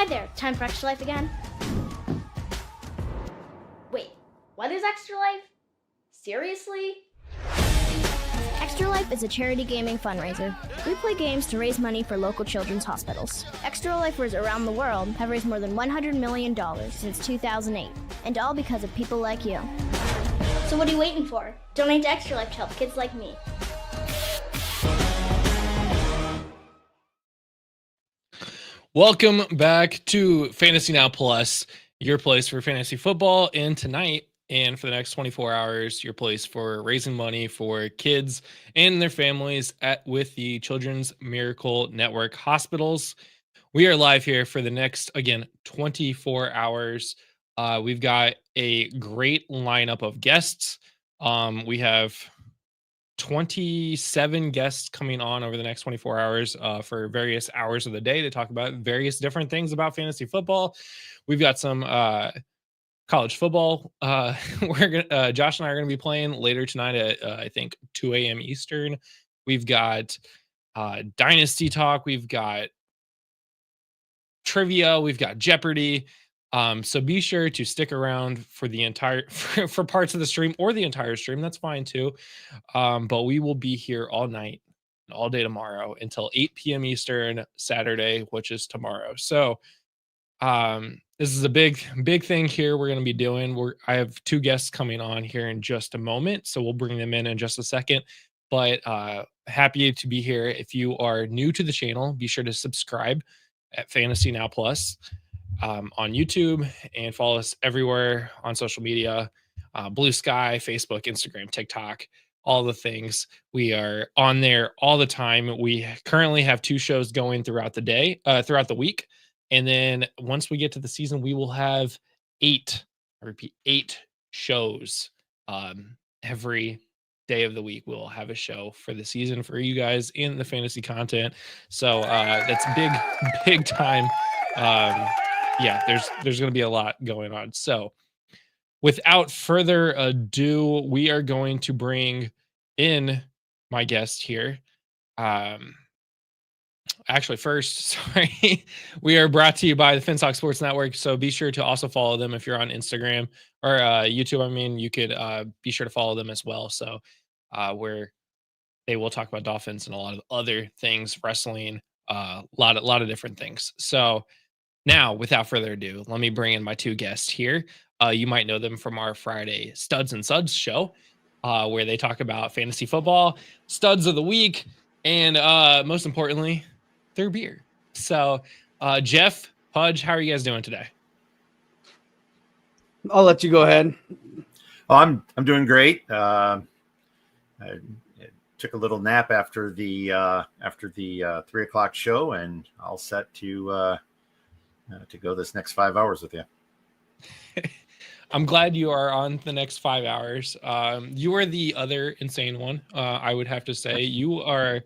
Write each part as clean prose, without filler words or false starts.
Hi there, time for Extra Life again? Wait, what is Extra Life? Seriously? Extra Life is a charity gaming fundraiser. We play games to raise money for local children's hospitals. Extra Lifers around the world have raised more than $100 million since 2008, and all because of people like you. So what are you waiting for? Donate to Extra Life to help kids like me. Welcome back to FantasyNow Plus, your place for fantasy football. And tonight, and for the next 24 hours, your place for raising money for kids and their families with the Children's Miracle Network hospitals. We are live here for the next, again, 24 hours. We've got a great lineup of guests. We have 27 guests coming on over the next 24 hours for various hours of the day to talk about various different things about fantasy football. We've got some college football. Josh and I are going to be playing later tonight at I think 2 a.m. Eastern. We've got Dynasty Talk. We've got trivia. We've got Jeopardy. So be sure to stick around for the entire for parts of the stream or the entire stream. That's fine too. But we will be here all night and all day tomorrow until 8 p.m. Eastern Saturday, which is tomorrow. So this is a big thing here we're going to be doing. I have two guests coming on here in just a moment, so we'll bring them in just a second. But happy to be here. If you are new to the channel, be sure to subscribe at FantasyNow Plus on YouTube and follow us everywhere on social media, Blue Sky, Facebook, Instagram, TikTok, all the things. We are on there all the time. We currently have 2 shows going throughout the week. And then once we get to the season, we will have 8 shows every day of the week. We'll have a show for the season for you guys in the fantasy content. So that's big time. Yeah, there's going to be a lot going on. So without further ado, we are going to bring in my guest here. Actually, first, sorry, we are brought to you by the FinSock Sports Network. So be sure to also follow them if you're on Instagram or YouTube. I mean, you could be sure to follow them as well. So where they will talk about Dolphins and a lot of other things, wrestling, a lot of different things. So now, without further ado, let me bring in my 2 guests here. You might know them from our Friday Studs and Suds show, where they talk about fantasy football, studs of the week, and most importantly, their beer. So, Jeff, Pudge, how are you guys doing today? I'll let you go ahead. Oh, I'm doing great. I took a little nap after the 3 o'clock show, and all set to go this next 5 hours with you. I'm glad you are on the next 5 hours. You are the other insane one. I would have to say you're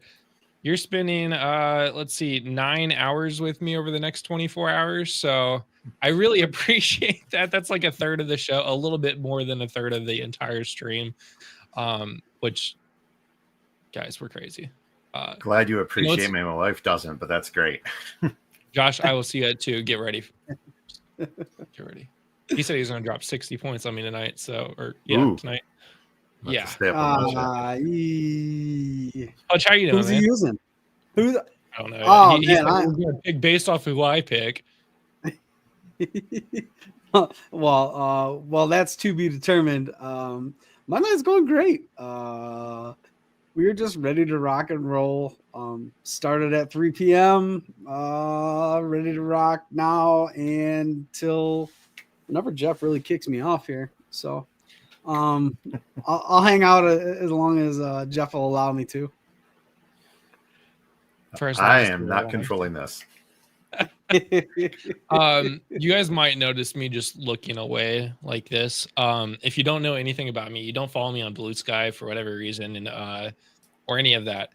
spending, 9 hours with me over the next 24 hours. So I really appreciate that. That's like a third of the show, a little bit more than a third of the entire stream, which, guys, we're crazy. Glad you appreciate me. My wife doesn't, but that's great. Josh, I will see you at 2. Get ready. Get ready. He said he's going to drop 60 points on me tonight. So, tonight. Yeah. Hutch, how you doing, who's man? he using? I don't know. Oh, He's man, going to pick based off who I pick. well, that's to be determined. My night's going great. We're just ready to rock and roll. Started at 3 p.m. Ready to rock now and till whenever Jeff really kicks me off here. So I'll hang out as long as Jeff will allow me to. I am not controlling this. You guys might notice me just looking away like this. If you don't know anything about me, you don't follow me on Blue Sky for whatever reason, and or any of that.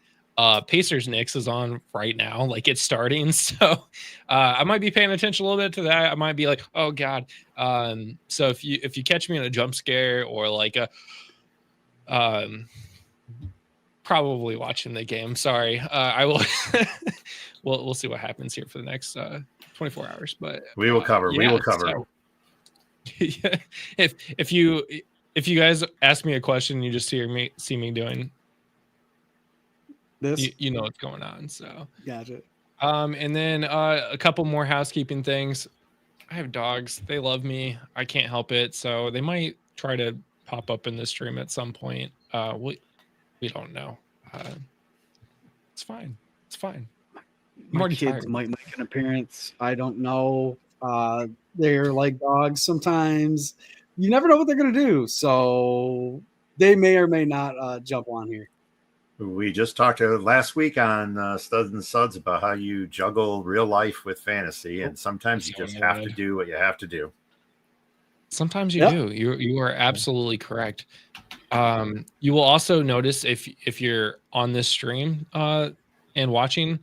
Pacers Knicks is on right now, like it's starting. So I might be paying attention a little bit to that. I might be like, oh God. So if you catch me in a jump scare or like a probably watching the game. Sorry. I will we'll see what happens here for the next 24 hours. But we will cover. We will cover. So, yeah, if you guys ask me a question, you just see me doing This you know what's going on. So gotcha. And then a couple more housekeeping things. I have dogs. They love me. I can't help it. So they might try to pop up in the stream at some point. We don't know. It's fine. It's fine. I'm My already kids tired. might make an appearance. I don't know. They're like dogs. Sometimes you never know what they're gonna do. So they may or may not jump on here. We just talked last week on Studs and Suds about how you juggle real life with fantasy, and sometimes you just have to do what you have to do. Sometimes you do. You are absolutely correct. You will also notice if you're on this stream and watching,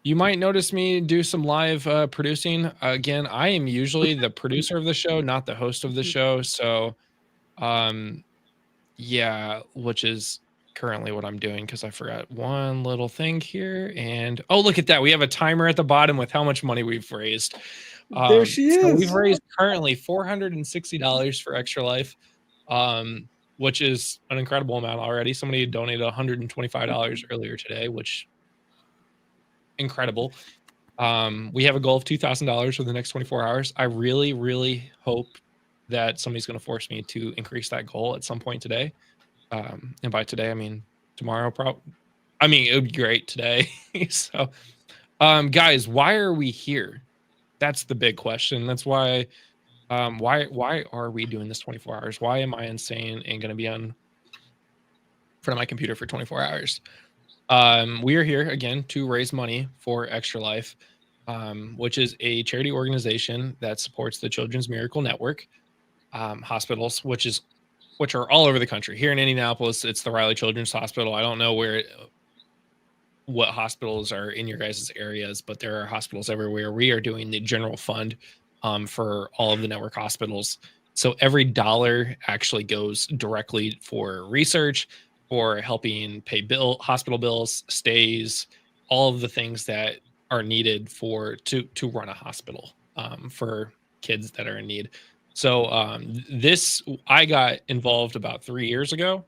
you might notice me do some live producing. Again, I am usually the producer of the show, not the host of the show. So, yeah, which is currently what I'm doing because I forgot one little thing here. And oh, look at that. We have a timer at the bottom with how much money we've raised. There she So is. we've raised currently $460 for Extra Life, which is an incredible amount already. Somebody donated $125 earlier today, which incredible. We have a goal of $2,000 for the next 24 hours. I really, really hope that somebody's going to force me to increase that goal at some point today. And by today, I mean tomorrow. I mean, it would be great today. So, guys, why are we here? That's the big question. That's why are we doing this 24 hours? Why am I insane and going to be on front of my computer for 24 hours? We are here again to raise money for Extra Life, which is a charity organization that supports the Children's Miracle Network hospitals, which are all over the country. Here in Indianapolis, it's the Riley Children's Hospital. I don't know what hospitals are in your guys' areas, but there are hospitals everywhere. We are doing the general fund for all of the network hospitals. So every dollar actually goes directly for research, for helping pay hospital bills, stays, all of the things that are needed to run a hospital for kids that are in need. So I got involved about 3 years ago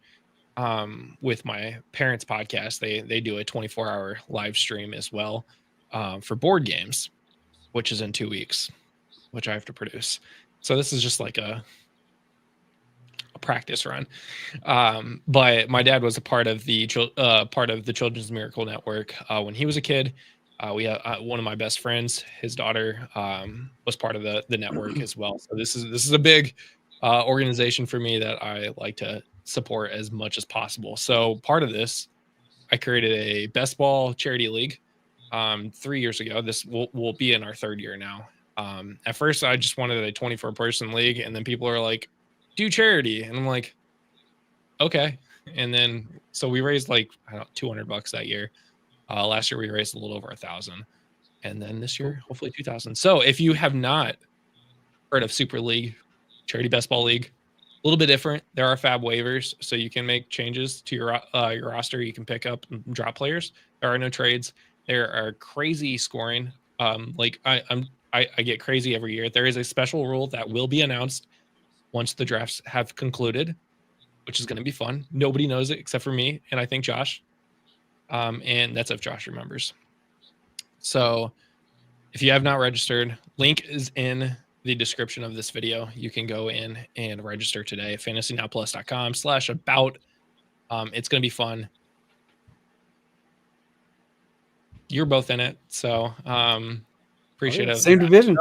with my parents' podcast. They do a 24-hour live stream as well for board games, which is in 2 weeks, which I have to produce. So this is just like a practice run. But my dad was a part of the Children's Miracle Network when he was a kid. We have one of my best friends, his daughter was part of the network as well. So this is a big organization for me that I like to support as much as possible. So part of this, I created a best ball charity league 3 years ago. This will be in our third year now. At first, I just wanted a 24-person league, and then people are like, do charity. And I'm like, okay. And then, so we raised like, I don't know, $200 that year. Last year we raised a little over 1,000, and then this year hopefully 2,000. So if you have not heard of Super League, Charity Best Ball League, a little bit different. There are fab waivers, so you can make changes to your roster. You can pick up and drop players. There are no trades. There are crazy scoring. Like I get crazy every year. There is a special rule that will be announced once the drafts have concluded, which is going to be fun. Nobody knows it except for me and I think Josh. And that's if Josh remembers. So if you have not registered, link is in the description of this video. You can go in and register today at FantasyNowPlus.com/about. It's going to be fun. You're both in it. So appreciate it. Same division.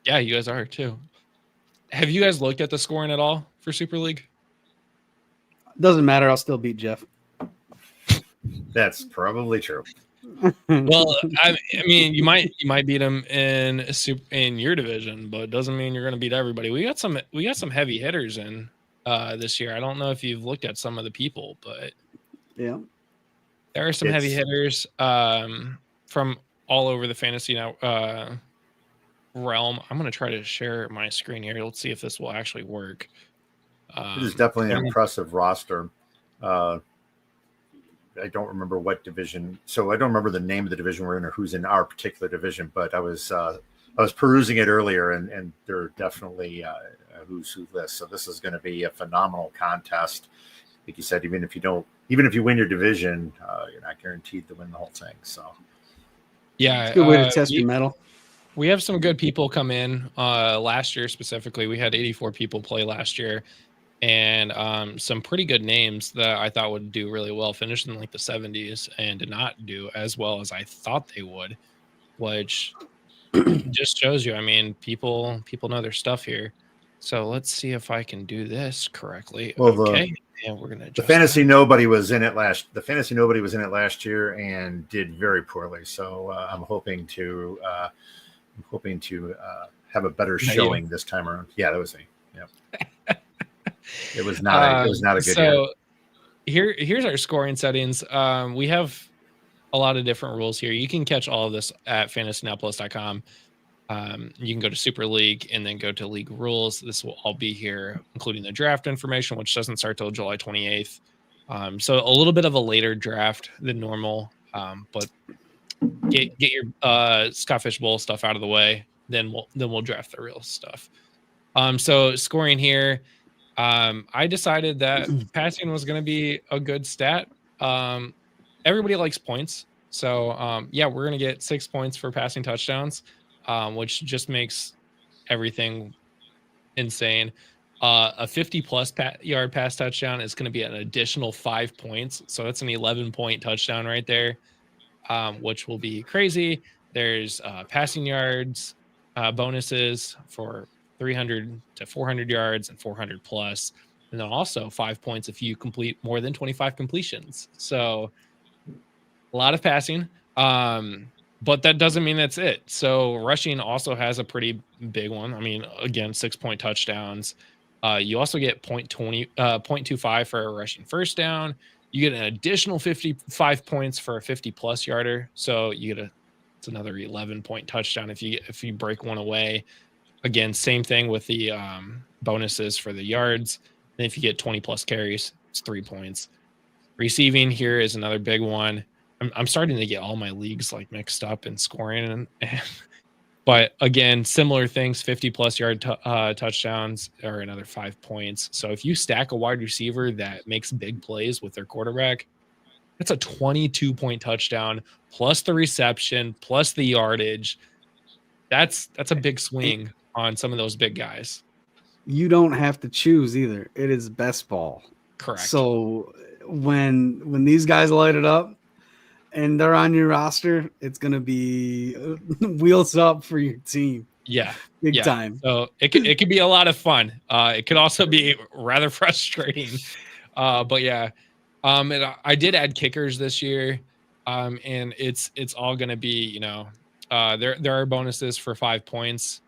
Yeah, you guys are too. Have you guys looked at the scoring at all for Super League? Doesn't matter. I'll still beat Jeff. That's probably true. Well, I mean, you might beat him in your division, but it doesn't mean you're going to beat everybody. We got some heavy hitters in this year. I don't know if you've looked at some of the people, but yeah, there are some heavy hitters from all over the Fantasy Now realm. I'm going to try to share my screen here. Let's see if this will actually work. It is definitely an impressive roster. I don't remember what division. So I don't remember the name of the division we're in or who's in our particular division. But I was perusing it earlier, and there are definitely a who's who list. So this is going to be a phenomenal contest. Like you said, even if you win your division, you're not guaranteed to win the whole thing. So yeah, It's a good way to test your metal. We have some good people come in. Last year specifically, we had 84 people play last year, and some pretty good names that I thought would do really well, finished in like the 70s, and did not do as well as I thought they would, which just shows you. I mean, people know their stuff here. So let's see if I can do this correctly. Well, okay, and we're gonna the fantasy nobody was in it last. The fantasy nobody was in it last year and did very poorly. So I'm hoping to have a better showing this time around. Yeah, that was me. Yeah, it was not. It was not a good year. Here's our scoring settings. We have a lot of different rules here. You can catch all of this at FantasyNowPlus.com. You can go to Super League and then go to League Rules. This will all be here, including the draft information, which doesn't start till July 28th. So a little bit of a later draft than normal, but get your Scott Fish Bowl stuff out of the way. Then we'll draft the real stuff. So scoring here, I decided that passing was going to be a good stat. Everybody likes points. So yeah, we're going to get 6 points for passing touchdowns, which just makes everything insane. A 50-plus yard pass touchdown is going to be an additional 5 points. So that's an 11-point touchdown right there, which will be crazy. There's passing yards bonuses for 300 to 400 yards and 400 plus. And then also 5 points if you complete more than 25 completions. So a lot of passing. But that doesn't mean that's it. So rushing also has a pretty big one. I mean, again, 6-point touchdowns. You also get 0.25 for a rushing first down. You get an additional 55 points for a 50-plus yarder. So it's another 11-point touchdown if you break one away. Again, same thing with the bonuses for the yards. And if you get 20-plus carries, it's 3 points. Receiving here is another big one. I'm starting to get all my leagues like mixed up in scoring, but again, similar things. 50-plus yard touchdowns are another 5 points. So if you stack a wide receiver that makes big plays with their quarterback, that's a 22-point touchdown plus the reception plus the yardage. That's a big swing on some of those big guys. You don't have to choose either. It is best ball. Correct. So when these guys light it up and they're on your roster, it's going to be wheels up for your team. Yeah. Big time. So it could be a lot of fun. It could also be rather frustrating. But yeah. And I did add kickers this year. And it's all going to be, there are bonuses for 5 points.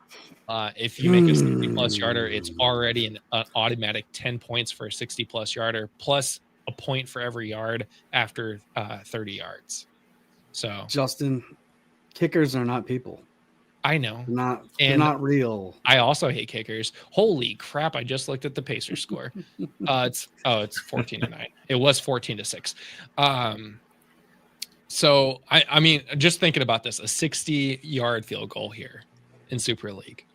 If you make a 60-plus yarder, it's already an automatic 10 points for a 60-plus yarder, plus a point for every yard after 30 yards. So, Justin, kickers are not people. I know. They're not real. I also hate kickers. Holy crap, I just looked at the Pacers score. It's 14-9. It was 14-6. So I mean, just thinking about this, a 60-yard field goal here in Super League.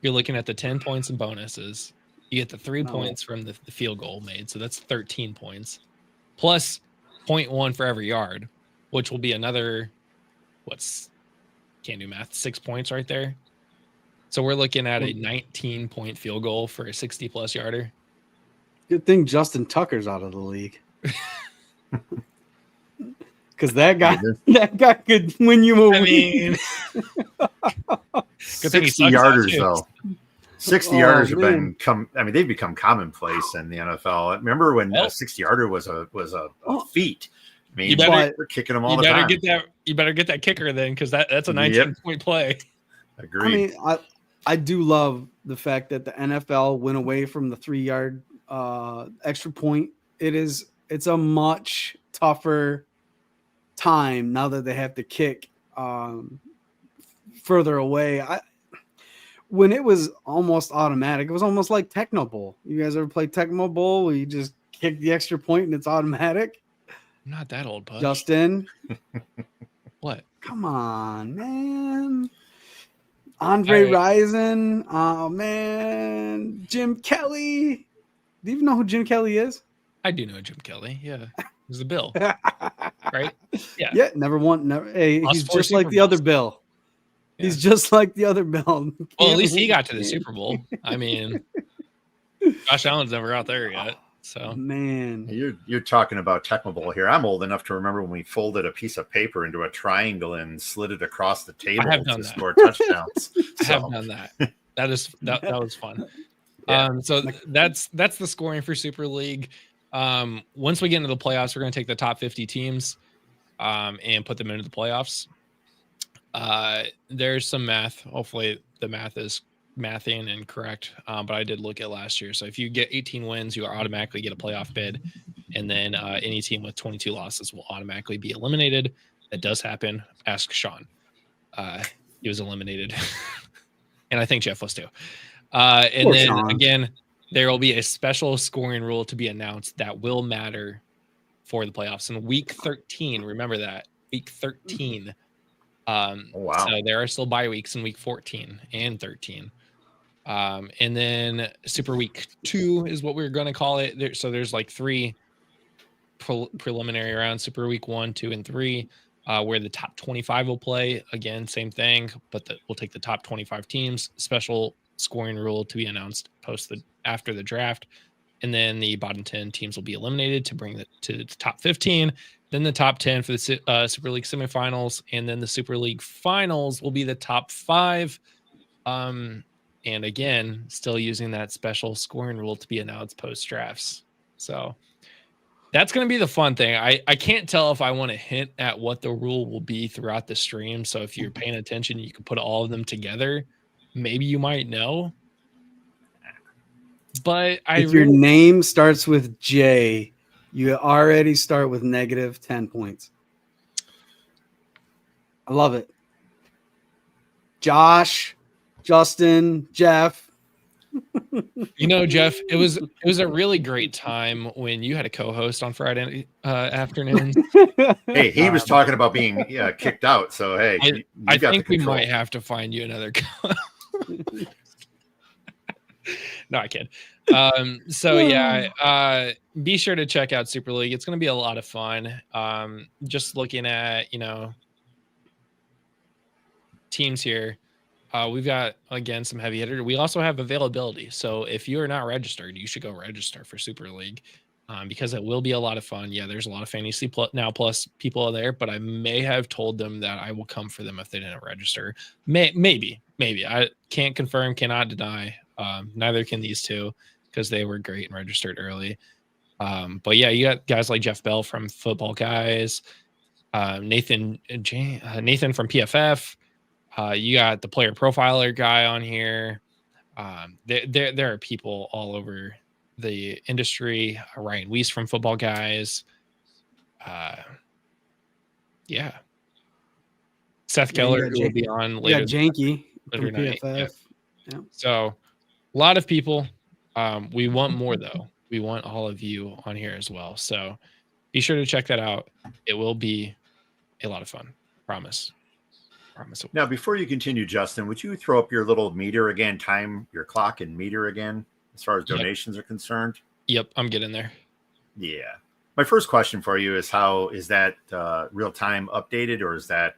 You're looking at the 10 points and bonuses. You get the 3 points from the field goal made. So that's 13 points plus 0.1 for every yard, which will be another, can't do math, 6 points right there. So we're looking at a 19-point field goal for a 60-plus yarder. Good thing Justin Tucker's out of the league. Because that guy could win you a mean, 60 yarders though. 60 yarders they've become commonplace in the NFL. Remember when a 60 yarder was a feat? I mean, we're kicking them all the time. You better get that kicker then, because that's a 19-point play. Agreed. I mean, I do love the fact that the NFL went away from the 3-yard extra point. It's a much tougher time now that they have to kick further away. When it was almost automatic, it was almost like Tecmo Bowl. You guys ever play Tecmo Bowl where you just kick the extra point and it's automatic? I'm not that old, bud. Justin. What? Come on, man. Andre All right. Rison. Oh, man. Jim Kelly. Do you even know who Jim Kelly is? I do know Jim Kelly. Yeah. He's the Bill, right? Yeah. Yeah, never won. Never. Hey, Lost he's 4 just like Super the other Bowls. Bill. Yeah. He's just like the other Bill. Well, at Can't least he win. got to the Super Bowl. I mean, Josh Allen's never out there yet. So Man. You're talking about Tecmo Bowl here. I'm old enough to remember when we folded a piece of paper into a triangle and slid it across the table have done to that. score touchdowns. I have So, done that. That was fun. Yeah. So that's the scoring for Super League. Once we get into the playoffs, we're going to take the top 50 teams and put them into the playoffs. There's some math. Hopefully the math is mathing and correct. But I did look at last year. So if you get 18 wins, you automatically get a playoff bid. And then any team with 22 losses will automatically be eliminated. That does happen. Ask Sean. He was eliminated. And I think Jeff was too. And Poor then Sean. again, there will be a special scoring rule to be announced that will matter for the playoffs in week 13. Remember that, week 13. oh, wow. So there are still bye weeks in week 14 and 13. And then Super Week 2 is what we're going to call it. So there's like 3 preliminary rounds: Super Week 1, 2, and 3, where the top 25 will play. Again, same thing, but we'll take the top 25 teams. Special scoring rule to be announced after the draft. And then the bottom 10 teams will be eliminated to bring it to the top 15. Then the top 10 for the Super League semifinals. And then the Super League finals will be the top 5. And again, still using that special scoring rule to be announced post drafts. So that's going to be the fun thing. I can't tell if I want to hint at what the rule will be throughout the stream. So if you're paying attention, you can put all of them together. Maybe you might know. But if your name starts with J, you already start with negative 10 points. I love it. Josh, Justin, Jeff. Jeff, it was a really great time when you had a co-host on Friday afternoons. Hey, he was talking about being kicked out. So hey, I think we might have to find you another No, I kid. So yeah, be sure to check out Super League. It's going to be a lot of fun. Just looking at, teams here. We've got, again, some heavy hitter. We also have availability. So if you are not registered, you should go register for Super League because it will be a lot of fun. Yeah, there's a lot of Fantasy Now Plus people there, but I may have told them that I will come for them if they didn't register. Maybe. I can't confirm, cannot deny. Neither can these two because they were great and registered early. But yeah, you got guys like Jeff Bell from Football Guys, Nathan from PFF. You got the player profiler guy on here. There are people all over the industry. Ryan Weiss from Football Guys. Yeah. Seth Keller, who will be on later. Yeah, Janky from night. PFF. Yeah. So a lot of people. We want more though. We want all of you on here as well. So be sure to check that out. It will be a lot of fun. Promise. Now, before you continue, Justin, would you throw up your little meter again, time your clock and meter again, as far as donations are concerned? Yep, I'm getting there. Yeah. My first question for you is, how is that real time updated, or is that?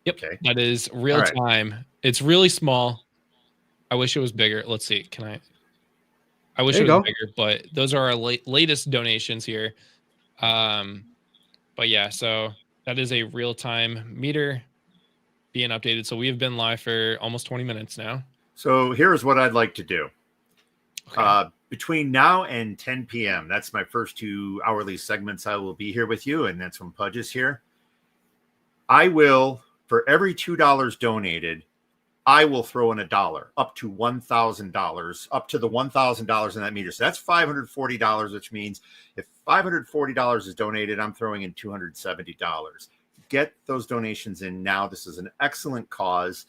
Yep, okay. That is real time. It's really small. I wish it was bigger. Let's see. I wish it was bigger, but those are our latest donations here. But yeah, so that is a real-time meter being updated. So we have been live for almost 20 minutes now. So here's what I'd like to do. Okay. Between now and 10 p.m., that's my first 2 hourly segments. I will be here with you, and that's when Pudge is here. I will, for every $2 donated, I will throw in $1 up to $1,000, up to the $1,000 in that meter. So that's $540, which means if $540 is donated, I'm throwing in $270. Get those donations in now. This is an excellent cause.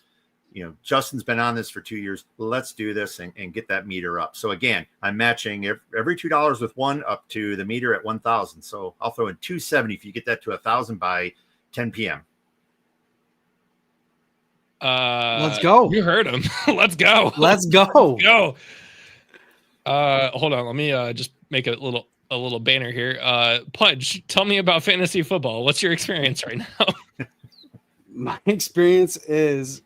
Justin's been on this for 2 years. Let's do this and get that meter up. So again, I'm matching every $2 with one up to the meter at 1,000. So I'll throw in 270 if you get that to 1,000 by 10 p.m. Let's go. You heard him. Let's go. Let's go. Go. Hold on. Let me just make a little banner here. Pudge, tell me about fantasy football. What's your experience right now? My experience is,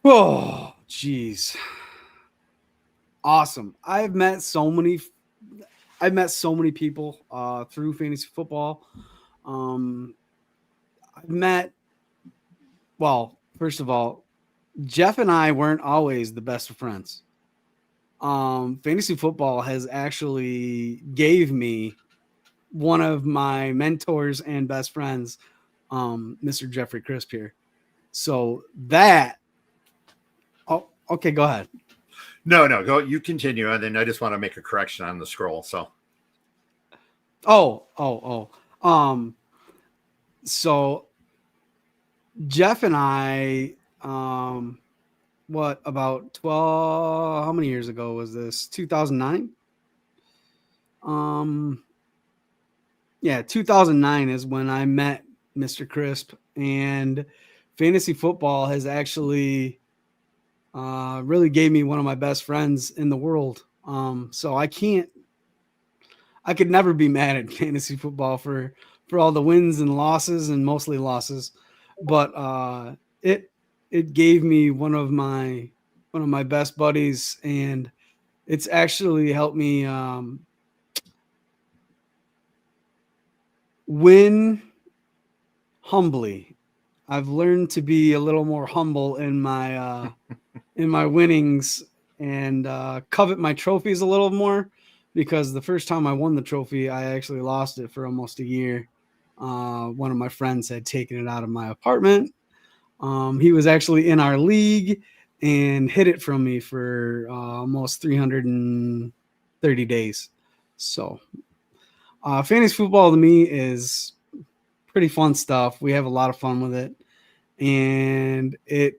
oh, geez, awesome. I've met so many people through fantasy football. I've met, well, first of all, Jeff and I weren't always the best of friends. Fantasy football has actually gave me one of my mentors and best friends, Mr. Jeffrey Crisp here. So that, oh, okay, go ahead. No, go. You continue, and then I just want to make a correction on the scroll. So, so Jeff and I, what about 12? How many years ago was this? 2009. Yeah, 2009 is when I met Mr. Crisp, and fantasy football has actually really gave me one of my best friends in the world. So I could never be mad at fantasy football for all the wins and losses, and mostly losses, but it gave me one of my best buddies, and it's actually helped me win humbly. I've learned to be a little more humble in my winnings, and covet my trophies a little more, because the first time I won the trophy, I actually lost it for almost a year. One of my friends had taken it out of my apartment. He was actually in our league and hid it from me for almost 330 days. So fantasy football to me is pretty fun stuff. We have a lot of fun with it, and it's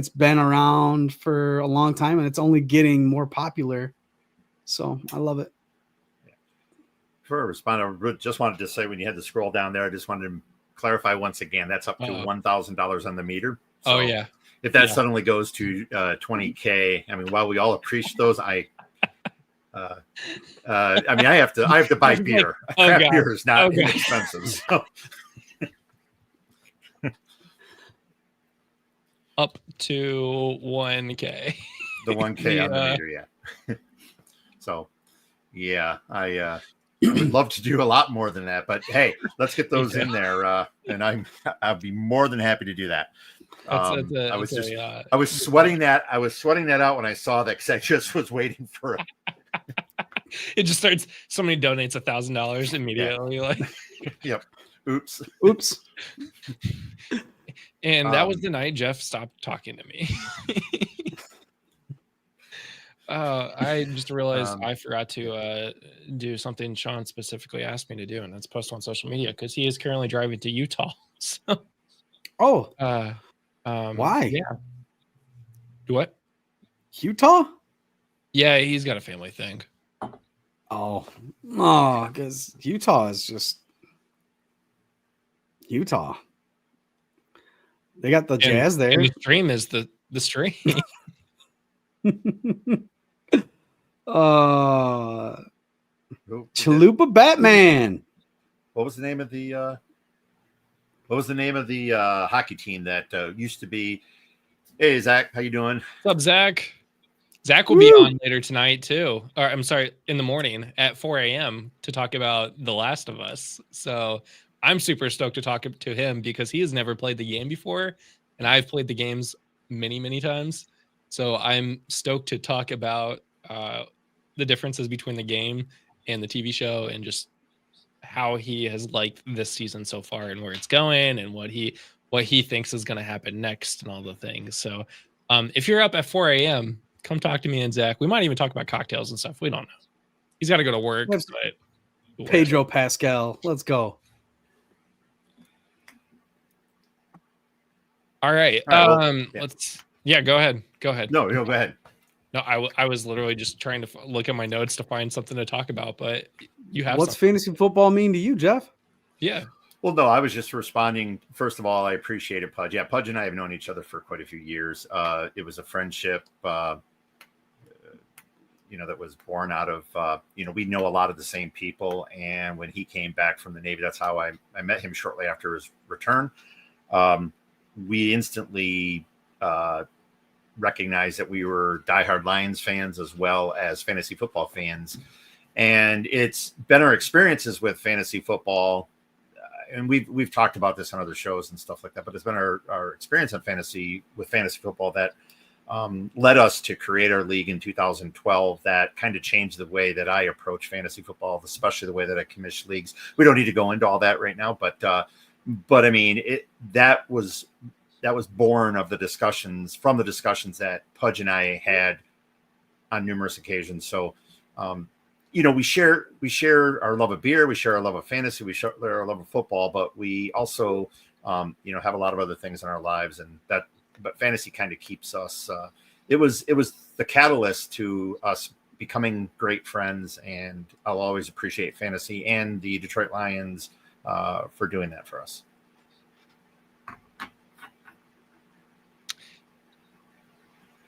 been around for a long time, and it's only getting more popular. So I love it. For a respond, I just wanted to say, when you had to scroll down there, I just wanted to clarify once again, that's up to $1,000 on the meter. So yeah. If that suddenly goes to 20K, I mean, while we all appreciate those, I have to buy beer. Craft beer is not inexpensive. So. Up to 1K. The 1K on the meter, yeah. So, yeah, I would love to do a lot more than that, but hey, let's get those in there, and I'll be more than happy to do that. I was sweating that. I was sweating that out when I saw that, because I just was waiting for it. It just starts. Somebody donates $1,000 immediately. Like, yep. Oops. And that was the night Jeff stopped talking to me. I just realized I forgot to do something Sean specifically asked me to do, and that's post on social media, because he is currently driving to Utah. So, why? Yeah. What? Utah? Yeah, he's got a family thing. Because Utah is just Utah. They got the Jazz there. And the stream is the stream. Chalupa Batman. What was the name of the hockey team that used to be? Hey, Zach, how you doing? What's up, Zach? Zach will be on later tonight too. Or I'm sorry, in the morning at 4 a.m. to talk about The Last of Us. So I'm super stoked to talk to him, because he has never played the game before, and I've played the games many, many times. So I'm stoked to talk about the differences between the game and the TV show, and just how he has liked this season so far, and where it's going, and what he thinks is going to happen next, and all the things. So if you're up at 4 a.m., come talk to me and Zach. We might even talk about cocktails and stuff. We don't know. He's got to go to work. But Pedro Pascal. Let's go. All right. All right, well, yeah. Let's. Yeah, go ahead. Go ahead. No, go ahead. No, I was literally just trying to look at my notes to find something to talk about, but you have What's something. fantasy football mean to you, Jeff? Yeah. Well, no, I was just responding. First of all, I appreciate it, Pudge. Yeah, Pudge and I have known each other for quite a few years. It was a friendship, that was born out of, we know a lot of the same people. And when he came back from the Navy, that's how I met him shortly after his return. We instantly recognized that we were diehard Lions fans as well as fantasy football fans. And it's been our experiences with fantasy football. And we've talked about this on other shows and stuff like that, but it's been our experience on fantasy football that led us to create our league in 2012. That kind of changed the way that I approach fantasy football, especially the way that I commission leagues. We don't need to go into all that right now, but I mean, that was born of the discussions that Pudge and I had on numerous occasions. So, we share our love of beer, we share our love of fantasy, we share our love of football, but we also, have a lot of other things in our lives, but fantasy kind of keeps us. It was the catalyst to us becoming great friends, and I'll always appreciate fantasy and the Detroit Lions for doing that for us.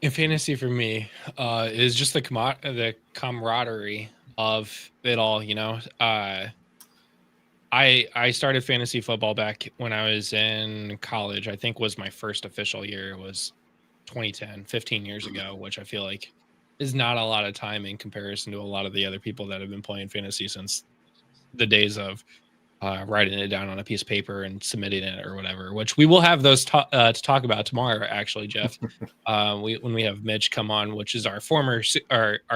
In fantasy for me, is just the camaraderie of it all. I started fantasy football back when I was in college. I think was my first official year. It was 2010, 15 years ago, which I feel like is not a lot of time in comparison to a lot of the other people that have been playing fantasy since the days of writing it down on a piece of paper and submitting it or whatever, which we will have those to talk about tomorrow, actually, Jeff. When we have Mitch come on, which is our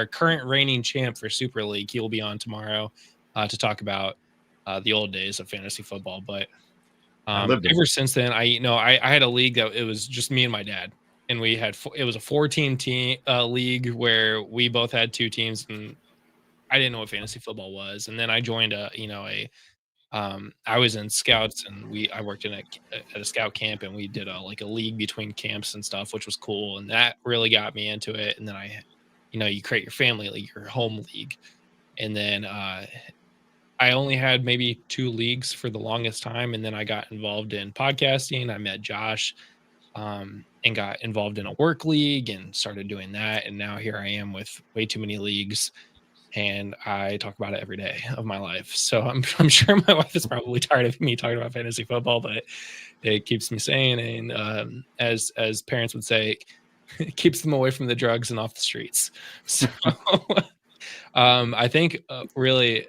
current reigning champ for Super League. He will be on tomorrow to talk about the old days of fantasy football. But ever since then, I had a league that it was just me and my dad, and it was a 14 team league where we both had two teams, and I didn't know what fantasy football was. And then I joined I was in scouts, and I worked at a scout camp, and we did a league between camps and stuff, which was cool. And that really got me into it. And then you create your family league, your home league. And then I only had maybe 2 leagues for the longest time. And then I got involved in podcasting. I met Josh and got involved in a work league and started doing that. And now here I am with way too many leagues. And I talk about it every day of my life. So I'm sure my wife is probably tired of me talking about fantasy football, but it keeps me sane. And as parents would say, it keeps them away from the drugs and off the streets. So I think really,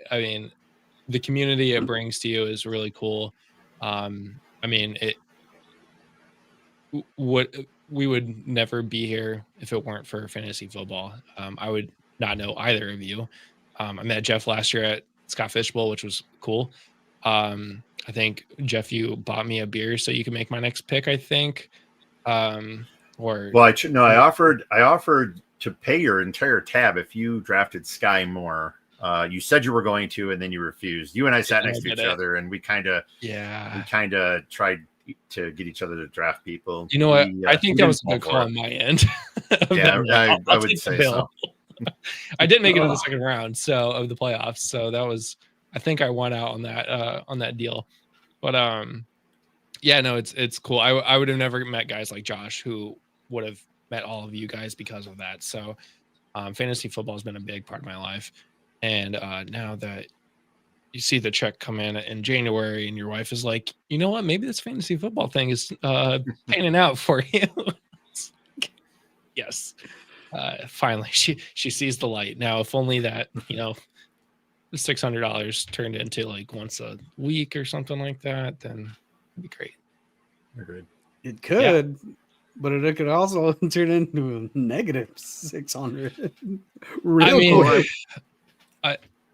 the community it brings to you is really cool. We would never be here if it weren't for fantasy football. I would not know either of you. I met Jeff last year at Scott Fish Bowl, which was cool. I think Jeff, you bought me a beer so you can make my next pick, I think. I offered to pay your entire tab if you drafted Sky Moore. You said you were going to, and then you refused. You and I sat next to each other, and we kind of tried to get each other to draft people. You know what? I think that was a good call on my end. I would say so. I didn't make it in the second round of the playoffs, so that was, I think I won out on that deal. But it's cool. I would have never met guys like Josh who would have met all of you guys because of that. So fantasy football has been a big part of my life. And now that you see the check come in January, and your wife is like, you know what, maybe this fantasy football thing is panning out for you. Yes. Finally she sees the light. Now, if only that, $600 turned into once a week or something like that, then it'd be great. Agreed. It could, but it could also turn into a negative 600.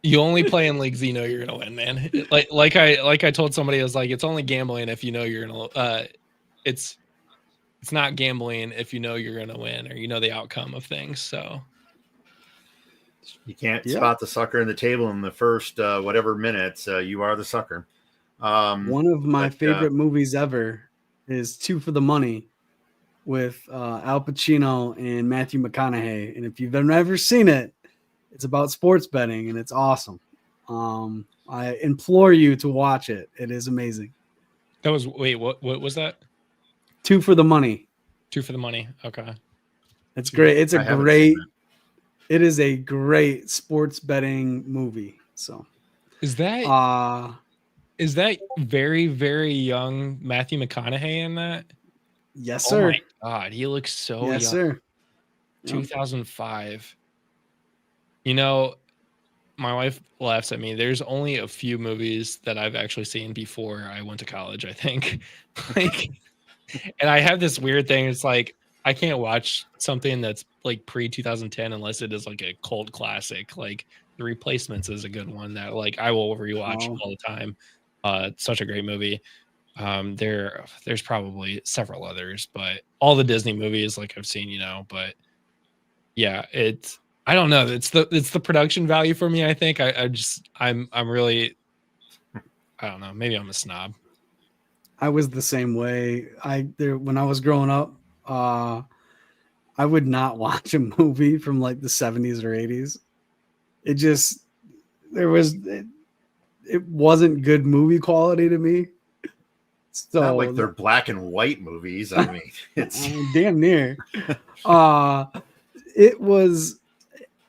You only play in leagues you're gonna win, man. Like I told somebody, I was like, it's only gambling if you're gonna it's not gambling if you're gonna win or the outcome of things. So you can't spot the sucker in the table in the first whatever minutes. You are the sucker. One of my favorite movies ever is Two for the Money with Al Pacino and Matthew McConaughey. And if you've never seen it, it's about sports betting and it's awesome. I implore you to watch it. It is amazing. That was what was that? Two for the Money. Two for the Money. Okay. It's great. It's I haven't seen that. it is a great sports betting movie. So Is that very, very young Matthew McConaughey in that? yes, Oh sir. my God, he looks so Yes, young. sir. Yep. 2005. You know, my wife laughs at me. There's only a few movies that I've actually seen before I went to college, I think. Like, and I have this weird thing. It's like I can't watch something that's like pre 2010 unless it is like a cult classic. Like The Replacements is a good one that like I will rewatch all the time. It's such a great movie. There's probably several others, but all the Disney movies like I've seen, you know, but yeah, I don't know. It's the production value for me. I think I'm really, I don't know. Maybe I'm a snob. I was the same way. When I was growing up, I would not watch a movie from like the 70s or 80s. It wasn't good movie quality to me. So Not like they're black and white movies. I mean, it's damn near.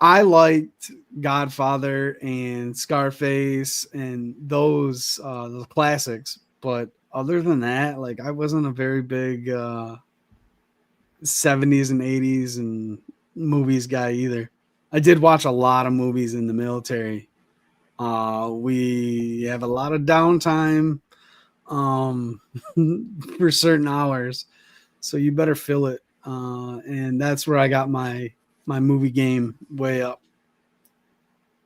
I liked Godfather and Scarface and those classics, but other than that, like I wasn't a very big 70s and 80s and movies guy either. I did watch a lot of movies in the military. We have a lot of downtime for certain hours, so you better fill it. And that's where I got my movie game way up.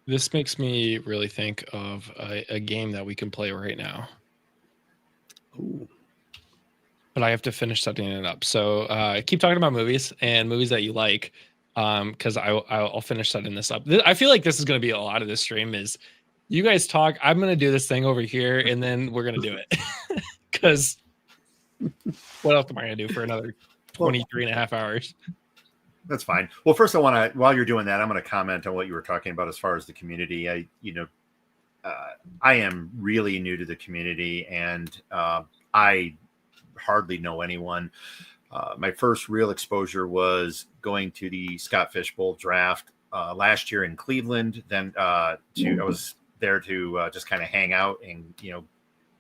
This makes me really think of a game that we can play right now. Ooh. But I have to finish setting it up. So keep talking about movies and movies that you like, because I'll finish setting this up. I feel like this is going to be a lot of this stream is you guys talk. I'm going to do this thing over here, and then we're going to do it. Because what else am I going to do for another 23 and a half hours? That's fine. Well, first I want to, while you're doing that, I'm going to comment on what you were talking about as far as the community. I am really new to the community, and I hardly know anyone. My first real exposure was going to the Scott Fish Bowl draft last year in Cleveland. Then I was there to just kind of hang out and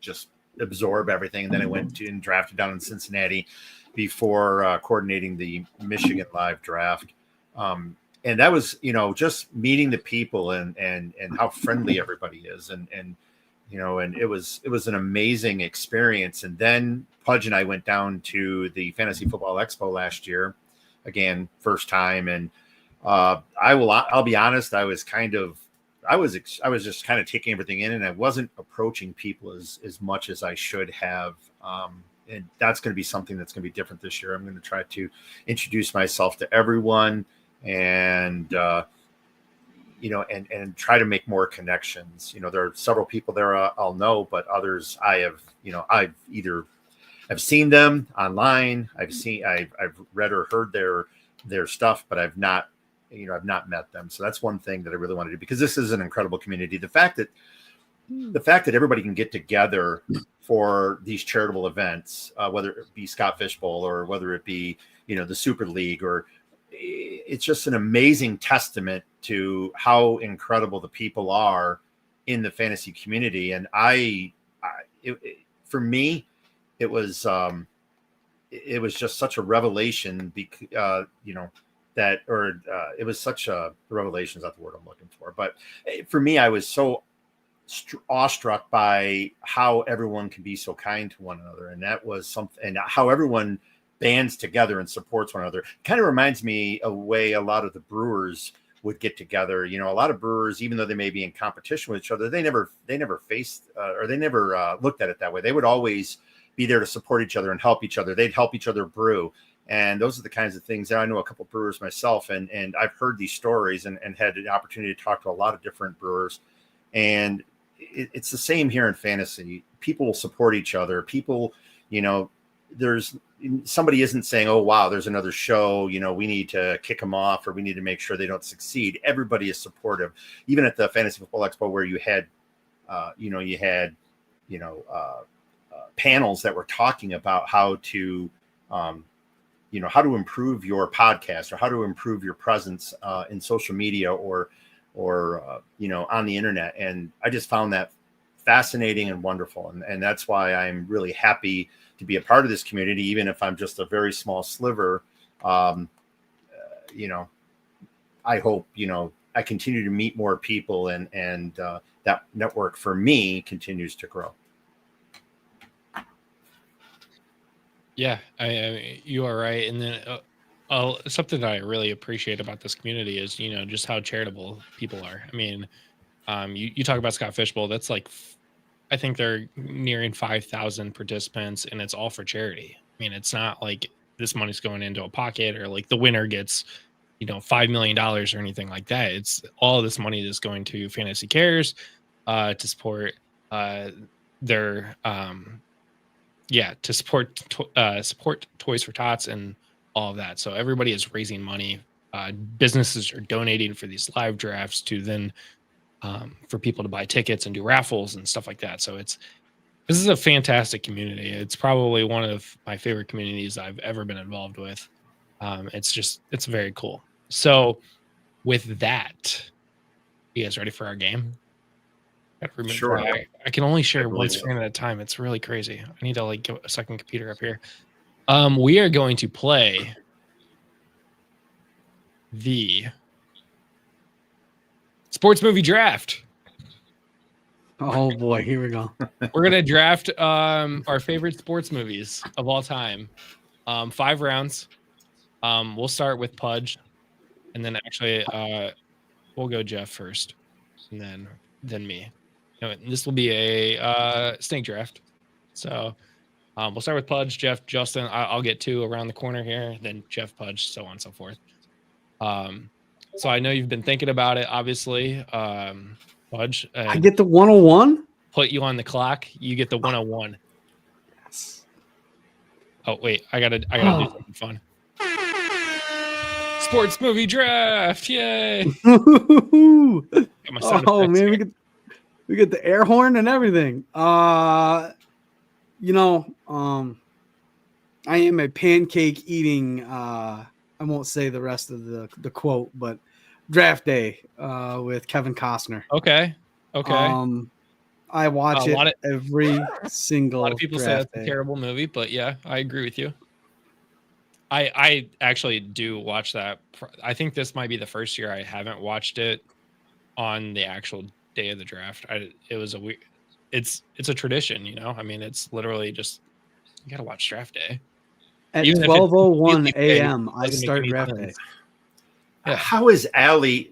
just absorb everything. And then I went to and drafted down in Cincinnati before coordinating the Michigan live draft. And that was, just meeting the people and how friendly everybody is. And it was an amazing experience. And then Pudge and I went down to the Fantasy Football Expo last year, again, first time. And I'll be honest, I was just kind of taking everything in, and I wasn't approaching people as much as I should have. And that's going to be something that's going to be different this year. I'm going to try to introduce myself to everyone and try to make more connections. There are several people there I'll know, but others I've seen them online. I've read or heard their stuff, but I've not met them. So that's one thing that I really want to do, because this is an incredible community. The fact that everybody can get together for these charitable events, whether it be Scott Fish Bowl or whether it be, the Super League, or it's just an amazing testament to how incredible the people are in the fantasy community. And for me, it was just such a revelation, it was such a revelation is not the word I'm looking for, but for me, I was so awestruck by how everyone can be so kind to one another. And that was something, and how everyone bands together and supports one another. Kind of reminds me of a way a lot of the brewers would get together. A lot of brewers, even though they may be in competition with each other, they never faced or they never looked at it that way. They would always be there to support each other and help each other. They'd help each other brew. And those are the kinds of things that I know a couple of brewers myself, and I've heard these stories and had the opportunity to talk to a lot of different brewers. And it's the same here in fantasy. People will support each other. People, there's somebody isn't saying, oh, wow, there's another show, you know, we need to kick them off or we need to make sure they don't succeed. Everybody is supportive. Even at the Fantasy Football Expo where you had, panels that were talking about how to, how to improve your podcast or how to improve your presence in social media or on the internet. And I just found that fascinating and wonderful. And that's why I'm really happy to be a part of this community, even if I'm just a very small sliver. I hope, I continue to meet more people and that network for me continues to grow. Yeah, I you are right. And then something that I really appreciate about this community is, just how charitable people are. I mean, you talk about Scott Fishbowl, that's like, I think they're nearing 5,000 participants and it's all for charity. I mean, it's not like this money's going into a pocket or like the winner gets, $5 million or anything like that. It's all of this money that's going to Fantasy Cares to support their to support Toys for Tots and all of that. So everybody is raising money. Businesses are donating for these live drafts to then for people to buy tickets and do raffles and stuff like that. So this is a fantastic community. It's probably one of my favorite communities I've ever been involved with. It's very cool. So with that, you guys ready for our game? Sure. I can only share one screen at a time. It's really crazy. I need to get a second computer up here. We are going to play the sports movie draft. Oh boy, here we go. We're gonna draft our favorite sports movies of all time. 5 rounds. We'll start with Pudge, and then actually we'll go Jeff first, and then me. This will be a snake draft. So we'll start with Pudge, Jeff, Justin. I'll get 2 around the corner here, then Jeff, Pudge, so on and so forth. So I know you've been thinking about it, obviously. Pudge. I get the 101? Put you on the clock. You get the 101. Yes. Oh, wait. I gotta do something fun. Sports movie draft. Yay. Oh, man. We get the air horn and everything. I am a pancake eating. I won't say the rest of the quote, but draft day with Kevin Costner. Okay. I watch it every single. A lot of people say it's a terrible movie, but yeah, I agree with you. I actually do watch that. I think this might be the first year I haven't watched it on the actual day of the draft. It's a tradition, I mean, it's literally just you gotta watch draft day at 12:01 a.m. I start draft day. Yeah. How is Allie?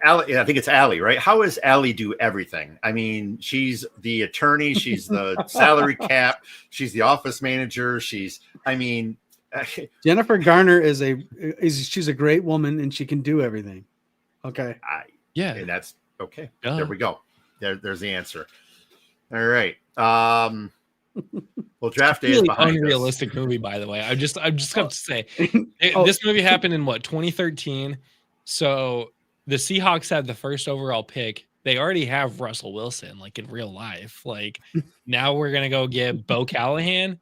I think it's Allie, right? How does Allie do everything? I mean, she's the attorney, she's the salary cap, she's the office manager, Jennifer Garner she's a great woman and she can do everything. Okay. And that's okay. There we go. There's the answer. All right. Well, draft day is behind unrealistic us. Movie, by the way. I'm just going to say this movie happened in 2013. So the Seahawks had the first overall pick. They already have Russell Wilson, in real life. Now we're gonna go get Bo Callahan.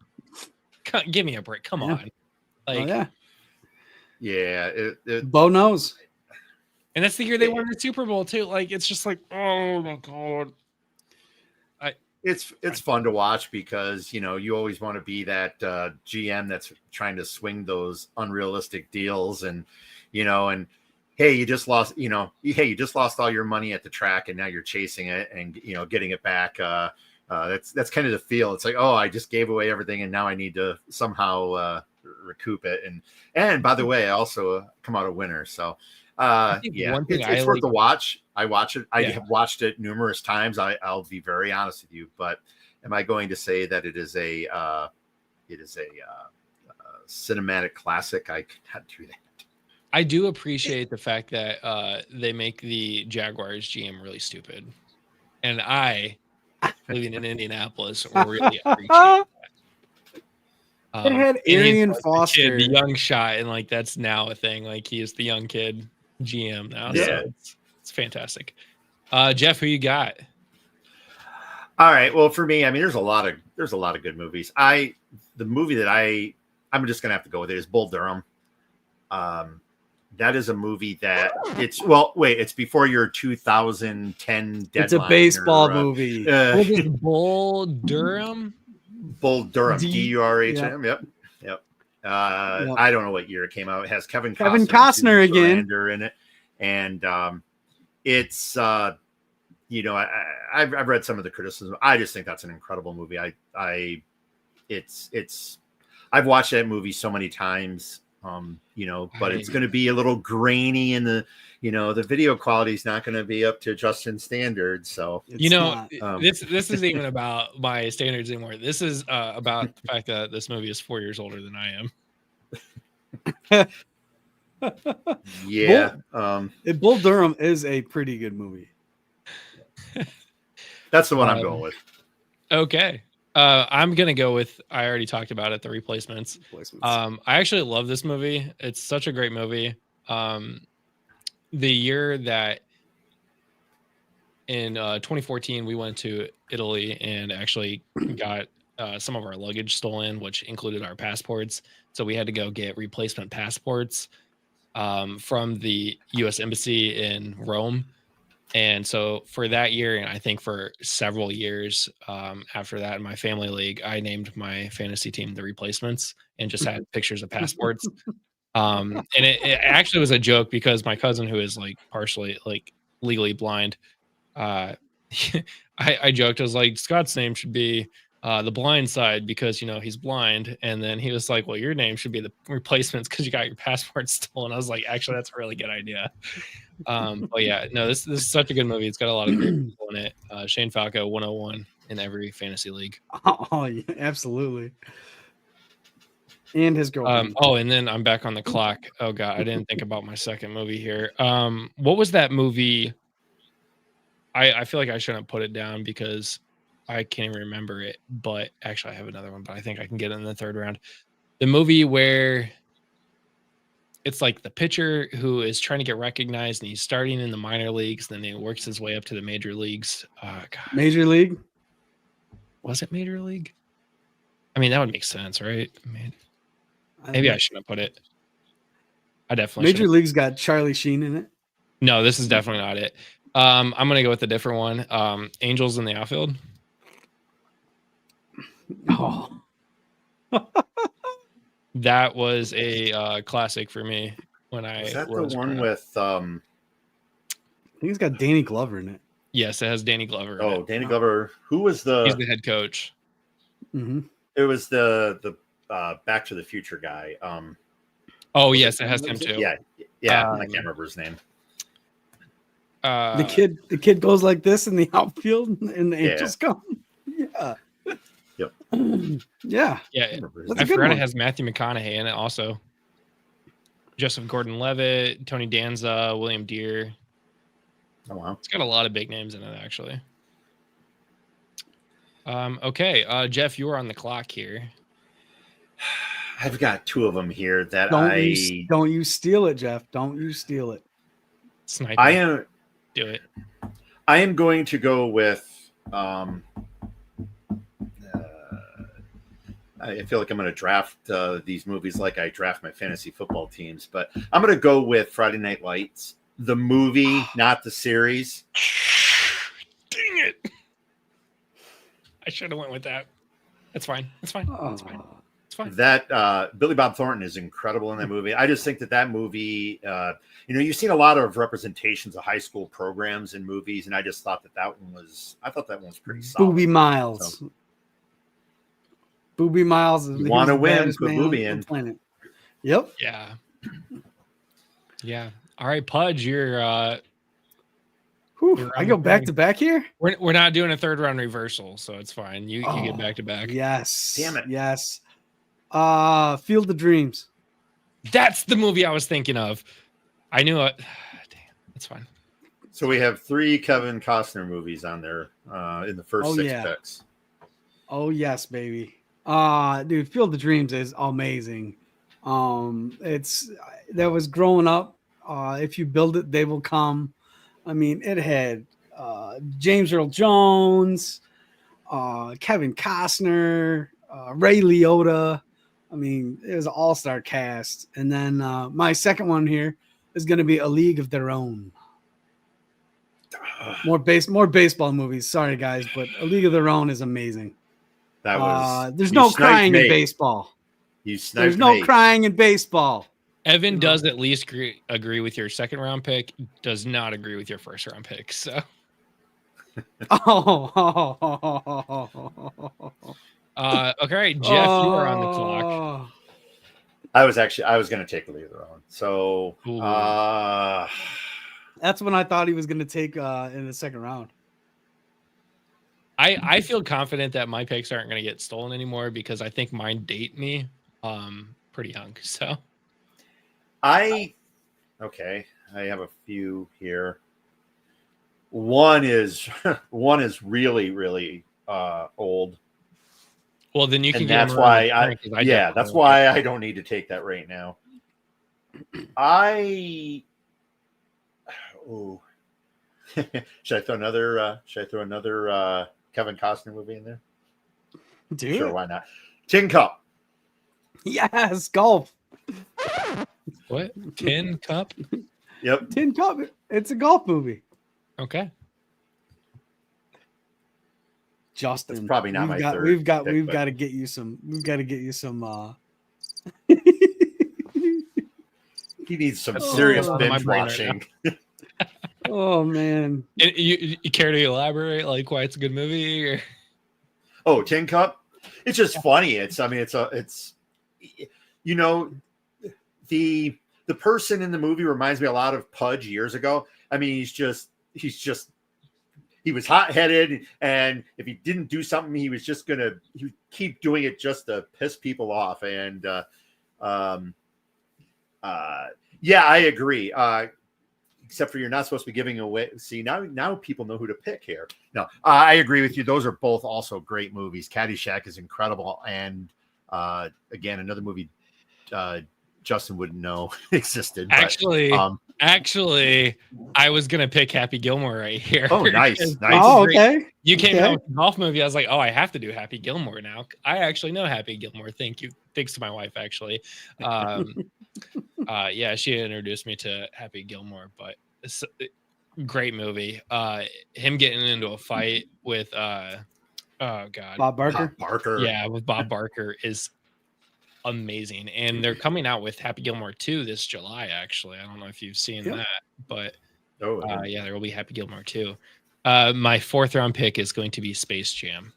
Give me a break. Come on. Bo knows. And that's the year they won the Super Bowl too. It's just oh my God. It's fun to watch because, you always want to be that GM that's trying to swing those unrealistic deals and hey, you just lost all your money at the track and now you're chasing it and, getting it back. That's kind of the feel. It's oh, I just gave away everything and now I need to somehow recoup it. And by the way, I also come out a winner. So it's worth the watch. I watch it. I have watched it numerous times. I'll be very honest with you, but am I going to say that it is a cinematic classic? I cannot do that. I do appreciate the fact that they make the Jaguars GM really stupid, and I, living in Indianapolis, really appreciate that. It had and he's, Arian like, Foster. the young shot, and like that's now a thing. Like he is the young kid GM now. Yeah. So it's fantastic. Jeff, who you got? All right. Well, for me, I mean, there's a lot of good movies. The movie that I'm just gonna have to go with it is Bull Durham. That is a movie that it's before your 2010 deadline. It's a baseball movie. What is Bull Durham? Bull Durham, Durham. Yep. I don't know what year it came out. It has Kevin Costner again in it, and it's I've read some of the criticism. I just think that's an incredible movie. I've watched that movie so many times. But it's going to be a little grainy, and the video quality is not going to be up to Justin's standards. So this isn't even about my standards anymore. This is about the fact that this movie is 4 years older than I am. Yeah. Bull Durham is a pretty good movie. That's the one I'm going with. Okay. I'm gonna go with, I already talked about it, The Replacements. I actually love this movie. It's such a great movie. The year that in 2014 we went to Italy and actually got some of our luggage stolen, which included our passports. So we had to go get replacement passports from the U.S. Embassy in Rome. And so for that year, and I think for several years after that in my family league, I named my fantasy team The Replacements and just had pictures of passports. And it actually was a joke because my cousin, who is like partially like legally blind, I joked, I was like, Scott's name should be The Blind Side because, he's blind. And then he was like, well, your name should be The Replacements because you got your passport stolen. I was like, actually, that's a really good idea. But yeah, no, this is such a good movie. It's got a lot of great people in it. Shane Falco 101 in every fantasy league. Oh yeah, absolutely. And his girlfriend. And then I'm back on the clock. Oh god, I didn't think about my second movie here. What was that movie? I feel like I shouldn't put it down because I can't even remember it, but actually I have another one, but I think I can get it in the third round. The movie where it's like the pitcher who is trying to get recognized and he's starting in the minor leagues, then he works his way up to the major leagues. Major League? Was it Major League? I mean, that would make sense, right? Maybe I shouldn't have put it. I definitely Major League's got Charlie Sheen in it. No, this is definitely not it. I'm gonna go with a different one. Angels in the Outfield. Oh. That was a classic for me when I was that the one with I think it's got Danny Glover in it. Yes, it has Danny Glover. Oh, Danny Glover. Who was he's the head coach. Mm-hmm. It was the Back to the Future guy. Oh yes, it has him too. Yeah. I can't remember his name. The kid goes like this in the outfield, and the Angels come. Yeah. Yep. Yeah. I forgot it has Matthew McConaughey in it also. Joseph Gordon-Levitt, Tony Danza, William Deere. Oh wow. It's got a lot of big names in it actually. Okay, Jeff, you are on the clock here. I've got two of them here that don't you steal it, Jeff. Don't you steal it. Sniper. Do it. I am going to go with I feel like I'm going to draft these movies like I draft my fantasy football teams, but I'm going to go with Friday Night Lights, the movie, not the series. Dang it. I should have went with that. That's fine. That's fine. That's fine. It's fine. That Billy Bob Thornton is incredible in that movie. I just think that movie, you've seen a lot of representations of high school programs in movies, and I just thought that one was pretty solid. Booby Miles. So, Booby Miles is you want to win, put Booby in. Planet. Yep. Yeah. All right, Pudge, you're I go back to back here. We're not doing a third round reversal, so it's fine. You get back to back. Yes. Damn it. Yes. Field of Dreams. That's the movie I was thinking of. I knew it. Damn, that's fine. So we have 3 Kevin Costner movies on there in the first 6 picks. Oh yes, baby. Dude, Field of Dreams is amazing. It's that was growing up. If you build it, they will come. I mean, it had James Earl Jones, Kevin Costner, Ray Liotta. I mean, it was an all-star cast. And then my second one here is going to be A League of Their Own. More baseball movies. Sorry, guys, but A League of Their Own is amazing. That was. There's you no sniped crying in me. baseball. You sniped There's no me. crying in baseball. Evan does at least agree with your second round pick. Does not agree with your first round pick. So. Okay, Jeff, you are on the clock. I was going to take a League of Their Own. So that's when I thought he was going to take in the second round. I feel confident that my picks aren't going to get stolen anymore because I think mine date me pretty young. So I have a few here. One is really, really old. Well, then you can. And get that's why that's why I don't need to take that right now. Should I throw another Kevin Costner movie in there? Dude, sure, why not? Tin Cup. Yes, golf. What? Tin Cup? Yep. Tin Cup. It's a golf movie. Okay. Justin, it's probably not third. We've got to get you some. We've got to get you some. He needs some serious binge watching. Right oh man! You care to elaborate, like why it's a good movie? Or? Oh, Tin Cup. It's just funny. It's the person in the movie reminds me a lot of Pudge years ago. I mean, he was hot-headed, and if he didn't do something, he would keep doing it just to piss people off. And yeah, I agree. Except for you're not supposed to be giving away. See, now people know who to pick here. No, I agree with you. Those are both also great movies. Caddyshack is incredible, and again, another movie Justin wouldn't know existed. But, Actually, I was gonna pick Happy Gilmore right here. Oh, nice. Oh, okay. You came out with the golf movie. I was like, oh, I have to do Happy Gilmore now. I actually know Happy Gilmore. Thank you. Thanks to my wife, actually. Yeah, she introduced me to Happy Gilmore, but it's a great movie. Him getting into a fight with oh god, Bob Barker. Yeah, with Bob Barker is amazing, and they're coming out with Happy Gilmore 2 this July. Actually, I don't know if you've seen that, but yeah, there will be Happy Gilmore 2. My fourth round pick is going to be Space Jam.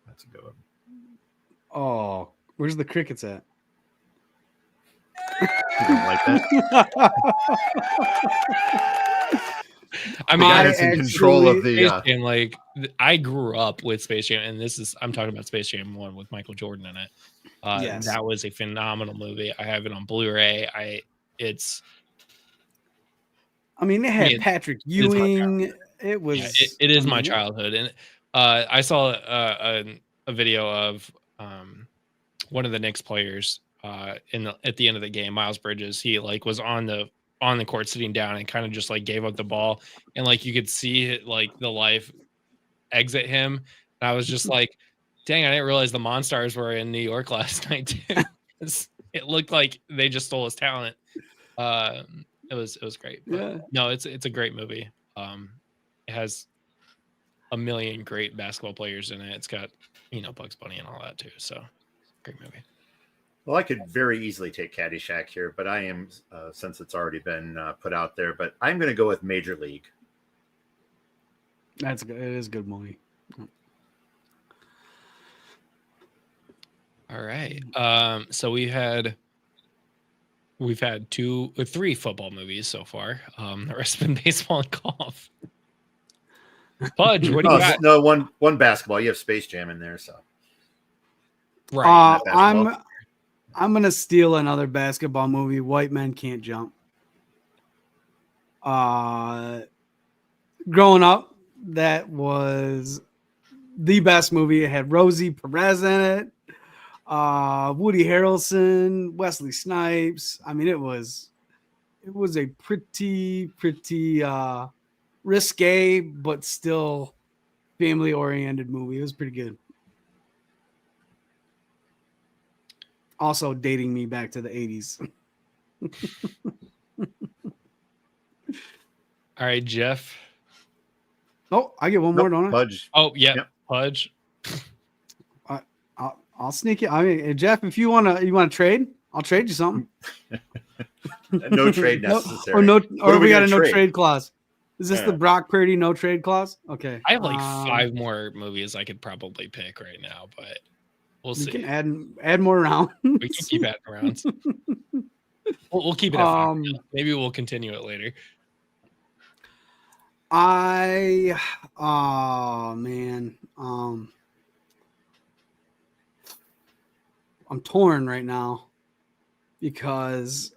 That's a good one. Oh, where's the crickets at? You don't like that? I mean, it's in control of the and like I grew up with Space Jam, and I'm talking about Space Jam 1 with Michael Jordan in it. Yes. That was a phenomenal movie. I have it on Blu-ray. It had Patrick Ewing. It was. It is my childhood, and I saw a video of one of the Knicks players at the end of the game, Miles Bridges. He like was on the court sitting down and kind of just like gave up the ball, and like you could see it, like the life exit him. And I was just like, dang, I didn't realize the Monstars were in New York last night too. It looked like they just stole his talent. It was great. But Yeah. No, it's a great movie. It has a million great basketball players in it. It's got, Bugs Bunny and all that too. So great movie. Well, I could very easily take Caddyshack here, but I am, since it's already been put out there, but I'm going to go with Major League. That's good. It is a good movie. All right. So we've had 3 football movies so far. The rest have been baseball and golf. Pudge, what do you got? No, one basketball. You have Space Jam in there, so. Right. I'm gonna steal another basketball movie. White Men Can't Jump. Growing up, that was the best movie. It had Rosie Perez in it, Woody Harrelson, Wesley Snipes. I mean, it was a pretty risque but still family oriented movie. It was pretty good. Also dating me back to the 80s. All right, Jeff. Oh, I get one more, don't I? Pudge. Oh, yeah, Yep. Pudge. I'll sneak it. I mean, Jeff, if you wanna trade, I'll trade you something. No trade necessary. Or we got a no trade? trade clause. Is this the Brock Purdy no trade clause? Okay. I have like 5 more movies I could probably pick right now, but we'll see. We can add more rounds. We can keep adding rounds. We'll keep it at 5. Maybe we'll continue it later. I'm torn right now because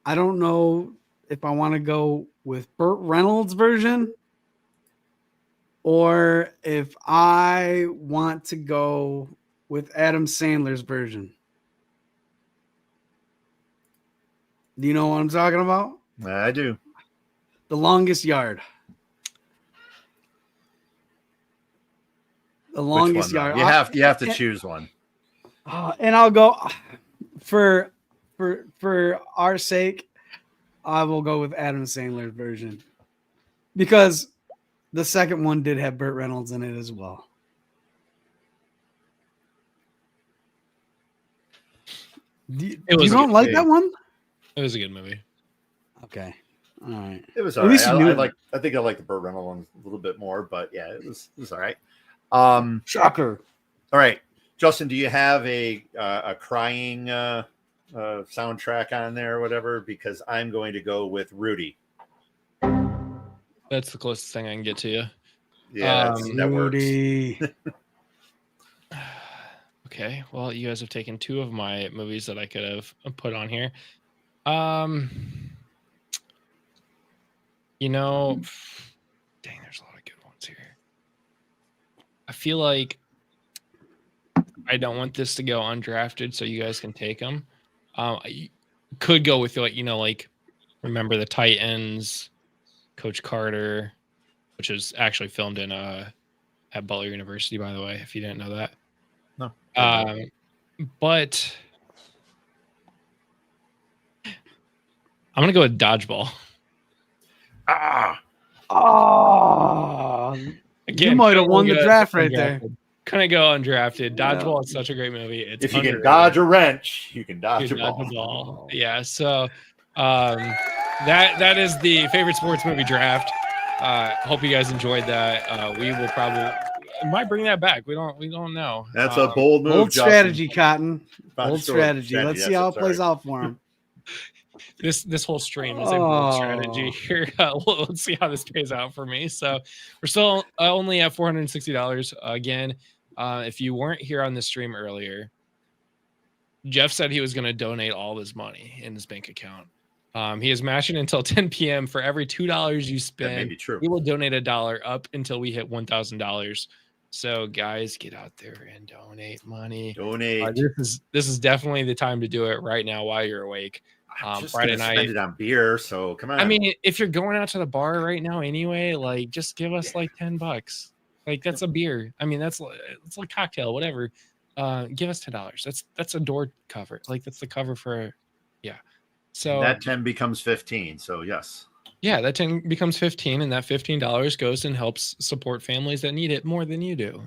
I don't know if I want to go with Burt Reynolds' version or if I want to go with Adam Sandler's version. Do you know what I'm talking about? I do. The Longest Yard. The Longest Yard. You have to choose one. And I'll go for our sake. I will go with Adam Sandler's version because the second one did have Burt Reynolds in it as well. You don't like that one? It was a good movie. Okay. All right. It was all right. I think I like the Burt Reynolds one a little bit more, but yeah, it was all right. Shocker. All right, Justin, do you have a crying soundtrack on there or whatever? Because I'm going to go with Rudy. That's the closest thing I can get to you. Yeah, that Rudy. works. Okay, well, you guys have taken 2 of my movies that I could have put on here. You know, dang, there's a lot of good ones here. I feel like I don't want this to go undrafted, so you guys can take them. I could go with like Remember the Titans, Coach Carter, which is actually filmed in at Butler University, by the way, if you didn't know that. No. But I'm gonna go with Dodgeball. Again, you might have won the draft right there. Couldn't go undrafted. Dodgeball is such a great movie. It's if you can dodge a wrench, you can dodge a ball. Yeah. So that is the favorite sports movie draft. Hope you guys enjoyed that. We will probably might bring that back. We don't know. That's a bold move. Bold strategy, Cotton. Bold Bold strategy. Let's see how it plays out for him. This whole stream is a bold strategy here. Let's see how this pays out for me. So we're still only at $460 again. If you weren't here on the stream earlier, Jeff said he was going to donate all his money in his bank account. He is matching until 10 p.m. For every $2 you spend. That may be true. He will donate $1 up until we hit $1,000. So guys, get out there and donate money. Donate. This is definitely the time to do it right now while you're awake. Friday night. Spend it on beer, so come on. I mean, if you're going out to the bar right now anyway, like just give us like $10. Like that's a beer. I mean, it's like a cocktail, whatever. Give us $10. That's a door cover. Like that's the cover for, yeah. So that 10 becomes 15. So yes. Yeah, that 10 becomes 15, and that $15 goes and helps support families that need it more than you do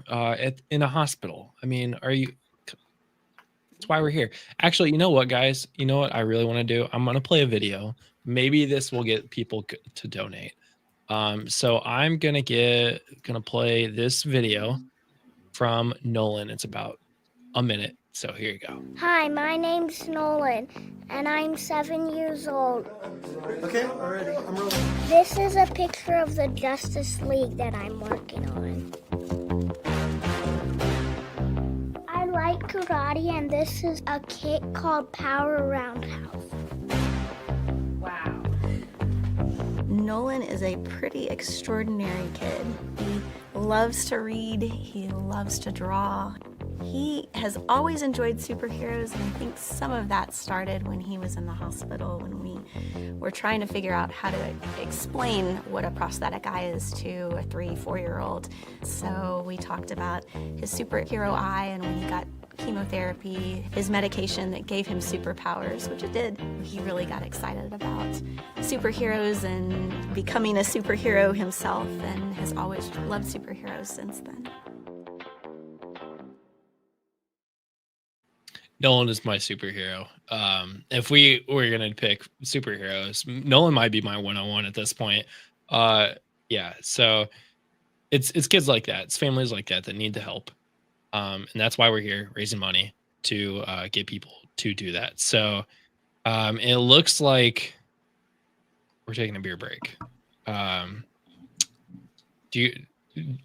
in a hospital. I mean, that's why we're here. Actually, you know what, guys? You know what I really want to do? I'm going to play a video. Maybe this will get people to donate. So I'm going to play this video from Nolan. It's about a minute. So here you go. Hi, my name's Nolan, and I'm 7 years old. Okay, already. I'm rolling. This is a picture of the Justice League that I'm working on. I like karate, and this is a kit called Power Roundhouse. Wow. Nolan is a pretty extraordinary kid. He loves to read, he loves to draw. He has always enjoyed superheroes, and I think some of that started when he was in the hospital, when we were trying to figure out how to explain what a prosthetic eye is to a 3-4-year-old. So we talked about his superhero eye, and when he got chemotherapy, his medication that gave him superpowers, which it did. He really got excited about superheroes and becoming a superhero himself, and has always loved superheroes since then. Nolan is my superhero. If we were gonna pick superheroes, Nolan might be my 101 at this point. Yeah, so it's kids like that, it's families like that need the help. And that's why we're here raising money to get people to do that. So it looks like we're taking a beer break. Do you,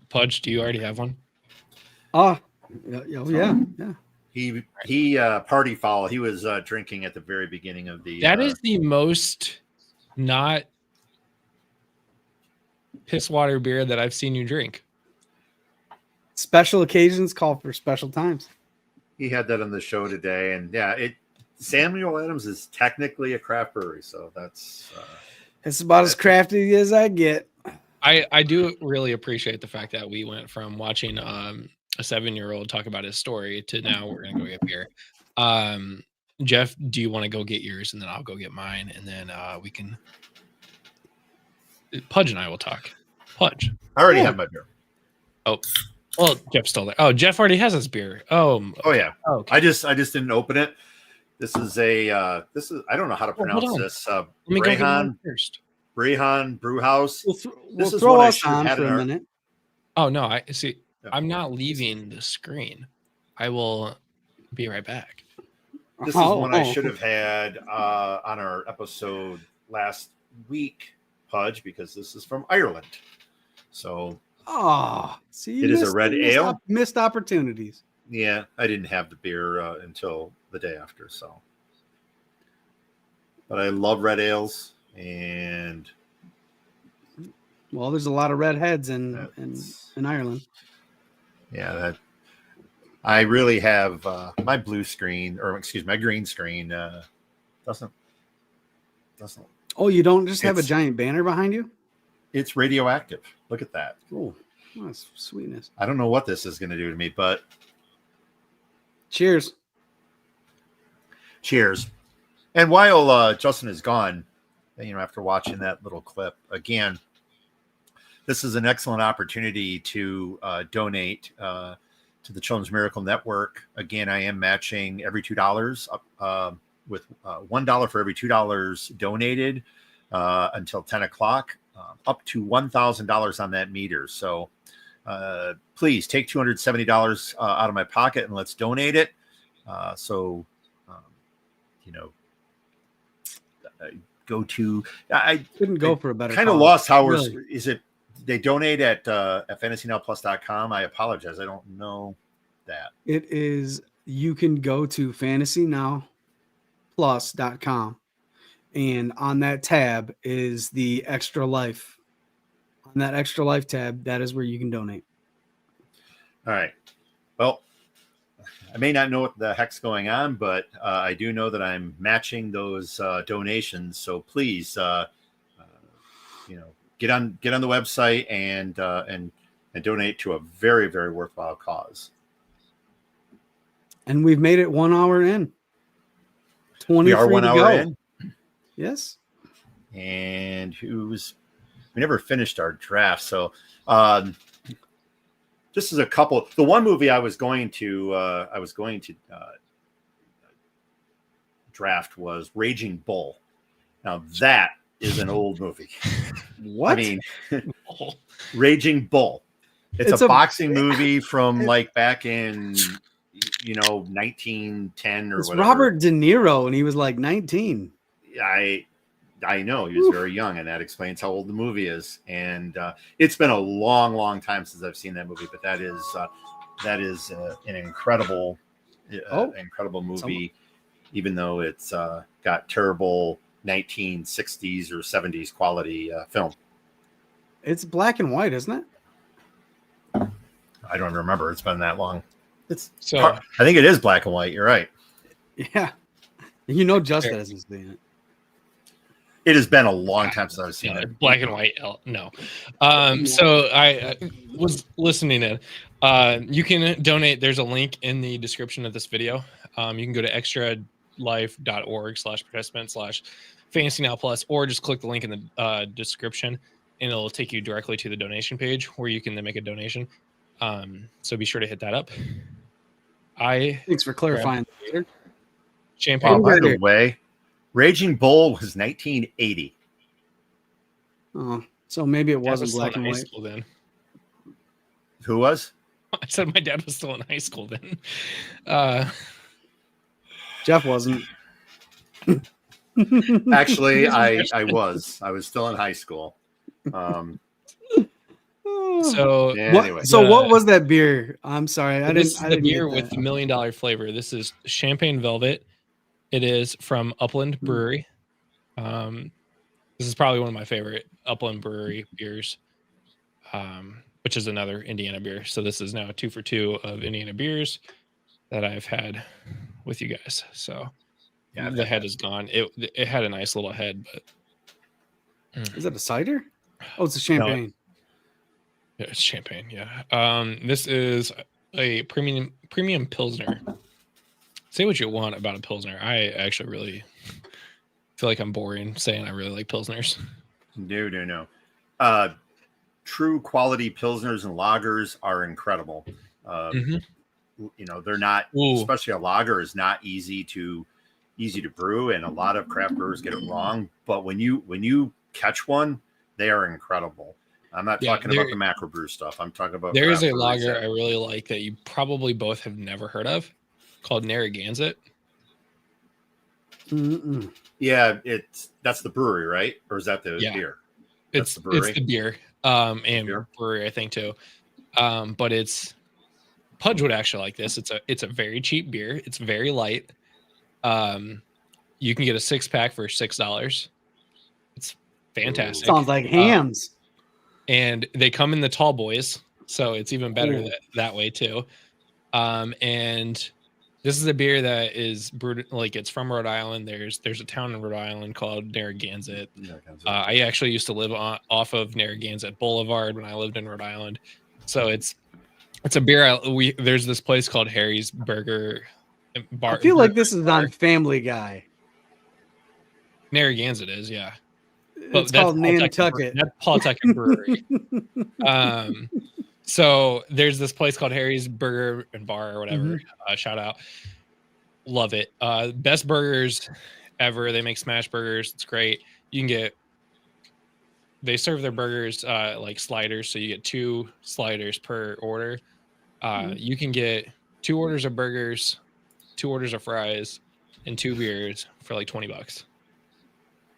Pudge, do you already have one? Yeah. He party foul. He was drinking at the very beginning of the. That is the most not piss water beer that I've seen you drink. Special occasions call for special times. He had that on the show today, and yeah, Samuel Adams is technically a craft brewery, so that's it's about as crafty as I get. I do really appreciate the fact that we went from watching a 7-year-old talk about his story to now we're gonna go get beer. Jeff, do you want to go get yours, and then I'll go get mine, and then we can. Pudge and I will talk. Pudge, I already have my beer. Oh. Well, Jeff stole it. Oh, Jeff already has his beer. Oh yeah. Oh, okay. I just didn't open it. This is I don't know how to pronounce this. Let me go get mine first. Brehan Brewhouse. We'll throw us on for a minute. Oh no, I see. I'm not leaving the screen. I will be right back. This is one I should have had on our episode last week, Pudge, because this is from Ireland. So see, it is a red ale. Missed opportunities. Yeah, I didn't have the beer until the day after. So, but I love red ales, and well, there's a lot of redheads in Ireland. Yeah, that I really have my blue screen, or excuse me, my green screen doesn't. Oh, you don't just have a giant banner behind you? It's radioactive. Look at that. Oh, that's sweetness. I don't know what this is going to do to me, but cheers. Cheers. And while Justin is gone, after watching that little clip again, this is an excellent opportunity to donate to the Children's Miracle Network. Again, I am matching every $2 with $1 for every $2 donated until 10 o'clock, up to $1,000 on that meter. So please take $270 out of my pocket and let's donate it. Go to. I couldn't go for a better. Kind of lost how we're. Really? Is it? They donate at FantasyNowPlus.com. I apologize. I don't know that. It is. You can go to FantasyNowPlus.com, and on that tab is the Extra Life. On that Extra Life tab, that is where you can donate. All right. Well, I may not know what the heck's going on, but I do know that I'm matching those donations. So please, get on the website and donate to a very, very worthwhile cause. And we've made it 1 hour in. 20. We are 1 hour in. Yes. And we never finished our draft. So just as a couple, the one movie I was going to draft was Raging Bull. Now that is an old movie. What? I mean, Raging Bull. It's a boxing movie from like back in 1910 or whatever. Robert De Niro, and he was like 19. I know he was very young, and that explains how old the movie is. And it's been a long, long time since I've seen that movie, but that is an incredible movie, even though it's got terrible 1960s or 70s quality film. It's black and white, isn't it? I don't remember. It's been that long. So I think it is black and white. You're right. Yeah. You know, Justin hasn't seen it. It has been a long time since I've seen it. black and white. No. So I was listening in. You can donate. There's a link in the description of this video. You can go to extralife.org/participant/FantasyNow Plus, or just click the link in the description, and it'll take you directly to the donation page where you can then make a donation. So be sure to hit that up. Thanks for clarifying. Champagne. By the way, Raging Bull was 1980. Oh, so maybe it wasn't still black in and high white. school then. Who was? I said my dad was still in high school then. Jeff wasn't. Actually, I was. I was still in high school. So anyway, what was that beer? I'm sorry, I this didn't. is the beer with the $1 million flavor. This is Champagne Velvet. It is from Upland Brewery. This is probably one of my favorite Upland Brewery beers, which is another Indiana beer. So this is now a 2 for 2 of Indiana beers that I've had with you guys. So yeah, the head is gone. It had a nice little head, but is that a cider? Oh, it's a champagne. Yeah, it's champagne. Yeah. This is a premium Pilsner. Say what you want about a Pilsner. I actually really feel like I'm boring saying I really like Pilsners. No. True quality Pilsners and lagers are incredible. You know, they're not, especially a lager is not easy to brew, and a lot of craft brewers get it wrong. But when you catch one, they are incredible. I'm not talking about the macro brew stuff. I'm talking about there is a lager I really like that you probably both have never heard of, called Narragansett. Yeah, that's the brewery, right? Or is that the beer? It's the brewery. It's the beer. And brewery, I think too. But Pudge would actually like this. It's a very cheap beer. It's very light. You can get a 6-pack for $6. It's fantastic. Sounds like hams. And they come in the tall boys, so it's even better that way too. And this is a beer that is brewed, like, it's from Rhode Island. There's a town in Rhode Island called Narragansett. I actually used to live off of Narragansett Boulevard when I lived in Rhode Island. So it's a beer. There's this place called Harry's Burger Bar. I feel like this is on Family Guy. Narragansett is, yeah. It's called Nantucket. That's Pawtucket Brewery. So there's this place called Harry's Burger and Bar or whatever. Shout out. Love it. Best burgers ever. They make smash burgers. It's great. They serve their burgers like sliders. So you get 2 sliders per order. You can get 2 orders of burgers, 2 orders of fries, and 2 beers for like $20.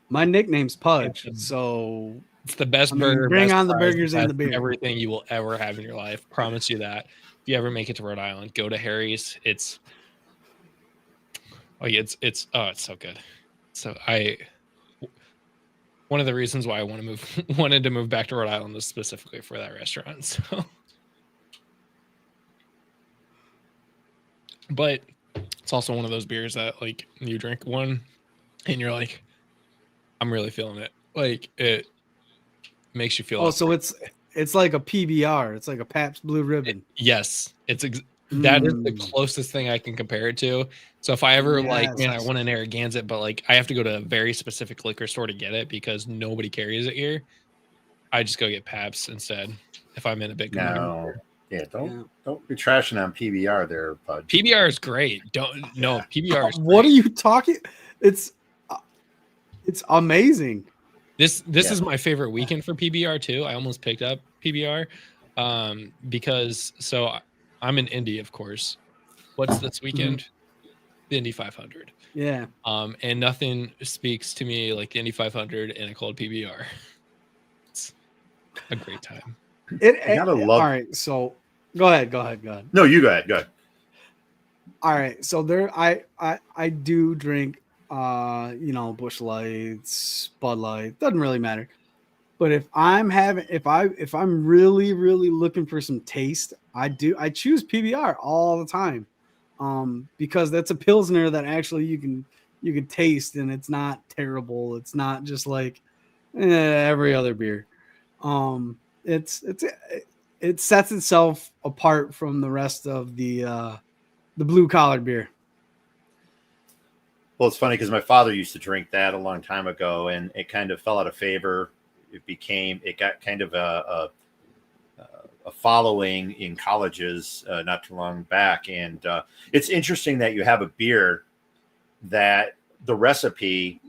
My nickname's Pudge, so it's the best burger. Bring best on the fries, burgers and the beer. Everything you will ever have in your life. Promise you that. If you ever make it to Rhode Island, go to Harry's. It's so good. So one of the reasons why I wanted to move back to Rhode Island was specifically for that restaurant. So, but it's also one of those beers that, like, you drink one and you're like, I'm really feeling it. Like, it makes you feel. Oh, so it's like a PBR. It's like a Pabst Blue Ribbon. Yes, that is the closest thing I can compare it to. So if I ever I want an Narragansett, but like I have to go to a very specific liquor store to get it because nobody carries it here, I just go get Pabst instead. If I'm in a big don't be trashing on PBR there, bud. PBR is great. PBR is what are you talking? It's amazing. This is my favorite weekend for PBR too. I almost picked up PBR because I'm in Indy, of course. What's this weekend? The Indy 500. Yeah. And nothing speaks to me like the Indy 500 and a cold PBR. It's a great time. All right, so go ahead. No, you go ahead. All right, so I do drink Busch Lights, Bud Light, doesn't really matter. But if I'm really, really looking for some taste, I choose PBR all the time, because that's a Pilsner that actually you can taste, and it's not terrible. It's not just like every other beer. It sets itself apart from the rest of the blue collar beer. Well, it's funny because my father used to drink that a long time ago, and it kind of fell out of favor. It got kind of a following in colleges not too long back, and it's interesting that you have a beer that the recipe,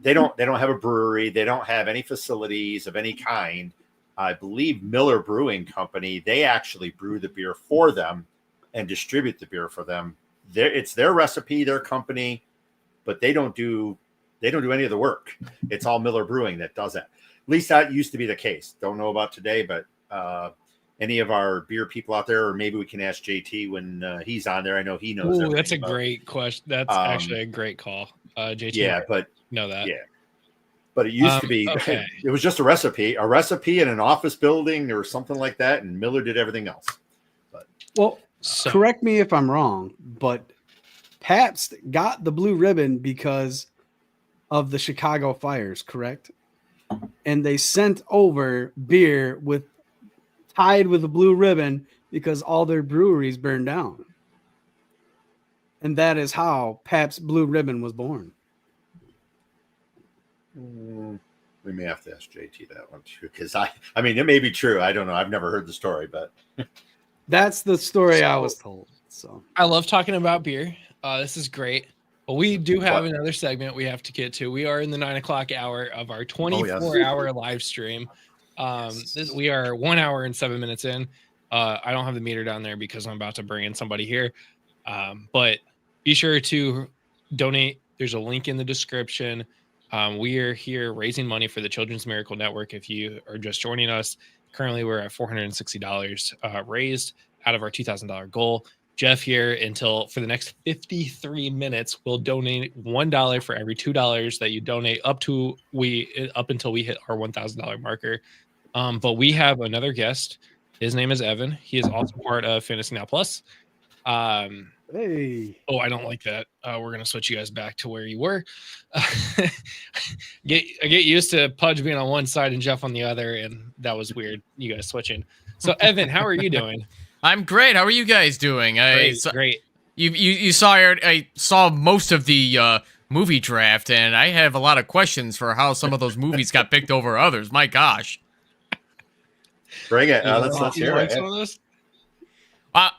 they don't have a brewery, they don't have any facilities of any kind. I believe Miller Brewing Company, they actually brew the beer for them and distribute the beer for them. It's their recipe, their company, but they don't do any of the work. It's all Miller Brewing that does that. At least that used to be the case. Don't know about today, but any of our beer people out there, or maybe we can ask JT when he's on there. I know he knows. Ooh, that's a great question. That's actually a great call. JT, yeah, but know that. Yeah, but it used to be. Okay. It was just a recipe in an office building or something like that, and Miller did everything else. But correct me if I'm wrong, but Pabst got the blue ribbon because of the Chicago fires, correct? And they sent over beer tied with a blue ribbon because all their breweries burned down. And that is how Pabst Blue Ribbon was born. We may have to ask JT that one too, because I mean, it may be true. I don't know. I've never heard the story, but that's the story I was told. So I love talking about beer. This is great. But we do have another segment we have to get to. We are in the 9 o'clock hour of our 24-hour live stream. We are 1 hour and 7 minutes in. I don't have the meter down there because I'm about to bring in somebody here. But be sure to donate. There's a link in the description. We are here raising money for the Children's Miracle Network. If you are just joining us, currently we're at $460 raised out of our $2,000 goal. Jeff here for the next 53 minutes will donate $1 for every $2 that you donate up until we hit our $1,000 marker. But we have another guest. His name is Evan. He is also part of FantasyNow Plus. Hey. Oh, I don't like that. We're gonna switch you guys back to where you were. I get used to Pudge being on one side and Jeff on the other, and that was weird. You guys switching. So, Evan, how are you doing? I'm great. How are you guys doing? Great. You saw I saw most of the movie draft, and I have a lot of questions for how some of those movies got picked over others. My gosh. Bring it. Let's hear it. Some of those?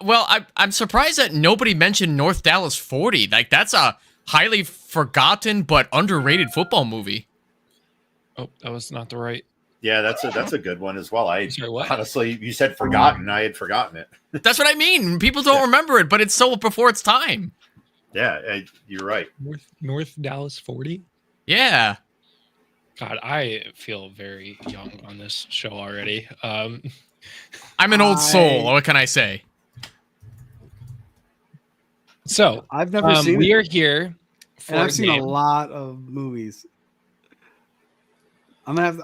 Well, I'm surprised that nobody mentioned North Dallas 40. Like, that's a highly forgotten but underrated football movie. Oh, that was not the right. Yeah, that's a good one as well. Sorry, what? Honestly, you said forgotten. I had forgotten it. That's what I mean. People don't remember it, but it's so before its time. Yeah, you're right. North Dallas 40? Yeah. God, I feel very young on this show already. I'm an old soul. What can I say? So I've never seen we it. are here for and I've seen game. a lot of movies. I'm gonna have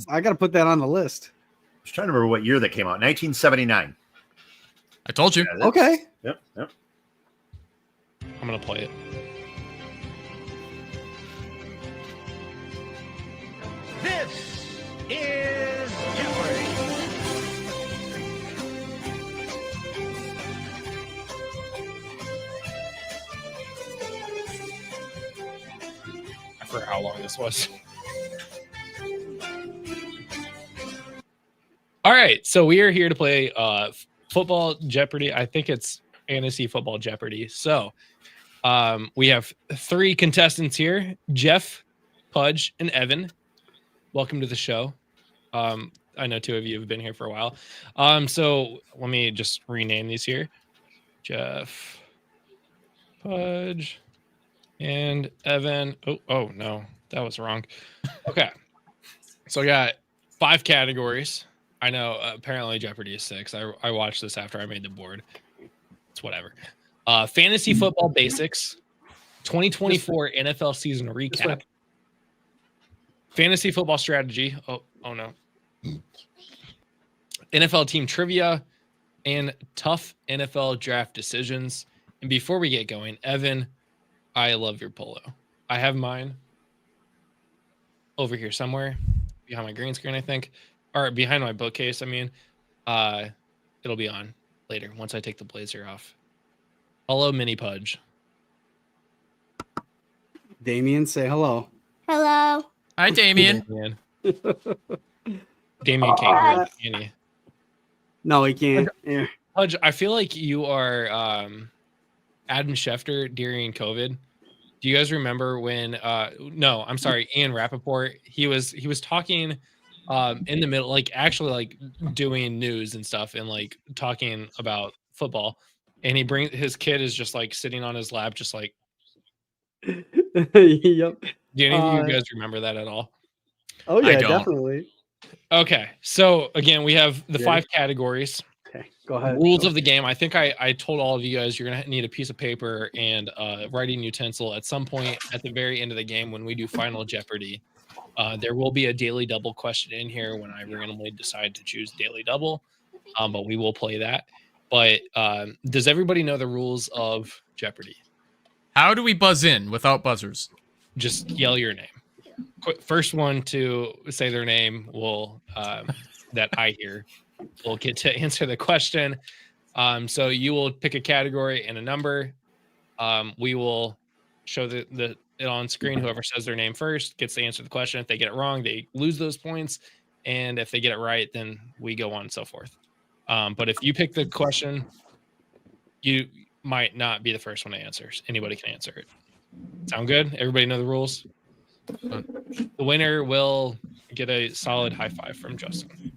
I gotta put that on the list. I was trying to remember what year that came out. 1979. I told you. Yeah, okay. Yep. I'm gonna play it. This is Jeopardy! I forgot how long this was. All right, so we are here to play football Jeopardy. I think it's fantasy football Jeopardy. So we have 3 contestants here: Jeff, Pudge, and Evan. Welcome to the show. I know 2 of you have been here for a while. So let me just rename these here: Jeff, Pudge, and Evan. Oh no, that was wrong. Okay, so I got 5 categories. I know apparently Jeopardy is 6. I watched this after I made the board. It's whatever. Fantasy football basics, 2024 NFL season recap, fantasy football strategy. Oh no. NFL team trivia, and tough NFL draft decisions. And before we get going, Evan, I love your polo. I have mine over here somewhere behind my green screen, I think, or behind my bookcase. I mean, it'll be on later once I take the blazer off. Hello, Mini Pudge. Damien, say hello. Hello. Hi, Damien. Damien can't hear it, can he? No, he can't. Yeah. Pudge, I feel like you are Adam Schefter during COVID. Do you guys remember when no, I'm sorry, Ian Rappaport, he was talking in the middle, like actually like doing news and stuff and like talking about football, and his kid is just like sitting on his lap, just like Yep. do any of you guys remember that at all? Oh I yeah, don't. definitely. Okay, so again, we have the Ready? 5 categories. Okay, go ahead. Rules of the game. I think I told all of you guys you're gonna need a piece of paper and writing utensil at some point at the very end of the game when we do Final Jeopardy. There will be a daily double question in here when I randomly decide to choose daily double, but we will play that. But does everybody know the rules of Jeopardy? How do we buzz in without buzzers? Just yell your name. First one to say their name will that I hear will get to answer the question. So you will pick a category and a number. We will show it on screen. Whoever says their name first gets to answer the question. If they get it wrong, they lose those points. And if they get it right, then we go on and so forth. But if you pick the question, you might not be the first one to answer. Anybody can answer it. Sound good? Everybody know the rules? The winner will get a solid high five from Justin.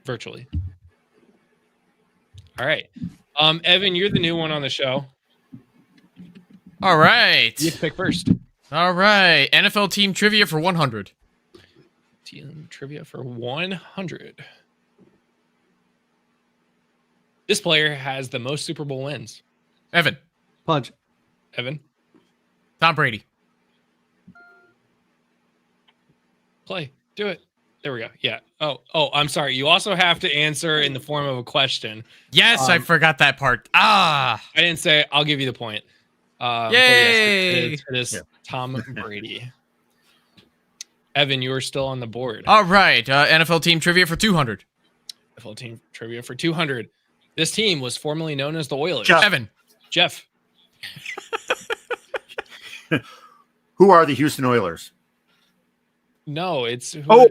Virtually. All right. Evan, you're the new one on the show. All right. You pick first. All right. NFL team trivia for 100. Team trivia for 100. This player has the most Super Bowl wins. Evan. Pudge. Evan. Tom Brady. Play. Do it. There we go. Yeah. Oh, I'm sorry. You also have to answer in the form of a question. Yes, I forgot that part. Ah. I didn't say I'll give you the point. But Yay. yes, it is Tom Brady. Evan, you are still on the board. All right. NFL team trivia for 200. NFL team trivia for 200. This team was formerly known as the Oilers. Evan. Jeff. Who are the Houston Oilers? No, it's who, Oh.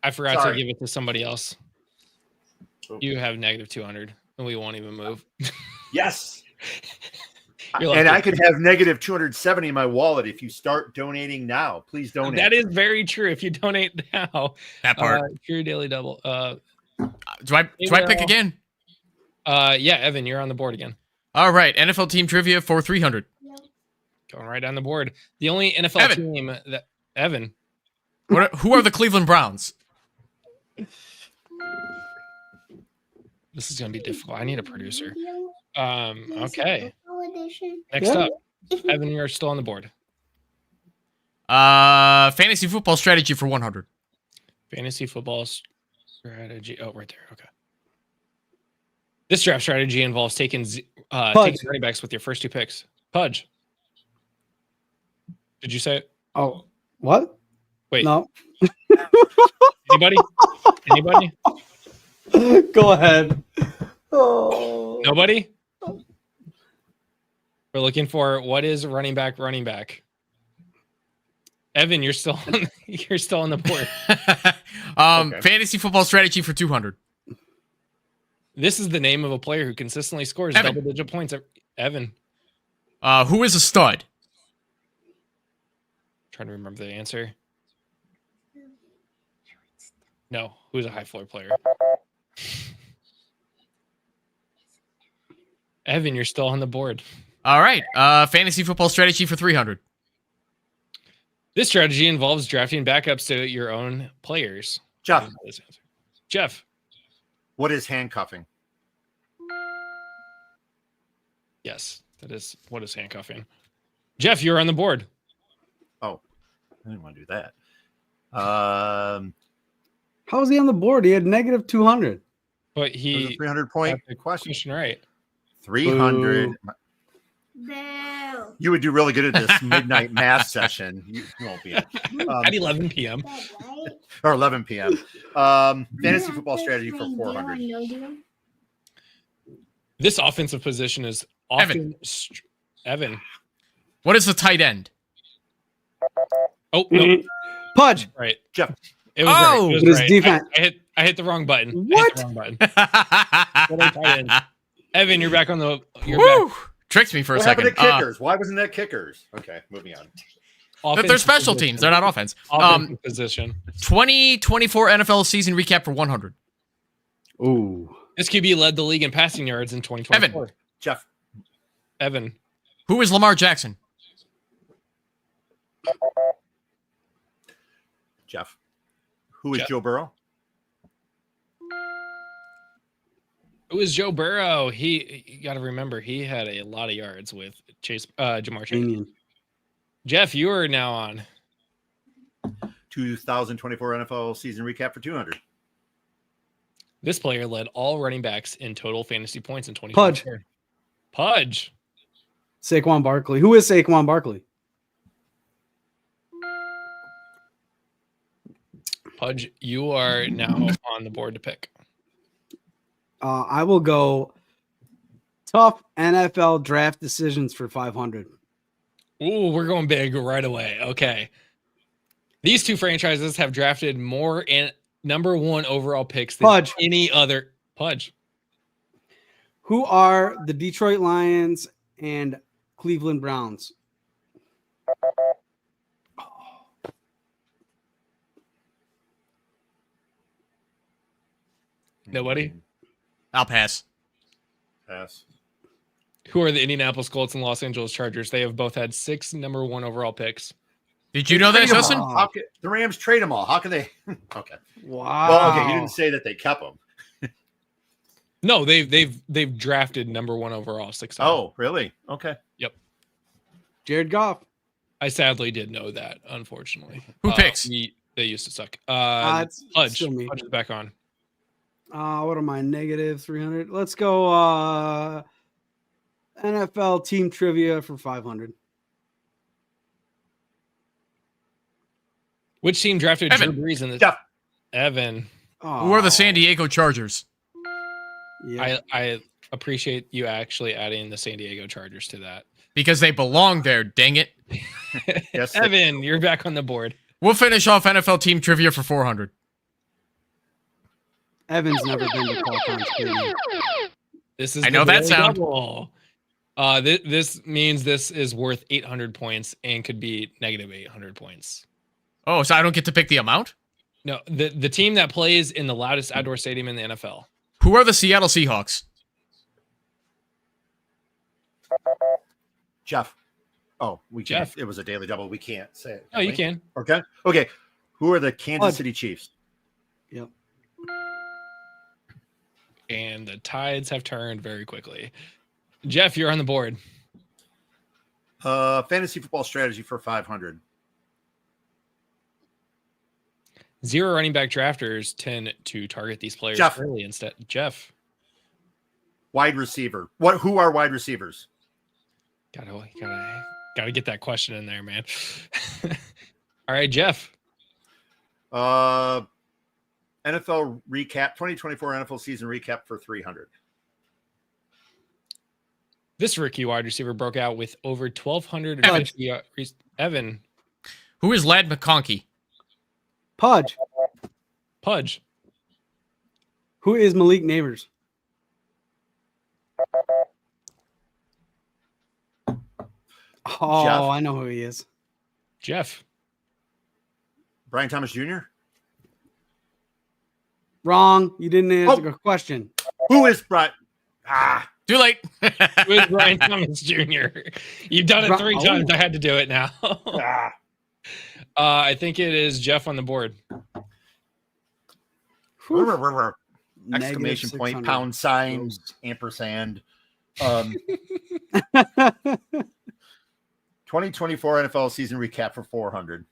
I forgot Sorry. to give it to somebody else. Oh. You have negative 200, and we won't even move. Yes. You're lucky. And I could have negative 270 in my wallet if you start donating now. Please donate. That is very true. If you donate now, That part. your daily double. Do I pick again? Yeah, Evan, you're on the board again. All right. NFL team trivia for 300. Going right down the board. The only NFL team that Evan. Who are the Cleveland Browns? This is going to be difficult. I need a producer. Okay. Edition. Next up, Evan, you're still on the board. Fantasy football strategy for 100. Fantasy football strategy. Oh, right there. Okay. This draft strategy involves taking running backs with your first 2 picks. Pudge. Did you say it? Oh, what? Wait. No. Anybody? Anybody? Go ahead. Oh. Nobody? We're looking for what is running back. Evan, you're still on the board. Okay. Fantasy football strategy for 200. This is the name of a player who consistently scores Evan. double-digit points. Evan. Who is a stud? Trying to remember the answer. No, who's a high floor player? Evan, you're still on the board. All right. Fantasy football strategy for 300. This strategy involves drafting backups to your own players. Jeff. What is handcuffing? Yes, that is what is handcuffing. Jeff, you're on the board. Oh, I didn't want to do that. How was he on the board? He had negative 200. But It was a he 300 got point the question. question right. 300. Boo. You would do really good at this midnight math session. You won't be At 11 p.m. or 11 p.m. Fantasy football strategy for 400. This offensive position is often Evan. What is the tight end? Oh no, Pudge. right. Jeff. It was Oh! right. It was It is right. defense. I hit the wrong button. What? I hit the wrong button. What are tight ends? Evan, you're back on the. You're Woo! back. Tricked me for a What second. happened to kickers? Why wasn't that kickers? Okay, moving on. They're Offensive special position. teams. They're not offense. Offensive position. 2024 NFL season recap for 100. Ooh. This QB led the league in passing yards in 2024. Jeff. Evan. Who is Lamar Jackson? Jeff. Who is Jeff. Joe Burrow? It was Joe Burrow. You got to remember, he had a lot of yards with Jamar Chase. Damien. Jeff, you are now on. 2024 NFL season recap for 200. This player led all running backs in total fantasy points in 2024. Pudge. Saquon Barkley. Who is Saquon Barkley? Pudge, you are now on the board to pick. I will go tough NFL draft decisions for 500. Ooh, we're going big right away. Okay. These two franchises have drafted more and number one overall picks than Pudge. any other. Pudge. Who are the Detroit Lions and Cleveland Browns? Nobody? I'll pass. Pass. Who are the Indianapolis Colts and Los Angeles Chargers? They have both had 6 number one overall picks. Did you know that, Trade 'em Justin? all. The Rams trade them all. How can they? Okay. Wow. Well, okay. You didn't say that they kept them. No, they've drafted number one overall 6 times. Oh, really? Okay. Jared Goff. I sadly did know that, unfortunately. Who picks? They used to suck. It's Pudge. still me. Pudge is back on. What am I? Negative 300. Let's go NFL team trivia for 500. Which team drafted Evan. Drew Brees in this? Jeff. Evan. Who are the San Diego Chargers? Yeah. I appreciate you actually adding the San Diego Chargers to that. Because they belong there, dang it. Yes. Evan, you're back on the board. We'll finish off NFL team trivia for 400. Evan's never been to Qualcomm Stadium. This is I know the that daily sound. double. This means this is worth 800 points and could be negative 800 points. Oh, so I don't get to pick the amount? No, the team that plays in the loudest outdoor stadium in the NFL. Who are the Seattle Seahawks? Jeff. Oh, we can't. Jeff. It was a daily double. We can't say it. Oh, you we? can. Okay. Okay. Who are the Kansas Pudge. City Chiefs? Yep. And the tides have turned very quickly. Jeff, you're on the board. Fantasy football strategy for 500. 0 running back drafters tend to target these players Jeff. early instead. Jeff. Wide receiver. Who are wide receivers? Gotta get that question in there, man. All right, Jeff. NFL recap, 2024 NFL season recap for 300. This rookie wide receiver broke out with over 1,200 Evan. yards. Evan. Who is Lad McConkey? Pudge. Pudge. Who is Malik Neighbors? Oh, Jeff. I know who he is. Jeff. Brian Thomas Jr. Wrong. You didn't answer the question. Who is Brian? Too late. With Brian Thomas Jr. You've done it 3 times. I had to do it now. I think it is Jeff on the board. Exclamation point, -600. pound signs, ampersand. 2024 NFL season recap for 400.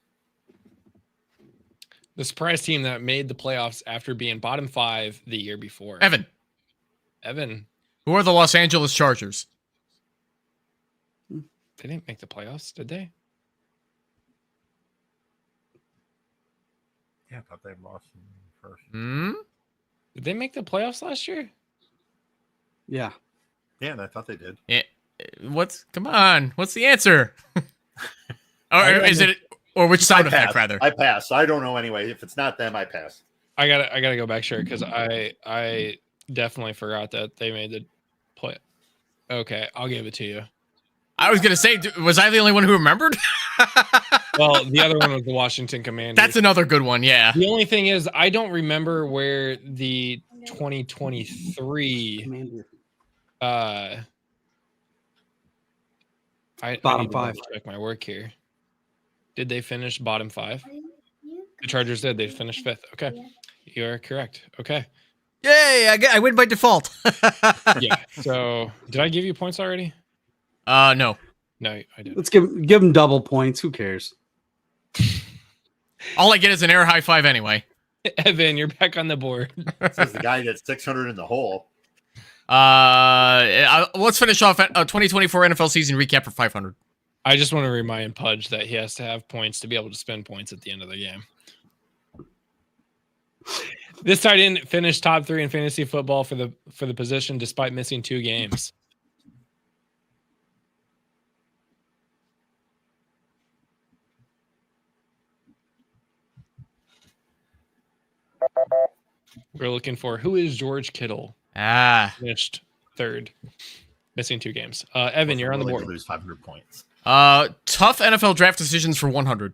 The surprise team that made the playoffs after being bottom 5 the year before. Evan. Evan. Who are the Los Angeles Chargers? They didn't make the playoffs, did they? Yeah, I thought they lost first. Did they make the playoffs last year? Yeah. Yeah, I thought they did. Yeah. Come on. What's the answer? Or is it, or which sound effect rather? I pass. I don't know anyway. If it's not them, I pass. I gotta go back sure because I definitely forgot that they made the play. Okay, I'll give it to you. I was gonna say, was I the only one who remembered? Well, the other one was the Washington Commanders. That's another good one, yeah. The only thing is, I don't remember where the 2023 Commander. I Bottom need to five. check my work here. Did they finish bottom 5? The Chargers did. They finished 5th. Okay, you are correct. Okay. Yay! I win by default. Yeah. So, did I give you points already? No. No, I didn't. Let's give them double points. Who cares? All I get is an air high five anyway. Evan, you're back on the board. This is the guy that's 600 in the hole. Let's finish off 2024 NFL season recap for 500. I just want to remind Pudge that he has to have points to be able to spend points at the end of the game. This tight end finished top 3 in fantasy football for the position despite missing 2 games. We're looking for who is George Kittle. Finished 3rd, missing 2 games. Evan, you're on the board. Lose 500 points. Tough NFL draft decisions for 100.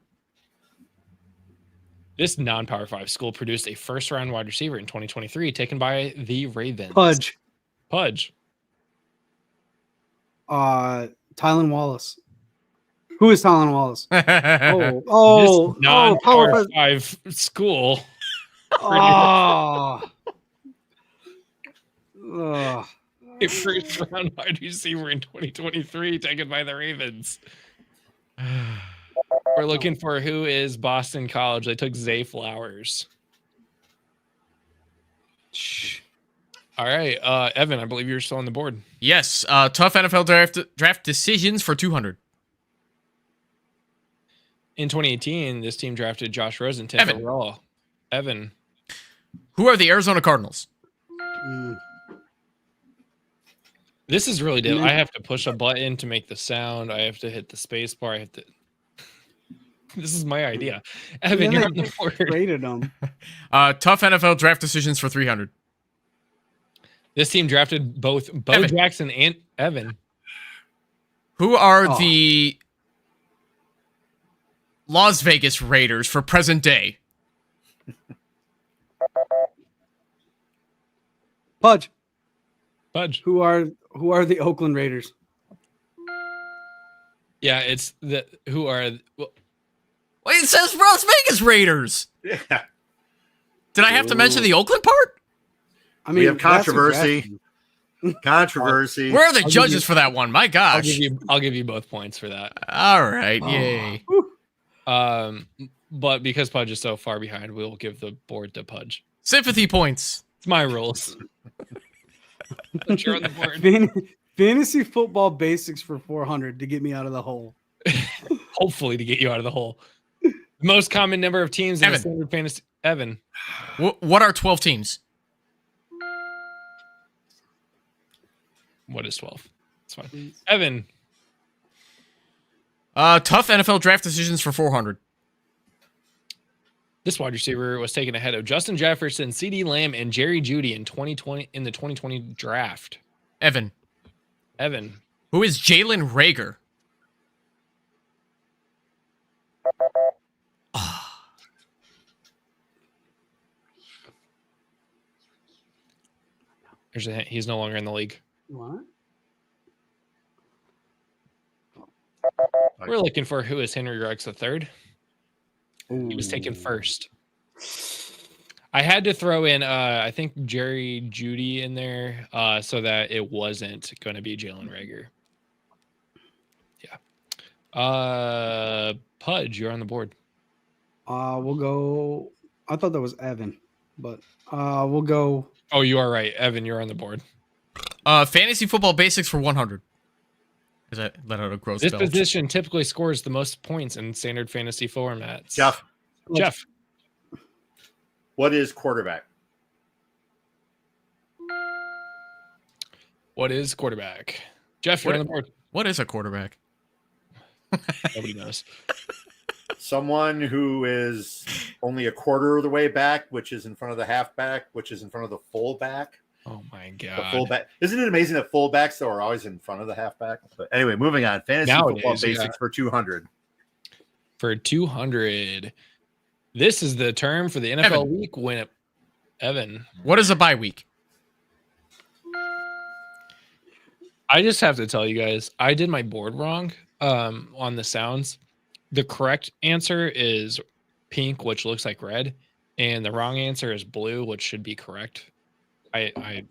This non-Power 5 school produced a first-round wide receiver in 2023, taken by the Ravens. Pudge. Tylan Wallace. Who is Tylan Wallace? This Power non-Power 5 school. Oh. A first-round wide receiver in 2023, taken by the Ravens. We're looking for who is Boston College. They took Zay Flowers. All right, Evan, I believe you're still on the board. Yes, tough NFL draft decisions for 200. In 2018, this team drafted Josh Rosen 10th overall. Evan. Who are the Arizona Cardinals? This is really difficult. I have to push a button to make the sound. I have to hit the space bar. I have to. This is my idea. Evan, you're on the board. Rated them. Tough NFL draft decisions for 300. This team drafted both Bo Jackson and Evan. Who are the Las Vegas Raiders for present day? Pudge. Who are the Oakland Raiders? Yeah, it's the who are. Well, it says Las Vegas Raiders. Yeah. Did I have to mention the Oakland part? I mean, we have controversy. Controversy. Where are the judges for that one? My gosh. I'll give you both points for that. All right, yay. But because Pudge is so far behind, we'll give the board to Pudge. Sympathy points. It's my rules. But you're on the board. Fantasy football basics for 400 to get me out of the hole. Hopefully to get you out of the hole. Most common number of teams in a standard fantasy. Evan. What are 12 teams? What is 12? It's fine. Evan. Tough NFL draft decisions for 400. This wide receiver was taken ahead of Justin Jefferson, CeeDee Lamb, and Jerry Jeudy in 2020 in the 2020 draft. Evan. Who is Jalen Reagor? There's a hint. He's no longer in the league. What? We're looking for who is Henry Ruggs III. He was taken first. I had to throw in, I think, Jerry Jeudy in there so that it wasn't going to be Jalen Reagor. Yeah. Pudge, you're on the board. We'll go. I thought that was Evan, but we'll go. Oh, you are right. Evan, you're on the board. Fantasy football basics for 100. Is that let out a gross This belch? position typically scores the most points in standard fantasy formats. Jeff, Jeff, what is quarterback? what is quarterback? Jeff, you're on the board. What is a quarterback? Nobody knows. Someone who is only a quarter of the way back, which is in front of the halfback, which is in front of the fullback. Oh my The god. fullback. Isn't it amazing that fullbacks though are always in front of the halfback? But anyway, moving on. Fantasy football Nowadays, basics for 200. For 200. This is the term for the NFL Evan. week when Evan. What is a bye week? I just have to tell you guys, I did my board wrong on the sounds. The correct answer is pink, which looks like red, and the wrong answer is blue, which should be correct. I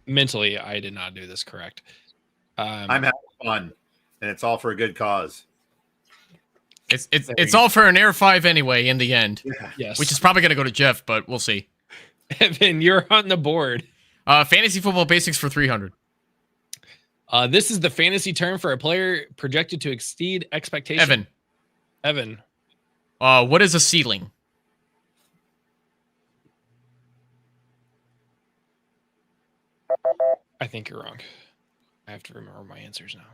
mentally I did not do this correct. I'm having fun, and it's all for a good cause. It's all for an Air 5 anyway in the end. Yes. Which is probably going to go to Jeff, but we'll see. Evan, you're on the board. Fantasy football basics for 300. This is the fantasy term for a player projected to exceed expectations. Evan. What is a ceiling? I think you're wrong. I have to remember my answers now.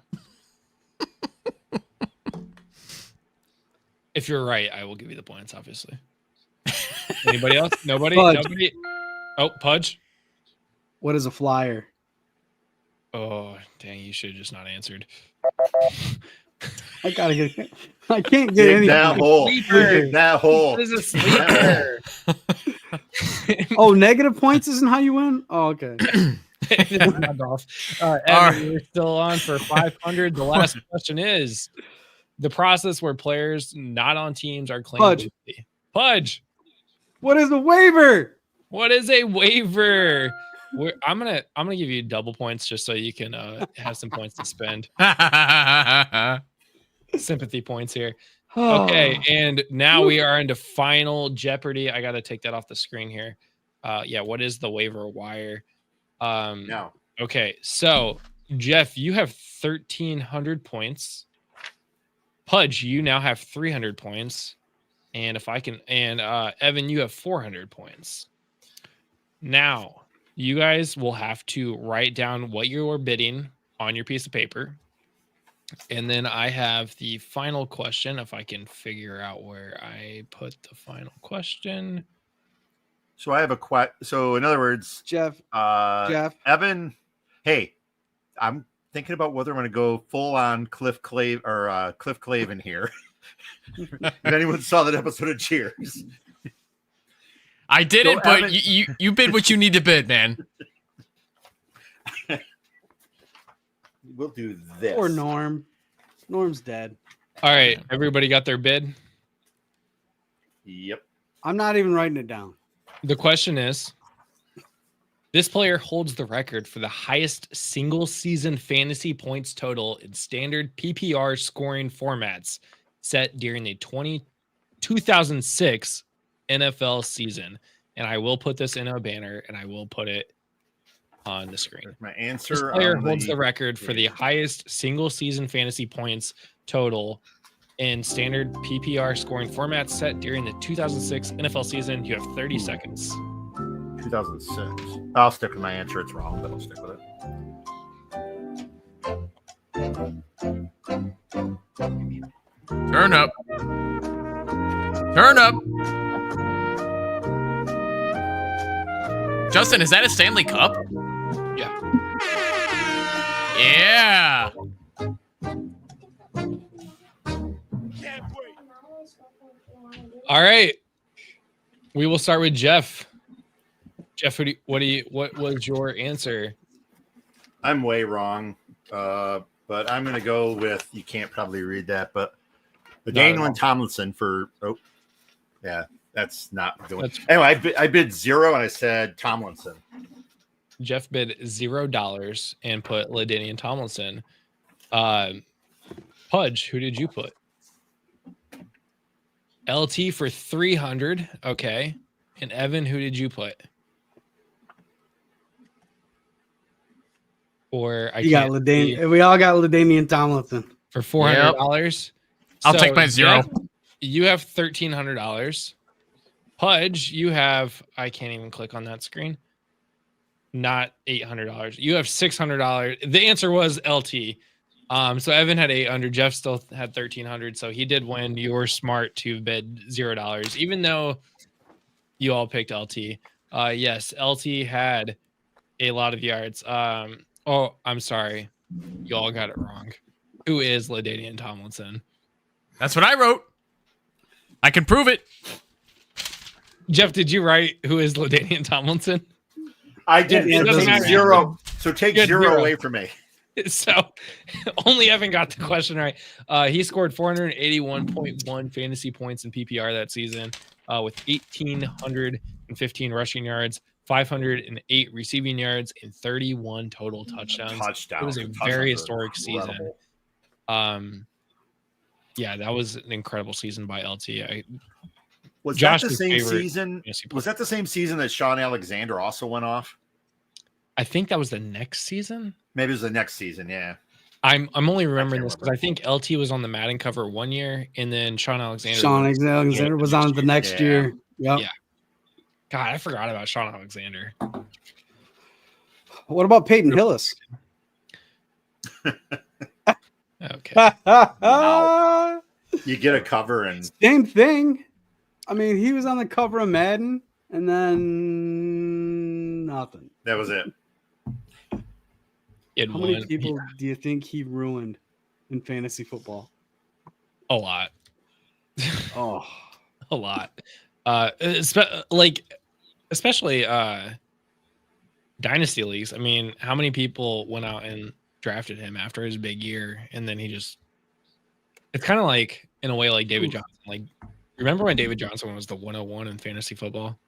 If you're right, I will give you the points, obviously. Anybody else? Nobody? Pudge. Nobody? Oh, Pudge. What is a flyer? Oh, dang, you should have just not answered. I gotta get. I can't get Dig anything. that hole. Sleeper. Dig that hole. This is a sleeper. Oh, negative points isn't how you win. Oh, okay. Not off. Evan, you're still on for 500. The last question is the process where players not on teams are claimed. Pudge. Weekly. Pudge. What is a waiver? What is a waiver? I'm gonna give you double points just so you can have some points to spend. Sympathy points here. Okay, and now we are into Final Jeopardy. I got to take that off the screen here. Yeah, what is the waiver wire? No. Okay, so Jeff, you have 1,300 points. Pudge, you now have 300 points. And if I can, and Evan, you have 400 points. Now, you guys will have to write down what you're bidding on your piece of paper. And then I have the final question, if I can figure out where I put the final question. So I have a so in other words, Jeff. Evan, hey, I'm thinking about whether I'm going to go full on Cliff Clavin here. If anyone saw that episode of Cheers, I didn't, So, but Evan- you bid what you need to bid, man. we'll do this. Or Norm. Norm's dead. All right, everybody got their bid. Yep. I'm not even writing it down. The question is, this player holds the record for the highest single season fantasy points total in standard PPR scoring formats set during the 2006 NFL season. And I will put this in a banner and I will put it on the screen. My answer. This player on holds the record for the page. highest single season fantasy points total in standard PPR scoring formats set during the 2006 NFL season. You have 30 seconds. 2006. I'll stick with my answer. It's wrong, but I'll stick with it. Turn up. Turn up. Justin, is that a Stanley Cup? Yeah. Yeah. All right. We will start with Jeff. Jeff, what was your answer? I'm way wrong, but I'm going to go with. You can't probably read that, but Daniel and Tomlinson for. Oh, yeah, that's not doing. Anyway, I bid 0 and I said Tomlinson. Jeff bid $0 and put LaDainian Tomlinson. Pudge, who did you put? LT for 300. Okay. And Evan, who did you put? or I You got can't see, LaDainian. We all got LaDainian Tomlinson. for $400. I'll take my zero. Jeff, you have $1,300. Pudge, you have, I can't even click on that screen. Not $800. You have $600. The answer was LT. So Evan had 800. Jeff still had 1,300. So he did win. You were smart to bid $0, even though you all picked LT. Yes, LT had a lot of yards. Oh, I'm sorry. You all got it wrong. Who is LaDainian Tomlinson? That's what I wrote. I can prove it. Jeff, did you write who is LaDainian Tomlinson? I did. Yeah, So it doesn't take matter. zero. So take Good, zero zero. away from me. So only Evan got the question right. He scored 481.1 fantasy points in PPR that season with 1,815 rushing yards, 508 receiving yards, and 31 total touchdowns. It was a very historic season. Yeah, that was an incredible season by LT. Was Josh's that the same favorite season? fantasy player. Was that the same season that Sean Alexander also went off? I think that was the next season. Maybe it was the next season. Yeah. I'm only remembering this because remember. I think LT was on the Madden cover one year, and then Sean Alexander. Sean Alexander was on the next year. Yep. Yeah. God, I forgot about Sean Alexander. What about Peyton Hillis? Okay. You get a cover and Same thing. I mean, he was on the cover of Madden, and then nothing. that was it. It How many won people do you think he ruined in fantasy football? a lot. Oh, A lot. Especially dynasty leagues. I mean, how many people went out and drafted him after his big year, and then he just, it's kind of like, in a way, like David Johnson. Like, remember when David Johnson was the 101 in fantasy football,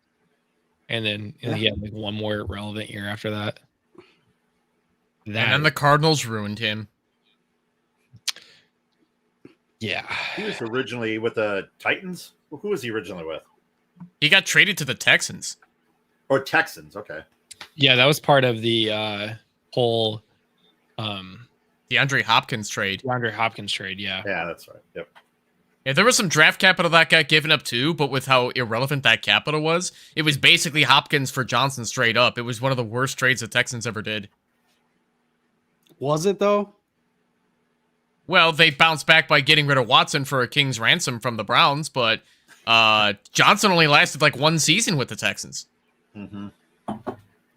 and then he had like one more relevant year after that. And then the Cardinals ruined him. Yeah, He was originally with the Titans. Who was he originally with? He got traded to the Texans. Or Texans. Okay. yeah, that was part of the whole DeAndre Hopkins trade. DeAndre Hopkins trade. Yeah, Yeah, that's right. Yep. Yeah, there was some draft capital that got given up too, but with how irrelevant that capital was, it was basically Hopkins for Johnson straight up. It was one of the worst trades the Texans ever did. was it though? Well, they bounced back by getting rid of Watson for a king's ransom from the Browns, but Johnson only lasted like one season with the Texans. Mm-hmm.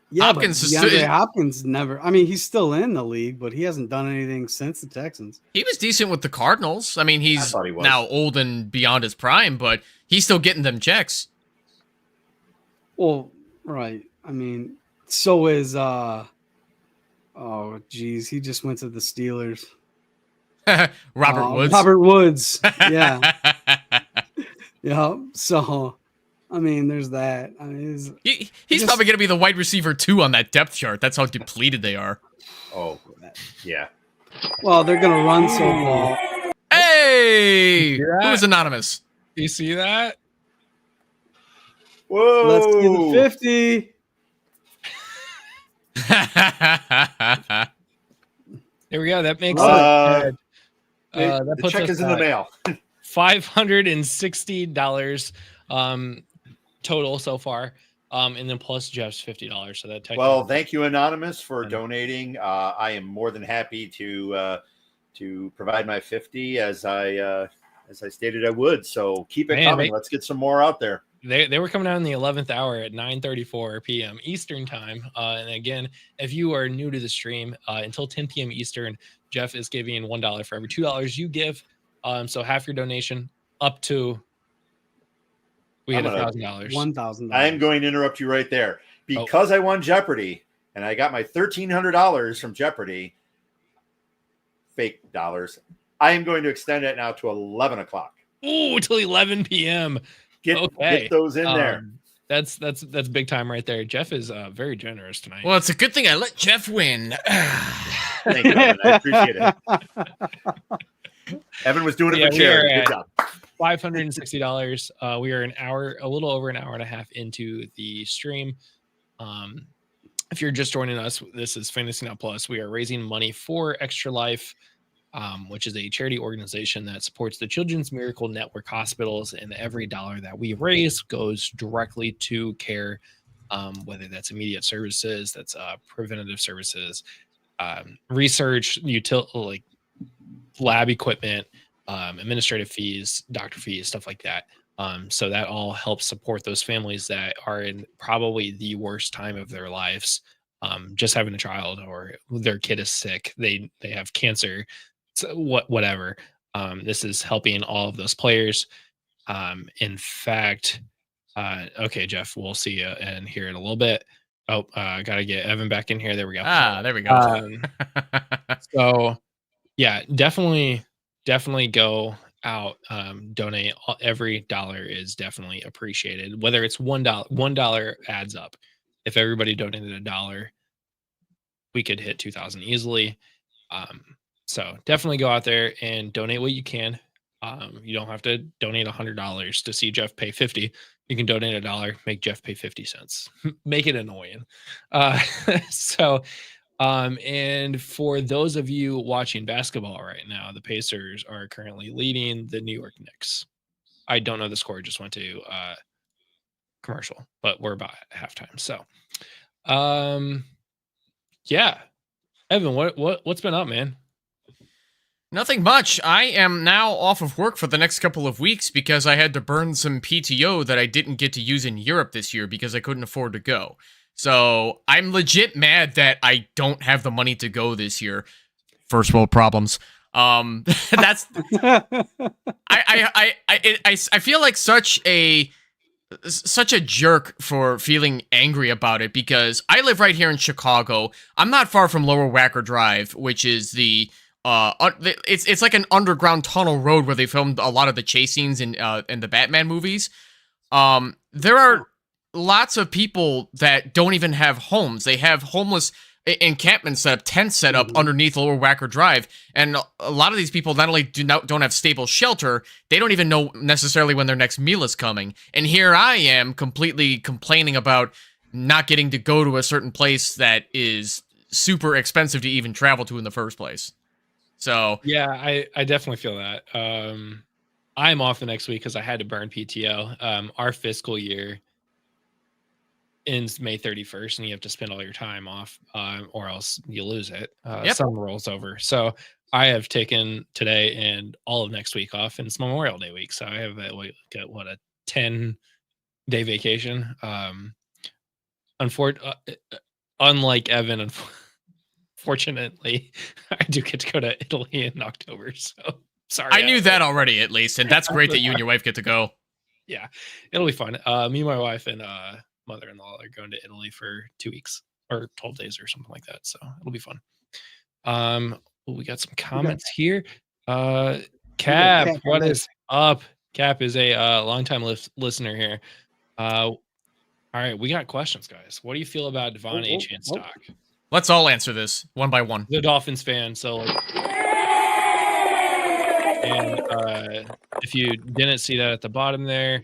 Yeah, Hopkins but is DeAndre still- Hopkins never. I mean, he's still in the league, but he hasn't done anything since the Texans. He was decent with the Cardinals. I mean, I he's thought he was. now old and beyond his prime, but he's still getting them checks. Well, right. I mean, so is oh geez, he just went to the Steelers. Robert Woods. Robert Woods. Yeah. Yeah. So I mean, there's that. I mean, He's just- probably going to be the wide receiver 2 on that depth chart. That's how depleted they are. Oh, yeah. well, they're gonna run so well. Hey! hear that? Who's anonymous? you see that? Whoa. Let's see the 50. There we go. That makes The that puts check us is in the at mail. $560 total so far, and then plus Jeff's $50. So that Well, thank you, Anonymous, for donating. I am more than happy to provide my 50 as I stated I would. So keep it coming. Let's get some more out there. they were coming out in the 11th hour at 9:34 p.m. Eastern time. And again, if you are new to the stream, until 10 p.m. Eastern, Jeff is giving $1 for every $2 you give. So half your donation up to we had $1,000. $1,000. I am going to interrupt you right there because I won Jeopardy and I got my $1,300 from Jeopardy. Fake dollars. I am going to extend it now to 11 o'clock. Ooh, till 11 p.m. Get those in there. That's big time right there. Jeff is very generous tonight. Well, it's a good thing I let Jeff win. Thank you, Evan. I appreciate it. Evan was doing it for charity. Good job. $560. We are a little over an hour and a half into the stream. If you're just joining us, this is Fantasy Now Plus. We are raising money for Extra Life, which is a charity organization that supports the Children's Miracle Network hospitals. And every dollar that we raise goes directly to care, whether that's immediate services, that's preventative services, research, like lab equipment, administrative fees, doctor fees, stuff like that. So that all helps support those families that are in probably the worst time of their lives. Just having a child, or their kid is sick, they have cancer, so whatever. This is helping all of those players. In fact, okay, Jeff, we'll see you and hear in a little bit. Oh, gotta get Evan back in here. There we go. There we go. So yeah, definitely go out, donate. Every dollar is definitely appreciated. Whether it's $1 adds up. If everybody donated $1, we could hit 2,000 easily. So definitely go out there and donate what you can. You don't have to donate $100 to see Jeff pay 50. You can donate $1, make Jeff pay 50 cents. Make it annoying. And for those of you watching basketball right now, the Pacers are currently leading the New York Knicks. I don't know the score; just went to commercial, but we're about at halftime. So, yeah, Evan, what's been up, man? Nothing much. I am now off of work for the next couple of weeks because I had to burn some PTO that I didn't get to use in Europe this year because I couldn't afford to go. So I'm legit mad that I don't have the money to go this year. First world problems. That's I feel like such a jerk for feeling angry about it because I live right here in Chicago. I'm not far from Lower Wacker Drive, which is the it's like an underground tunnel road where they filmed a lot of the chase scenes in the Batman movies. There are lots of people that don't even have homes. They have homeless encampments set up, tents set up underneath Lower Wacker Drive, and a lot of these people not only don't have stable shelter, they don't even know necessarily when their next meal is coming. And here I am completely complaining about not getting to go to a certain place that is super expensive to even travel to in the first place. So yeah, I definitely feel that. I'm off the next week because I had to burn PTO. Our fiscal year ends May 31st, and you have to spend all your time off, or else you lose it. Summer rolls over. So I have taken today and all of next week off, and it's Memorial Day week. So I have a 10-day vacation. Unlike Evan, unfortunately, I do get to go to Italy in October. So sorry. I knew that already, at least, and that's great that you and your wife get to go. Yeah, it'll be fun. Me, my wife, and mother-in-law are going to Italy for 2 weeks or 12 days or something like that. So it'll be fun. We got some comments here. Cap, what is up? Cap is a longtime listener here. All right, we got questions, guys. What do you feel about Devon Achane stock? Let's all answer this one by one. The Dolphins fan, so and if you didn't see that at the bottom there,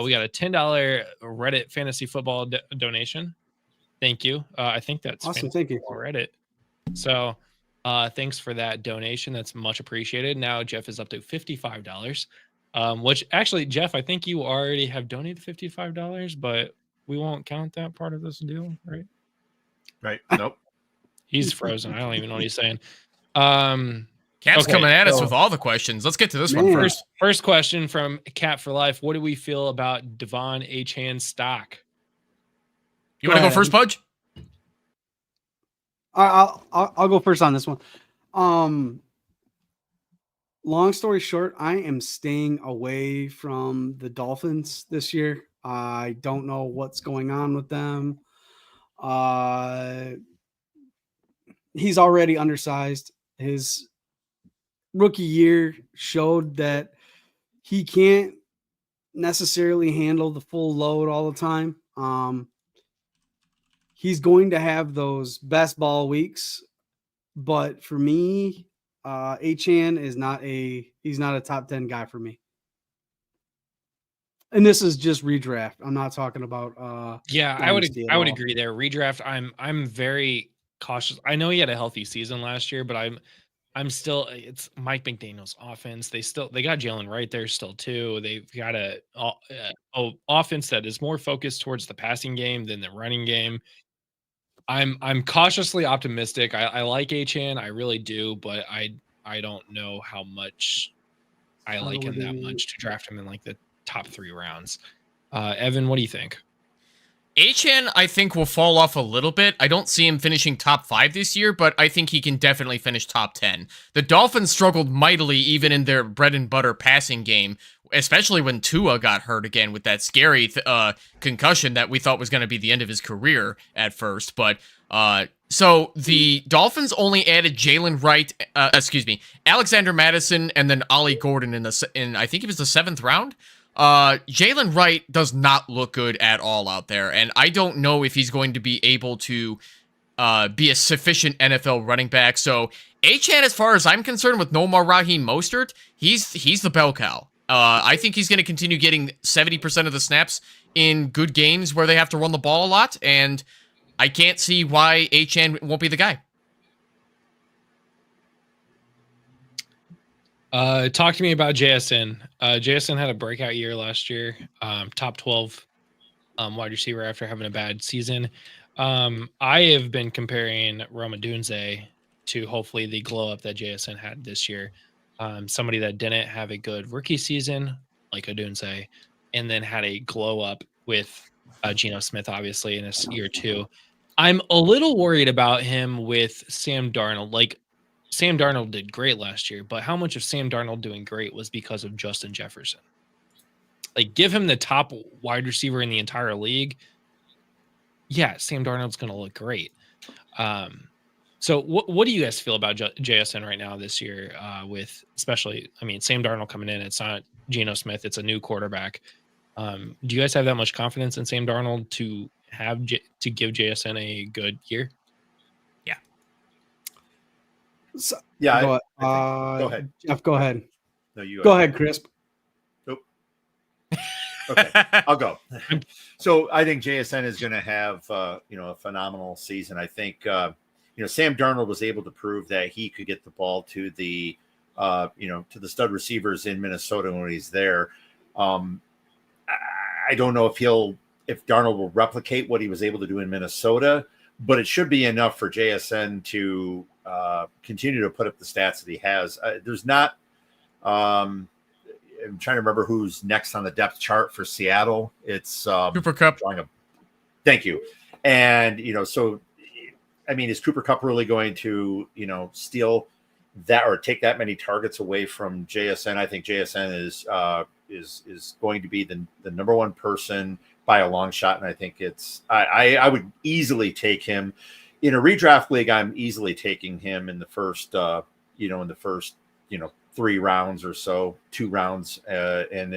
we got a $10 Reddit fantasy football donation. Thank you. I think that's awesome. Thank you. Reddit. So thanks for that donation. That's much appreciated. Now Jeff is up to $55. Which actually, Jeff, I think you already have donated $55, but we won't count that part of this deal, right? Right. Nope. He's frozen. I don't even know what he's saying. Cap's coming at us with all the questions. Let's get to this one first. First question from Cap for Life. What do we feel about Devon Achane stock? You want to go first, Pudge? I'll go first on this one. Long story short, I am staying away from the Dolphins this year. I don't know what's going on with them. He's already undersized. His rookie year showed that he can't necessarily handle the full load all the time. He's going to have those best ball weeks, but for me, Achane is not a top 10 guy for me. And this is just redraft. I'm not talking about Yeah, dynasty at I would all. agree there. Redraft, I'm very cautious. I know he had a healthy season last year, but I'm still it's Mike McDaniel's offense. They got Jalen Wright there still too. They've got a offense that is more focused towards the passing game than the running game. I'm cautiously optimistic. I like Achan, I really do, but I don't know how much I like him that much to draft him in like the top 3 rounds. Evan, what do you think? Achan, I think, will fall off a little bit. I don't see him finishing top 5 this year, but I think he can definitely finish top 10. The Dolphins struggled mightily even in their bread and butter passing game, especially when Tua got hurt again with that scary concussion that we thought was going to be the end of his career at first. But so the Dolphins only added Jalen Wright, Alexander Madison, and then Ollie Gordon in I think it was the 7th round. Jalen Wright does not look good at all out there, and I don't know if he's going to be able to be a sufficient NFL running back. So Achan, as far as I'm concerned, with no more Raheem Mostert, he's the bell cow. I think he's going to continue getting 70% of the snaps in good games where they have to run the ball a lot, and I can't see why Achan won't be the guy. Talk to me about JSN. JSN had a breakout year last year. Top 12 wide receiver after having a bad season. I have been comparing Rome Odunze to hopefully the glow up that JSN had this year. Somebody that didn't have a good rookie season like Odunze, and then had a glow up with Geno Smith, obviously, in his year 2. I'm a little worried about him with Sam Darnold. Like, Sam Darnold did great last year, but how much of Sam Darnold doing great was because of Justin Jefferson? Like, give him the top wide receiver in the entire league. Yeah, Sam Darnold's going to look great. So what do you guys feel about JSN right now this year with especially, I mean, Sam Darnold coming in, it's not Geno Smith, it's a new quarterback. Do you guys have that much confidence in Sam Darnold to give JSN a good year? So, Yeah. go ahead. Jeff, go ahead. No, you go ahead, Crisp. Nope. Okay, I'll go. So I think JSN is going to have a phenomenal season. I think Sam Darnold was able to prove that he could get the ball to the to the stud receivers in Minnesota when he's there. I don't know if Darnold will replicate what he was able to do in Minnesota, but it should be enough for JSN to continue to put up the stats that he has. There's not. I'm trying to remember who's next on the depth chart for Seattle. It's Cooper Kupp. Thank you. And so I mean, is Cooper Kupp really going to steal that or take that many targets away from JSN? I think JSN is going to be the number one person by a long shot, and I think I would easily take him in a redraft league. I'm easily taking him in the first 3 rounds or so, 2 rounds, and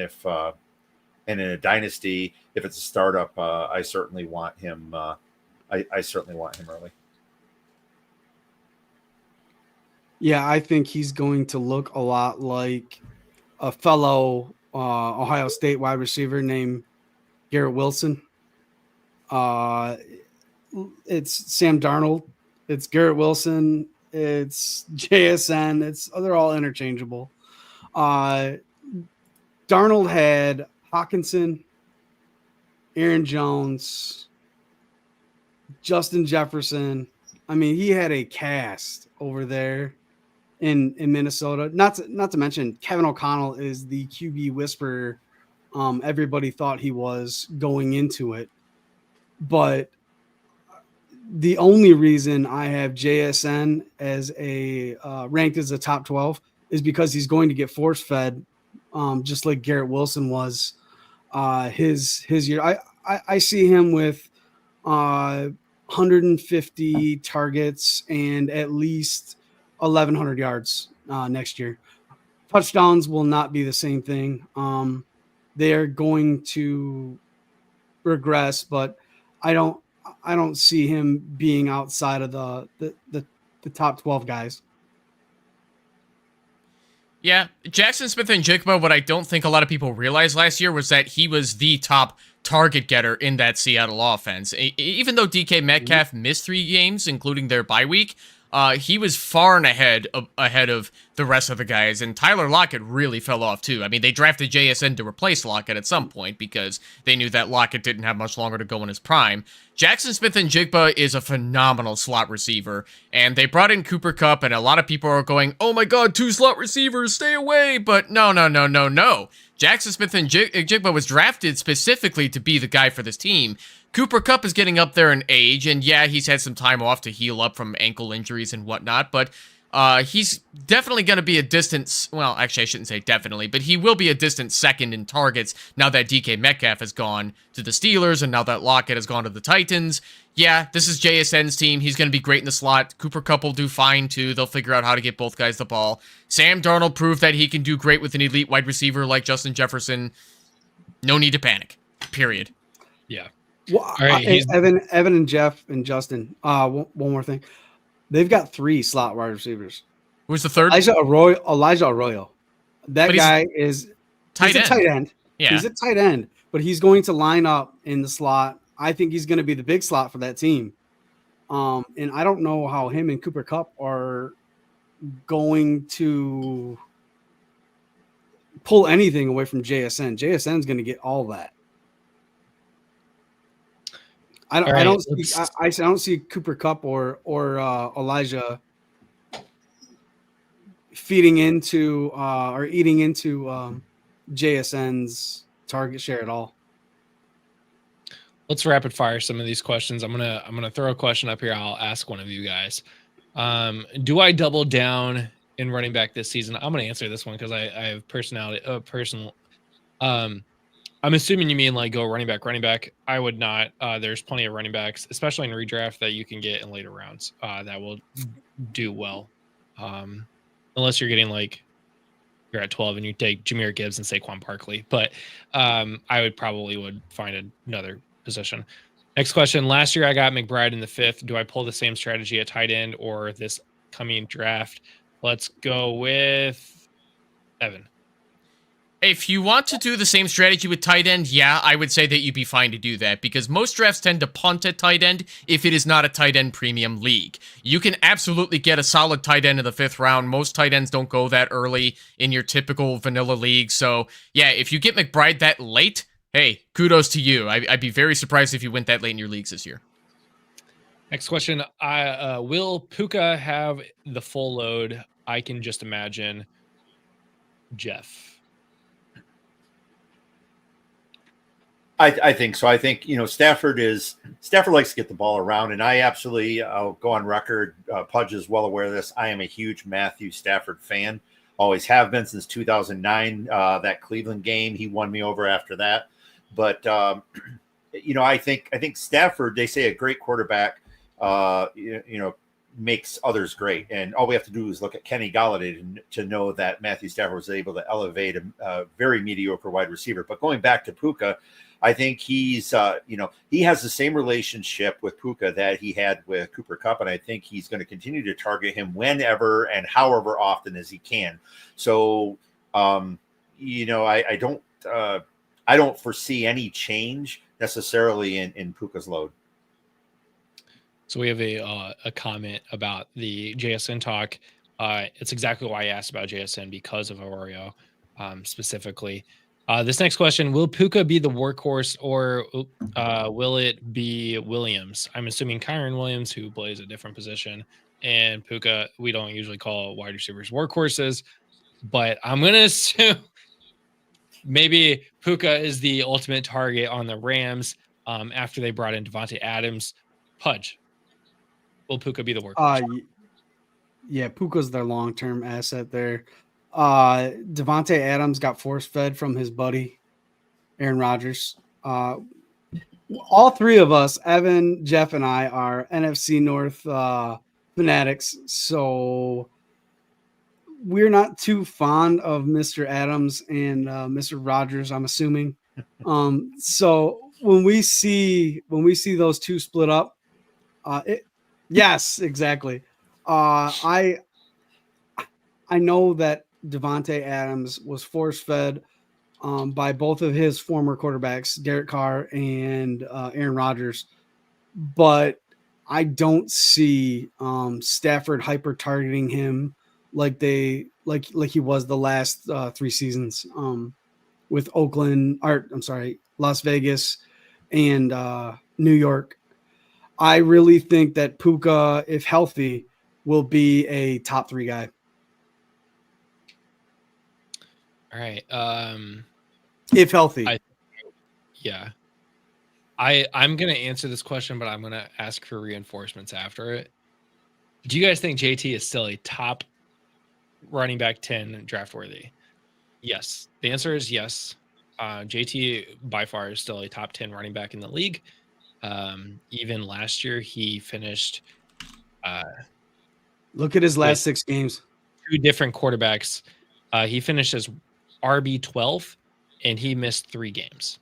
in a dynasty, if it's a startup, I certainly want him. I certainly want him early. Yeah, I think he's going to look a lot like a fellow Ohio State wide receiver named Garrett Wilson. It's Sam Darnold, it's Garrett Wilson, it's JSN. They're all interchangeable. Darnold had Hawkinson, Aaron Jones, Justin Jefferson. I mean, he had a cast over there in Minnesota. Not to mention Kevin O'Connell is the QB whisperer. Everybody thought he was going into it, but the only reason I have JSN as ranked as a top 12 is because he's going to get force fed, just like Garrett Wilson was his year. I see him with 150 targets and at least 1,100 yards next year. Touchdowns will not be the same thing. They are going to regress, but I don't see him being outside of the top 12 guys. Yeah, Jackson Smith and Jigba, what I don't think a lot of people realized last year was that he was the top target getter in that Seattle offense. Even though DK Metcalf missed 3 games, including their bye week, he was far and ahead of the rest of the guys, and Tyler Lockett really fell off too. I mean, they drafted JSN to replace Lockett at some point because they knew that Lockett didn't have much longer to go in his prime. Jackson Smith and Jigba is a phenomenal slot receiver, and they brought in Cooper Kupp, and a lot of people are going, "Oh my God, 2 slot receivers, stay away!" But no. Jackson Smith and Jigba was drafted specifically to be the guy for this team. Cooper Kupp is getting up there in age, and yeah, he's had some time off to heal up from ankle injuries and whatnot, but he's definitely going to be a distant, well, actually I shouldn't say definitely, but he will be a distant second in targets now that DK Metcalf has gone to the Steelers and now that Lockett has gone to the Titans. Yeah, this is JSN's team. He's going to be great in the slot. Cooper Kupp will do fine too. They'll figure out how to get both guys the ball. Sam Darnold proved that he can do great with an elite wide receiver like Justin Jefferson. No need to panic. Period. Yeah. Well, All right, Evan and Jeff and Justin. One more thing. They've got 3 slot wide receivers. Who's the third? Elijah Arroyo. That guy is tight a tight end. Yeah. He's a tight end, but he's going to line up in the slot. I think he's going to be the big slot for that team. And I don't know how him and Cooper Kupp are going to pull anything away from JSN. JSN's going to get all that. I don't see Cooper Kupp or Elijah feeding into or eating into JSN's target share at all. Let's rapid fire some of these questions. I'm gonna throw a question up here. I'll ask one of you guys. Do I double down in running back this season? I'm gonna answer this one because I have personal. I'm assuming you mean like go running back. I would not. There's plenty of running backs, especially in redraft, that you can get in later rounds that will do well. Unless you're getting like you're at 12 and you take Jahmyr Gibbs and Saquon Barkley. But I would find another position. Next question. Last year I got McBride in the 5th. Do I pull the same strategy at tight end or this coming draft? Let's go with Evan. If you want to do the same strategy with tight end, yeah, I would say that you'd be fine to do that because most drafts tend to punt at tight end if it is not a tight end premium league. You can absolutely get a solid tight end in the 5th round. Most tight ends don't go that early in your typical vanilla league. So, yeah, if you get McBride that late, hey, kudos to you. I'd be very surprised if you went that late in your leagues this year. Next question. Will Puka have the full load? I can just imagine. Jeff. I think so. I think, Stafford likes to get the ball around, and I absolutely, I'll go on record. Pudge is well aware of this. I am a huge Matthew Stafford fan. Always have been since 2009. That Cleveland game, he won me over after that. But I think Stafford. They say a great quarterback, makes others great, and all we have to do is look at Kenny Golladay to know that Matthew Stafford was able to elevate a very mediocre wide receiver. But going back to Puka, I think he's, he has the same relationship with Puka that he had with Cooper Kupp, and I think he's going to continue to target him whenever and however often as he can. So, I don't foresee any change necessarily in Puka's load. So we have a comment about the JSN talk. It's exactly why I asked about JSN because of Arroyo specifically. This next question, will Puka be the workhorse or will it be Williams? I'm assuming Kyron Williams, who plays a different position, and Puka, we don't usually call wide receivers workhorses, but I'm going to assume maybe Puka is the ultimate target on the Rams after they brought in Devontae Adams. Pudge, will Puka be the workhorse? Yeah, Puka's their long-term asset there. Devontae Adams got force-fed from his buddy Aaron Rodgers. All 3 of us, Evan, Jeff, and I, are NFC North fanatics, so we're not too fond of Mr. Adams and Mr. Rodgers, I'm assuming. So when we see those 2 split up, yes, exactly. I know that Devontae Adams was force-fed by both of his former quarterbacks, Derek Carr and Aaron Rodgers. But I don't see Stafford hyper targeting him like he was the last 3 seasons with Las Vegas and New York. I really think that Puka, if healthy, will be a top 3 guy. All right. If healthy. I'm gonna answer this question, but I'm gonna ask for reinforcements after it. Do you guys think JT is still a top running back 10 draft worthy? Yes. The answer is yes. JT by far is still a top 10 running back in the league. Even last year, he finished. Look at his last 6 games. 2 different quarterbacks. He finished as RB12, and he missed 3 games.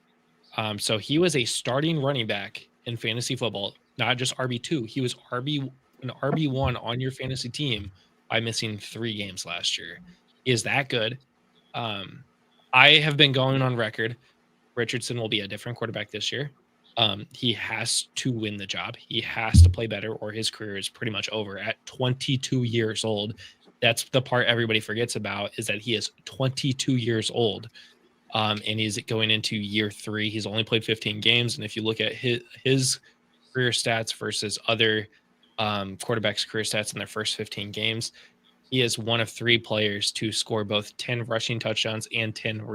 So he was a starting running back in fantasy football, not just RB2. He was an RB1 on your fantasy team by missing 3 games last year. He is that good. I have been going on record. Richardson will be a different quarterback this year. He has to win the job. He has to play better, or his career is pretty much over at 22 years old. That's the part everybody forgets about, is that he is 22 years old. And he's going into year 3. He's only played 15 games. And if you look at his career stats versus other quarterbacks' career stats in their first 15 games, he is one of 3 players to score both 10 rushing touchdowns and 10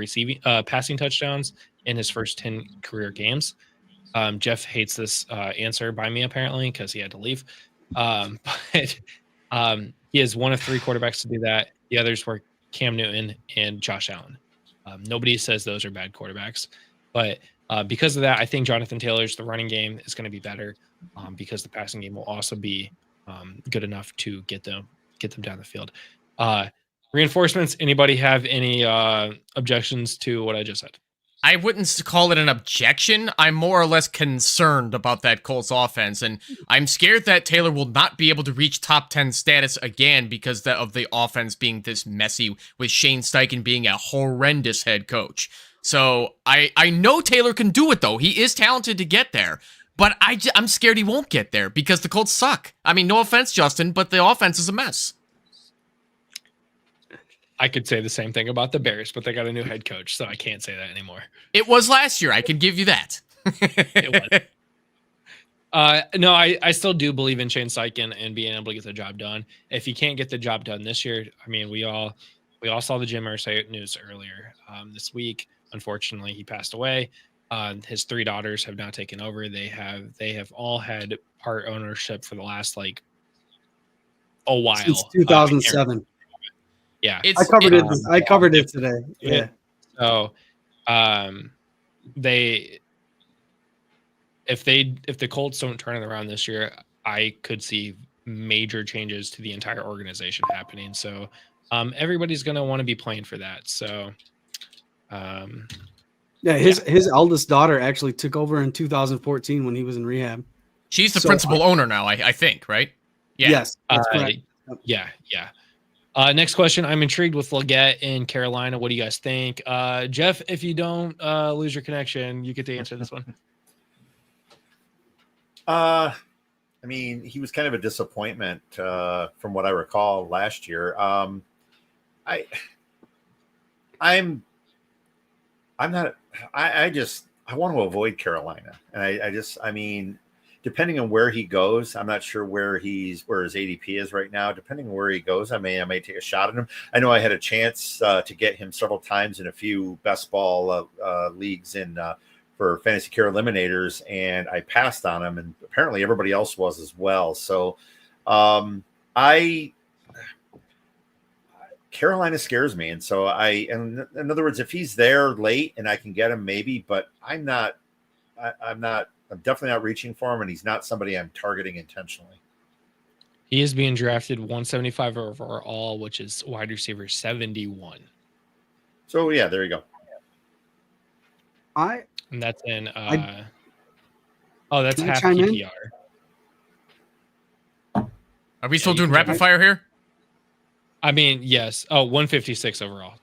passing touchdowns in his first 10 career games. Jeff hates this answer by me, apparently, because he had to leave. But he is one of 3 quarterbacks to do that. The others were Cam Newton and Josh Allen. Nobody says those are bad quarterbacks, but because of that, I think Jonathan Taylor's the running game is going to be better because the passing game will also be good enough to get them down the field. Reinforcements. Anybody have any objections to what I just said? I wouldn't call it an objection. I'm more or less concerned about that Colts offense, and I'm scared that Taylor will not be able to reach top 10 status again because of the offense being this messy, with Shane Steichen being a horrendous head coach. So I know Taylor can do it, though. He is talented to get there, but I'm scared he won't get there because the Colts suck. I mean, no offense, Justin, but the offense is a mess. I could say the same thing about the Bears, but they got a new head coach, so I can't say that anymore. It was last year. I can give you that. It was. No, I still do believe in Shane Steichen and being able to get the job done. If he can't get the job done this year, I mean, we all saw the Jim Irsay news earlier this week. Unfortunately, he passed away. His 3 daughters have now taken over. They have all had part ownership for the last a while. Since 2007. Yeah, I covered it today. Yeah. So, if the Colts don't turn it around this year, I could see major changes to the entire organization happening. So, everybody's going to want to be playing for that. So, his eldest daughter actually took over in 2014 when he was in rehab. She's the principal owner now, I think, right? Yeah. Yes, that's correct. Yeah. Next question. I'm intrigued with Leggett in Carolina. What do you guys think? Jeff, if you don't lose your connection, you get to answer this one. I mean, he was kind of a disappointment from what I recall last year. I want to avoid Carolina. And I mean, depending on where he goes, I'm not sure where his ADP is right now. Depending on where he goes, I may take a shot at him. I know I had a chance to get him several times in a few best ball leagues for Fantasy Care Eliminators, and I passed on him, and apparently everybody else was as well. So Carolina scares me, and so in other words, if he's there late and I can get him, maybe, but I'm definitely not reaching for him, and he's not somebody I'm targeting intentionally. He is being drafted 175 overall, which is wide receiver 71. So yeah, there you go. And that's in that's half PPR. Are we still doing rapid fire here? I mean, yes. Oh, 156 overall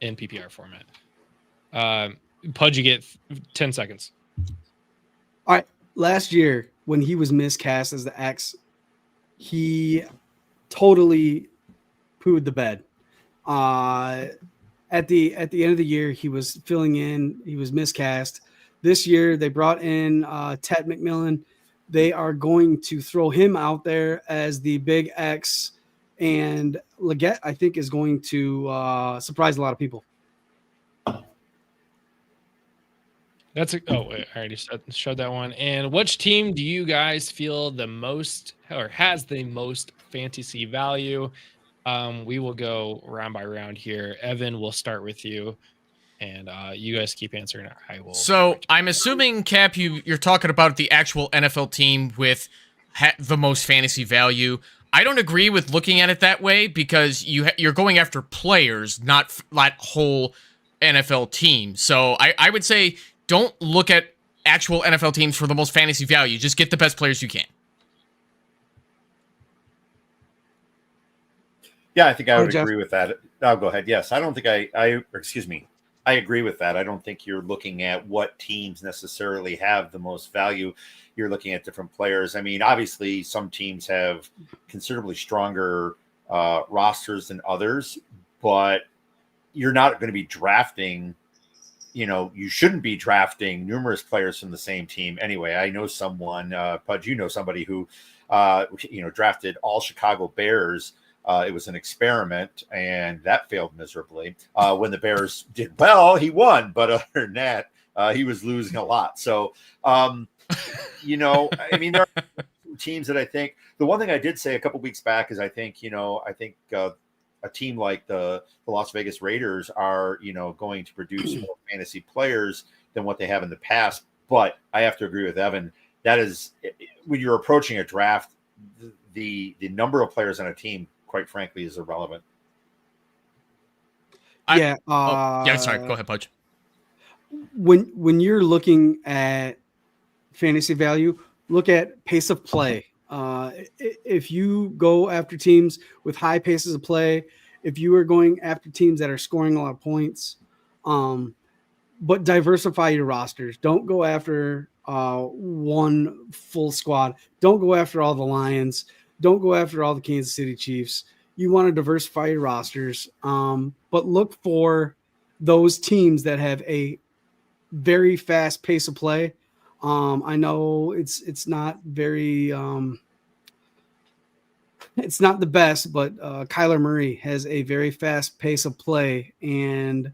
in PPR format. Pudge, you get 10 seconds. All right. Last year, when he was miscast as the X, he totally pooed the bed. At the end of the year, he was filling in. He was miscast. This year, they brought in Ted McMillan. They are going to throw him out there as the big X, and Leggett, I think, is going to surprise a lot of people. That's a, oh, wait, I already showed that one. And which team do you guys feel the most or has the most fantasy value? We will go round by round here. Evan, we'll start with you, and you guys keep answering. I will. So I'm assuming, Cap, you're talking about the actual NFL team with the most fantasy value. I don't agree with looking at it that way because you're going after players, not whole NFL team. So I would say don't look at actual NFL teams for the most fantasy value. Just get the best players you can. Yeah, I think I would agree with that. I'll go ahead. Yes, I don't think excuse me. I agree with that. I don't think you're looking at what teams necessarily have the most value. You're looking at different players. I mean, obviously, some teams have considerably stronger rosters than others, but you're not going to be drafting. You shouldn't be drafting numerous players from the same team anyway. I know someone, Pudge, you know somebody who, drafted all Chicago Bears. It was an experiment, and that failed miserably. When the Bears did well, he won, but other than that, he was losing a lot. So, I mean, there are teams that I think the one thing I did say a couple weeks back is I think a team like the Las Vegas Raiders are going to produce more fantasy players than what they have in the past. But I have to agree with Evan. That is, when you're approaching a draft, the number of players on a team, quite frankly, is irrelevant. Yeah. Sorry. Go ahead, Pudge. When you're looking at fantasy value, look at pace of play. If you go after teams with high paces of play, if you are going after teams that are scoring a lot of points, but diversify your rosters. Don't go after one full squad. Don't go after all the Lions. Don't go after all the Kansas City Chiefs. You want to diversify your rosters, but look for those teams that have a very fast pace of play. I know it's not very it's not the best, but Kyler Murray has a very fast pace of play, and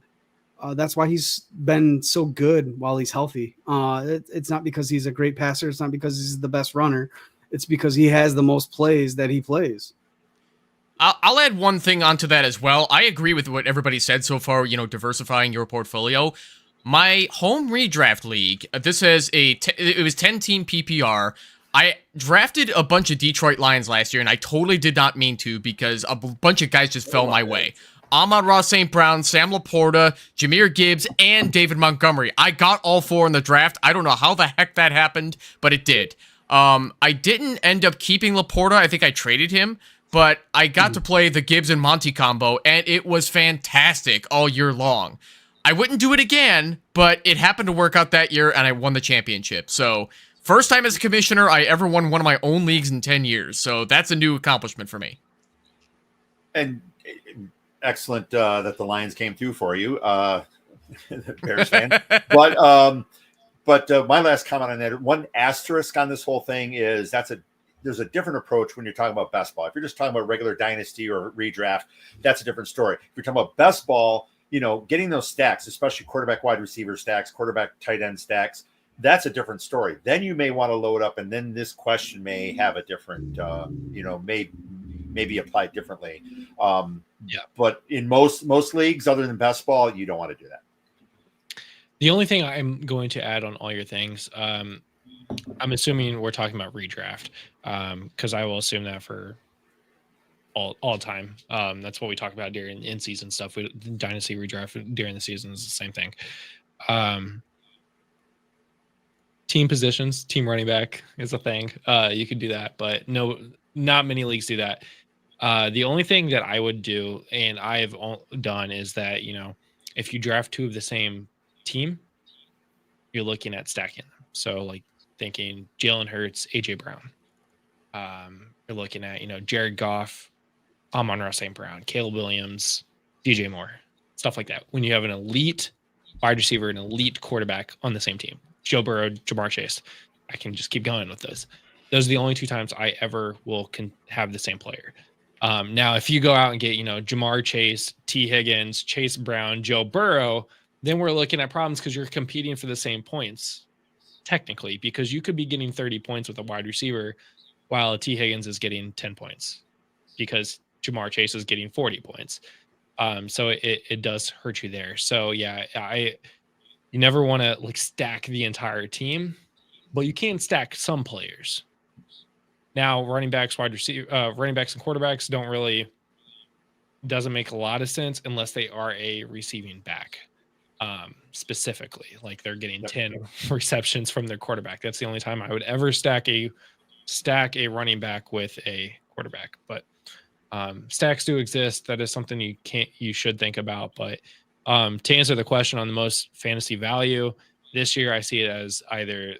that's why he's been so good while he's healthy. It's not because he's a great passer. It's not because he's the best runner. It's because he has the most plays that he plays. I'll add one thing onto that as well. I agree with what everybody said so far, diversifying your portfolio. My home redraft league, this has it was 10-team PPR. I drafted a bunch of Detroit Lions last year, and I totally did not mean to because a bunch of guys just fell my way. Amon-Ra St. Brown, Sam Laporta, Jahmyr Gibbs, and David Montgomery. I got all four in the draft. I don't know how the heck that happened, but it did. I didn't end up keeping Laporta. I think I traded him, but I got to play the Gibbs and Monty combo, and it was fantastic all year long. I wouldn't do it again, but it happened to work out that year, and I won the championship. So, first time as a commissioner I ever won one of my own leagues in 10 years. So, that's a new accomplishment for me. And excellent that the Lions came through for you, Bears fan. But my last comment on that, one asterisk on this whole thing is there's a different approach when you're talking about best ball. If you're just talking about regular dynasty or redraft, that's a different story. If you're talking about best ball, getting those stacks, especially quarterback, wide receiver stacks, quarterback, tight end stacks, that's a different story. Then you may want to load up, and then this question may have a different, maybe applied differently. But in most leagues, other than best ball, you don't want to do that. The only thing I'm going to add on all your things, I'm assuming we're talking about redraft, because I will assume that for all time. That's what we talk about during in-season stuff. Dynasty redraft during the season is the same thing. Team positions, team running back is a thing. You could do that, but no, not many leagues do that. The only thing that I would do, and I've done, is that, if you draft 2 of the same team, you're looking at stacking them. So like thinking Jalen Hurts, AJ Brown. You're looking at, Jared Goff, Amon-Ra St. Brown, Caleb Williams, DJ Moore, stuff like that. When you have an elite wide receiver, an elite quarterback on the same team, Joe Burrow, Jamar Chase, I can just keep going with those. Those are the only 2 times I ever will have the same player. Now, if you go out and get, Jamar Chase, T. Higgins, Chase Brown, Joe Burrow, then we're looking at problems because you're competing for the same points, technically, because you could be getting 30 points with a wide receiver while T. Higgins is getting 10 points because Jamar Chase is getting 40 points. So it does hurt you there. So yeah, you never want to like stack the entire team, but you can stack some players. Now, running backs, running backs and quarterbacks doesn't make a lot of sense unless they are a receiving back. Specifically, like they're getting 10 receptions from their quarterback. That's the only time I would ever stack a running back with a quarterback. But stacks do exist. That is something you should think about. But to answer the question on the most fantasy value this year, I see it as either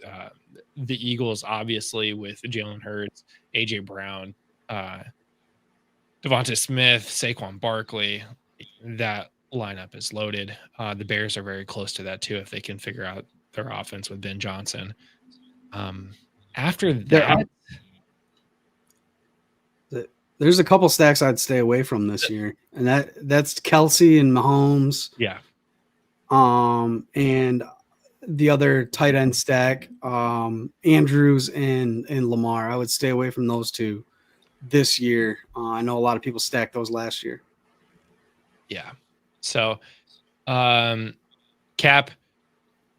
the Eagles, obviously, with Jalen Hurts, AJ Brown, Devonta Smith, Saquon Barkley. That lineup is loaded. The Bears are very close to that too if they can figure out their offense with Ben Johnson. After that, there's a couple stacks I'd stay away from this year, and that's Kelsey and Mahomes. Yeah. And the other tight end stack, Andrews and Lamar. I would stay away from those 2 this year. I know a lot of people stacked those last year. Yeah. So, Cap,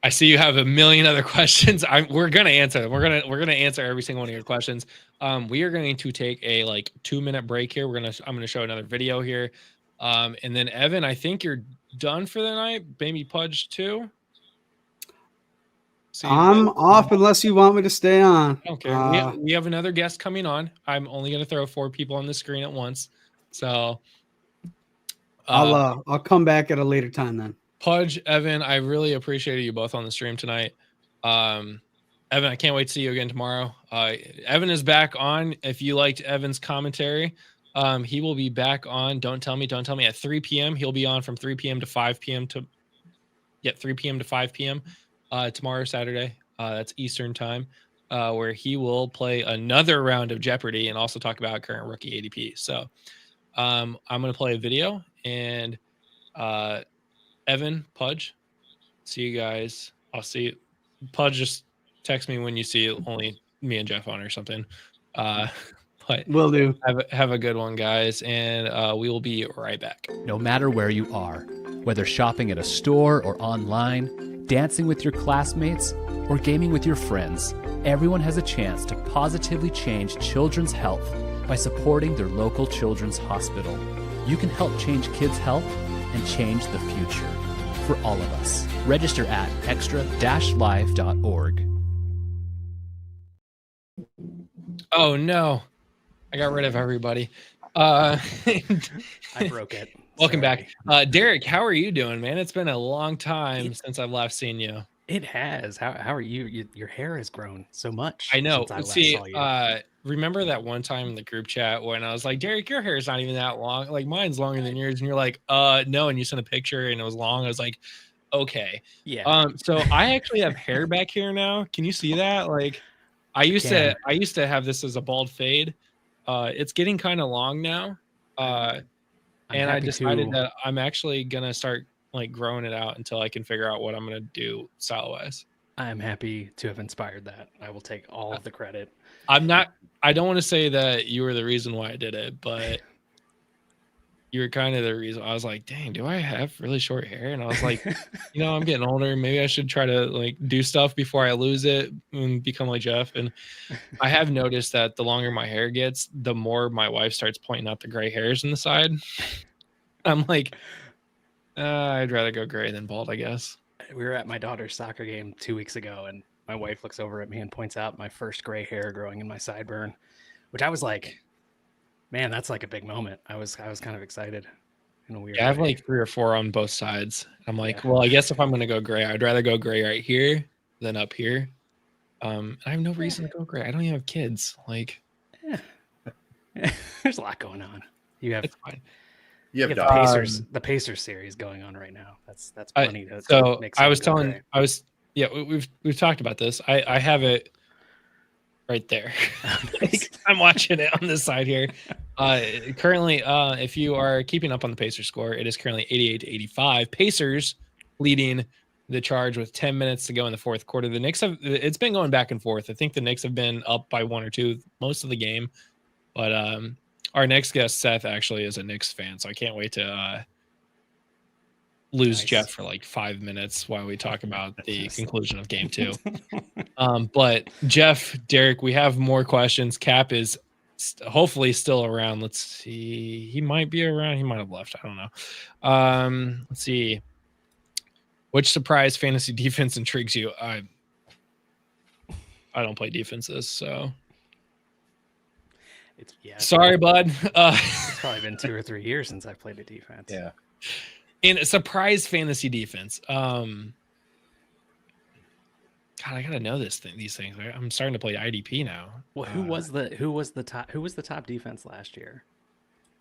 I see you have a million other questions. We're gonna answer them. We're gonna answer every single one of your questions. We are going to take a 2-minute break here. I'm gonna show another video here, and then Evan, I think you're done for the night. Maybe Pudge too. I'm off unless you want me to stay on. I don't care. We have another guest coming on. I'm only gonna throw 4 people on the screen at once, so. I'll come back at a later time then. Pudge, Evan, I really appreciated you both on the stream tonight. Evan, I can't wait to see you again tomorrow. Evan is back on. If you liked Evan's commentary, he will be back on. Don't tell me at 3 p.m. He'll be on from 3 p.m. to 5 p.m. 3 p.m. to 5 p.m. Tomorrow, Saturday. That's Eastern time, where he will play another round of Jeopardy and also talk about current rookie ADP. So I'm going to play a video, and Evan, Pudge, see you guys. I'll see you. Pudge, just text me when you see only me and Jeff on or something. But Will do. Have a good one, guys, and we will be right back. No matter where you are, whether shopping at a store or online, dancing with your classmates, or gaming with your friends, everyone has a chance to positively change children's health by supporting their local children's hospital. You can help change kids' health and change the future for all of us. Register at extra-live.org. Oh no, I got rid of everybody. I broke it. Welcome back. Derek, how are you doing, man? It's been a long time since I've last seen you. It has. How are you? Your hair has grown so much. I know. Since I last See, saw you. Remember that one time in the group chat when I was like, Derek, your hair is not even that long. Like, mine's longer than yours. And you're like, no. And you sent a picture and it was long. I was like, okay. Yeah. So I actually have hair back here now. Can you see that? Like, I used to have this as a bald fade. It's getting kind of long now. And I decided that I'm actually gonna start like growing it out until I can figure out what I'm gonna do style wise. I am happy to have inspired that. I will take all of the credit. I don't want to say that you were the reason why I did it, but you were kind of the reason. I was like, dang, do I have really short hair? And I was like, I'm getting older. Maybe I should try to like do stuff before I lose it and become like Jeff. And I have noticed that the longer my hair gets, the more my wife starts pointing out the gray hairs in the side. I'm like, I'd rather go gray than bald, I guess. We were at my daughter's soccer game 2 weeks ago, and my wife looks over at me and points out my first gray hair growing in my sideburn, which I was like, Man, that's like a big moment. I was kind of excited in a weird Yeah, I have way. like 3 or 4 on both sides. I'm like, Yeah. well, I guess if I'm gonna go gray, I'd rather go gray right here than up here. I have no reason to go gray. I don't even have kids. Like, There's a lot going on. You have it's fine. You the have Pacers, the Pacers series going on right now. That's plenty to So make I was someone go telling, I was, yeah, we've talked about this. I have it right there. Like, I'm watching it on this side here. Currently, if you are keeping up on the Pacers score, it is currently 88-85. Pacers leading the charge with 10 minutes to go in the fourth quarter. The Knicks have, it's been going back and forth. I think the Knicks have been up by 1 or 2 most of the game, but our next guest, Seth, actually is a Knicks fan, so I can't wait to lose Jeff for like 5 minutes while we talk about the conclusion of game 2. But Jeff, Derek, we have more questions. Cap is hopefully still around. Let's see. He might be around. He might have left. I don't know. Let's see. Which surprise fantasy defense intrigues you? I don't play defenses, so sorry, bud. It's probably been 2 or 3 years since I've played a defense. Yeah. In a surprise fantasy defense. God, I gotta know these things. I'm starting to play IDP now. Well, who was the top defense last year?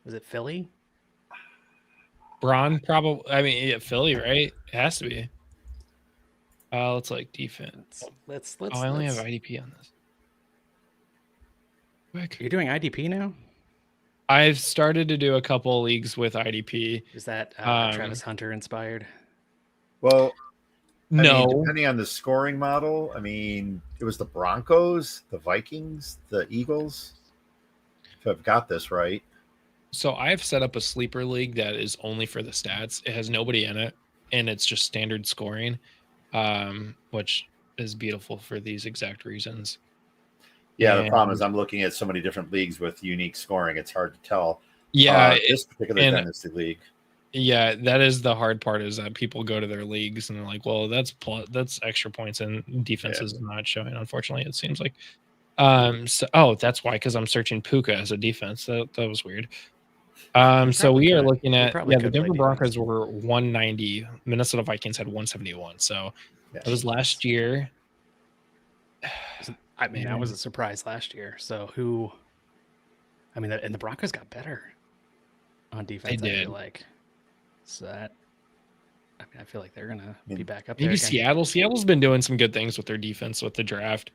Was it Philly? Braun, probably. I mean, yeah, Philly, right? It has to be. Let's like defense. Let's. I only have IDP on this. Quick. You're doing IDP now? I've started to do a couple leagues with IDP. Is that Travis Hunter inspired? Well, no. Depending on the scoring model, I mean, it was the Broncos, the Vikings, the Eagles. If I've got this right. So I've set up a sleeper league that is only for the stats. It has nobody in it, and it's just standard scoring, which is beautiful for these exact reasons. Yeah, the problem is I'm looking at so many different leagues with unique scoring. It's hard to tell. Yeah, this particular dynasty league. Yeah, that is the hard part, is that people go to their leagues and they're like, well, that's extra points, and defense is not showing, unfortunately, it seems like. That's why, because I'm searching Puka as a defense. That was weird. So we are looking at, the Denver Broncos were 190. Minnesota Vikings had 171. So that was last year. I mean, I was a surprise last year. So and the Broncos got better on defense. They did. I feel like. So that, I feel like they're gonna be back up. Maybe there Seattle's been doing some good things with their defense with the draft.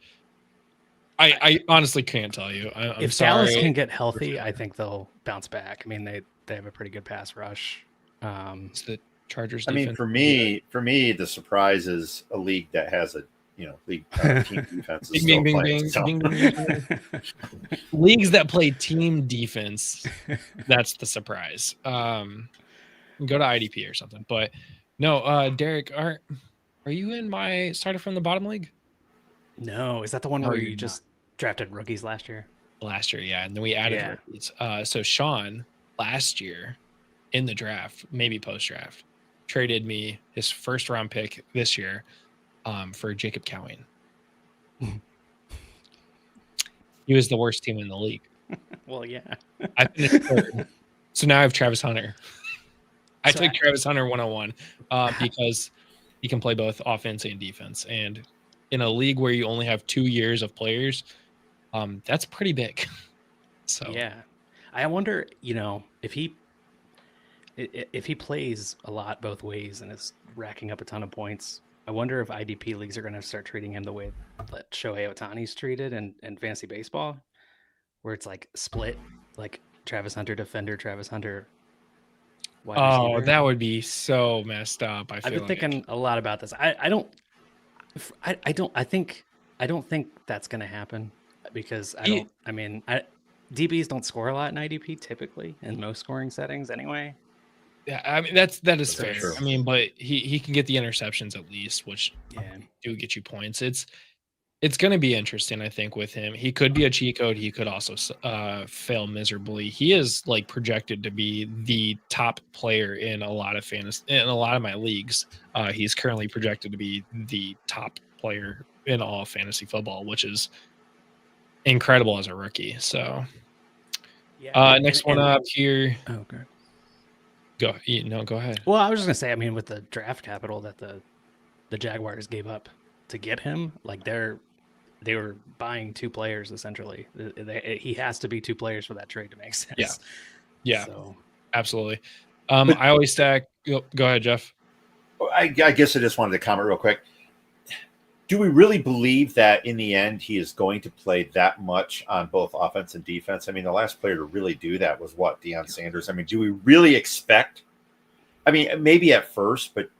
I honestly can't tell you. I'm if sorry. Dallas can get healthy, I think they'll bounce back. I mean, they have a pretty good pass rush. It's the Chargers. I mean, for me, the surprise is a league that has a league team defense. Bing, leagues that play team defense. That's the surprise. Go to IDP or something. But no, Derek, are you in my starter from the bottom league? No, is that the one where you just drafted rookies last year? Last year, yeah, and then we added rookies. So Sean last year in the draft, maybe post draft, traded me his first round pick this year for Jacob Cowing. He was the worst team in the league. Well, yeah. I finished third. So now I have Travis Hunter. I took Travis Hunter 101 because he can play both offense and defense. And in a league where you only have 2 years of players, that's pretty big. So yeah, I wonder, if he plays a lot both ways and is racking up a ton of points, I wonder if IDP leagues are going to start treating him the way that Shohei Ohtani's treated in fantasy baseball, where it's like split, like Travis Hunter defender, Travis Hunter wide receiver. That would be so messed up. I've been thinking a lot about this. I don't think that's going to happen, because DBs don't score a lot in IDP typically in most scoring settings anyway. Yeah, I mean that is fair. True. I mean, but he can get the interceptions at least, which do get you points. It's going to be interesting, I think, with him. He could be a cheat code. He could also fail miserably. He is like projected to be the top player in a lot of fantasy, in a lot of my leagues. He's currently projected to be the top player in all of fantasy football, which is incredible as a rookie. So Yeah. Next one up here. Oh, okay. Go ahead. Well, I was just gonna say, I mean, with the draft capital that the Jaguars gave up to get him, like they were buying 2 players essentially. He has to be 2 players for that trade to make sense. Yeah, So absolutely. I always stack. Go ahead, Jeff. I guess I just wanted to comment real quick. Do we really believe that in the end he is going to play that much on both offense and defense? I mean, the last player to really do that was what, Deion Sanders? I mean, do we really expect? I mean, maybe at first, but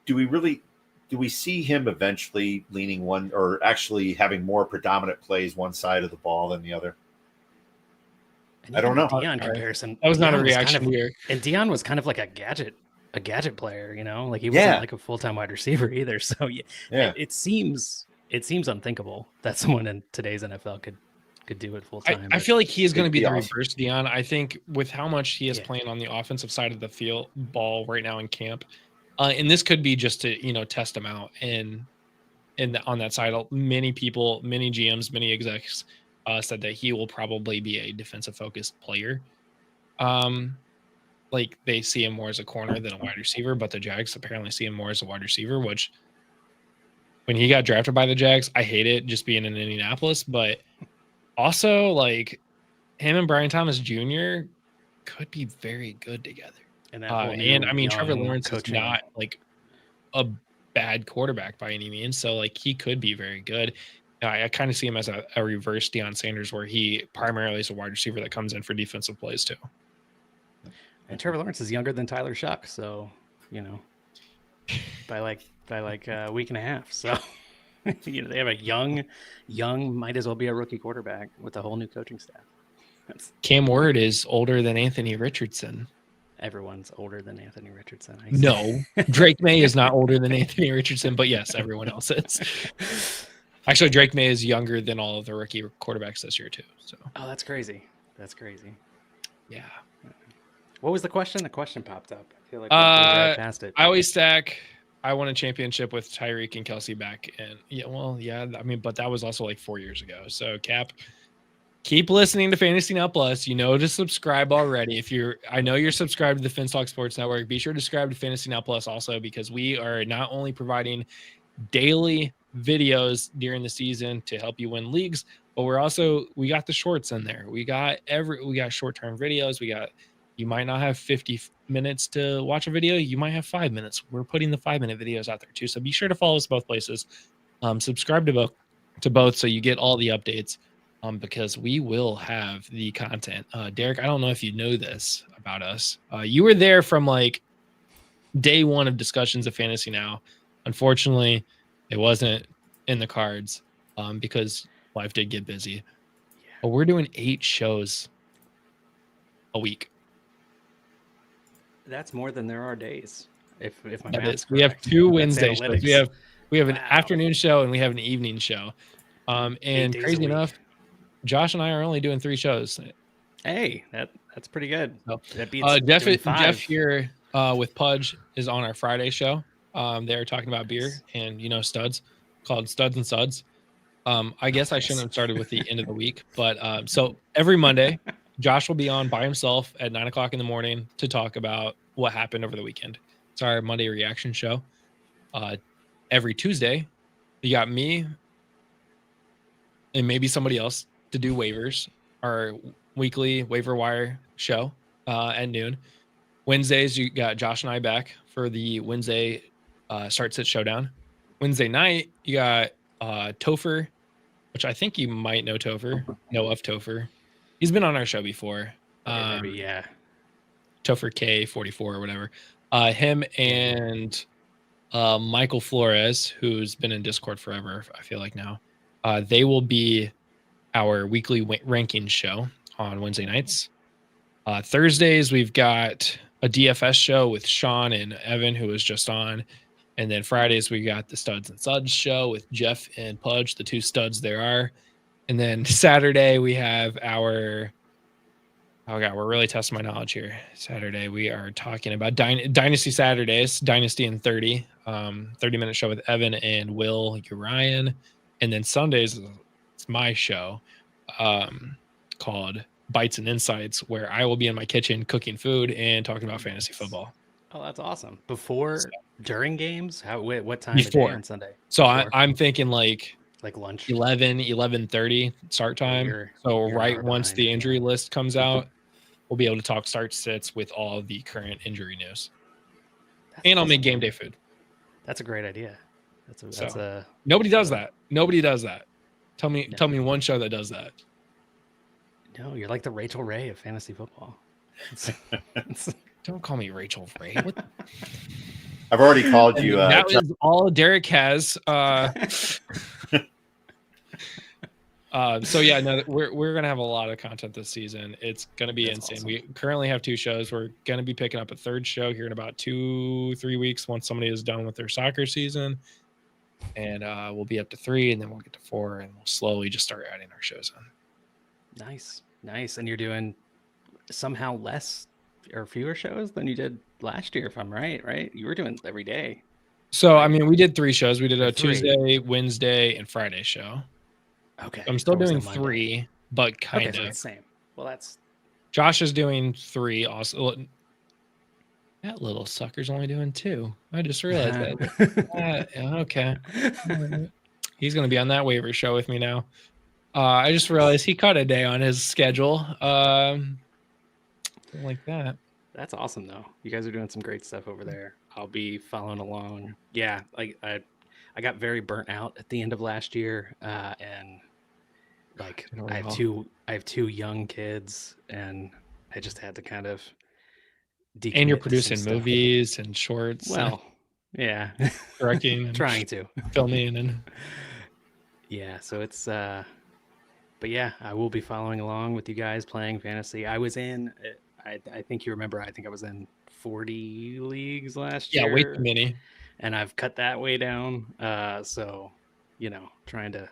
do we see him eventually leaning one or actually having more predominant plays one side of the ball than the other? I don't know. Deion comparison. That was not a Deion reaction here. And Deion was kind of like a gadget player, like he wasn't like a full-time wide receiver either. So it seems unthinkable that someone in today's NFL could do it full time. I feel like he is going to be the reverse Deion. I think with how much he is playing on the offensive side of the field ball right now in camp, and this could be just to test him out and on that side. Many people, many GMs, many execs said that he will probably be a defensive focused player. Like they see him more as a corner than a wide receiver, but the Jags apparently see him more as a wide receiver, which when he got drafted by the Jags, I hate it just being in Indianapolis, but also like him and Brian Thomas Jr. could be very good together. And I mean, Trevor Lawrence is not like a bad quarterback by any means. So like he could be very good. I kind of see him as a reverse Deion Sanders, where he primarily is a wide receiver that comes in for defensive plays too. And Trevor Lawrence is younger than Tyler Shuck, so by like a week and a half. So they have a young, might as well be a rookie quarterback with a whole new coaching staff. Cam Ward is older than Anthony Richardson. Everyone's older than Anthony Richardson. No, Drake May is not older than Anthony Richardson, but yes, everyone else is. Actually, Drake May is younger than all of the rookie quarterbacks this year too. So. Oh, that's crazy. Yeah. What was the question? The question popped up. I feel like we right past it. I always stack. I won a championship with Tyreek and Kelsey back, and I mean, but that was also like 4 years ago. So Cap, keep listening to Fantasy Now Plus. To subscribe already. I know you're subscribed to the Finstock Sports Network. Be sure to subscribe to Fantasy Now Plus also, because we are not only providing daily videos during the season to help you win leagues, but we got the shorts in there. We got short-term videos. You might not have 50 minutes to watch a video. You might have 5 minutes. We're putting the 5-minute videos out there too. So be sure to follow us both places. Subscribe to both so you get all the updates, because we will have the content. Derek, I don't know if you know this about us. You were there from like day one of discussions of Fantasy Now. Unfortunately, it wasn't in the cards because life did get busy. But we're doing 8 shows a week. That's more than there are days. If my that math's is. We have correct. 2 That's Wednesday shows. analytics. We have an afternoon show and we have an evening show. And crazy enough, Josh and I are only doing 3 shows. Hey, that's pretty good. So, that beats Jeff here with Pudge is on our Friday show. They're talking about beer and studs, called Studs and Suds. I guess I shouldn't have started with the end of the week, but so every Monday, Josh will be on by himself at 9:00 in the morning to talk about what happened over the weekend. It's our Monday reaction show. Every Tuesday, you got me and maybe somebody else to do waivers, our weekly waiver wire show at noon. Wednesdays, you got Josh and I back for the Wednesday start sit showdown. Wednesday night, you got Topher, which I think you might know know of Topher. He's been on our show before. Maybe, yeah. Topher K44 or whatever. Him and Michael Flores, who's been in Discord forever, I feel like now. They will be our weekly ranking show on Wednesday nights. Thursdays, we've got a DFS show with Sean and Evan, who was just on. And then Fridays, we got the Studs and Suds show with Jeff and Pudge, the 2 studs there are. And then Saturday, we have our... Oh, God, we're really testing my knowledge here. Saturday, we are talking about Dynasty Saturdays, Dynasty in 30. 30-minute show with Evan and Will Urian. And then Sundays, it's my show called Bites and Insights, where I will be in my kitchen cooking food and talking about fantasy football. Oh, that's awesome. Before, during games? What time of day Before. on Sunday? So Before? I'm thinking like lunch. 11:30 start time. you're So an right hour once behind, the injury list comes out, we'll be able to talk start sits with all the current injury news. And I'll make game day food. That's a great idea. That's a nobody does that. Nobody does that. Tell me one show that does that. No, you're like the Rachel Ray of fantasy football. Don't call me Rachel Ray. What? I've already called you. That was all Derek has. So yeah, no, we're gonna have a lot of content this season. It's gonna be insane. Awesome. We currently have 2 shows. We're gonna be picking up a 3rd show here in about 2-3 weeks once somebody is done with their soccer season, and we'll be up to 3, and then we'll get to 4, and we'll slowly just start adding our shows on. Nice. And you're doing somehow less or fewer shows than you did last year, if I'm right? You were doing every day. So I mean, we did 3 shows. We did a Tuesday, Wednesday, and Friday show. Okay. I'm still doing 3, but kind of so it's the same. Well, that's Josh is doing 3 also. That little sucker's only doing 2. I just realized that. Okay. He's going to be on that waiver show with me now. I just realized he cut a day on his schedule. Like that. That's awesome, though. You guys are doing some great stuff over there. I'll be following along. Yeah, like I got very burnt out at the end of last year, and like I have two young kids, and I just had to kind of and you're producing movies and shorts. Well, yeah, directing, and trying to filming, and yeah. So it's but yeah, I will be following along with you guys playing fantasy. I was in. I think you remember. I think I was in 40 leagues last year. Yeah, way too many. And I've cut that way down. So, trying to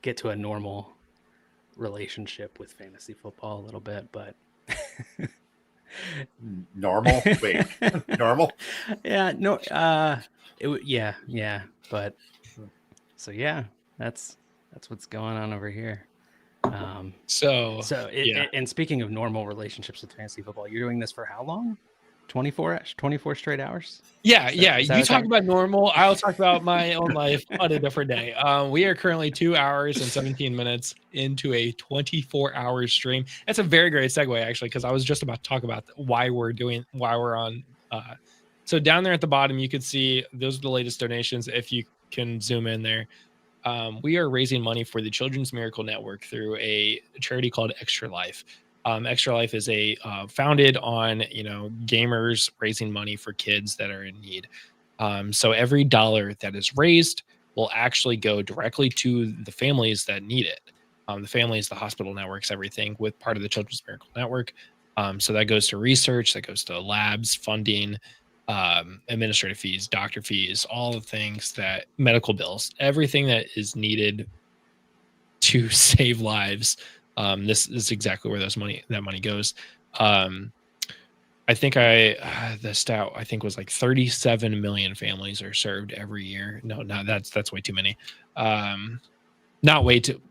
get to a normal relationship with fantasy football a little bit, but normal. Wait, normal? Yeah, no. Yeah. But so yeah, that's what's going on over here. And speaking of normal relationships with fantasy football, you're doing this for how long? 24 straight hours? Yeah. You talk about normal. I'll talk about my own life on a different day. We are currently 2 hours and 17 minutes into a 24-hour stream. That's a very great segue, actually, because I was just about to talk about why we're on. So down there at the bottom, you can see those are the latest donations. If you can zoom in there. We are raising money for the Children's Miracle Network through a charity called Extra Life. Extra Life is founded on gamers raising money for kids that are in need. So every dollar that is raised will actually go directly to the families that need it. The families, the hospital networks, everything with part of the Children's Miracle Network. So that goes to research, that goes to labs, funding, administrative fees, doctor fees, all the things that medical bills, everything that is needed to save lives. This is exactly where that money goes. I think the stat I think was like 37 million families are served every year. No, that's way too many. Not way too.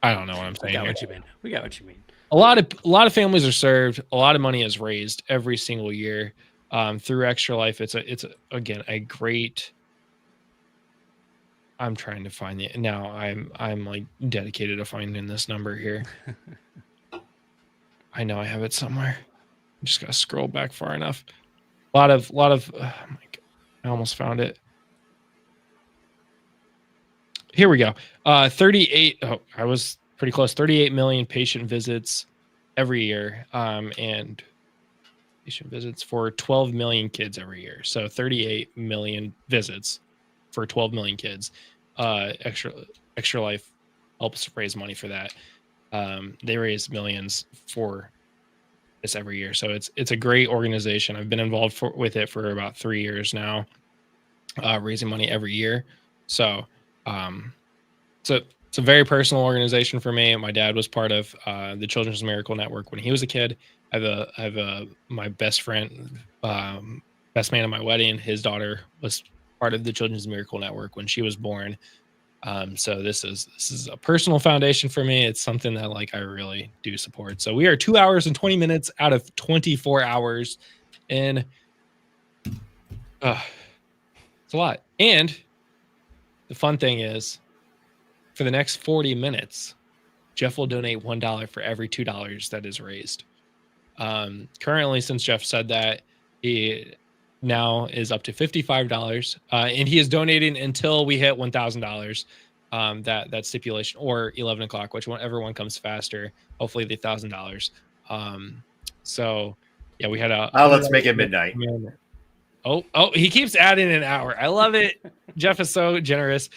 I don't know what I'm saying. We got what you mean. A lot of families are served. A lot of money is raised every single year through Extra Life. It's again a great. I'm trying to find it now. I'm like dedicated to finding this number here. I know I have it somewhere. I'm just gotta scroll back far enough. A lot of. Oh my God, I almost found it. Here we go. 38. Oh, I was pretty close. 38 million patient visits every year, and patient visits for 12 million kids every year. So 38 million visits for 12 million kids. Extra Life helps raise money for that. They raise millions for this every year. So it's a great organization. I've been involved with it for about 3 years now, raising money every year. So it's a very personal organization for me. My dad was part of the Children's Miracle Network when he was a kid. I have my best friend, best man at my wedding. His daughter was part of the Children's Miracle Network when she was born. So this is a personal foundation for me. It's something that like I really do support. So we are 2 hours and 20 minutes out of 24 hours, and it's a lot. And the fun thing is, for the next 40 minutes, Jeff will donate $1 for every $2 that is raised. Currently, since Jeff said that, he now is up to $55, and he is donating until we hit $1,000. That stipulation, or 11 o'clock, whichever one comes faster. Hopefully, the $1,000. So yeah, we had a. Let's make it midnight. Oh, he keeps adding an hour. I love it. Jeff is so generous.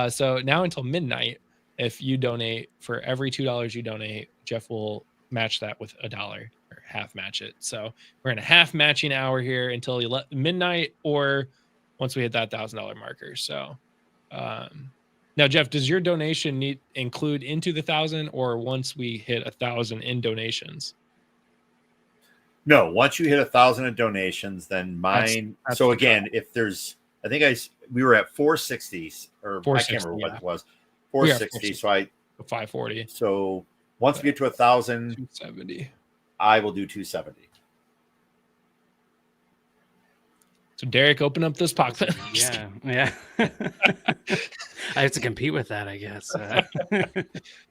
So now until midnight, if you donate, for every $2 you donate, Jeff will match that with $1 or half match it. So we're in a half matching hour here until midnight, or once we hit that $1,000 marker. So now, Jeff, does your donation include into the 1,000, or once we hit 1,000 in donations? No, once you hit 1,000 in donations, then mine. That's so again, if there's, I think we were at 460s, or I can't remember what it was, 460. So 540. So once we get to 1,000, 270. I will do 270. So Derek, open up this pocket. Yeah. I have to compete with that, I guess.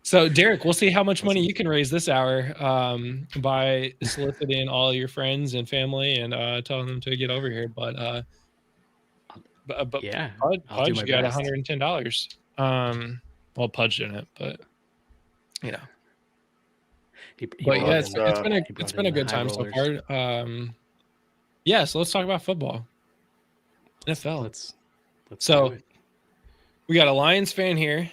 So Derek, we'll see how much money you can raise this hour by soliciting all your friends and family and telling them to get over here. But yeah, Pudge got $110. Well, Pudge didn't, but you know. It's been a good time so far. Yeah, so let's talk about football. NFL. Let's so we got a Lions fan here.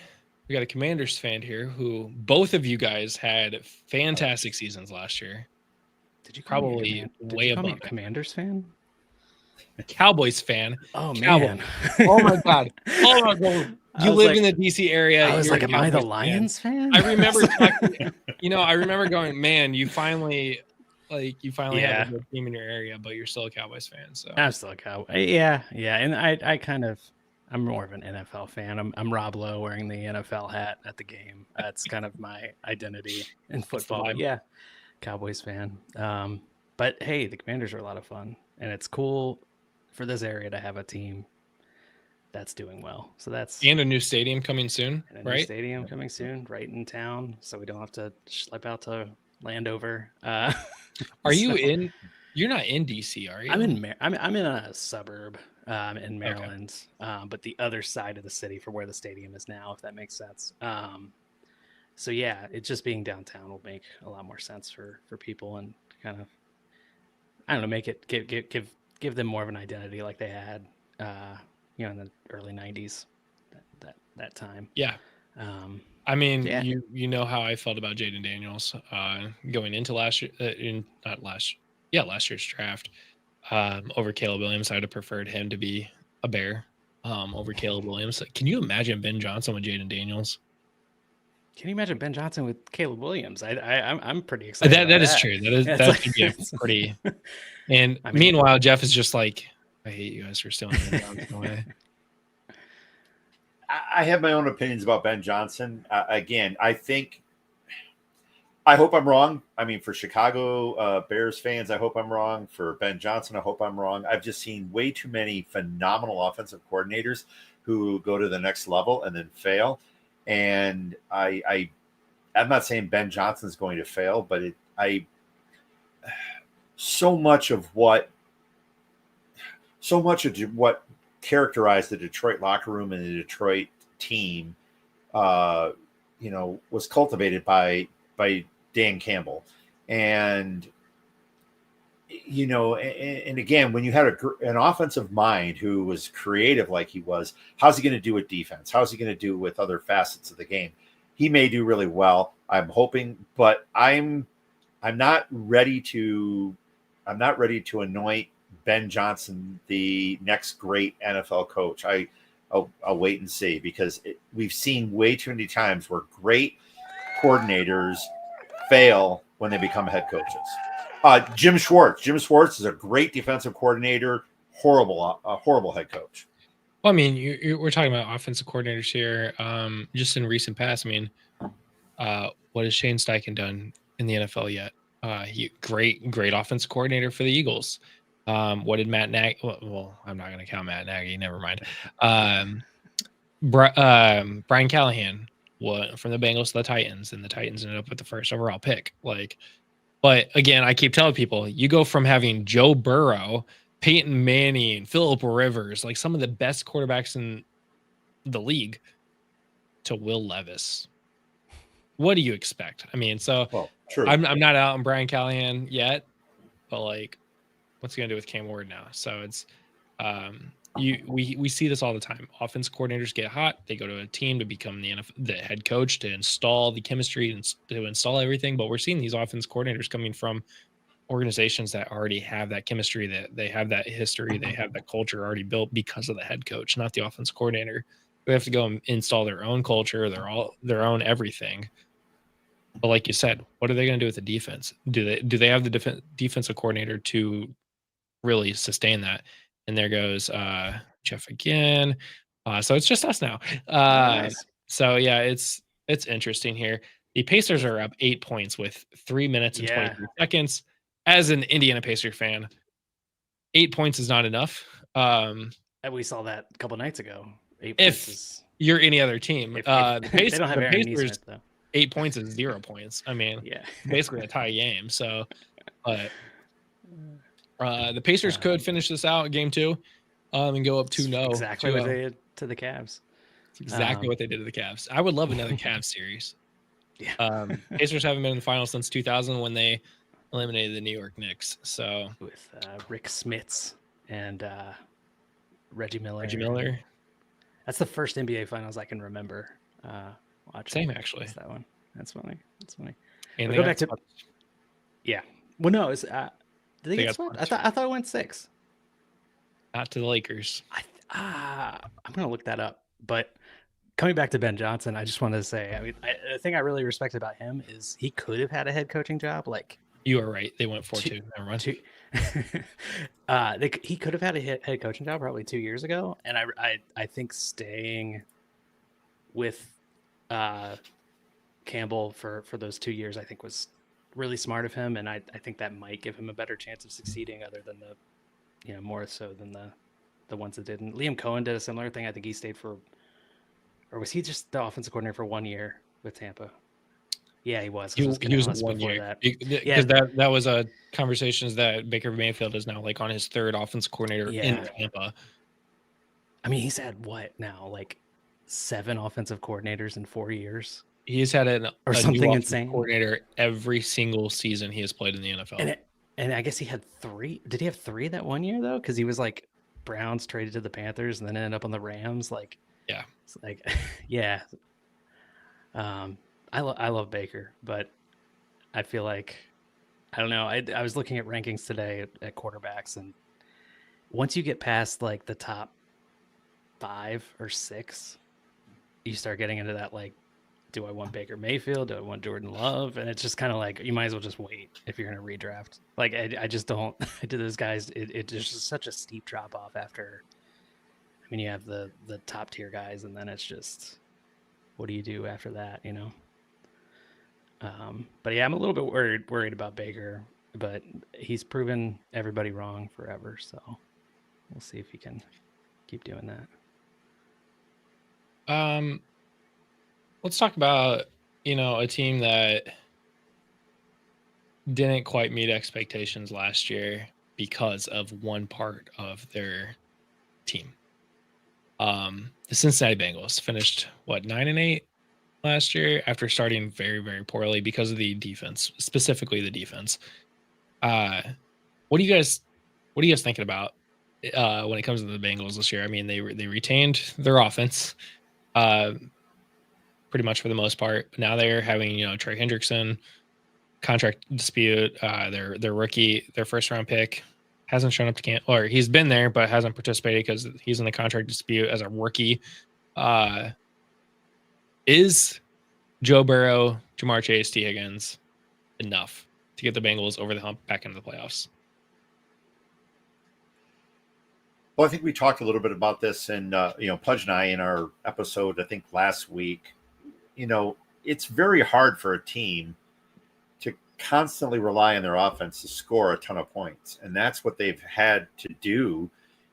We got a Commanders fan here, who both of you guys had fantastic seasons last year. Did you probably way above Commanders fan? A Cowboys fan. Oh man! Oh my god! Oh my god! You live in the DC area. I was like, am I the Lions fan? I remember talking, I remember going, man, you finally have a good team in your area, but you're still a Cowboys fan. So I'm still a Cowboy. Yeah. And I'm more of an NFL fan. I'm Rob Lowe wearing the NFL hat at the game. That's kind of my identity in football. Yeah, Cowboys fan. But hey, the Commanders are a lot of fun, and it's cool for this area to have a team that's doing well. So and a new stadium coming soon, and a new stadium coming soon, right in town, so we don't have to schlep out to Landover. Are you in? You're not in DC, are you? I'm in a suburb in Maryland, but the other side of the city for where the stadium is now, if that makes sense. So yeah, it just being downtown will make a lot more sense for people, and kind of, I don't know, make it give them more of an identity like they had, in the early '90s, that time. Yeah. I mean, you know how I felt about Jaden Daniels going into last year's draft over Caleb Williams. I'd have preferred him to be a Bear over Caleb Williams. Can you imagine Ben Johnson with Jaden Daniels? Can you imagine Ben Johnson with Caleb Williams? I'm pretty excited. That is true. That's pretty. And meanwhile, Jeff is just like, I hate you guys for stealing Ben Johnson away. I have my own opinions about Ben Johnson. Again, I hope I'm wrong. I mean, for Chicago Bears fans, I hope I'm wrong. For Ben Johnson, I hope I'm wrong. I've just seen way too many phenomenal offensive coordinators who go to the next level and then fail. And I'm not saying Ben Johnson's going to fail, but so much of what characterized the Detroit locker room and the Detroit team, was cultivated by Dan Campbell. And, and again, when you had an offensive mind who was creative like he was, how's he going to do with defense? How's he going to do with other facets of the game? He may do really well, I'm hoping, but I'm not ready to anoint Ben Johnson the next great NFL coach. I'll wait and see, because we've seen way too many times where great coordinators fail when they become head coaches. Jim Schwartz is a great defensive coordinator, horrible head coach. Well, I mean, we're talking about offensive coordinators here. Just in recent past, I mean, what has Shane Steichen done in the NFL yet? Great offensive coordinator for the Eagles. What did Matt Nagy? Well, I'm not going to count Matt Nagy. Never mind. Brian Callahan went from the Bengals to the Titans, and the Titans ended up with the first overall pick. Like, but again, I keep telling people, you go from having Joe Burrow, Peyton Manning, Phillip Rivers, like some of the best quarterbacks in the league, to Will Levis. What do you expect? I mean, so true. I'm not out on Brian Callahan yet, but like, what's he gonna do with Cam Ward now? So it's we see this all the time. Offense coordinators get hot, they go to a team to become the head coach, to install the chemistry and to install everything. But we're seeing these offense coordinators coming from organizations that already have that chemistry, that they have that history, they have that culture already built because of the head coach, not the offense coordinator. They have to go and install their own culture, their own everything. But like you said, what are they going to do with the defense? Do they have the defensive coordinator to really sustain that? And there goes Jeff again. So it's just us now. Nice. So yeah, it's interesting here. The Pacers are up 8 points with 3 minutes and 23 seconds. As an Indiana Pacer fan, 8 points is not enough. And we saw that a couple nights ago. 8 if points is, you're any other team, if the they don't have the Aaron Pacers, Nesmith, though. 8 points is 0 points. I mean, Yeah. basically a tie game. So, but the Pacers could finish this out game 2, and go up 2-0. Exactly what they did to the Cavs. It's exactly what they did to the Cavs. I would love another Cavs series. Yeah. Pacers haven't been in the finals since 2000 when they eliminated the New York Knicks. So with Rick Smits and Reggie Miller. Reggie Miller. That's the first NBA finals I can remember watching. Same, actually. That's that one. That's funny. That's funny. And Go back to. Yeah. Well, no. It's, did they get swept? I thought it went 6. Not to the Lakers. I'm gonna look that up. But coming back to Ben Johnson, I just wanted to say, I mean, the thing I really respect about him is he could have had a head coaching job. Like, you are right. They went 4-2. Never mind. He could have had a head coaching job probably 2 years ago, and I think staying with Campbell for those 2 years, I think was really smart of him, and I think that might give him a better chance of succeeding, other than more so than the ones that didn't. Liam Cohen did a similar thing. I think he stayed for, or was he just the offensive coordinator for 1 year with Tampa? Yeah, he was. He was 1 year. Because that was a conversations that Baker Mayfield is now like on his 3rd offensive coordinator in Tampa. I mean, he's had what now, like 7 offensive coordinators in 4 years. He's had a something insane coordinator every single season he has played in the NFL. And I guess he had 3. Did he have 3 that 1 year though? Because he was like Browns traded to the Panthers and then ended up on the Rams. Like, yeah, it's like, yeah. I love Baker, but I feel like, I don't know. I was looking at rankings today at quarterbacks, and once you get past like the top 5 or 6, you start getting into that, like, do I want Baker Mayfield? Do I want Jordan Love? And it's just kind of like, you might as well just wait if you're going to redraft. Like, I just don't. To those guys, it's just such a steep drop off after. I mean, you have the top tier guys, and then it's just, what do you do after that? You know. But yeah, I'm a little bit worried about Baker, but he's proven everybody wrong forever. So we'll see if he can keep doing that. Let's talk about, a team that didn't quite meet expectations last year because of one part of their team. The Cincinnati Bengals finished 9-8 last year after starting very, very poorly because of the defense, specifically the defense. What are you guys thinking about when it comes to the Bengals this year? I mean, they retained their offense pretty much for the most part. But now they're having, Trey Hendrickson contract dispute. Their rookie, their first round pick hasn't shown up to camp, or he's been there but hasn't participated because he's in the contract dispute as a rookie. Is Joe Burrow, Jamar Chase, T. Higgins enough to get the Bengals over the hump back into the playoffs? Well, I think we talked a little bit about this, and Pudge and I in our episode, I think last week. It's very hard for a team to constantly rely on their offense to score a ton of points, and that's what they've had to do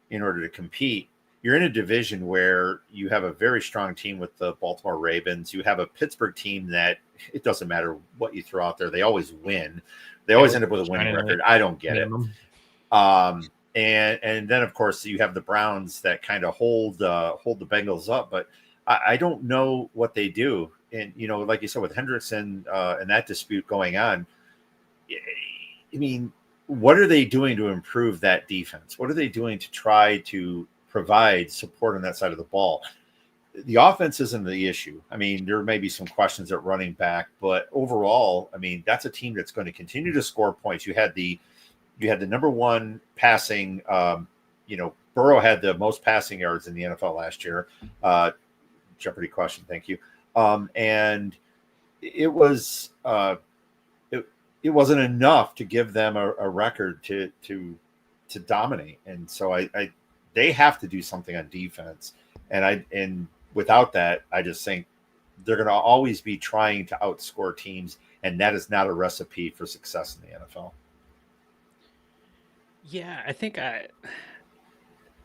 in order to compete. You're in a division where you have a very strong team with the Baltimore Ravens. You have a Pittsburgh team that it doesn't matter what you throw out there, they always win. They always end up with a winning record. I don't get it. And then of course you have the Browns that kind of hold the Bengals up, but I don't know what they do. And like you said, with Hendrickson and that dispute going on, I mean, what are they doing to improve that defense? What are they doing to try to provide support on that side of the ball? The offense isn't the issue. I mean, there may be some questions at running back, but overall, I mean, that's a team that's going to continue to score points. You had the number one passing, Burrow had the most passing yards in the NFL last year. Jeopardy question. Thank you. And it was, it wasn't enough to give them a record to dominate. And so they have to do something on defense. And without that, I just think they're going to always be trying to outscore teams. And that is not a recipe for success in the NFL. Yeah, I think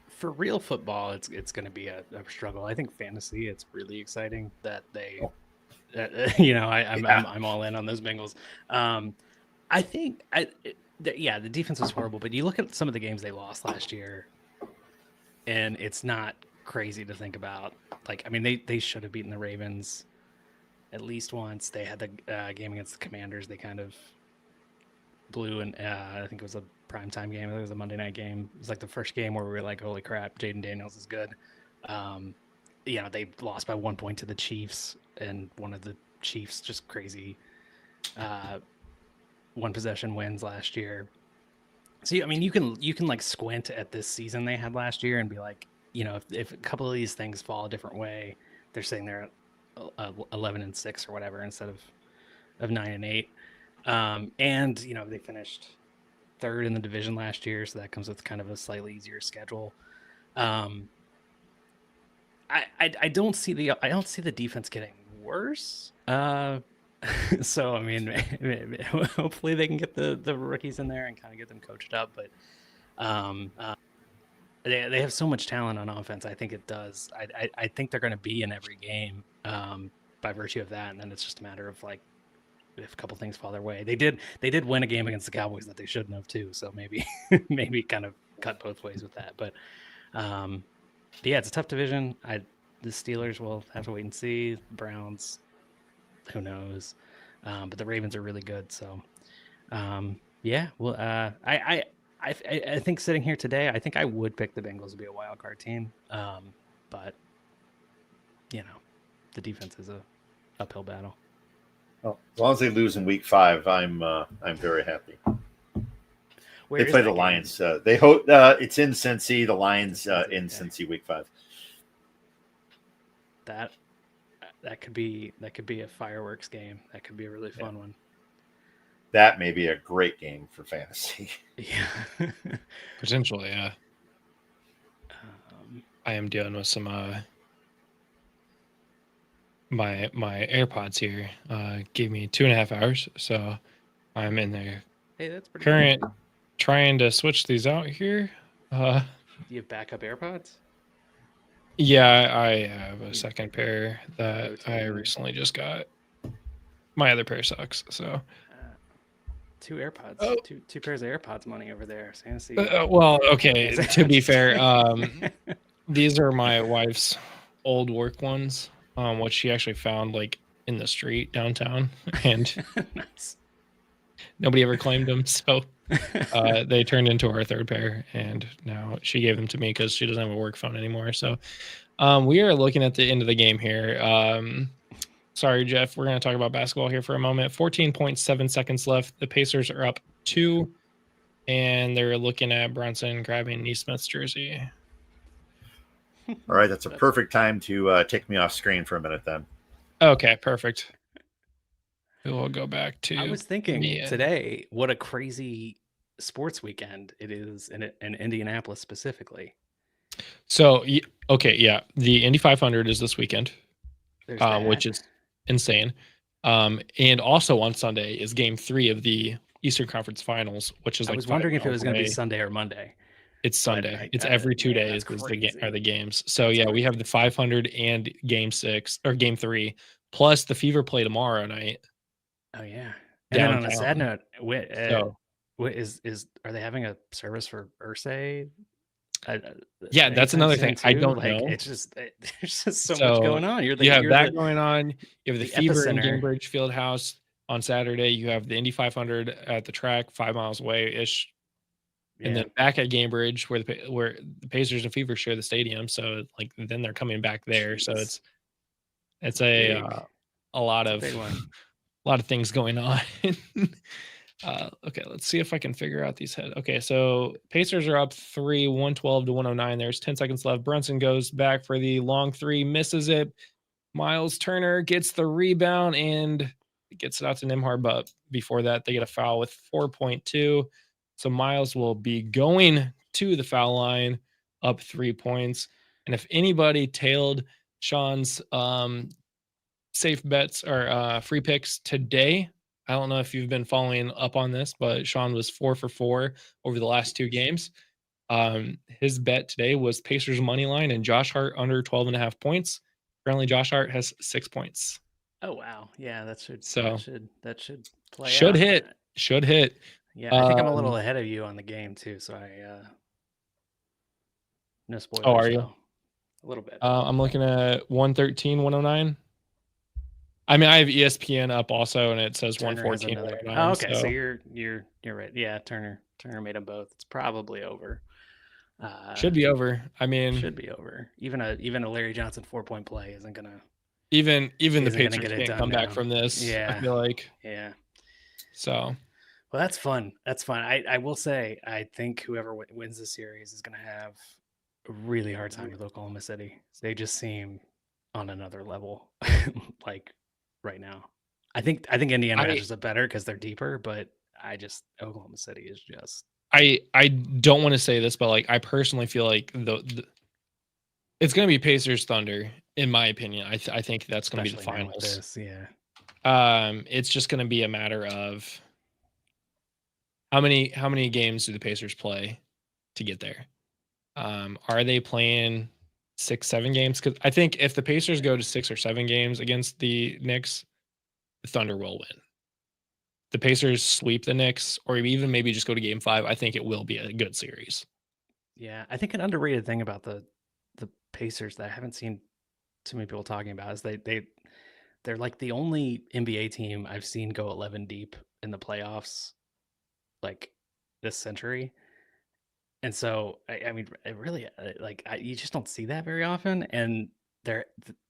for real football, it's going to be a struggle. I think fantasy, it's really exciting that they, I'm all in on those Bengals. I think the defense was horrible, but you look at some of the games they lost last year, and it's not crazy to think about. Like, I mean, they should have beaten the Ravens at least once. They had the game against the Commanders. They kind of blew, and I think it was a primetime game. It was a Monday night game. It was like the first game where we were like, holy crap, Jaden Daniels is good. They lost by 1 point to the Chiefs, and one of the Chiefs just crazy one possession wins last year. So, I mean, you can like squint at this season they had last year and be like, if a couple of these things fall a different way, they're sitting there at 11-6 or whatever instead of 9-8. And they finished third in the division last year, so that comes with kind of a slightly easier schedule. I don't see the defense getting worse. So I mean, hopefully they can get the rookies in there and kind of get them coached up. But they have so much talent on offense. I think it does. I think they're going to be in every game by virtue of that, and then it's just a matter of like, if a couple things fall their way. They did win a game against the Cowboys that they shouldn't have too. So maybe kind of cut both ways with that. But yeah, it's a tough division. The Steelers will have to wait and see. The Browns, who knows? But the Ravens are really good. So yeah. Well, I think sitting here today, I think I would pick the Bengals to be a wild card team. But the defense is a uphill battle. Well, as long as they lose in week 5, I'm very happy. They play the Lions. They hope it's in Cincy. The Lions in Cincy week 5. That could be a fireworks game. That could be a really fun one. That may be a great game for fantasy. Yeah, potentially. Yeah. I am dealing with some my AirPods here gave me 2.5 hours, so I'm in there. Hey, that's pretty good. Trying to switch these out here. Do you have backup AirPods? Yeah, I have a second pair that I recently just got. My other pair sucks, so 2 AirPods, two pairs of AirPods money over there. Fancy. Well, okay. To be fair, these are my wife's old work ones, which she actually found like in the street downtown, and nice. Nobody ever claimed them, so they turned into our third pair, and now she gave them to me because she doesn't have a work phone anymore. So we are looking at the end of the game here. Sorry, Jeff. We're going to talk about basketball here for a moment. 14.7 seconds left. The Pacers are up 2, and they're looking at Brunson grabbing Neesmith's jersey. All right, that's a perfect time to take me off screen for a minute then. Okay, perfect. We'll go back to... I was thinking today, what a crazy sports weekend it is in Indianapolis specifically. So okay, yeah, the Indy 500 is this weekend, There's that. which is insane. And also on Sunday is Game 3 of the Eastern Conference Finals, which is I like was 5 wondering if it miles was going to be away. Sunday or Monday. It's but Sunday. It's every 2 man, days that's are crazy. the games. So That's yeah, we have crazy. the 500 and Game 6 or Game 3 plus the Fever play tomorrow night. Oh yeah. And then on a sad downtown. note, So what is are they having a service for Ursay? yeah, that's anytime another soon thing. I too? don't Like know. there's just so much So going on. you have that going on. You have the the Fever in epicenter. Gainbridge Fieldhouse on Saturday. You have the Indy 500 at the track 5 miles away ish. And then back at Gainbridge where the Pacers and Fever share the stadium. So like then they're coming back there. So Jeez. it's Big. a lot It's of a big one. a lot of things going on. Okay, let's see if I can figure out these heads. Okay, so Pacers are up 3, 112 to 109. There's 10 seconds left. Brunson goes back for the long three, misses it. Miles Turner gets the rebound and gets it out to Nimhard, but before that, they get a foul with 4.2. So Miles will be going to the foul line up 3 points. And if anybody tailed Sean's safe bets or free picks today, I don't know if you've been following up on this, but Sean was 4 for 4 over the last 2 games. His bet today was Pacers money line and Josh Hart under 12.5 points. Currently, Josh Hart has 6 points. Oh wow, yeah, that should play. Should out. hit. Should hit. Yeah, I think I'm a little ahead of you on the game too, so no spoilers. Oh, are you? Though. A little bit. I'm looking at 113, 109. I mean, I have ESPN up also, and it says 114. Oh, okay, so you're right. Yeah, Turner made them both. It's probably over. Should be over. I mean, should be over. Even a Larry Johnson 4-point play isn't gonna. Even the Pacers can't come back from this. Yeah, I feel like. Yeah. So. Well, that's fun. That's fun. I will say, I think whoever wins the series is gonna have a really hard time with Oklahoma City. They just seem on another level, like right now. I think Indiana matches up better because they're deeper, but Oklahoma City is just. I don't want to say this, but like I personally feel like the it's going to be Pacers Thunder in my opinion. I think that's going to be the finals. Yeah. It's just going to be a matter of how many games do the Pacers play to get there? Are they playing 6-7 games? Because I think if the Pacers go to 6 or 7 games against the Knicks, the Thunder will win. The Pacers sweep the Knicks, or even maybe just go to Game 5. I think it will be a good series. Yeah, I think an underrated thing about the Pacers that I haven't seen too many people talking about is they're like the only NBA team I've seen go 11 deep in the playoffs, like this century. And so, I mean, it really, you just don't see that very often. And they're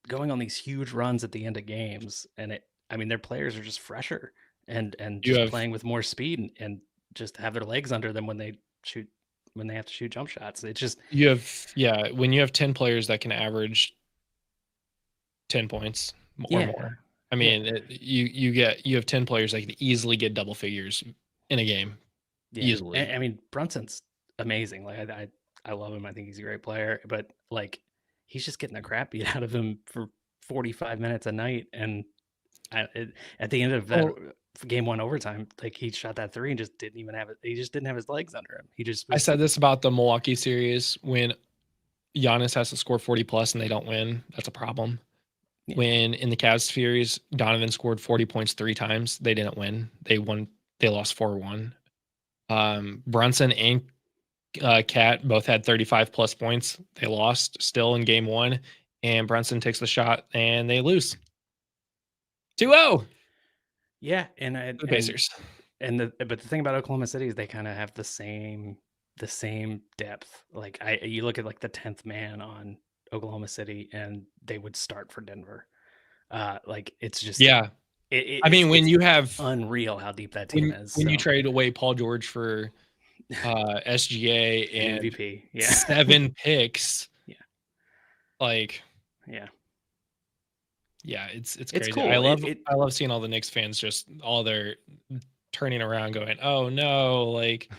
going on these huge runs at the end of games, and their players are just fresher and just playing with more speed and just have their legs under them when they have to shoot jump shots. It's just when you have 10 players that can average 10 points or more. I mean, you have 10 players that can easily get double figures in a game. Yeah. Easily. I mean, Brunson's amazing. Like I love him. I think he's a great player, but like he's just getting the crap beat out of him for 45 minutes a night. And at the end of that game 1 overtime, like he shot that 3 and just didn't even have it. He just didn't have his legs under him. I said this about the Milwaukee series when Giannis has to score 40 plus and they don't win. That's a problem. Yeah. When in the Cavs series, Donovan scored 40 points 3 times. They didn't win. They lost 4-1. Brunson and Cat both had 35 plus points. They lost still in game 1, and Brunson takes the shot and they lose 2-0. Yeah, and the Pacers. But the thing about Oklahoma City is they kind of have the same depth. Like you look at like the 10th man on Oklahoma City, and they would start for Denver. Like it's just when you have unreal how deep that team is. When you trade away Paul George for SGA and MVP, 7 picks, it's crazy. Cool. I love seeing all the Knicks fans just all their turning around, going, "Oh no!" Like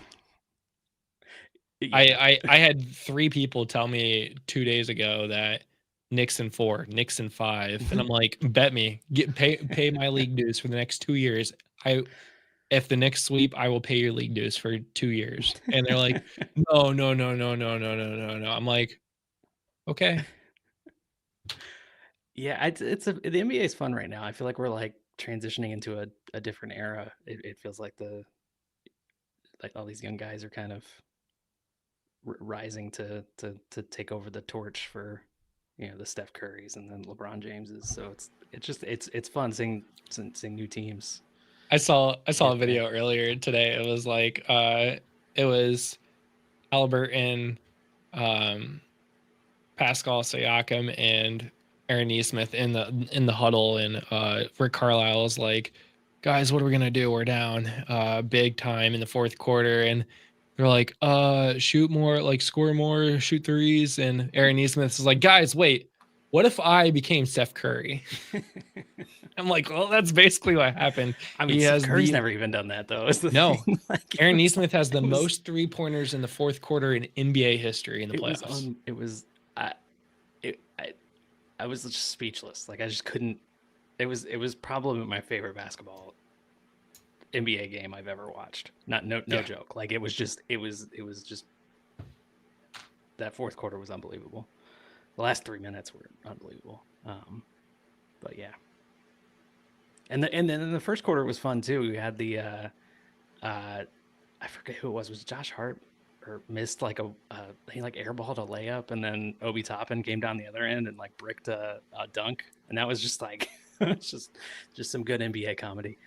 I had 3 people tell me 2 days ago that Knicks in 4, Knicks in 5, and I'm like, bet me, pay my league dues for the next 2 years. If the Knicks sweep, I will pay your league dues for 2 years. And they're like, no, no, no, no, no, no, no, no, no. I'm like, okay. Yeah, the NBA is fun right now. I feel like we're like transitioning into a different era. It feels like all these young guys are kind of rising to take over the torch for the Steph Currys and then LeBron Jameses. So it's fun seeing new teams. I saw a video earlier today. It was like it was Halliburton, Pascal Siakam, and Aaron Nesmith in the huddle, and Rick Carlisle is like, guys, what are we gonna do? We're down big time in the fourth quarter, and they're like, shoot more, like score more, shoot threes, and Aaron Nesmith is like, guys, wait, what if I became Steph Curry? I'm like, well, that's basically what happened. I mean, Steph Curry's never even done that, though. No, Aaron Nesmith has the most 3-pointers in the fourth quarter in NBA history in the playoffs. I was just speechless. Like, I just couldn't. It was probably my favorite basketball NBA game I've ever watched. No joke. Like, it was just that fourth quarter was unbelievable. The last 3 minutes were unbelievable. But yeah. And then the first quarter was fun too. We had the I forget who it was. Was it Josh Hart or missed like he like airballed a layup, and then Obi Toppin came down the other end and like bricked a dunk, and that was just like just some good NBA comedy.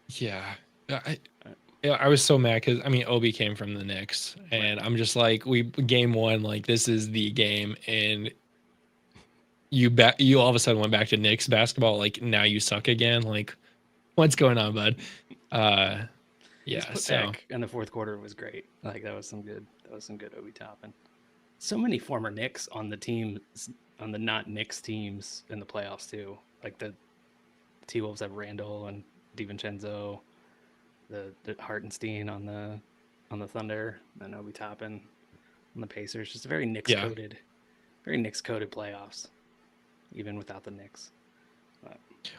Yeah, I was so mad because Obi came from the Knicks, and I'm just like, game one, like this is the game, and you all of a sudden went back to Knicks basketball. Like now you suck again. Like what's going on, bud? Yeah. So in the fourth quarter was great. Like that was some good Obi Toppin. So many former Knicks on the teams, on the not Knicks teams in the playoffs too. Like the T-Wolves have Randall and DiVincenzo, the Hartenstein on the Thunder, and Obi Toppin on the Pacers. Just a very Knicks coded playoffs, even without the Knicks.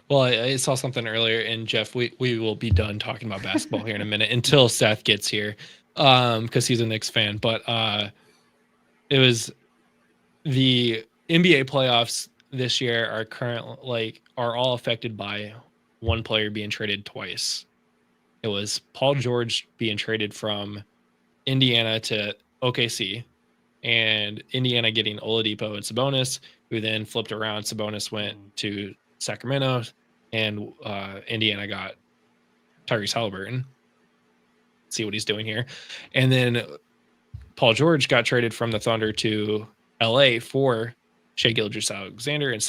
Well, I saw something earlier, and Jeff, we will be done talking about basketball here in a minute until Seth gets here, because he's a Knicks fan. But it was the NBA playoffs this year are all affected by one player being traded twice. It was Paul George being traded from Indiana to OKC, and Indiana getting Oladipo and Sabonis, who then flipped around. Sabonis went to Sacramento, and Indiana got Tyrese Halliburton. See what he's doing here. And then Paul George got traded from the Thunder to LA for Shai Gilgeous-Alexander and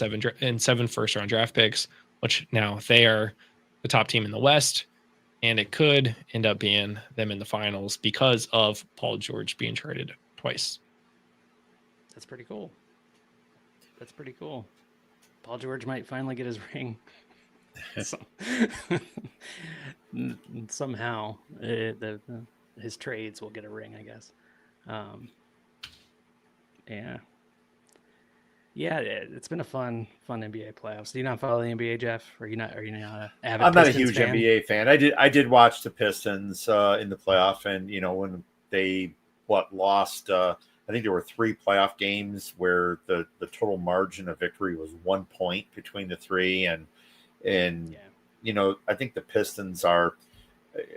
seven first-round draft picks, which now they are the top team in the West, and it could end up being them in the finals because of Paul George being traded twice. That's pretty cool. Paul George might finally get his ring. Somehow, his trades will get a ring, I guess. Yeah, it's been a fun NBA playoffs. Do you not follow the NBA, Jeff? Are you not an avid I'm not Pistons a huge fan? NBA fan. I did watch the Pistons in the playoff, and when they lost. I think there were 3 playoff games where the total margin of victory was 1 point between the 3, and I think the Pistons are,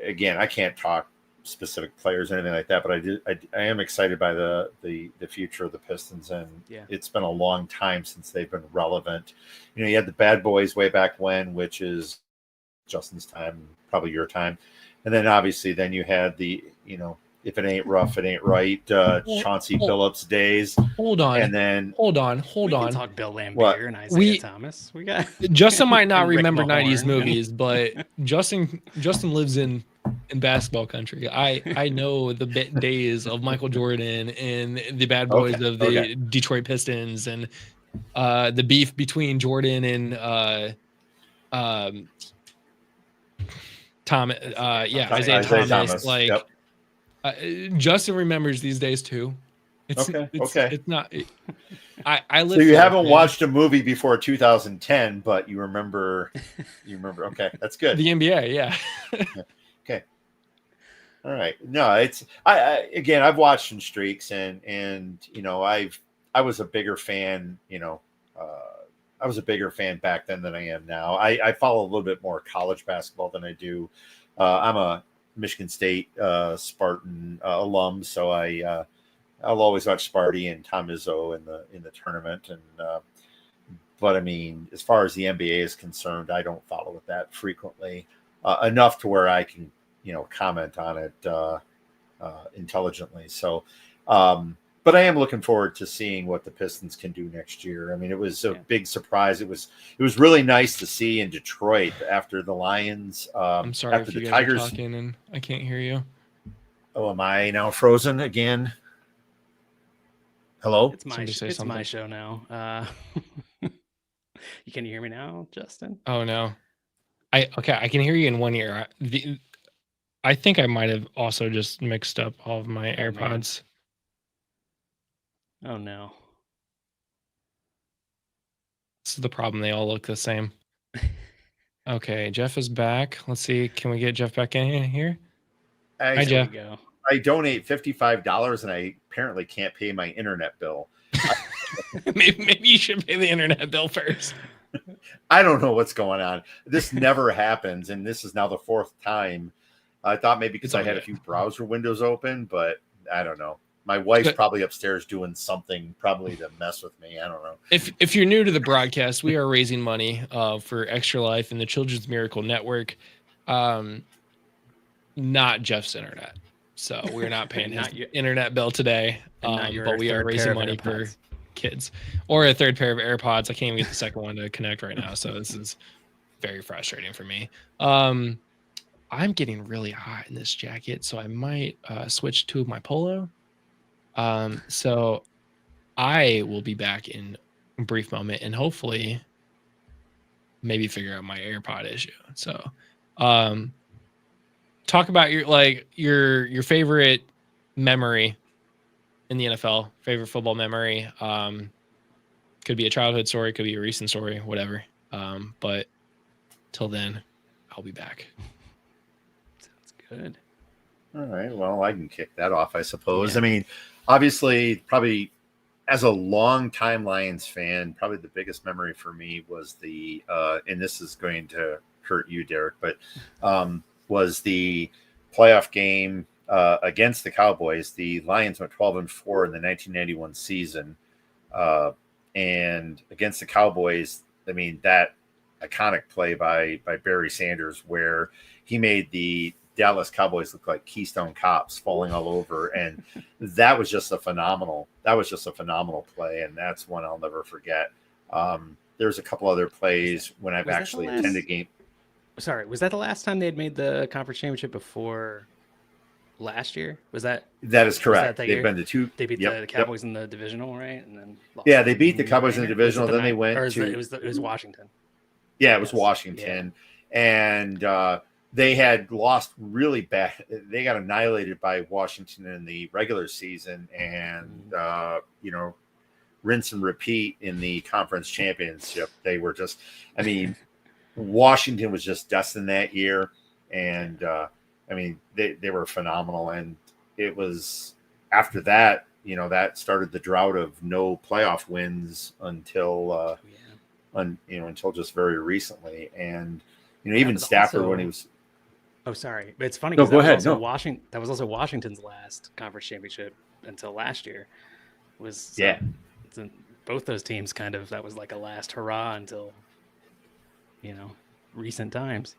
again, I can't talk specific players or anything like that, but I am excited by the future of the Pistons, and it's been a long time since they've been relevant. You had the Bad Boys way back when, which is Justin's time, probably your time, and then obviously then you had the if it ain't rough, it ain't right. Chauncey Billups days. Hold on. And then hold on. We can talk Bill Laimbeer and Isaiah Thomas. We got Justin might not remember Mahorn, 90s movies, but Justin lives in basketball country. I know the days of Michael Jordan and the Bad Boys of the Detroit Pistons, and the beef between Jordan and Isaiah Thomas. Yep. Justin remembers these days too. Okay. It's not. I live. So you for it, haven't man. watched a movie before 2010, but you remember. You remember. Okay, that's good. The NBA, yeah. Okay. All right. No, it's again. I've watched some streaks, and you know, I was a bigger fan. You know, I was a bigger fan back then than I am now. I follow a little bit more college basketball than I do. I'm a Michigan State Spartan alum, so I'll always watch Sparty and Tom Izzo in the tournament. And but I mean, as far as the NBA is concerned, I don't follow it that frequently enough to where I can comment on it intelligently. So. But I am looking forward to seeing what the Pistons can do next year. I mean, it was a big surprise. It was really nice to see in Detroit after the Lions. I'm sorry after if you the guys Tigers. are talking and I can't hear you. Oh, am I now frozen again? Hello? It's my show now. Can you hear me now, Justin? Oh no. I can hear you in one ear. I think I might have also just mixed up all of my AirPods. Oh no. This is the problem. They all look the same. Okay, Jeff is back. Let's see. Can we get Jeff back in here? Hi, Jeff. I donate $55 and I apparently can't pay my internet bill. Maybe you should pay the internet bill first. I don't know what's going on. This never happens, and this is now the fourth time. I thought maybe because I had a few browser windows open, but I don't know. My wife's probably upstairs doing something, probably to mess with me. I don't know. If you're new to the broadcast, we are raising money for Extra Life and the Children's Miracle Network, not Jeff's internet. So we're not paying his internet bill today, but we are raising money for kids. Or a third pair of AirPods. I can't even get the second one to connect right now, so this is very frustrating for me. I'm getting really hot in this jacket, so I might switch to my polo. So I will be back in a brief moment and hopefully maybe figure out my AirPod issue. So, talk about your favorite memory in the NFL, favorite football memory. Could be a childhood story, could be a recent story, whatever. But till then, I'll be back. Sounds good. All right. Well, I can kick that off, I suppose. Yeah. I mean, obviously, probably as a long-time Lions fan, probably the biggest memory for me was the, and this is going to hurt you, Derek, but was the playoff game against the Cowboys. The Lions went 12-4 in the 1991 season, and against the Cowboys. I mean, that iconic play by Barry Sanders where he made the Dallas Cowboys look like Keystone Cops falling all over, and that was just a phenomenal play, and that's one I'll never forget. There's a couple other plays when I've actually attended game. Sorry, was that the last time they had made the conference championship before last year? That is correct. They've been to two. They beat the Cowboys in the divisional, right? And then they beat the Cowboys in the divisional. Then they went to it was Washington. Yeah, it was Washington, and they had lost really bad. They got annihilated by Washington in the regular season, and rinse and repeat in the conference championship. They were just, I mean, Washington was just destined that year, and they were phenomenal. And it was after that, that started the drought of no playoff wins until until just very recently. And even Stafford when he was. Oh, sorry, but it's funny. No, go ahead. That was also Washington's last conference championship until last year. Both those teams that was like a last hurrah until recent times.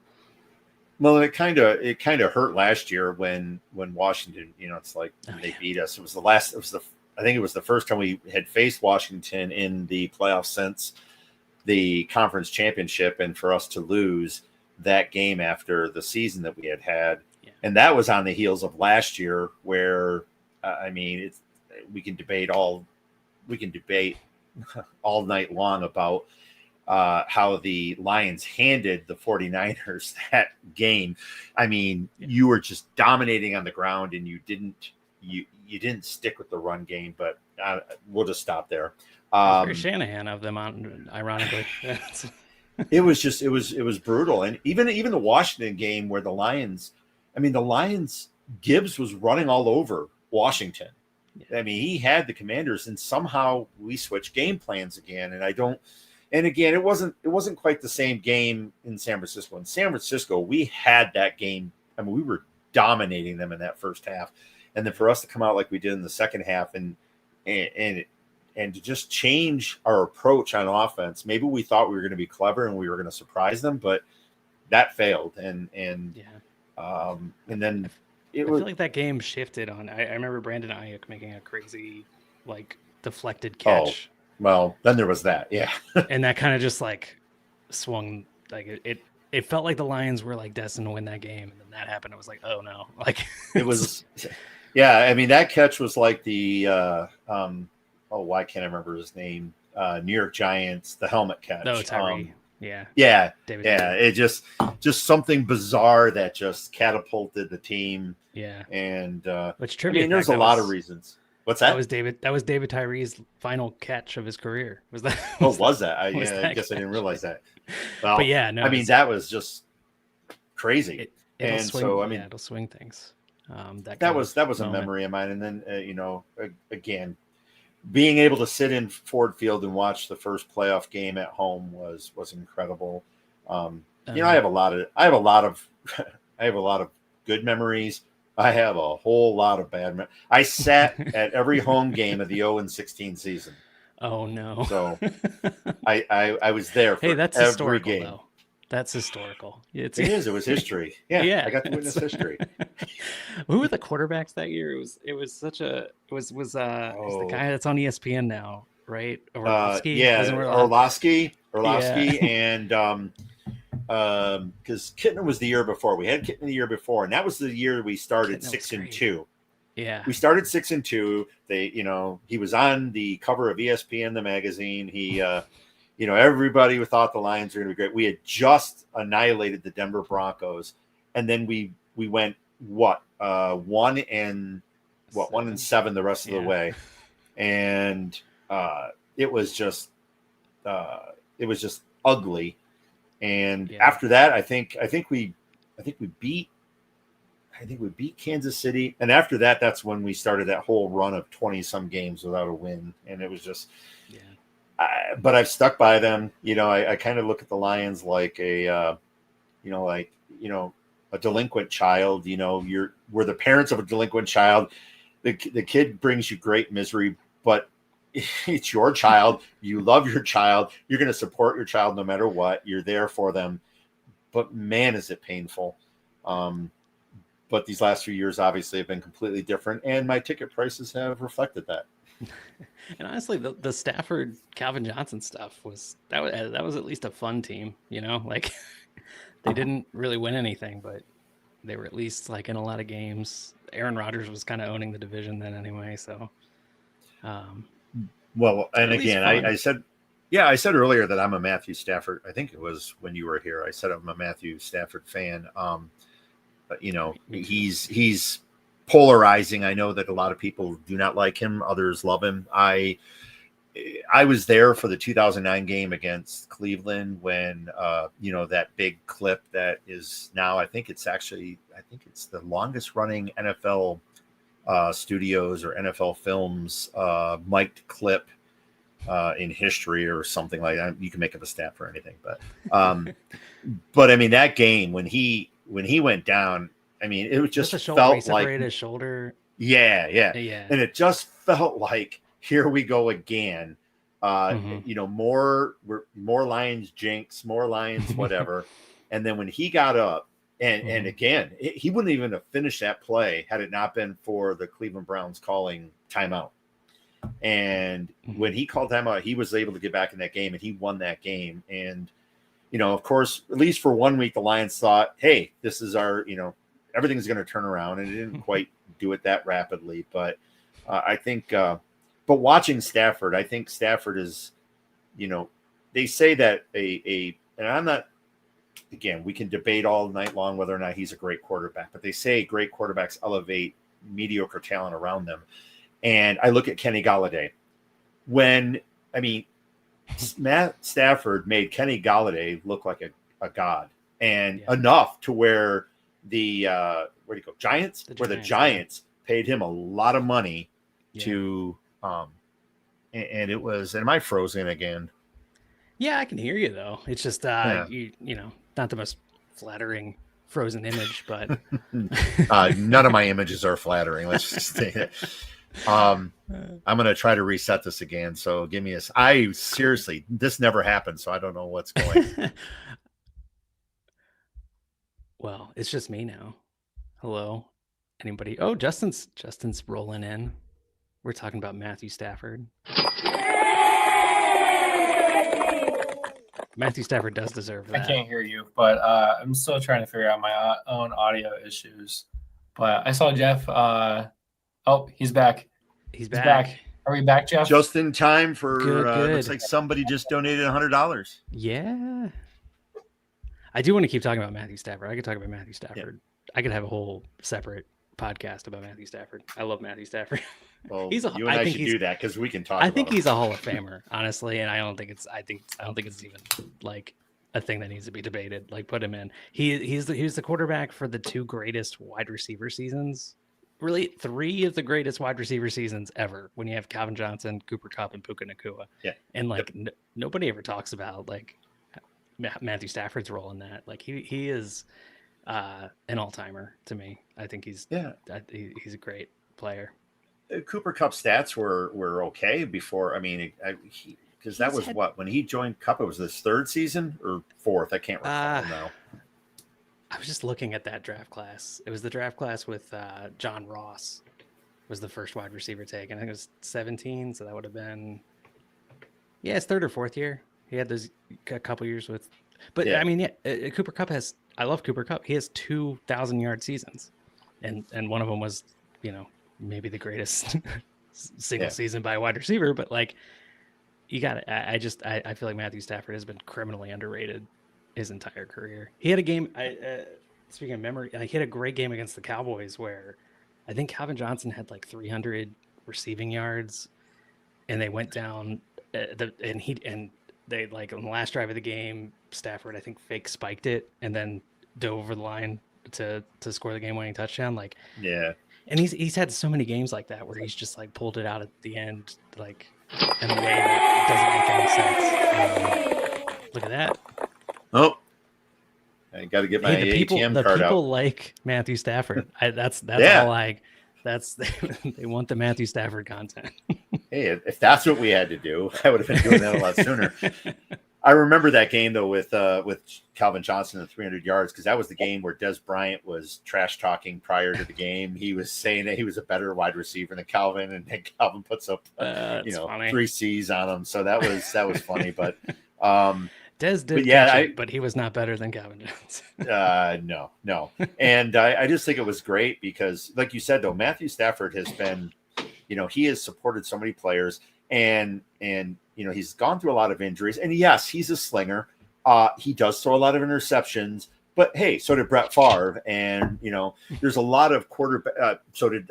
Well, it kind of hurt last year when Washington, it's like they beat us. It was I think it was the first time we had faced Washington in the playoffs since the conference championship, and for us to lose that game after the season that we had. And that was on the heels of last year where we can debate all night long about how the Lions handed the 49ers that game. I mean, you were just dominating on the ground, and you didn't stick with the run game. But we'll just stop there. Very Shanahan of them, ironically. It was brutal. And even the Washington game where the Lions, Gibbs was running all over Washington. Yeah. I mean, he had the Commanders, and somehow we switched game plans again. And again, it wasn't quite the same game in San Francisco. In San Francisco, we had that game. I mean, we were dominating them in that first half. And then for us to come out like we did in the second half and to just change our approach on offense. Maybe we thought we were going to be clever and we were going to surprise them, but that failed. And then I feel like that game shifted on. I remember Brandon Ayuk making a crazy, like, deflected catch. Oh, well, then there was that, yeah. And that kind of just like swung. Like it felt like the Lions were like destined to win that game, and then that happened. I was like, oh no, like it was. Yeah, I mean that catch was like the why can't I remember his name? New York Giants, the helmet catch. No, Tyree. Yeah. David Tyree. It just something bizarre that just catapulted the team. Yeah. And which trivia? There's a lot of reasons. What's that? That was David Tyree's final catch of his career. Was that? Was that? I guess I didn't realize that. Well, but yeah, no. That was just crazy. It'll swing things. That was a memory of mine. And then again, being able to sit in Ford Field and watch the first playoff game at home was incredible. I have a lot of good memories. I have a whole lot of bad memories. I sat at every home game of the 0-16 season. Oh no! So I was there for that's every historical, game. Though. That's historical. It is. It was history. Yeah, I got to witness history. Who were the quarterbacks that year? It was the guy that's on ESPN now, right? Orlovsky. And because Kittner was the year before. We had Kittner the year before, and that was the year we started 6-2. Yeah, we started 6-2. He was on the cover of ESPN, the magazine. He, everybody thought the Lions were going to be great. We had just annihilated the Denver Broncos, and then we went 1-7 the rest of the way, and it was just ugly. And after that, I think we beat Kansas City, and after that, that's when we started that whole run of 20 some games without a win, and it was just. But I've stuck by them. I kind of look at the Lions like a delinquent child. We're the parents of a delinquent child. The kid brings you great misery, but it's your child. You love your child. You're going to support your child no matter what. You're there for them. But man, is it painful. But these last few years obviously have been completely different, and my ticket prices have reflected that. And honestly, the Stafford Calvin Johnson stuff was at least a fun team. Like they didn't really win anything, but they were at least like in a lot of games. Aaron Rodgers was kind of owning the division then anyway. So, well, and again, I said earlier that I'm a Matthew Stafford. I think it was when you were here. I said I'm a Matthew Stafford fan. He's polarizing. I know that a lot of people do not like him. Others love him. I was there for the 2009 game against Cleveland when, that big clip that is now, I think it's the longest running NFL studios or NFL films mic'd clip in history or something like that. You can make up a stat for anything, but that game when he went down, it just felt like his shoulder. Yeah. And it just felt like, here we go again. More Lions jinx, more Lions, whatever. And then when he got up and again, he wouldn't even have finished that play had it not been for the Cleveland Browns calling timeout. And when he called timeout, he was able to get back in that game, and he won that game. And, of course, at least for 1 week, the Lions thought, hey, this is our, everything's going to turn around, and it didn't quite do it that rapidly. But I think, but watching Stafford, I think Stafford is, they say that and I'm not, again, we can debate all night long whether or not he's a great quarterback, but they say great quarterbacks elevate mediocre talent around them. And I look at Kenny Galladay. Matt Stafford made Kenny Galladay look like a god, and enough to where the where do you go? Giants? The Giants paid him a lot of money to and it was, am I frozen again? Yeah, I can hear you though. It's just you know, not the most flattering frozen image, but none of my images are flattering. Let's just say it. I'm gonna try to reset this again. So give me seriously, this never happened, so I don't know what's going. Well, it's just me now. Hello, anybody? Oh, Justin's rolling in. We're talking about Matthew Stafford. Matthew Stafford does deserve that. I can't hear you, but I'm still trying to figure out my own audio issues. But I saw Jeff. Oh, he's back. He's back. Are we back, Jeff? Just in time for Good. looks like somebody just donated $100. Yeah. I do want to keep talking about Matthew Stafford. I could talk about Matthew Stafford. Yeah. I could have a whole separate podcast about Matthew Stafford. I love Matthew Stafford. Well, you and I should do that because we can talk. I think he's a Hall of Famer, honestly, and I don't think it's even like a thing that needs to be debated. Like, put him in. He was the quarterback for the two greatest wide receiver seasons. Really, three of the greatest wide receiver seasons ever. When you have Calvin Johnson, Cooper Kupp, and Puka Nacua. Yeah, and like nobody ever talks about like Matthew Stafford's role in that. Like he is an all-timer to me. I think he's a great player. Cooper Kupp stats were okay before. I mean, because that was when he joined Kupp. It was his third season or fourth. I can't recall now. I was just looking at that draft class. It was the draft class with John Ross was the first wide receiver taken. I think it was 17, so that would have been his third or fourth year. He had those a couple years with, but I mean, Cooper Kupp has. I love Cooper Kupp. He has 2,000-yard seasons, and one of them was, maybe the greatest single season by a wide receiver. But like, you got it. I feel like Matthew Stafford has been criminally underrated his entire career. He had a game. Speaking of memory, he had a great game against the Cowboys where I think Calvin Johnson had like 300 receiving yards, and they went down. They like on the last drive of the game, Stafford I think fake spiked it and then dove over the line to score the game-winning touchdown. Like, and he's had so many games like that where he's just like pulled it out at the end, like in a way that doesn't make any sense. Look at that. Oh, I got to get my ATM card out. The people like Matthew Stafford. That's all they want the Matthew Stafford content. Hey, if that's what we had to do, I would have been doing that a lot sooner. I remember that game though with Calvin Johnson and 300 yards because that was the game where Des Bryant was trash talking prior to the game. He was saying that he was a better wide receiver than Calvin, and then Calvin puts up funny. 3 C's on him. So that was funny. But Des did, but he was not better than Calvin Johnson. No. And I just think it was great because, like you said, though, Matthew Stafford has been, he has supported so many players, and he's gone through a lot of injuries. And yes, he's a slinger. He does throw a lot of interceptions, but hey, so did Brett Favre. And there's a lot of quarterback. So did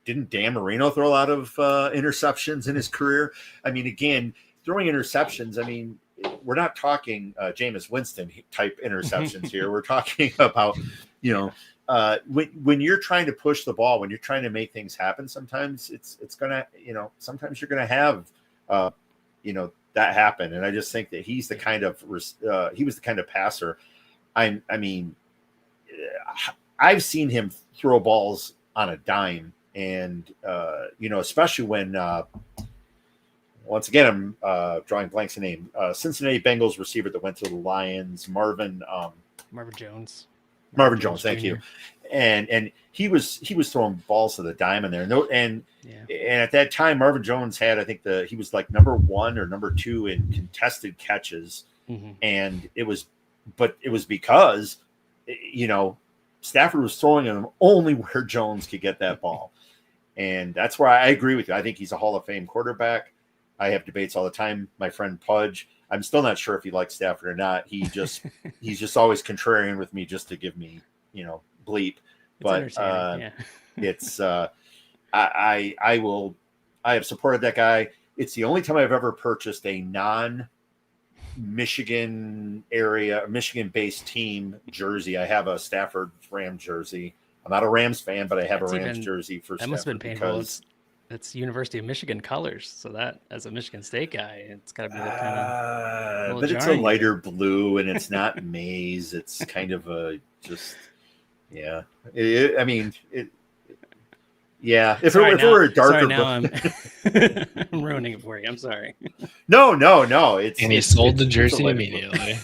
didn't Dan Marino throw a lot of interceptions in his career? I mean, again, throwing interceptions. I mean, we're not talking Jameis Winston type interceptions here. We're talking about, when you're trying to push the ball, when you're trying to make things happen, sometimes it's gonna, sometimes you're gonna have, that happen. And I just think that he's the kind of he was the kind of passer. I mean, I've seen him throw balls on a dime, and especially when. Once again, I'm drawing blanks in name. Cincinnati Bengals receiver that went to the Lions, Marvin Jones. Marvin Jones, thank you. And he was throwing balls to the dime in there. And at that time, Marvin Jones had, I think he was like number 1 or number 2 in contested catches, and it was because Stafford was throwing them only where Jones could get that ball, and that's where I agree with you. I think he's a Hall of Fame quarterback. I have debates all the time. My friend Pudge, I'm still not sure if he likes Stafford or not. He's just always contrarian with me just to give me, bleep. But yeah. it's I have supported that guy. It's the only time I've ever purchased a non-Michigan Michigan-based team jersey. I have a Stafford Rams jersey. I'm not a Rams fan, but I have a Rams jersey for Stafford. That must have been painful. It's University of Michigan colors, so that as a Michigan State guy, it's got to be kind of. But it's a lighter blue, and it's not maize. It's kind of a just, yeah. Yeah. If it were a darker blue, I'm ruining it for you. I'm sorry. No. And he sold the jersey immediately.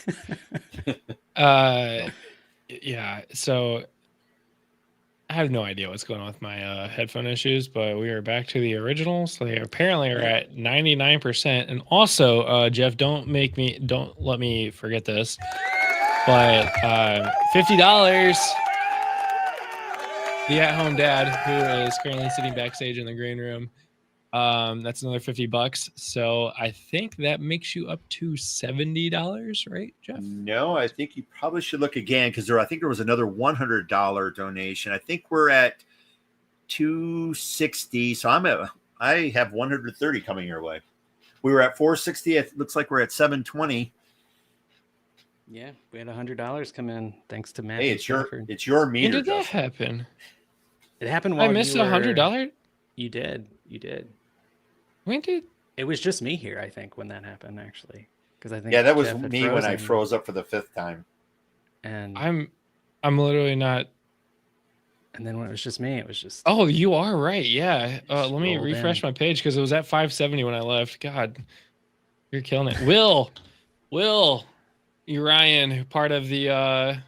Yeah. So I have no idea what's going on with my headphone issues, but we are back to the original. So they apparently are at 99%. And also, Jeff, don't let me forget this. But $50. The at-home dad, who is currently sitting backstage in the green room, that's another $50. So I think that makes you up to $70, right, Jeff? No, I think you probably should look again because I think there was another $100 donation. I think we're at $260. So I have 130 coming your way. We were at 460. It looks like we're at 720. Yeah, we had $100 come in thanks to Matt. Hey, it's your meter. When did that happen? It happened while I missed $100. You did. When did? It was just me here, I think, when that happened, actually, because I think that was me when I froze up for the 5th time. And I'm literally not. And then when it was just me, it was just. Oh, you are right. Yeah. Let me refresh my page because it was at 570 when I left. God, you're killing it. Will, Ryan, part of the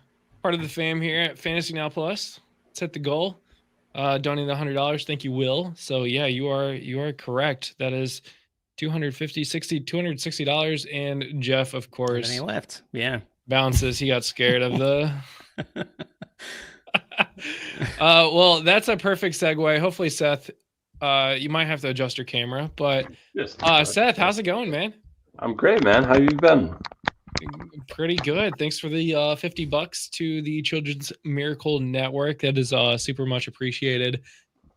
fam here at FantasyNow Plus. Let's hit the goal. Donating the $100. Thank you, Will. So yeah, you are correct. That is $260. And Jeff, of course, and he left. Yeah, bounces. He got scared of the. Well, that's a perfect segue. Hopefully, Seth, you might have to adjust your camera, but yes, Seth, how's it going, man? I'm great, man. How you been? Pretty good. Thanks for the $50 to the Children's Miracle Network. That is super much appreciated.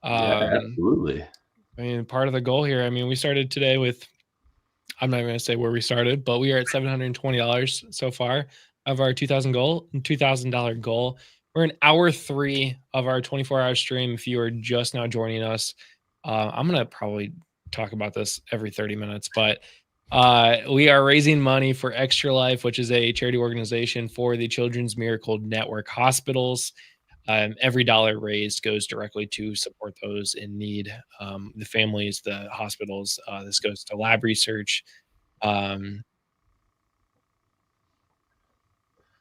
Yeah, absolutely. I mean, part of the goal here. I mean, we started today with. I'm not going to say where we started, but we are at $720 so far of our $2,000 goal. We're in hour 3 of our 24-hour stream. If you are just now joining us, I'm going to probably talk about this every 30 minutes, but we are raising money for Extra Life, which is a charity organization for the Children's Miracle Network hospitals. Every dollar raised goes directly to support those in need, the families, the hospitals. This goes to lab research,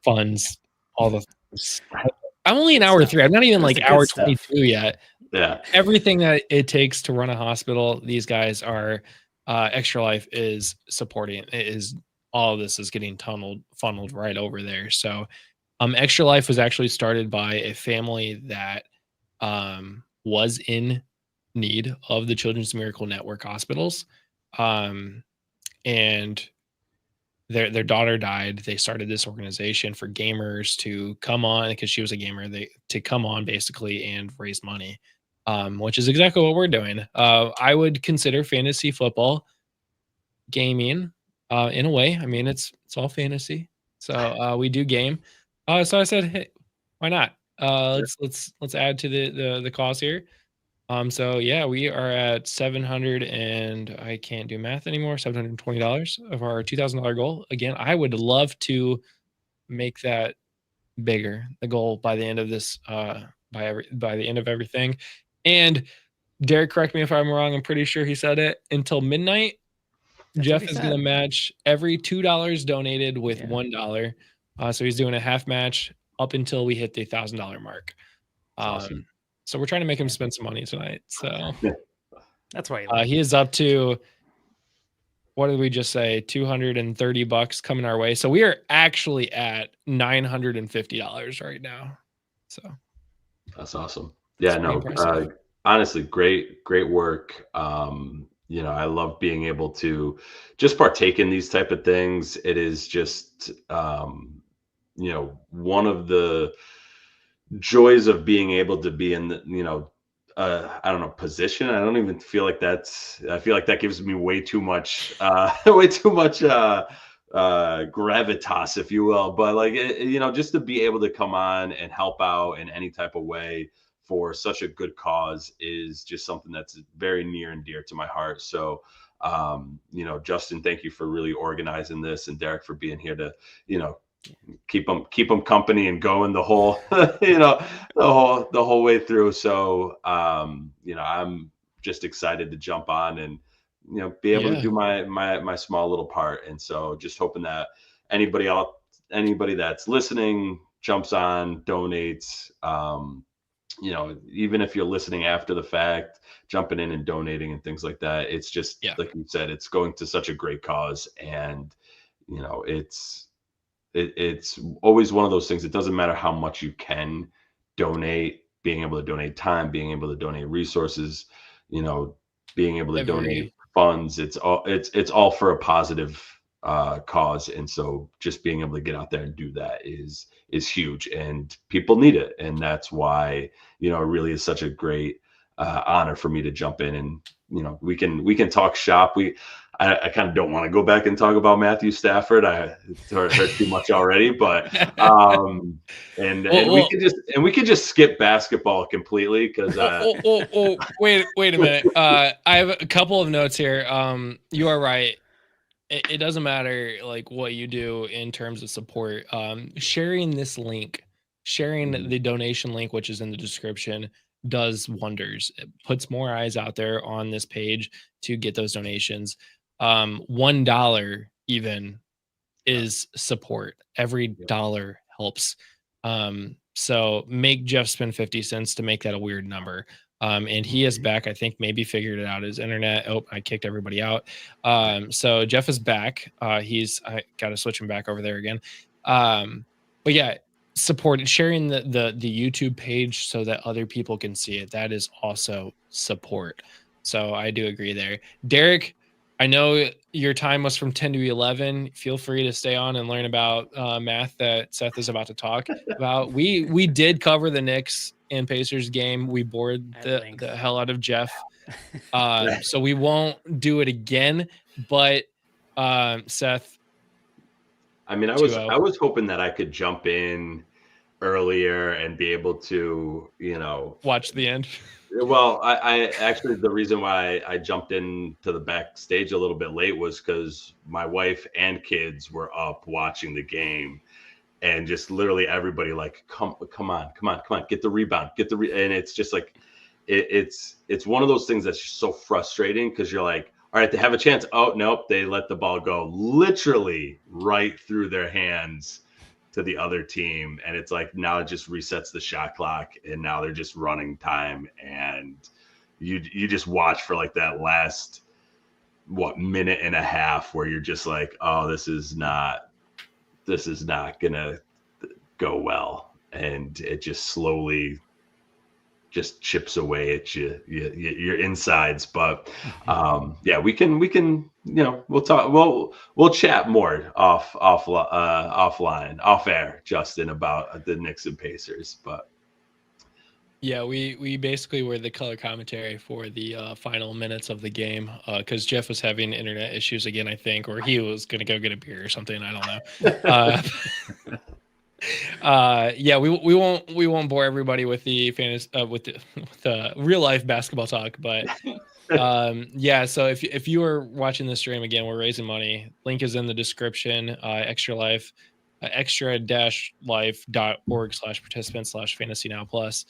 funds, all the things. I'm only in hour 3. I'm not even like hour 22 yet. Yeah. Everything that it takes to run a hospital, these guys are Extra Life is supporting. It is all of this is getting funneled right over there. So Extra Life was actually started by a family that was in need of the Children's Miracle Network hospitals. And their daughter died. They started this organization for gamers to come on, because she was a gamer, to come on basically and raise money, which is exactly what we're doing. I would consider fantasy football gaming in a way. I mean, it's all fantasy. So we do game. So I said, hey, why not? Let's add to the cause here. So yeah, we are at 700 and I can't do math anymore. $720 of our $2,000 goal. Again, I would love to make that bigger. The goal by the end of this, by the end of everything. And Derek, correct me if I'm wrong. I'm pretty sure he said it. Until midnight, Jeff is going to match every $2 donated with $1. So he's doing a half match up until we hit the $1,000 mark. Awesome. So we're trying to make him spend some money tonight. So that's why he is up to, what did we just say? $230 coming our way. So we are actually at $950 right now. So that's awesome. Yeah, no, honestly, great work. I love being able to just partake in these type of things. It is just, one of the joys of being able to be in the, I don't know, position. I don't even feel like I feel like that gives me way too much, way too much, gravitas, if you will. But like, just to be able to come on and help out in any type of way for such a good cause is just something that's very near and dear to my heart. So, Justin, thank you for really organizing this, and Derek for being here to, keep them company and going the whole the whole way through. So I'm just excited to jump on and be able to do my small little part. And so just hoping that anybody that's listening jumps on, donates, even if you're listening after the fact, jumping in and donating and things like that. It's just like you said, it's going to such a great cause. And it's always one of those things. It doesn't matter how much you can donate, being able to donate time, being able to donate resources, being able to donate funds. It's all for a positive cause. And so just being able to get out there and do that is huge, and people need it. And that's why, it really is such a great honor for me to jump in, and we can talk shop. I kind of don't want to go back and talk about Matthew Stafford. I heard too much already, but we could just skip basketball completely because wait a minute. I have a couple of notes here. You are right. It doesn't matter like what you do in terms of support. Sharing this link, sharing the donation link, which is in the description, does wonders. It puts more eyes out there on this page to get those donations. $1 even is support. Every dollar helps. So make Jeff spend 50 cents to make that a weird number. And he is back. I think maybe figured it out. His internet. Oh, I kicked everybody out. So Jeff is back. I got to switch him back over there again. But yeah, support, sharing the YouTube page so that other people can see it. That is also support. So I do agree there. Derek, I know your time was from 10 to 11. Feel free to stay on and learn about math that Seth is about to talk about. We did cover the Knicks and Pacers game. We bored the hell out of Jeff. So we won't do it again. But Seth, I mean, I was hoping that I could jump in earlier and be able to, watch the end. Well, I actually, the reason why I jumped into the backstage a little bit late was because my wife and kids were up watching the game, and just literally everybody like, come on, get the rebound, and it's just like, it's one of those things that's just so frustrating because you're like, all right, they have a chance. Oh, nope, they let the ball go literally right through their hands to the other team, and it's like now it just resets the shot clock, and now they're just running time, and you just watch for like that last minute and a half where you're just like, oh, this is not gonna go well, and it just slowly just chips away at your insides. But yeah, we can we'll talk, we'll chat more offline, off air, Justin, about the Knicks and Pacers. But yeah, we basically were the color commentary for the final minutes of the game because Jeff was having internet issues again, I think, or he was gonna go get a beer or something, I don't know. Yeah, we won't bore everybody with the with the real life basketball talk, but yeah, so if you are watching this stream again, we're raising money. Link is in the description. extra-life.org/participants/FantasyNow plus,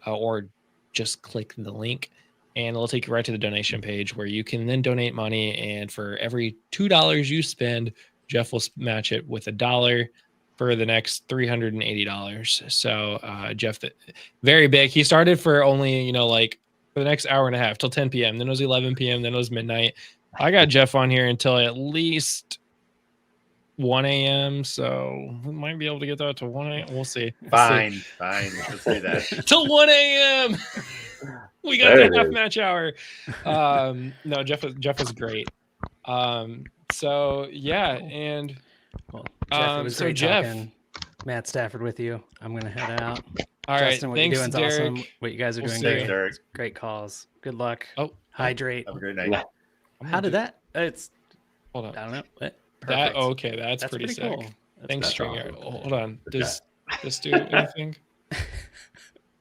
or just click the link and it'll take you right to the donation page where you can then donate money. And for every $2 you spend, Jeff will match it with $1 for the next $380. So Jeff, very big. He started for only, like for the next hour and a half till 10 p.m. Then it was 11 p.m. Then it was midnight. I got Jeff on here until at least 1 a.m. So we might be able to get that to 1 a.m. We'll see. Fine. Let's do that. Till 1 a.m. We got There the it half is. match hour. No, Jeff was great. So yeah, and Well, Jeff, it was so great Jeff. talking Matt Stafford with you. I'm gonna head out. All right, Justin, what you're thanks, doing is Derek. awesome. What you guys are We'll doing see you. great. Derek. It's great calls. Good luck. Oh, hydrate. Have a great night. Yeah. How did that? It's Hold on. I don't know. What? That Perfect. okay, that's pretty sick. cool. Thanks, that's Stringer. awesome. Hold on. Does this do anything?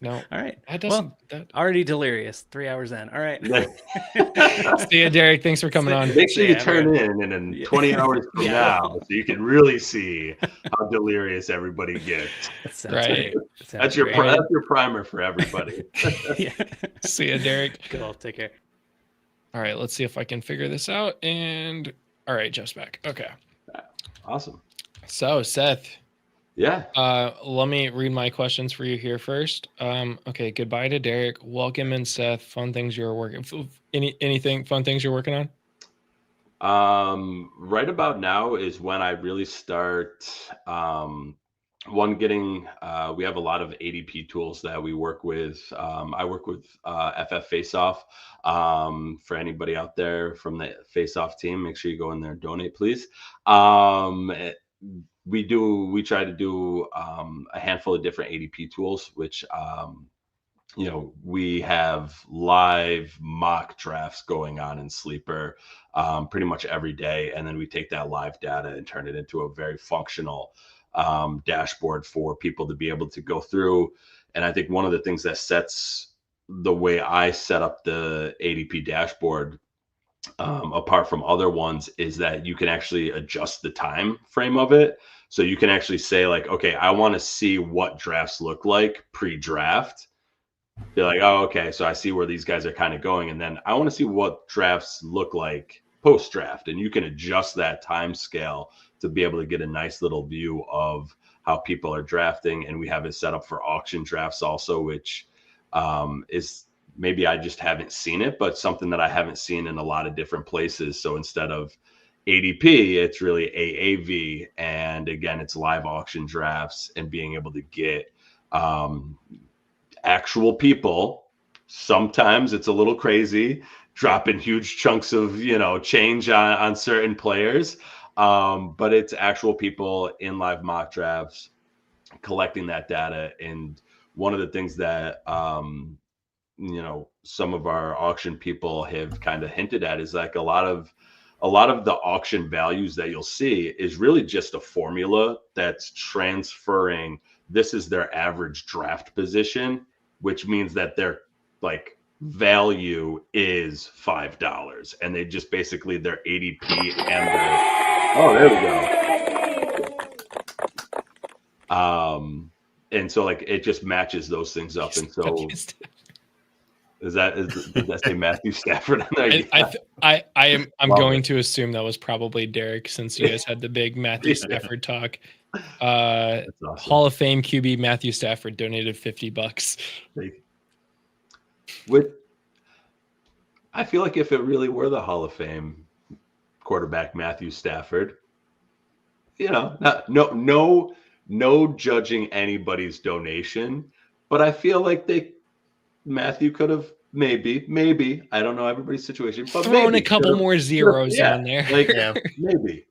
No. All right. That doesn't. Well, already delirious. 3 hours in. All right. See you, Derek. Thanks for coming on. Make sure you Yeah, turn in 20 hours from Yeah. now, so you can really see how delirious everybody gets. Sounds Right. great. That's your great. that's your primer for everybody. Yeah. See you, Derek. Cool. Take care. All right, let's see if I can figure this out. And all right, Jeff's back. Okay. Awesome. So Seth, Yeah. let me read my questions for you here first. Okay, goodbye to Derek. Welcome in, Seth. Fun things you're working. Anything fun things you're working on? Right about now is when I really start getting we have a lot of ADP tools that we work with. I work with FF Faceoff. For anybody out there from the Faceoff team, make sure you go in there and donate, please. We try to do a handful of different ADP tools, which we have live mock drafts going on in Sleeper pretty much every day. And then we take that live data and turn it into a very functional dashboard for people to be able to go through. And I think one of the things that sets the way I set up the ADP dashboard apart from other ones is that you can actually adjust the time frame of it. So you can actually say like, okay, I want to see what drafts look like pre-draft. Be like, oh, okay, so I see where these guys are kind of going. And then I want to see what drafts look like post-draft. And you can adjust that time scale to be able to get a nice little view of how people are drafting. And we have it set up for auction drafts also, which is maybe I just haven't seen it, but something that I haven't seen in a lot of different places. So instead of ADP, it's really AAV. And again, it's live auction drafts and being able to get actual people. Sometimes it's a little crazy, dropping huge chunks of, change on certain players. But it's actual people in live mock drafts collecting that data. And one of the things that, some of our auction people have kind of hinted at is like a lot of the auction values that you'll see is really just a formula that's transferring. This is their average draft position, which means that their value is $5, and they just basically their ADP and there we go. And so it just matches those things up, and so. Does that say Matthew Stafford on there? I'm going to assume that was probably Derek, since you guys had the big Matthew Stafford talk. Awesome. Hall of Fame QB Matthew Stafford donated $50. I feel like if it really were the Hall of Fame quarterback Matthew Stafford, no judging anybody's donation, but I feel like Matthew could have maybe I don't know everybody's situation, but thrown a couple more zeros on there. Maybe maybe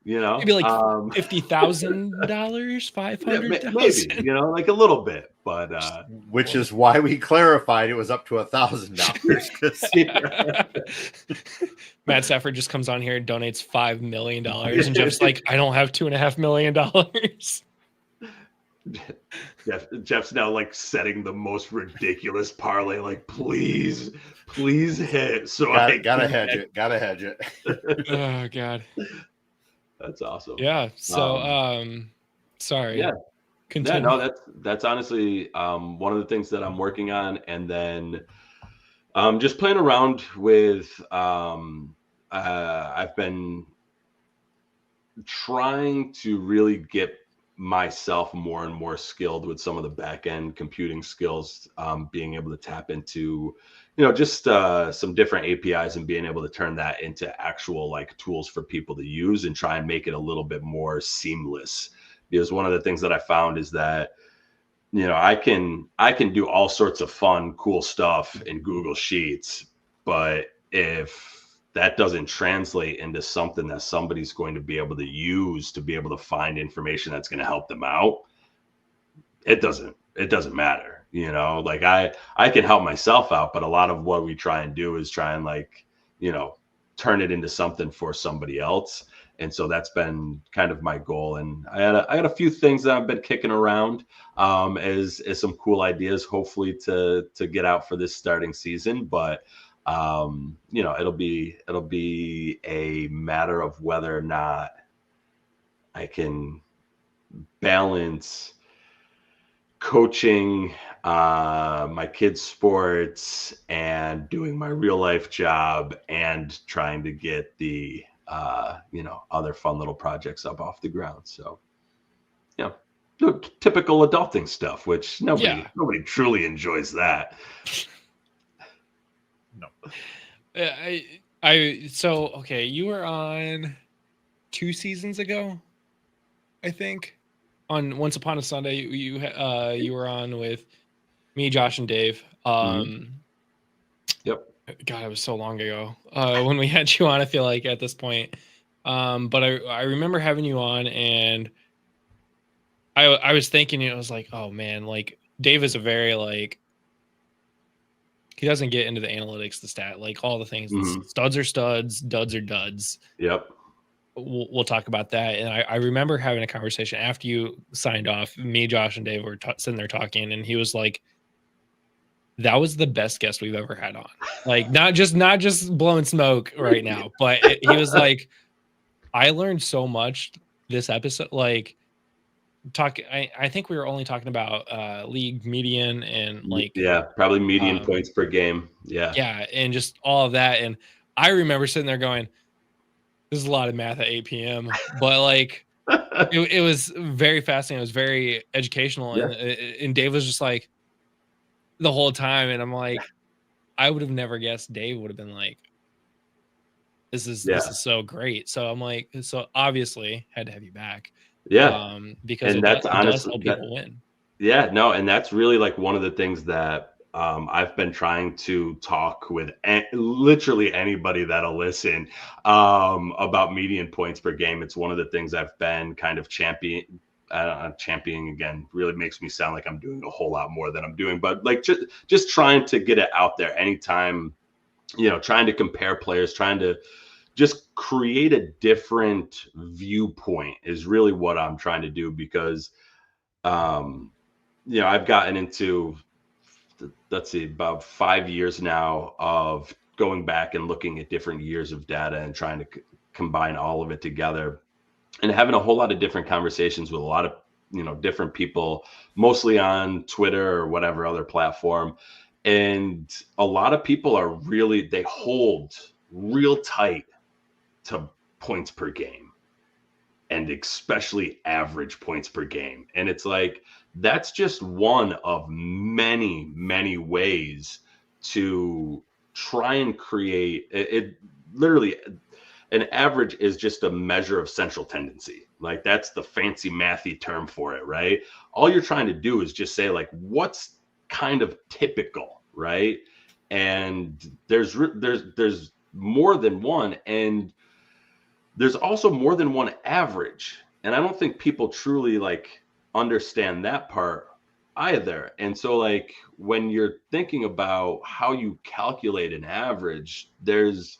like $50,000, $500,000, maybe a little bit, but which is why we clarified it was up to $1,000. Matt Stafford just comes on here and donates $5 million, and Jeff's like, I don't have $2.5 million. Jeff's now setting the most ridiculous parlay. Please hit. So gotta hedge it. Oh God, that's awesome. Yeah. So sorry. Yeah. Continue. No, that's honestly one of the things that I'm working on, and then just playing around with. I've been trying to really get myself more and more skilled with some of the back end computing skills, being able to tap into, just some different APIs and being able to turn that into actual tools for people to use and try and make it a little bit more seamless. Because one of the things that I found is that I can do all sorts of fun, cool stuff in Google Sheets, but if that doesn't translate into something that somebody's going to be able to use to be able to find information that's going to help them out, it doesn't matter. Like I can help myself out, but a lot of what we try and do is try and turn it into something for somebody else. And so that's been kind of my goal. And I had a few things that I've been kicking around as some cool ideas, hopefully to get out for this starting season. But it'll be a matter of whether or not I can balance coaching my kids' sports and doing my real life job and trying to get the other fun little projects up off the ground. So typical adulting stuff, which nobody truly enjoys that. No. So okay, you were on 2 seasons ago, I think, on Once Upon a Sunday. You were on with me, Josh, and Dave. Yep. God, it was so long ago when we had you on, I feel like, at this point. But I remember having you on, and I was thinking, it was like, oh man, like Dave is a very he doesn't get into the analytics, the stat, like all the things. Studs are studs, duds are duds. Yep. We'll talk about that. And I remember having a conversation after you signed off. Me, Josh, and Dave were sitting there talking, and he was like, that was the best guest we've ever had on. Like, not just blowing smoke right now, but he was like, I learned so much this episode. Like, I think we were only talking about league median and probably median points per game. Yeah, and just all of that. And I remember sitting there going, there's a lot of math at 8 p.m. But like it was very fascinating. It was very educational. And Dave was just like the whole time. And I'm like, I would have never guessed Dave would have been like, this is so great. So I'm like, so obviously had to have you back. Yeah. Because and it does help people win. Yeah, no. And that's really like one of the things that I've been trying to talk with literally anybody that'll listen about median points per game. It's one of the things I've been kind of championing again, really makes me sound like I'm doing a whole lot more than I'm doing, but like just trying to get it out there anytime, trying to compare players, trying to just create a different viewpoint is really what I'm trying to do, because I've gotten into, let's see, about 5 years now of going back and looking at different years of data and trying to combine all of it together and having a whole lot of different conversations with a lot of, different people, mostly on Twitter or whatever other platform. And a lot of people are they hold real tight to points per game, and especially average points per game. And it's like, that's just one of many, many ways to try and create it. Literally, an average is just a measure of central tendency. Like, that's the fancy mathy term for it, right? All you're trying to do is just say, like, what's kind of typical, right? And there's more than one, and there's also more than one average. And I don't think people truly understand that part either. And so when you're thinking about how you calculate an average, there's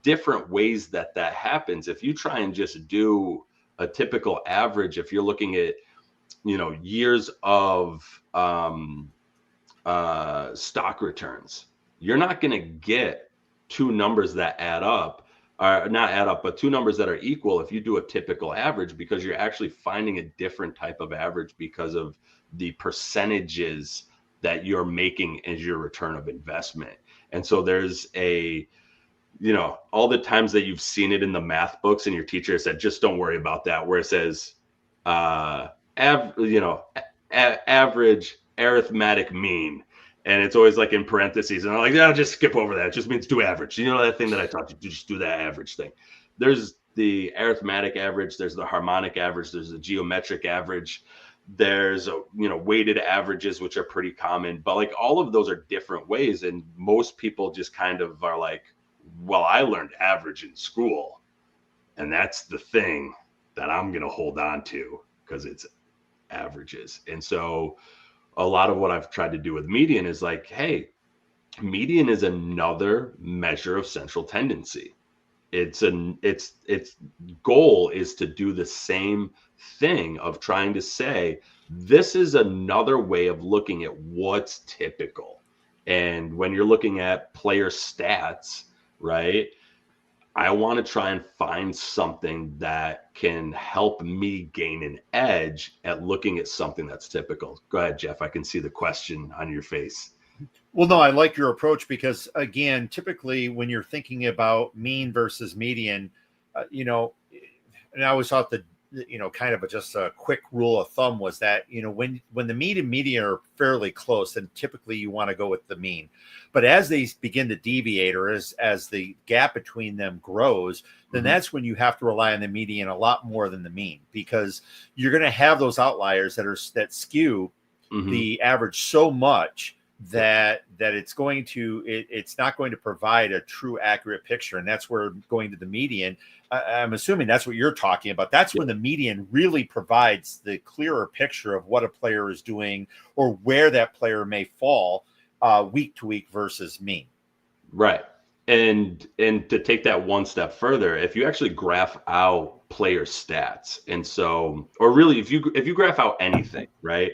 different ways that happens. If you try and just do a typical average, if you're looking at, years of stock returns, you're not going to get two numbers that add up. Not add up, but two numbers that are equal if you do a typical average, because you're actually finding a different type of average because of the percentages that you're making as your return of investment. And so there's all the times that you've seen it in the math books and your teacher said, just don't worry about that, where it says, average arithmetic mean. And it's always in parentheses. And I'm like, no, just skip over that. It just means do average. That thing that I taught you, just do that average thing. There's the arithmetic average. There's the harmonic average. There's the geometric average. There's weighted averages, which are pretty common, but like all of those are different ways. And most people just kind of are like, well, I learned average in school, and that's the thing that I'm going to hold on to because it's averages. And so a lot of what I've tried to do with median is like, hey, median is another measure of central tendency. Its goal is to do the same thing of trying to say, this is another way of looking at what's typical. And when you're looking at player stats, right, I want to try and find something that can help me gain an edge at looking at something that's typical. Go ahead, Jeff. I can see the question on your face. Well, no, I like your approach because, again, typically when you're thinking about mean versus median, and I always thought that, kind of just a quick rule of thumb was that, when the mean and median are fairly close, then typically you want to go with the mean. But as they begin to deviate, or as the gap between them grows, then that's when you have to rely on the median a lot more than the mean, because you're going to have those outliers that skew the average so much that it's not going to provide a true accurate picture. And that's where going to the median, I'm assuming that's what you're talking about. That's when the median really provides the clearer picture of what a player is doing or where that player may fall week to week versus mean. Right. And to take that one step further, if you actually graph out player stats, and so, or really if you graph out anything, right?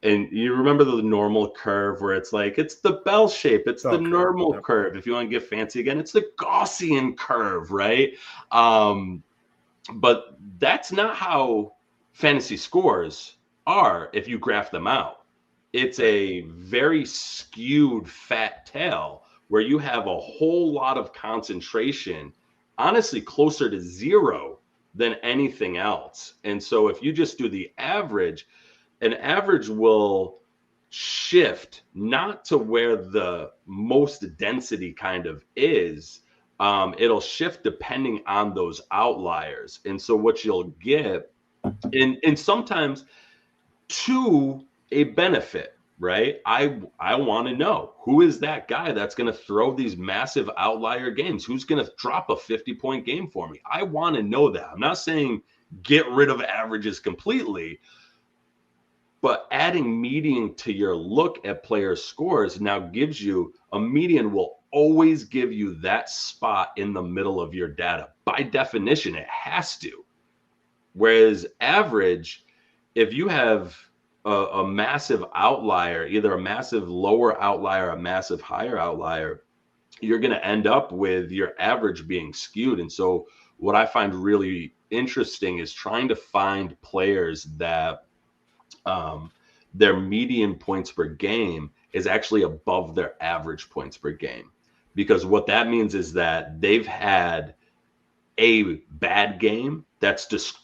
And you remember the normal curve where it's like, it's the bell shape, it's the normal curve. If you want to get fancy again, it's the Gaussian curve, right? But that's not how fantasy scores are if you graph them out. It's a very skewed fat tail where you have a whole lot of concentration, honestly closer to zero than anything else. And so if you just do the average, an average will shift not to where the most density kind of is. It'll shift depending on those outliers. And so what you'll get, and sometimes to a benefit, right? I want to know, who is that guy that's going to throw these massive outlier games? Who's going to drop a 50-point game for me? I want to know that. I'm not saying get rid of averages completely, but adding median to your look at player scores now gives you a median will always give you that spot in the middle of your data. By definition, it has to. Whereas average, if you have a massive outlier, either a massive lower outlier, a massive higher outlier, you're going to end up with your average being skewed. And so what I find really interesting is trying to find players that their median points per game is actually above their average points per game. Because what that means is that they've had a bad game that's just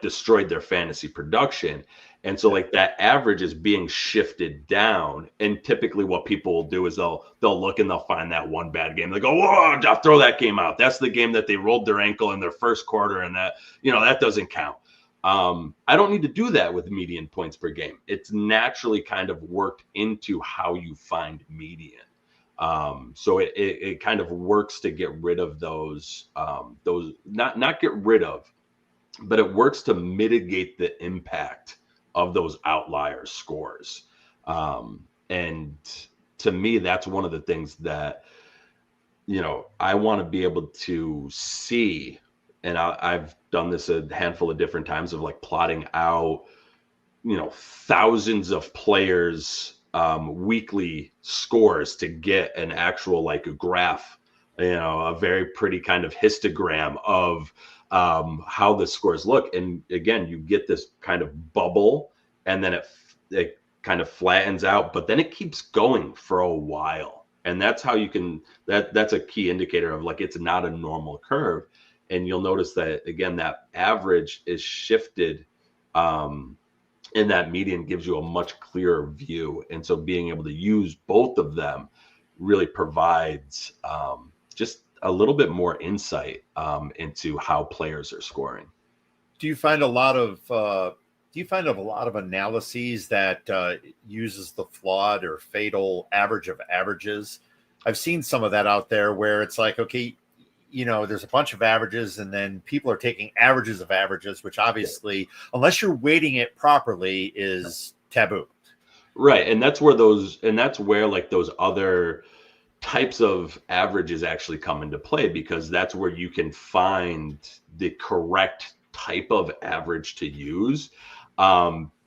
destroyed their fantasy production. And so like that average is being shifted down. And typically what people will do is they'll look and they'll find that one bad game. They go, whoa, I'll throw that game out. That's the game that they rolled their ankle in their first quarter. And that, that doesn't count. I don't need to do that with median points per game. It's naturally kind of worked into how you find median. So it kind of works to get rid of those not get rid of, but it works to mitigate the impact of those outlier scores. And to me, that's one of the things that, I want to be able to see. And I've done this a handful of different times of plotting out, thousands of players' weekly scores to get an actual a graph, a very pretty kind of histogram of how the scores look. And again, you get this kind of bubble, and then it kind of flattens out, but then it keeps going for a while. And that's how you can, that's a key indicator of it's not a normal curve. And you'll notice that, again, that average is shifted, and that median gives you a much clearer view. And so being able to use both of them really provides just a little bit more insight into how players are scoring. Do you find a lot of do you find a lot of analyses that uses the flawed or fatal average of averages? I've seen some of that out there where it's like, okay, there's a bunch of averages, and then people are taking averages of averages, which obviously, unless you're weighting it properly, is taboo. Right. And that's where like those other types of averages actually come into play, because that's where you can find the correct type of average to use.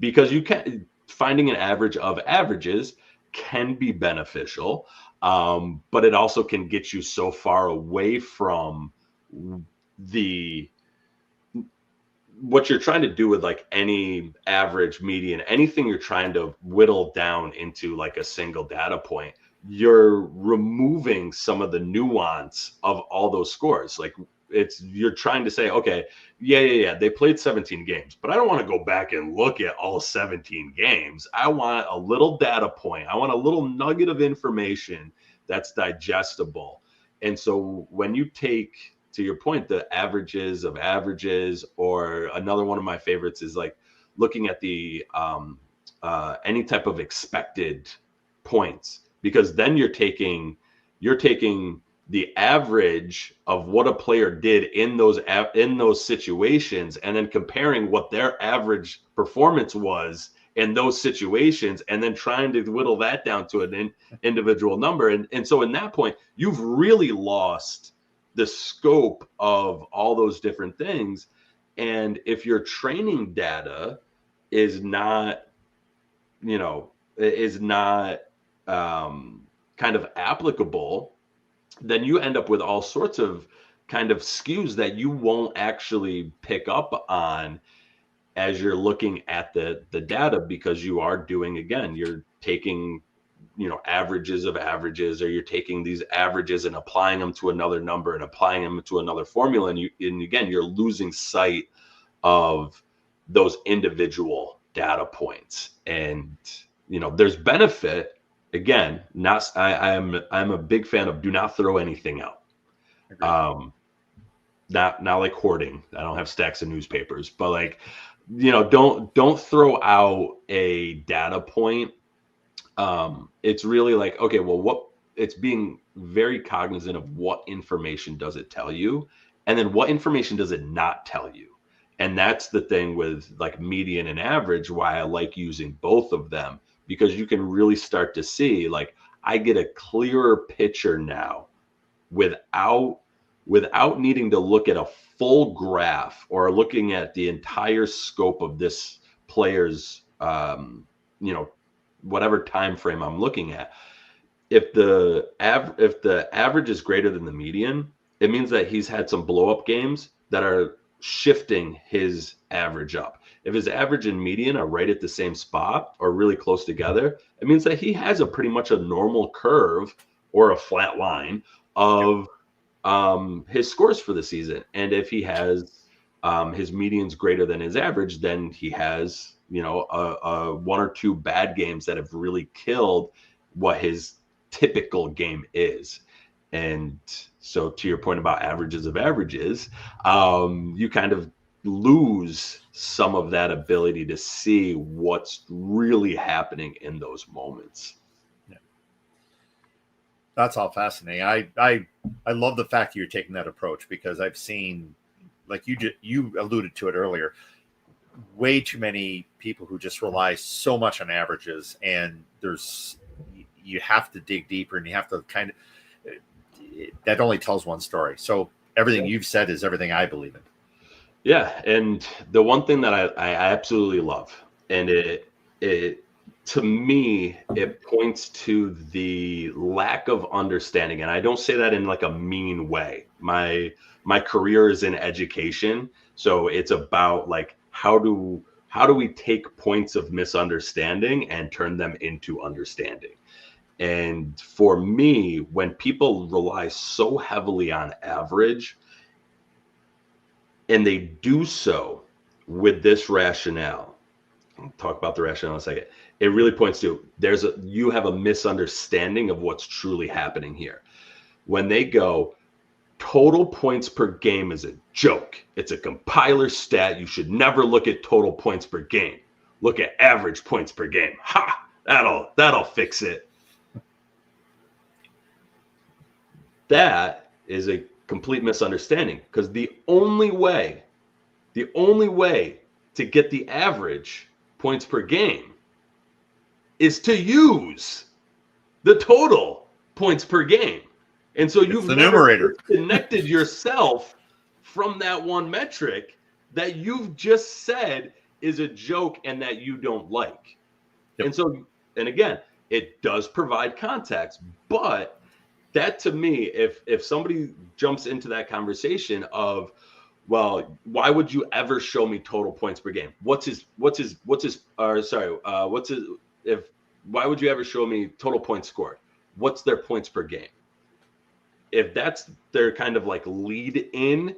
Because finding an average of averages can be beneficial. But it also can get you so far away from what you're trying to do with like any average, median, anything you're trying to whittle down into like a single data point. You're removing some of the nuance of all those scores. Like you're trying to say, okay, yeah, they played 17 games, but I don't want to go back and look at all 17 games. I want a little data point. I want a little nugget of information that's digestible. And so when you take, to your point, the averages of averages, or another one of my favorites is like looking at the any type of expected points, because then you're taking the average of what a player did in those situations, and then comparing what their average performance was in those situations, and then trying to whittle that down to an individual number. And so in that point, you've really lost the scope of all those different things. And if your training data is not kind of applicable, then you end up with all sorts of kind of skews that you won't actually pick up on as you're looking at the data, because you are doing, again, you're taking averages of averages, or you're taking these averages and applying them to another number and applying them to another formula, and again, you're losing sight of those individual data points. And there's benefit. Again, I'm a big fan of do not throw anything out. Not like hoarding. I don't have stacks of newspapers, but like, don't throw out a data point. It's really like, okay, well, it's being very cognizant of what information does it tell you, and then what information does it not tell you. And that's the thing with like median and average, why I like using both of them, because you can really start to see, like, I get a clearer picture now without needing to look at a full graph or looking at the entire scope of this player's, whatever time frame I'm looking at. If the average is greater than the median, it means that he's had some blow up games that are shifting his average up. If his average and median are right at the same spot or really close together, it means that he has a pretty much a normal curve or a flat line of his scores for the season. And if he has his median's greater than his average, then he has one or two bad games that have really killed what his typical game is. And so to your point about averages of averages, you kind of lose some of that ability to see what's really happening in those moments. Yeah. That's all fascinating. I love the fact that you're taking that approach, because I've seen, like you alluded to it earlier, way too many people who just rely so much on averages, and you have to dig deeper, and you have to kind of, that only tells one story. So everything you've said is everything I believe in. Yeah. And the one thing that I absolutely love, and it to me, it points to the lack of understanding. And I don't say that in like a mean way. My career is in education. So it's about like, how do we take points of misunderstanding and turn them into understanding? And for me, when people rely so heavily on average, and they do so with this rationale, I'll talk about the rationale in a second, it really points to you have a misunderstanding of what's truly happening here. When they go, total points per game is a joke. It's a compiler stat. You should never look at total points per game. Look at average points per game. Ha! That'll fix it. That is a complete misunderstanding, because the only way to get the average points per game is to use the total points per game. And so you've never disconnected yourself from that one metric that you've just said is a joke and that you don't like. Yep. And so, and again, it does provide context, but that, to me, if somebody jumps into that conversation of, well, why would you ever show me total points per game? Why would you ever show me total points scored? What's their points per game? If that's their kind of like lead in,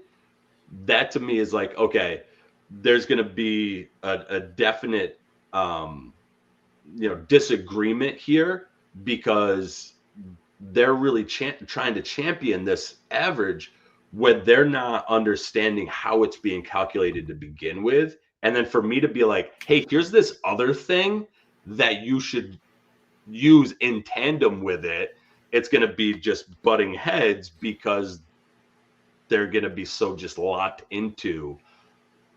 that to me is like, okay, there's going to be a definite, disagreement here, because they're really trying to champion this average when they're not understanding how it's being calculated to begin with. And then for me to be like, hey, here's this other thing that you should use in tandem with it, it's going to be just butting heads, because they're going to be so just locked into,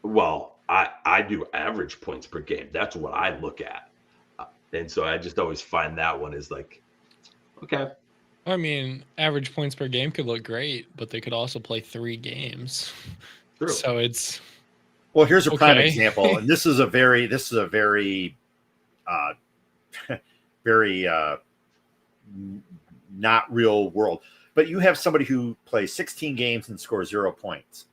well, I do average points per game. That's what I look at. And so I just always find that one is like, okay. I mean, average points per game could look great, but they could also play 3 games. True. So it's, well, here's a prime example. And this is a very very not real world, but you have somebody who plays 16 games and scores 0 points.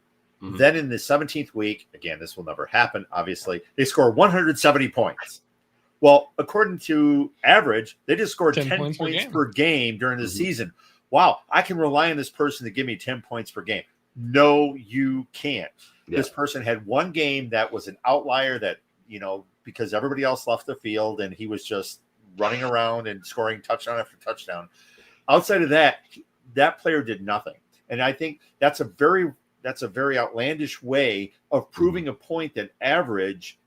Mm-hmm. Then in the 17th week, again, this will never happen, obviously, they score 170 points. Well, according to average, they just scored 10 points per game during the season. Wow, I can rely on this person to give me 10 points per game. No, you can't. Yeah. This person had one game that was an outlier that, because everybody else left the field and he was just running around and scoring touchdown after touchdown. Outside of that, that player did nothing. And I think that's a very outlandish way of proving a point that average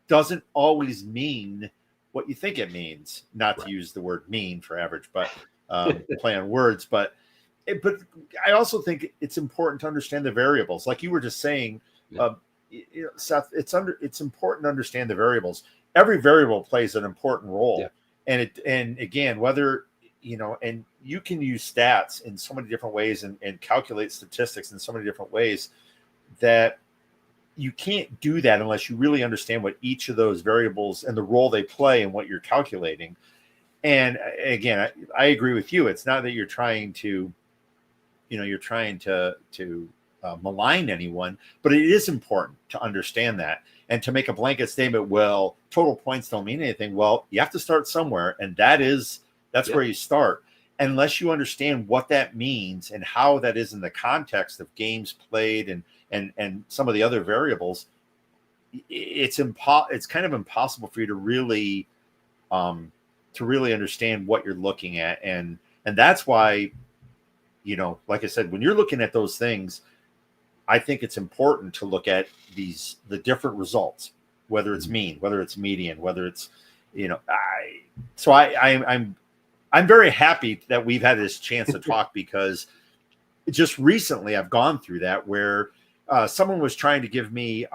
doesn't always mean what you think it means. Not to use the word mean for average, but play on words. But I also think it's important to understand the variables. Like you were just saying, Seth, it's important to understand the variables. Every variable plays an important role. Yeah. And again, whether, and you can use stats in so many different ways and calculate statistics in so many different ways that you can't do that unless you really understand what each of those variables and the role they play and what you're calculating. And again, I agree with you. It's not that you're trying to, malign anyone, but it is important to understand that. And to make a blanket statement, well, total points don't mean anything. Well, you have to start somewhere, and that's where you start. Unless you understand what that means and how that is in the context of games played and some of the other variables, it's kind of impossible for you to really understand what you're looking at. And that's why, like I said, when you're looking at those things, I think it's important to look at the different results, whether it's mean, whether it's median, whether it's, I'm very happy that we've had this chance to talk, because just recently I've gone through that where someone was trying to give me,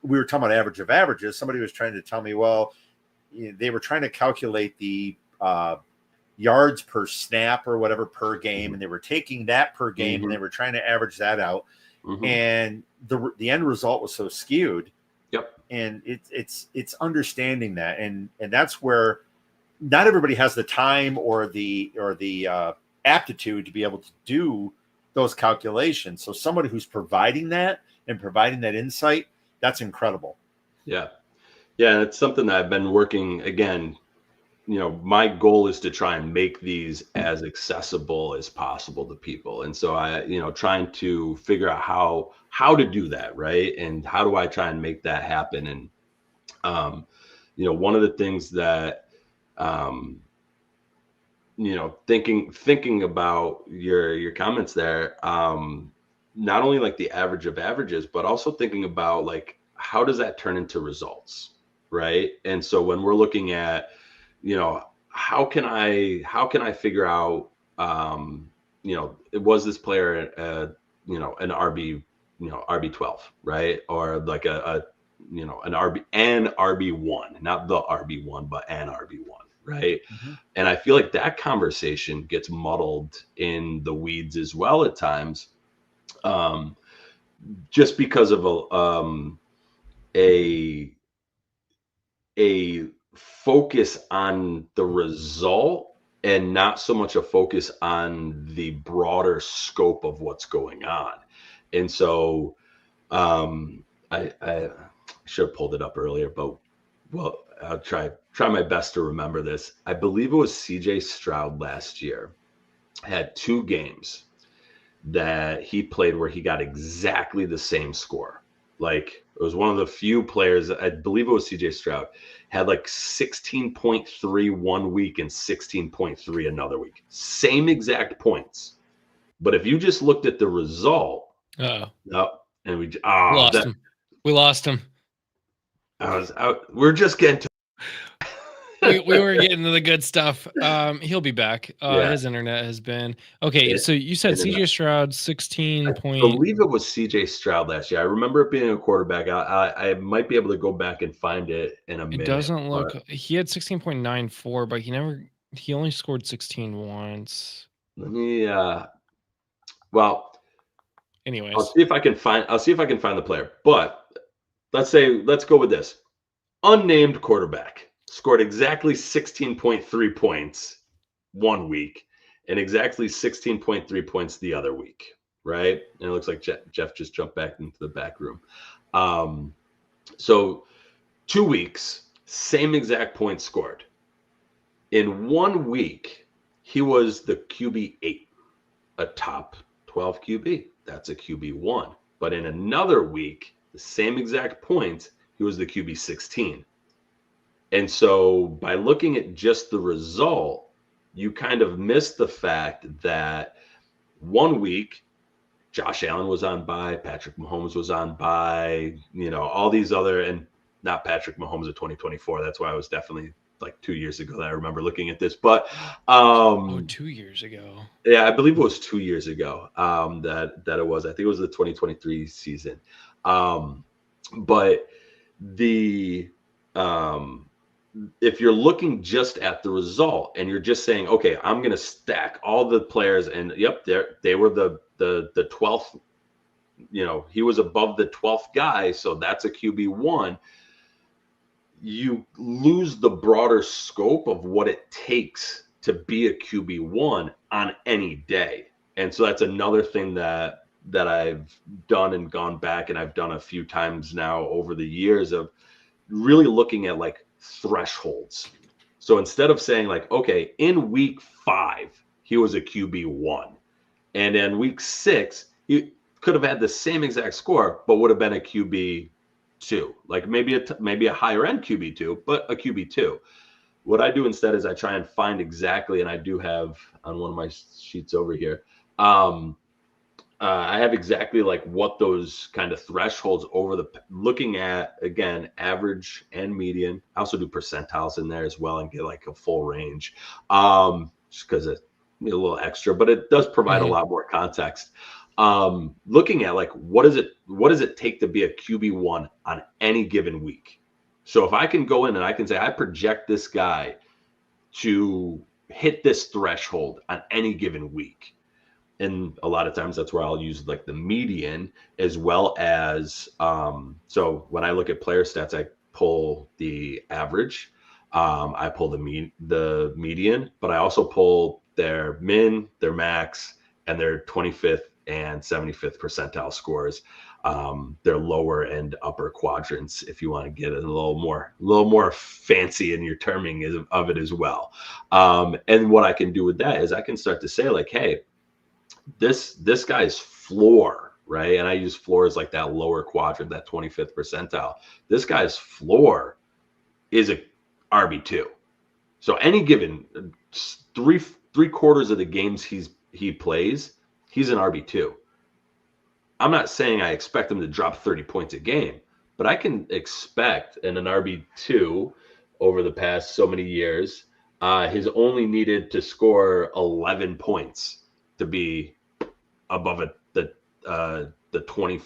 we were talking about average of averages. Somebody was trying to tell me, well, they were trying to calculate the yards per snap or whatever per game, and they were taking that per game and they were trying to average that out. And the end result was so skewed. Yep. And it's understanding that, and that's where not everybody has the time or the aptitude to be able to do those calculations. So somebody who's providing that and providing that insight, that's incredible. Yeah. Yeah. It's something that I've been working, again, my goal is to try and make these as accessible as possible to people. And so trying to figure out how to do that. Right. And how do I try and make that happen? And, one of the things that, thinking about your comments there, not only like the average of averages, but also thinking about like how does that turn into results, right? And so when we're looking at, how can I figure out, was this player, an RB, RB12, right? Or like an RB1, not the RB1, but an RB1, right? And I feel like that conversation gets muddled in the weeds as well at times, just because of a focus on the result and not so much a focus on the broader scope of what's going on. And so I should have pulled it up earlier, but I'll try my best to remember this. I believe it was CJ Stroud last year had 2 games that he played where he got exactly the same score. Like, it was one of the few players, I believe it was CJ Stroud, had like 16.3 one week and 16.3 another week. Same exact points. But if you just looked at the result, and we lost him. We're just getting to we were getting to the good stuff. He'll be back. His internet has been okay. So you said CJ Stroud 16 point. I believe it was CJ Stroud last year. I remember it being a quarterback. I might be able to go back and find it in a minute. It doesn't look. He had 16.94, but he only scored 16 once. Let me. Well. Anyways, I'll see if I can find the player. But let's go with this. Unnamed quarterback scored exactly 16.3 points one week and exactly 16.3 points the other week, right? And it looks like Jeff just jumped back into the back room. So 2 weeks, same exact points scored. In 1 week, he was the QB8, a top 12 QB. That's a QB1. But in another week, the same exact points, he was the QB16. And so by looking at just the result, you kind of miss the fact that 1 week, Josh Allen was on bye, Patrick Mahomes was on bye, all these other, and not Patrick Mahomes of 2024. That's why I was definitely like 2 years ago that I remember looking at this. But 2 years ago. Yeah, I believe it was 2 years ago that it was. I think it was the 2023 season. But if you're looking just at the result and you're just saying, okay, I'm going to stack all the players, and yep, they were the 12th. He was above the 12th guy, so that's a QB1. You lose the broader scope of what it takes to be a QB1 on any day. And so that's another thing that I've done and gone back, and I've done a few times now over the years, of really looking at like thresholds. So instead of saying like, okay, in week 5, he was a QB1, and in week 6, he could have had the same exact score, but would have been a QB2, like maybe a higher end QB2, but a QB2. What I do instead is I try and find exactly, and I do have on one of my sheets over here, I have exactly like what those kind of thresholds looking at, again, average and median. I also do percentiles in there as well and get like a full range, just because it's a little extra, but it does provide a lot more context. Looking at like, what does it take to be a QB1 on any given week? So if I can go in and I can say, I project this guy to hit this threshold on any given week. And a lot of times that's where I'll use like the median, as well as, so when I look at player stats, I pull the average, I pull the median, but I also pull their min, their max, and their 25th and 75th percentile scores. Their lower and upper quadrants, if you want to get a little more fancy in your terming of it as well. And what I can do with that is I can start to say like, hey, this guy's floor, right? And I use floor as like that lower quadrant, that 25th percentile. This guy's floor is a RB2. So any given 3/4 of the games he plays, he's an RB2. I'm not saying I expect him to drop 30 points a game, but I can expect in an RB2 over the past so many years, he's only needed to score 11 points to be above the 20,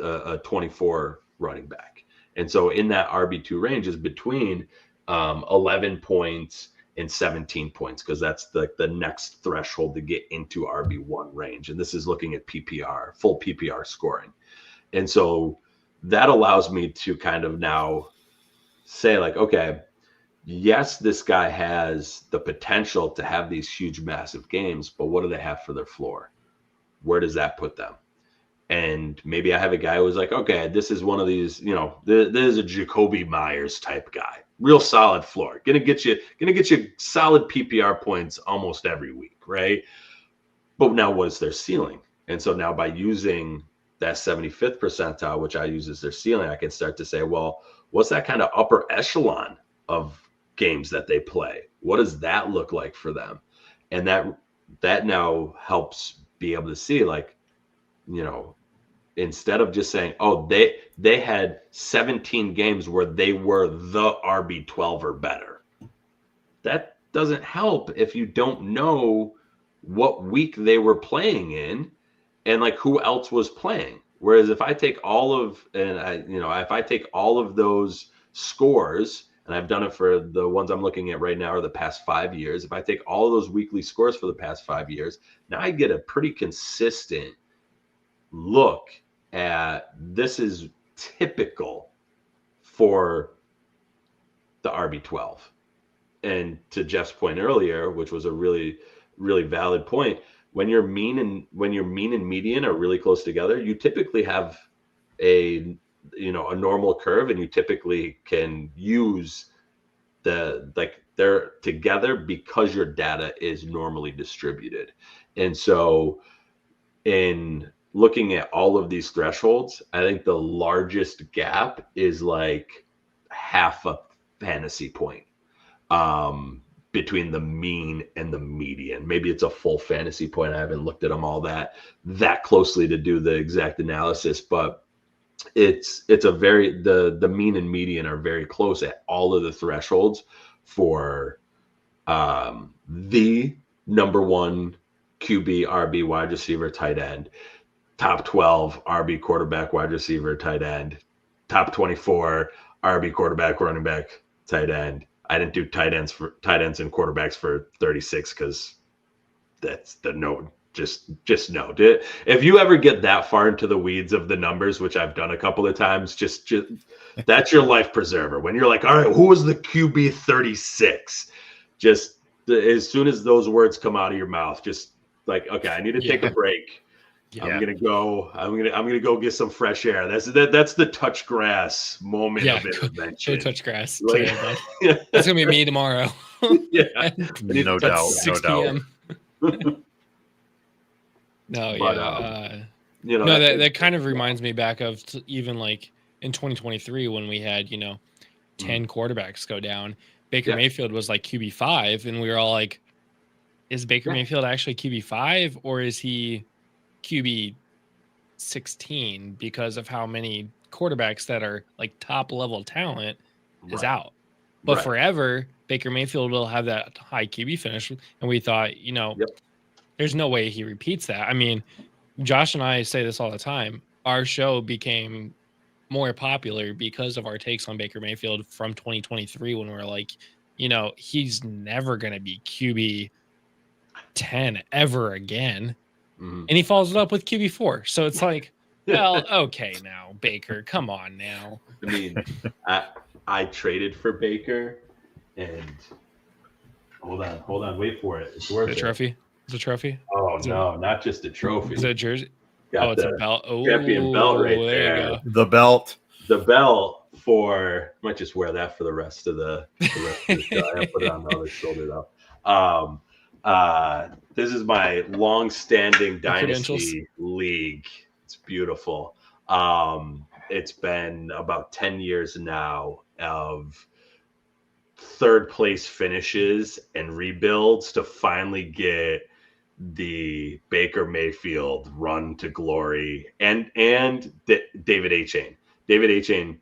a 24 running back. And so in that RB2 range is between 11 points and 17 points, because that's the next threshold to get into RB1 range. And this is looking at PPR, full PPR scoring. And so that allows me to kind of now say, like, okay, yes, this guy has the potential to have these huge, massive games, but what do they have for their floor? Where does that put them? And maybe I have a guy who's like, okay, this is one of these, this is a Jacoby Myers type guy, real solid floor, gonna get you solid PPR points almost every week, right? But now what's their ceiling? And so now by using that 75th percentile, which I use as their ceiling, I can start to say, well, what's that kind of upper echelon of games that they play? What does that look like for them? And that now helps be able to see, like, instead of just saying, oh, they had 17 games where they were the RB12 or better. That doesn't help if you don't know what week they were playing in and like who else was playing. Whereas if I take all of those scores, and I've done it for the ones I'm looking at right now are the past 5 years. If I take all of those weekly scores for the past 5 years, now I get a pretty consistent look at this is typical for the RB12. And to Jeff's point earlier, which was a really, really valid point, when your mean and median are really close together, you typically have a normal curve, and you typically can use they're together because your data is normally distributed. And so in looking at all of these thresholds, I think the largest gap is like half a fantasy point between the mean and the median. Maybe it's a full fantasy point. I haven't looked at them all that closely to do the exact analysis, but it's a very, the mean and median are very close at all of the thresholds for the number one QB, RB, wide receiver, tight end, top 12 RB, quarterback, wide receiver, tight end, top 24 RB, quarterback, running back, tight end. I didn't do tight ends and quarterbacks for 36 because that's the no. Just no. If you ever get that far into the weeds of the numbers, which I've done a couple of times, just that's your life preserver. When you're like, all right, who was the QB 36? Just as soon as those words come out of your mouth, just like, okay, I need to take a break. Yeah. I'm gonna go get some fresh air. That's the touch grass moment of intervention. Touch grass. Like, that's gonna be me tomorrow. Yeah, no doubt. 6 p.m. No, but, yeah. That kind of reminds me back of even like in 2023 when we had 10 quarterbacks go down. Baker Mayfield was like QB5, and we were all like, is Baker Mayfield actually QB5 or is he QB 16 because of how many quarterbacks that are like top level talent is out? But forever, Baker Mayfield will have that high QB finish, and we thought, there's no way he repeats that. I mean, Josh and I say this all the time. Our show became more popular because of our takes on Baker Mayfield from 2023 when we were like, he's never going to be QB 10 ever again. Mm-hmm. And he follows it up with QB4. So it's like, well, okay, now, Baker, come on now. I mean, I traded for Baker, and hold on, wait for it. It's worth it. Trophy? It's a trophy? Oh, no, not just a trophy. Is it a jersey? It's a belt. Oh, champion belt right there. You go. The belt. The belt I might just wear that for the rest of the show. I put it on the other shoulder though. This is my long-standing dynasty league. It's beautiful. It's been about 10 years now of third place finishes and rebuilds to finally get the Baker Mayfield run to glory and David A-Chain. David A-Chain,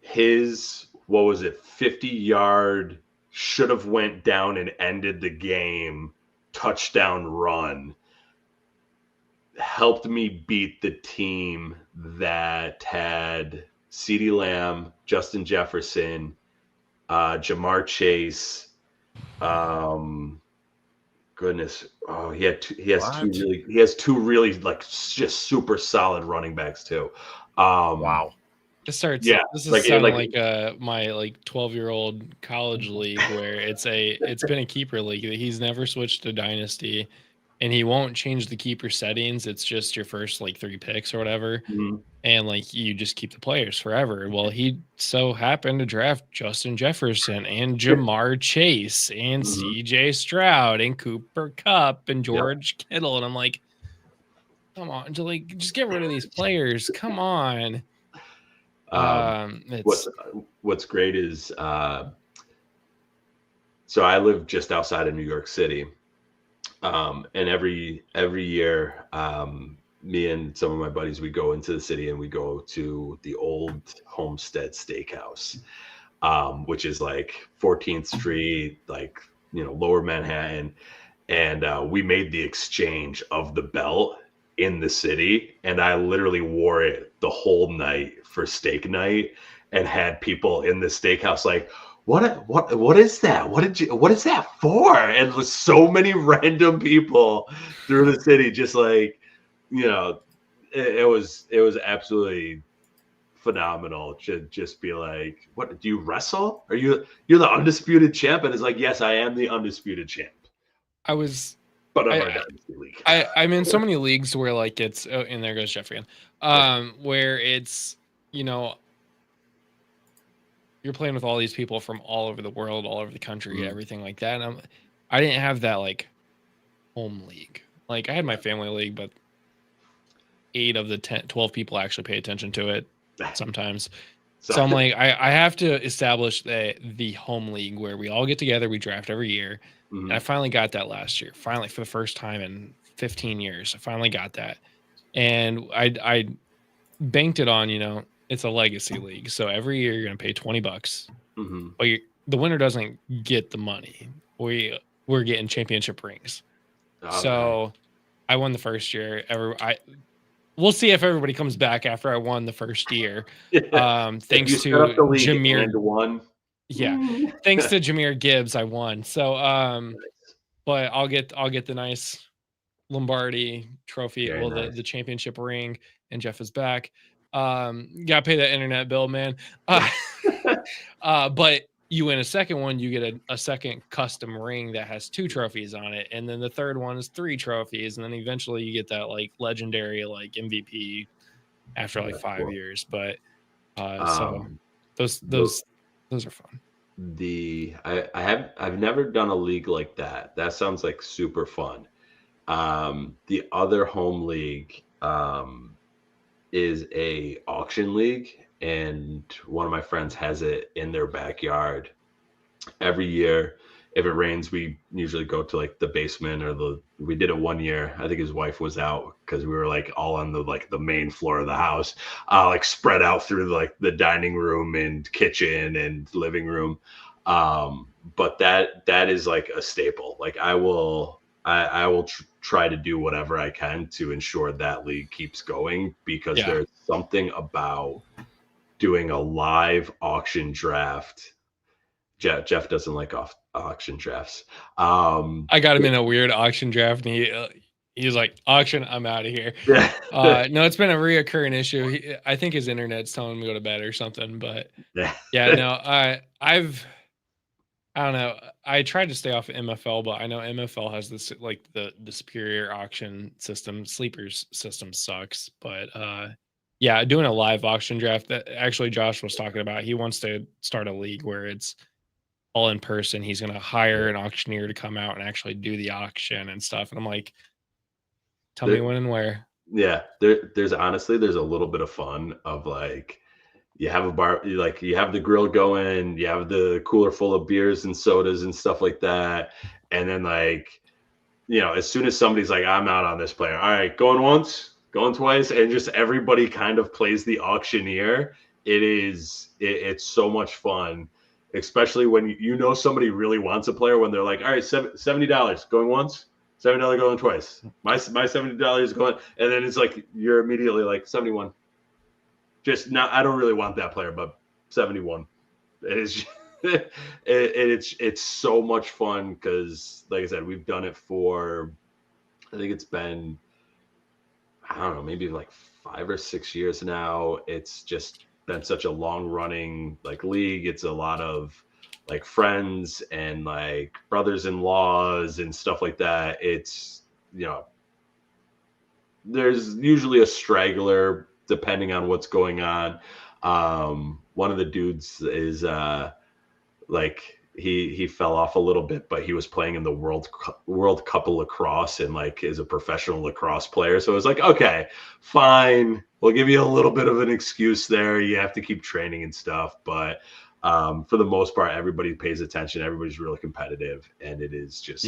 his, what was it, 50-yard should have went down and ended the game touchdown run helped me beat the team that had CeeDee Lamb, Justin Jefferson, Jamar Chase, goodness, oh, he has two really like just super solid running backs too. Wow. This starts. Yeah, This is like- sounding like- like my 12-year-old college league where it's been a keeper league. He's never switched to dynasty, and he won't change the keeper settings. It's just your first like 3 picks or whatever, and like you just keep the players forever. Well, he so happened to draft Justin Jefferson and Jamar Chase and CJ Stroud and Cooper Kupp and George Kittle, and I'm like, come on, just get rid of these players. Come on. What's great is so I live just outside of New York City, and every year me and some of my buddies, we go into the city and we go to the old Homestead Steakhouse, which is like 14th Street, like, you know, lower Manhattan, and we made the exchange of the belt in the city, and I literally wore it the whole night for steak night and had people in the steakhouse like, what is that? What is that for? And with so many random people through the city, just like, you know, it was absolutely phenomenal to just be like, what, do you wrestle? You're the undisputed champ? And it's like, yes, I am the undisputed champ. But I'm in so many leagues where like it's and there goes Jeff again. Where it's, you know, you're playing with all these people from all over the world, all over the country, everything like that. And I didn't have that like home league. Like I had my family league, but 8 of the 12 people actually pay attention to it sometimes. So I'm like, I have to establish the home league where we all get together, we draft every year. And I finally got that last year. Finally, for the first time in 15 years, I finally got that. And I banked it on, you know, it's a legacy league. So every year you're going to pay $20, but the winner doesn't get the money. We're getting championship rings. So I won the first year. We'll see if everybody comes back after I won the first year. Thanks to Jameer. Yeah. Thanks to Jameer Gibbs, I won. So but I'll get the nice Lombardi trophy, the championship ring, and Jeff is back. Gotta pay that internet bill, man. But you win a second one, you get a second custom ring that has 2 trophies on it, and then the third one is 3 trophies, and then eventually you get that like legendary like MVP after like 5 years. But so those are fun. I've never done a league like that. That sounds like super fun. The other home league is a auction league, and one of my friends has it in their backyard. Every year, if it rains, we usually go to like the basement we did it one year. I think his wife was out because we were like all on the main floor of the house, like spread out through like the dining room and kitchen and living room. But that is like a staple. Like I will try to do whatever I can to ensure that league keeps going, because there's something about doing a live auction draft. Jeff doesn't like auction drafts. I got him in a weird auction draft, and he's like, auction, I'm out of here. No, it's been a reoccurring issue. I think his internet's telling him to go to bed or something. But no, I don't know. I tried to stay off of MFL, but I know MFL has this like the superior auction system. Sleepers system sucks, but doing a live auction draft that actually Josh was talking about. He wants to start a league where it's all in person. He's going to hire an auctioneer to come out and actually do the auction and stuff. And I'm like, tell me when and where. Yeah, there's honestly a little bit of fun of like you have a bar, you have the grill going, you have the cooler full of beers and sodas and stuff like that. And then as soon as somebody's like, I'm out on this player, all right, going once, going twice, and just everybody kind of plays the auctioneer. It's so much fun, especially when somebody really wants a player, when they're like, all right, $70 going once, $70 going twice, my $70 going, and then it's like you're immediately like 71. Just not, I don't really want that player, but 71. It's it's so much fun because, like I said, we've done it for, I think it's been, I don't know, maybe like 5 or 6 years now. It's just been such a long running league. It's a lot of friends and brothers-in-laws and stuff like that. It's, there's usually a straggler depending on what's going on. One of the dudes is he fell off a little bit, but he was playing in the World Cup of lacrosse and is a professional lacrosse player. So it was like, okay, fine, we'll give you a little bit of an excuse there. You have to keep training and stuff, but for the most part, everybody pays attention. Everybody's really competitive, and it is just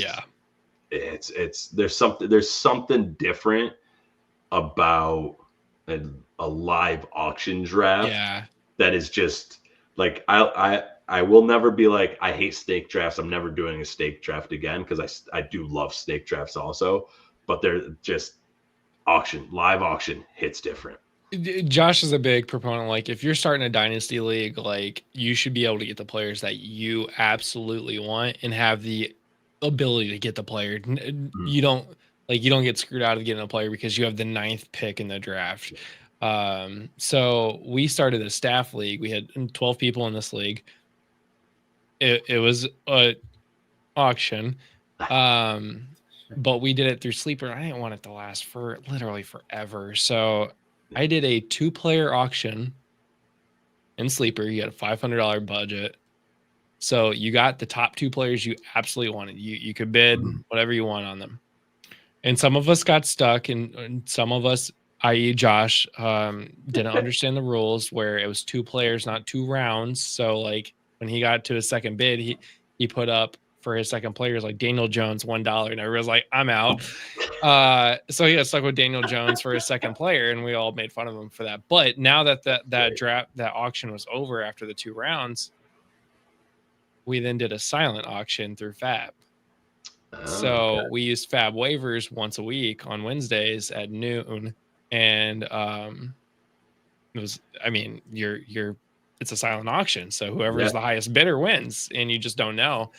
there's something different about a live auction draft that is just I will never be like, I hate snake drafts, I'm never doing a snake draft again, because I do love snake drafts also, but they're just live auction hits different. Josh is a big proponent. If you're starting a dynasty league, you should be able to get the players that you absolutely want and have the ability to get the player. You don't get screwed out of getting a player because you have the 9th pick in the draft. So we started a staff league. We had 12 people in this league. It was a auction, but we did it through Sleeper. I didn't want it to last for literally forever, so I did a 2-player auction in Sleeper. You had a $500 budget, so you got the top 2 players you absolutely wanted. You could bid whatever you want on them, and some of us got stuck, and some of us, i.e. Josh, didn't understand the rules where it was 2 players, not 2 rounds. So when he got to his second bid, he put up for his second player Daniel Jones $1, and everyone's like, I'm out. So he got stuck with Daniel Jones for his second player, and we all made fun of him for that. But now that auction was over after the 2 rounds, we then did a silent auction through Fab. So we used Fab waivers once a week on Wednesdays at noon, and it was, it's a silent auction, so whoever is the highest bidder wins, and you just don't know.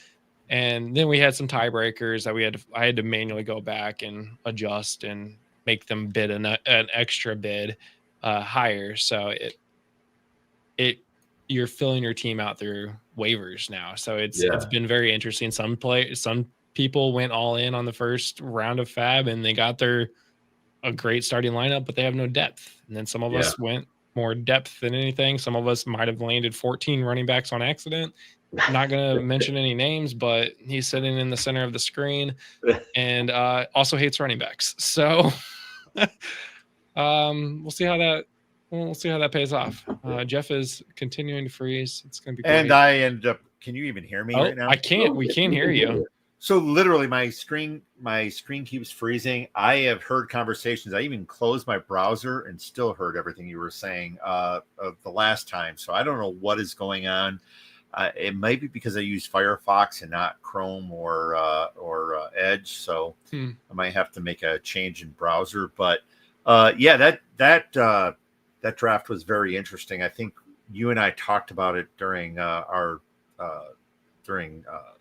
And then we had some tiebreakers that I had to manually go back and adjust and make them bid an extra bid higher. So you're filling your team out through waivers now. So it's been very interesting. Some people went all in on the first round of Fab, and they got a great starting lineup, but they have no depth. And then some of us went more depth than anything. Some of us might have landed 14 running backs on accident. I'm not going to mention any names, but he's sitting in the center of the screen and also hates running backs. So we'll see how that pays off. Jeff is continuing to freeze. It's going to be great. And I ended up, can you even hear me right now? I can't. We can't hear you. So literally my screen keeps freezing. I have heard conversations. I even closed my browser and still heard everything you were saying of the last time. So I don't know what is going on. It might be because I use Firefox and not Chrome or Edge. So I might have to make a change in browser. But that draft was very interesting. I think you and I talked about it during our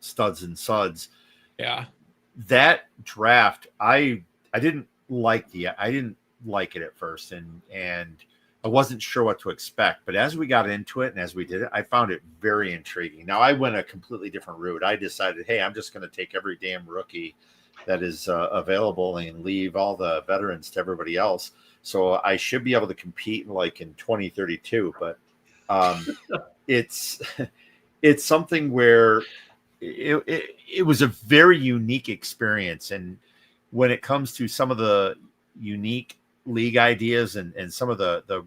Studs and Suds. Yeah, that draft, I didn't like it at first, and I wasn't sure what to expect. But as we got into it and as we did it, I found it very intriguing. Now I went a completely different route. I decided, hey, I'm just going to take every damn rookie that is available and leave all the veterans to everybody else. So I should be able to compete in 2032. But it's something where it was a very unique experience. And when it comes to some of the unique league ideas and some of the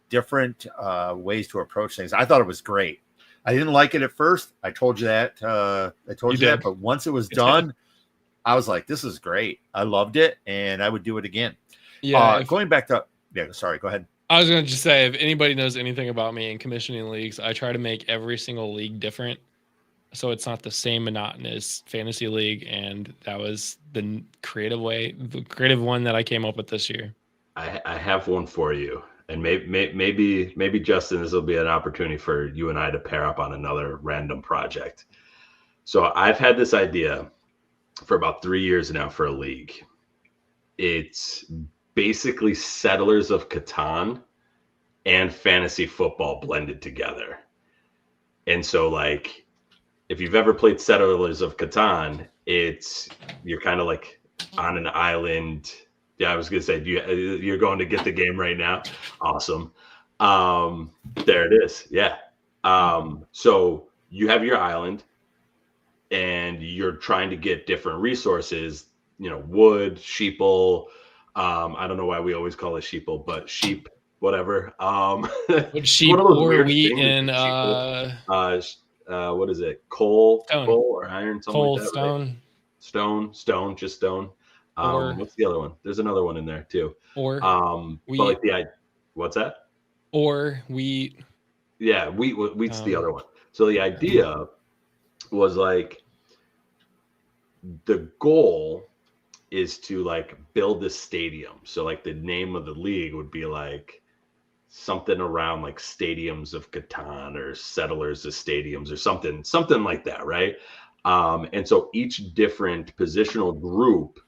different ways to approach things. I thought it was great. I didn't like it at first. I told you that. But once it was done, I was like, "This is great. I loved it, and I would do it again." Yeah. Going back to sorry, go ahead. I was going to just say, if anybody knows anything about me in commissioning leagues, I try to make every single league different, so it's not the same monotonous fantasy league. And that was the creative one that I came up with this year. I have one for you. And maybe Justin, this will be an opportunity for you and I to pair up on another random project. So I've had this idea for about 3 years now for a league. It's basically Settlers of Catan and fantasy football blended together. And so, like, if you've ever played Settlers of Catan, you're kind of like on an island. Yeah, I was gonna say you're going to get the game right now. Awesome. There it is. Yeah. So you have your island, and you're trying to get different resources. Wood, sheeple. I don't know why we always call it sheeple, but sheep, whatever. Sheep or wheat and what is it? Coal or iron? Something coal, like that, stone, right? Stone, just stone. What's the other one? There's another one in there too. Or wheat. But like what's that? Or wheat. Yeah, wheat's the other one. So the idea was like the goal is to like build a stadium. So like the name of the league would be like something around like Stadiums of Catan or Settlers of Stadiums or something like that, right? And so each different positional group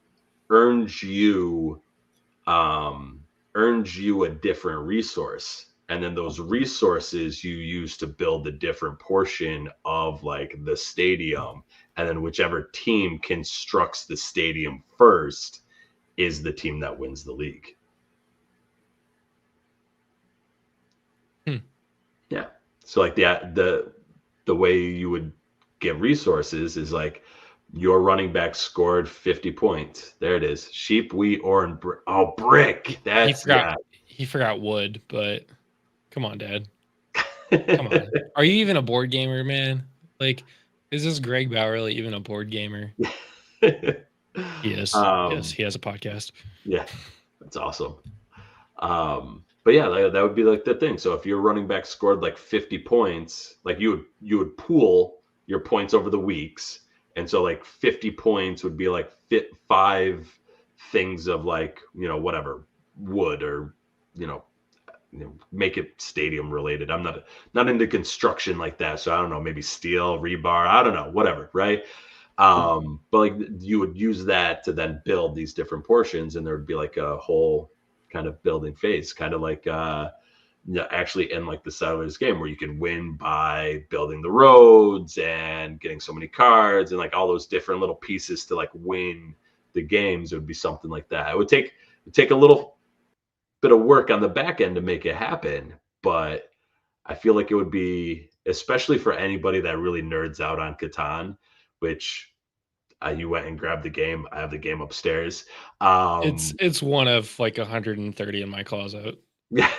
earns you a different resource, and then those resources you use to build a different portion of like the stadium, and then whichever team constructs the stadium first is the team that wins the league. Yeah. So like the way you would get resources is like your running back scored 50 points. There it is. Sheep, wheat, or brick. That's he forgot wood, but come on, Dad. Come on. Are you even a board gamer, man? Like, is this Greg Bowerly even a board gamer? He is. Yes, he has a podcast. Yeah, that's awesome. But yeah, that would be like the thing. So if your running back scored like 50 points, like you would pool your points over the weeks. And so like 50 points would be like 5 things of like, whatever, wood or, make it stadium related. I'm not into construction like that. So I don't know, maybe steel, rebar, I don't know, whatever. Right. But like you would use that to then build these different portions, and there would be like a whole kind of building phase, kind of like, actually in like the Settlers game where you can win by building the roads and getting so many cards and like all those different little pieces to like win the games. It would be something like that. It would take a little bit of work on the back end to make it happen, but I feel like it would be, especially for anybody that really nerds out on Catan, which you went and grabbed the game. I have the game upstairs. It's one of like 130 in my closet. Yeah.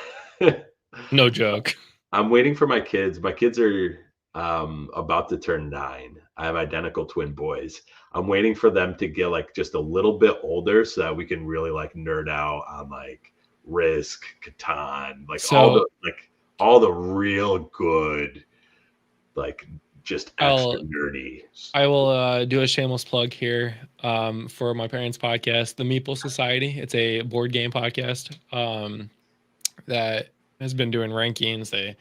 No joke. I'm waiting for my kids. My kids are about to turn 9. I have identical twin boys. I'm waiting for them to get like just a little bit older so that we can really like nerd out on like Risk, Catan, like all the real good, like just extra nerdy. I will do a shameless plug here for my parents' podcast, The Meeple Society. It's a board game podcast that has been doing rankings. They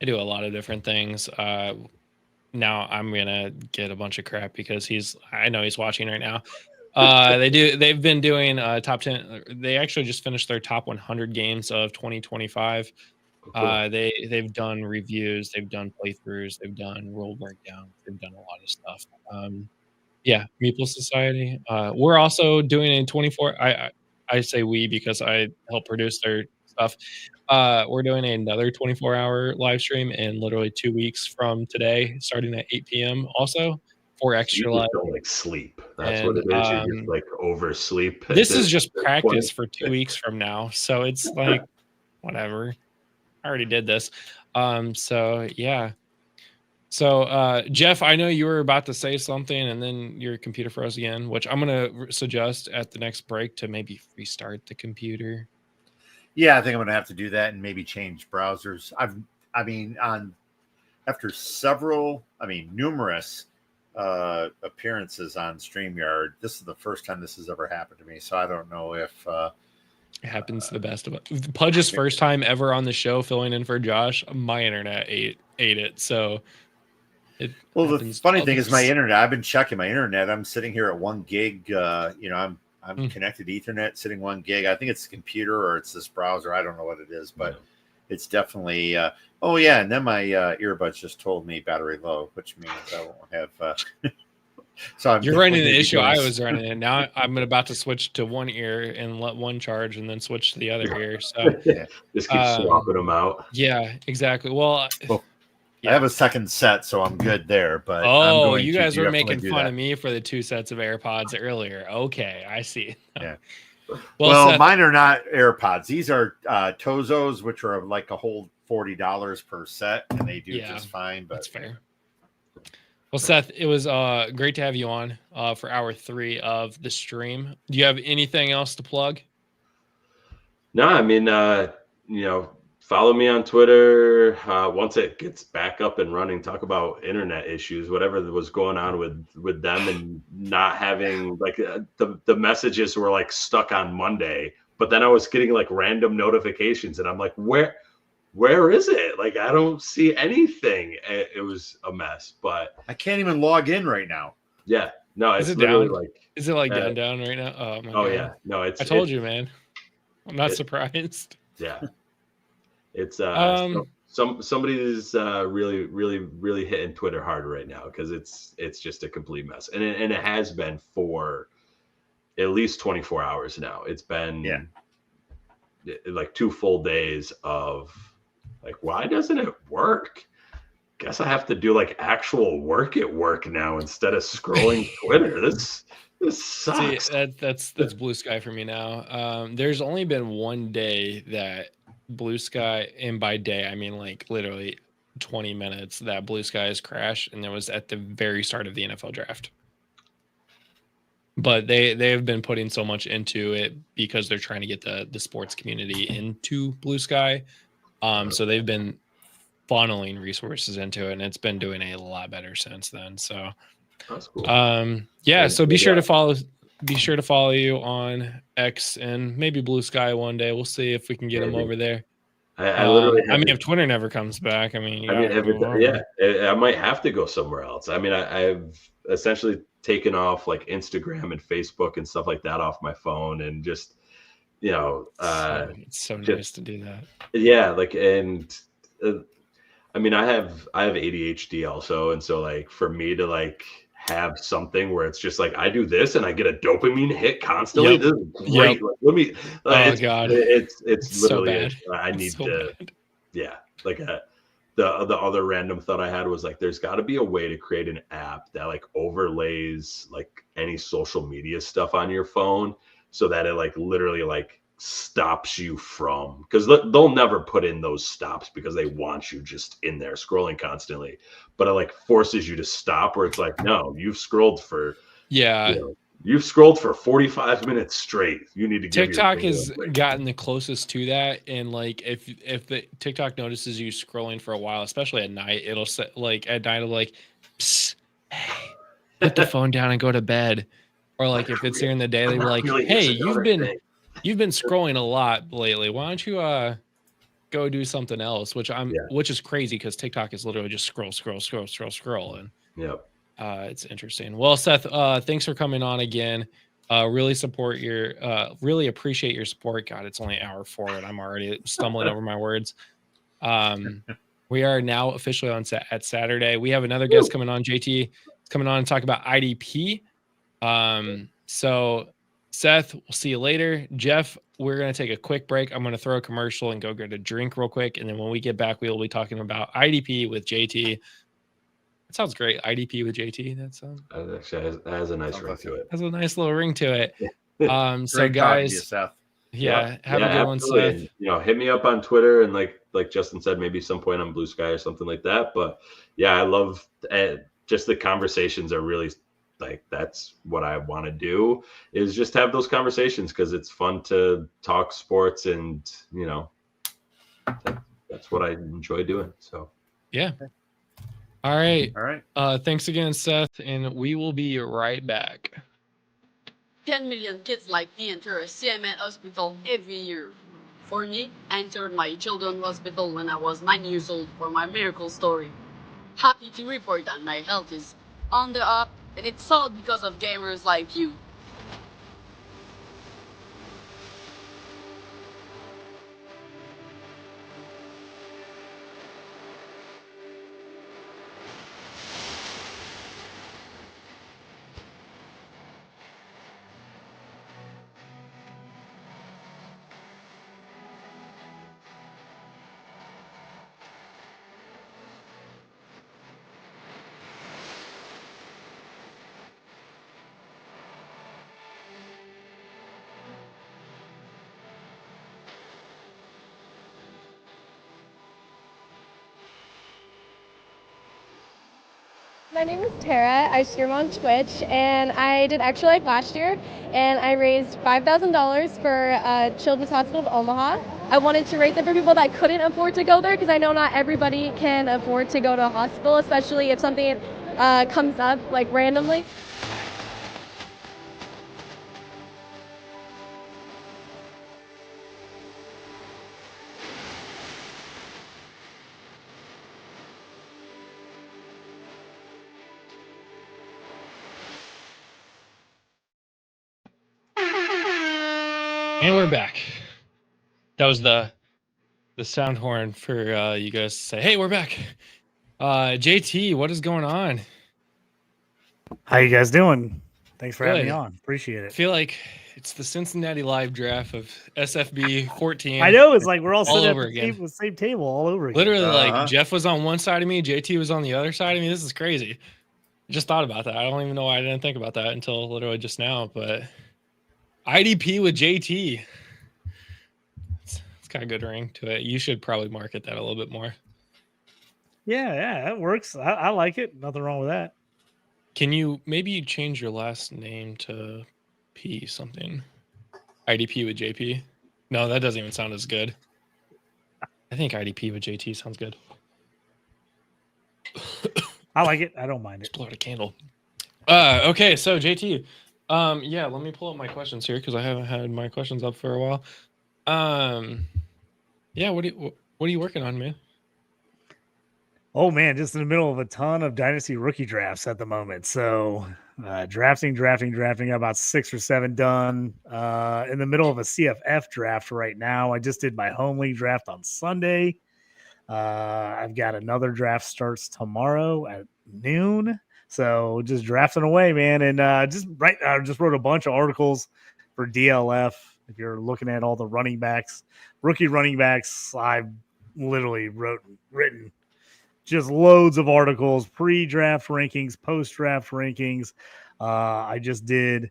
do a lot of different things. Now I'm gonna get a bunch of crap because I know he's watching right now. They've been doing top 10. They actually just finished their top 100 games of 2025. They've done reviews, they've done playthroughs, they've done role breakdowns, they've done a lot of stuff. Meeple Society. We're also doing a 24. I say we because I help produce their stuff. We're doing another 24-hour live stream in literally 2 weeks from today, starting at 8 p.m. also for Extra Life. Don't like sleep. That's what it is. You're just like oversleep. This is just practice for 2 weeks from now. So it's like, whatever. I already did this. So yeah. So Jeff, I know you were about to say something and then your computer froze again, which I'm gonna suggest at the next break to maybe restart the computer. Yeah, I think I'm going to have to do that and maybe change browsers. After numerous appearances on StreamYard, this is the first time this has ever happened to me. So I don't know if it happens to the best of us. Pudge's first time ever on the show filling in for Josh, my internet ate it. So the funny thing is my internet. I've been checking my internet. I'm sitting here at 1 gig. I'm connected to Ethernet, sitting 1 gig. I think it's the computer or it's this browser. I don't know what it is, but it's definitely. And then my earbuds just told me battery low, which means I won't have. So you're running the issue I was running, and now I'm about to switch to one ear and let one charge, and then switch to the other ear. So just keep swapping them out. Yeah, exactly. Well, I have a second set, so I'm good there. But you guys were making fun of me for the 2 sets of AirPods earlier. Okay, I see. Yeah. Well, Seth, mine are not AirPods. These are Tozos, which are like a whole $40 per set, and they do just fine. But that's fair. Well, Seth, it was great to have you on for hour 3 of the stream. Do you have anything else to plug? No, I mean, follow me on Twitter. Once it gets back up and running, talk about internet issues, whatever was going on with them, and not having the messages were like stuck on Monday, but then I was getting like random notifications, and I'm like, where is it? Like, I don't see anything. It was a mess, but I can't even log in right now. Yeah, no, it's literally down? Is it like down right now? Oh my God. Yeah, no, I told you, man. I'm not surprised. Yeah, it's somebody's really hitting Twitter hard right now because it's just a complete mess, and it has been for at least 24 hours now. It's been like 2 full days of like, why doesn't it work? Guess I have to do like actual work at work now instead of scrolling Twitter. This sucks. See, that's blue sky for me now. There's only been 1 day that blue sky, and by day I mean like literally 20 minutes, that blue sky has crashed, and it was at the very start of the NFL draft. But they have been putting so much into it because they're trying to get the sports community into blue sky. So they've been funneling resources into it, and it's been doing a lot better since then. So that's cool. So be sure to follow you on X and maybe Blue Sky one day. We'll see if we can get them over there. I literally if Twitter never comes back, I might have to go somewhere else. I mean, I've essentially taken off like Instagram and Facebook and stuff like that off my phone, and just it's so nice to do that. Yeah, I mean, I have ADHD also, and so like for me to like have something where it's just like I do this and I get a dopamine hit constantly. This is great. Like, let me. God, it's so literally. bad. I need to. Bad. Yeah, like the other random thought I had was like, there's got to be a way to create an app that like overlays like any social media stuff on your phone, so that it like literally like stops you from, because they'll never put in those stops because they want you just in there scrolling constantly, but it like forces you to stop, where it's like, no, you've scrolled for you've scrolled for 45 minutes straight. You need to give TikTok has gotten the closest to that, and like if the TikTok notices you scrolling for a while, especially at night, it'll say like at night it'll like, psst, hey, put the phone down and go to bed. Or like if it's during the day, they'll be like, hey, you've been scrolling a lot lately. Why don't you go do something else? Which is crazy because TikTok is literally just scroll, and it's interesting. Well, Seth, thanks for coming on again. Really appreciate your support. God, it's only hour 4 and I'm already stumbling over my words. We are now officially on at Saturday. We have another guest coming on. JT is coming on and talk about IDP. So Seth, we'll see you later. Jeff, we're going to take a quick break. I'm going to throw a commercial and go get a drink real quick. And then when we get back, we will be talking about IDP with JT. That sounds great. IDP with JT. That has a nice ring to it. Has a nice little ring to it. So guys, have a good one, Seth. Hit me up on Twitter, and like like Justin said, maybe some point on Blue Sky or something like that. But yeah, I love just the conversations are really like, that's what I want to do, is just have those conversations, because it's fun to talk sports, and that's what I enjoy doing. So yeah. All right. All right. Thanks again, Seth, and we will be right back. 10 million kids like me enter a CMN hospital every year. For me, I entered my children's hospital when I was 9 years old for my miracle story. Happy to report that my health is on the up, and it's all because of gamers like you. My name is Tara. I stream on Twitch, and I did Extra Life last year, and I raised $5,000 for Children's Hospital of Omaha. I wanted to raise it for people that couldn't afford to go there, because I know not everybody can afford to go to a hospital, especially if something comes up like randomly. And we're back. That was the sound horn for you guys to say, "Hey, we're back." JT, what is going on? How you guys doing? Thanks for having me Good. on. Appreciate I it. feel like it's the Cincinnati live draft of SFB 14. I know, it's like we're all all sitting over at the again. same table all over again. Literally, like Jeff was on one side of me, JT was on the other side of me. This is crazy. I just thought about that. I don't even know why I didn't think about that until literally just now. But IDP with JT. It's got a good ring to it. You should probably market that a little bit more. Yeah, that works. I like it. Nothing wrong with that. Can you maybe change your last name to P something? IDP with JP? No, that doesn't even sound as good. I think IDP with JT sounds good. I like it. I don't mind it. Just blow out a candle. Okay, so JT. Yeah, let me pull up my questions here because I haven't had my questions up for a while. Yeah, what are you working on, man? Oh man, just in the middle of a ton of dynasty rookie drafts at the moment. So drafting, about 6 or 7 done. In the middle of a CFF draft right now. I just did my home league draft on Sunday. I've got another draft starts tomorrow at noon. So just drafting away, man. And I just wrote a bunch of articles for DLF. If you're looking at all the running backs, rookie running backs, I've literally written just loads of articles, pre-draft rankings, post-draft rankings. I just did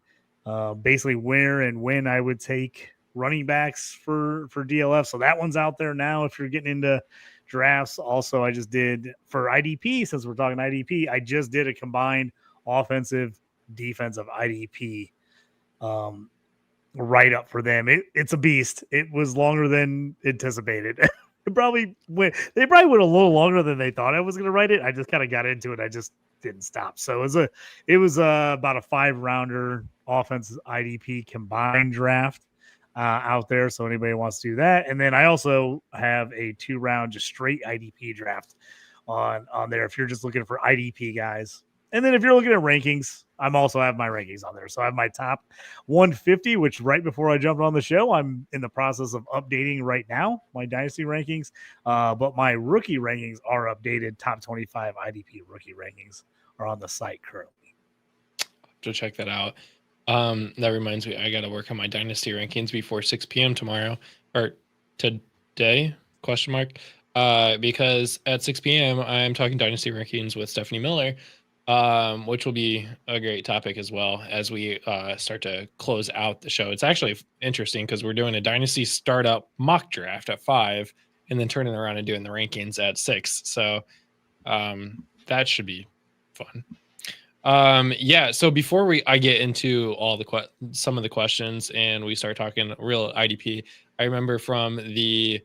basically where and when I would take running backs for DLF. So that one's out there now if you're getting into drafts. Also, I just did for IDP, since we're talking IDP, I just did a combined offensive defensive IDP write up for them. It's a beast. It was longer than anticipated. They probably went a little longer than they thought I was going to write it. I just kind of got into it. I just didn't stop. So it was about a 5-rounder offensive IDP combined draft out there. So anybody wants to do that. And then I also have a 2-round just straight IDP draft on there if you're just looking for IDP guys. And then if you're looking at rankings, I'm also have my rankings on there. So I have my top 150, which right before I jumped on the show, I'm in the process of updating right now, my dynasty rankings. But my rookie rankings are updated. Top 25 IDP rookie rankings are on the site currently. To check that out. That reminds me, I got to work on my dynasty rankings before 6 p.m. tomorrow or today, ? Because at 6 p.m. I'm talking dynasty rankings with Stephanie Miller. Which will be a great topic as well as we start to close out the show. It's actually interesting because we're doing a dynasty startup mock draft at 5, and then turning around and doing the rankings at 6. So that should be fun. Yeah, so before I get into all the some of the questions and we start talking real IDP, I remember from the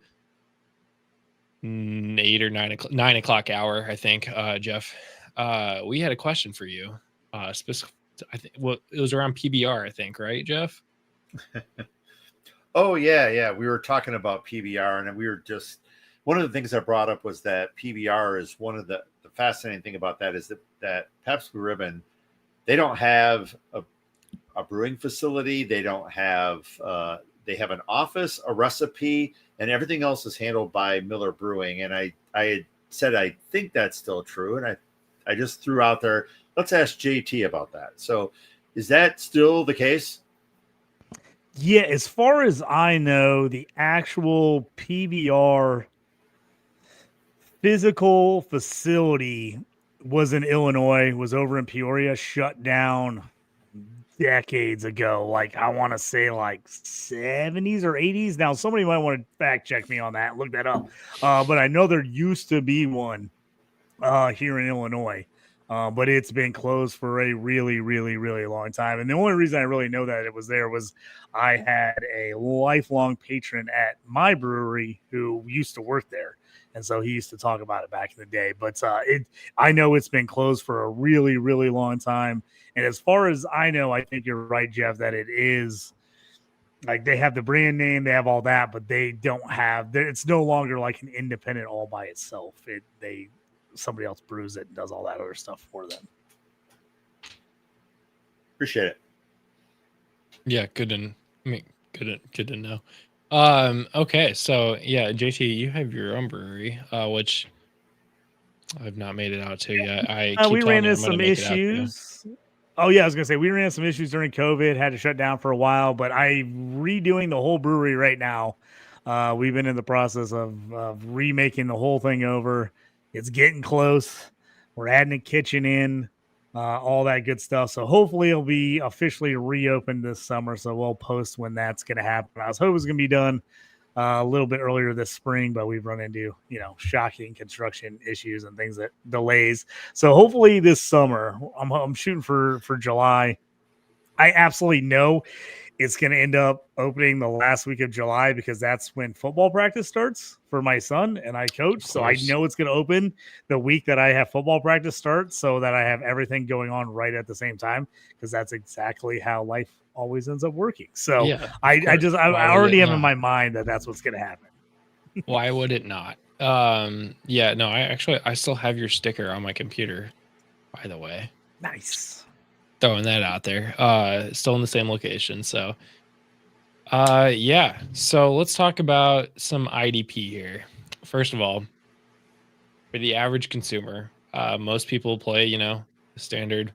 8 or 9 o'clock hour, I think, Jeff, we had a question for you. Specific, I think, well, it was around PBR, I think, right, Jeff? Oh yeah. We were talking about PBR, and we were just, one of the things I brought up was that PBR is one of the fascinating thing about that is that Pabst Blue Ribbon, they don't have a brewing facility. They don't have they have an office, a recipe, and everything else is handled by Miller Brewing. And I had said I think that's still true, and I just threw out there, let's ask JT about that. So is that still the case? Yeah, as far as I know, the actual PBR physical facility was in Illinois, was over in Peoria, shut down decades ago. Like, I want to say like 70s or 80s. Now, somebody might want to fact check me on that, look that up. But I know there used to be one here in Illinois. But it's been closed for a really, really, really long time. And the only reason I really know that it was there was I had a lifelong patron at my brewery who used to work there. And so he used to talk about it back in the day. But I know it's been closed for a really, really long time. And as far as I know, I think you're right, Jeff, that it is like they have the brand name, they have all that, but they don't have, it's no longer like an independent all by itself. Somebody else brews it and does all that other stuff for them. Appreciate it. Yeah, good to know. Okay, so yeah, JT, you have your own brewery, which I've not made it out to yet. We ran into some issues. Oh yeah, I was gonna say we ran into some issues during COVID, had to shut down for a while, but I'm redoing the whole brewery right now. We've been in the process of remaking the whole thing over. It's getting close. We're adding a kitchen in, all that good stuff. So hopefully it'll be officially reopened this summer. So we'll post when that's going to happen. I was hoping it was going to be done a little bit earlier this spring, but we've run into, shocking construction issues and things that delays. So hopefully this summer, I'm shooting for July. I absolutely know it's going to end up opening the last week of July because that's when football practice starts for my son and I coach. So I know it's going to open the week that I have football practice start so that I have everything going on right at the same time because that's exactly how life always ends up working. So yeah, I already have in my mind that that's what's going to happen. Why would it not? Yeah, no, I still have your sticker on my computer, by the way. Nice. Throwing that out there. Still in the same location. So yeah. So let's talk about some IDP here. First of all, for the average consumer, most people play, the standard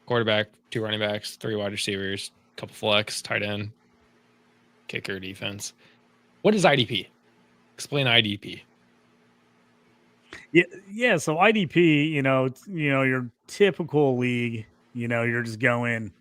quarterback, 2 running backs, 3 wide receivers, couple flex, tight end, kicker, defense. What is IDP? Explain IDP. Yeah. So IDP, your typical league, you're just going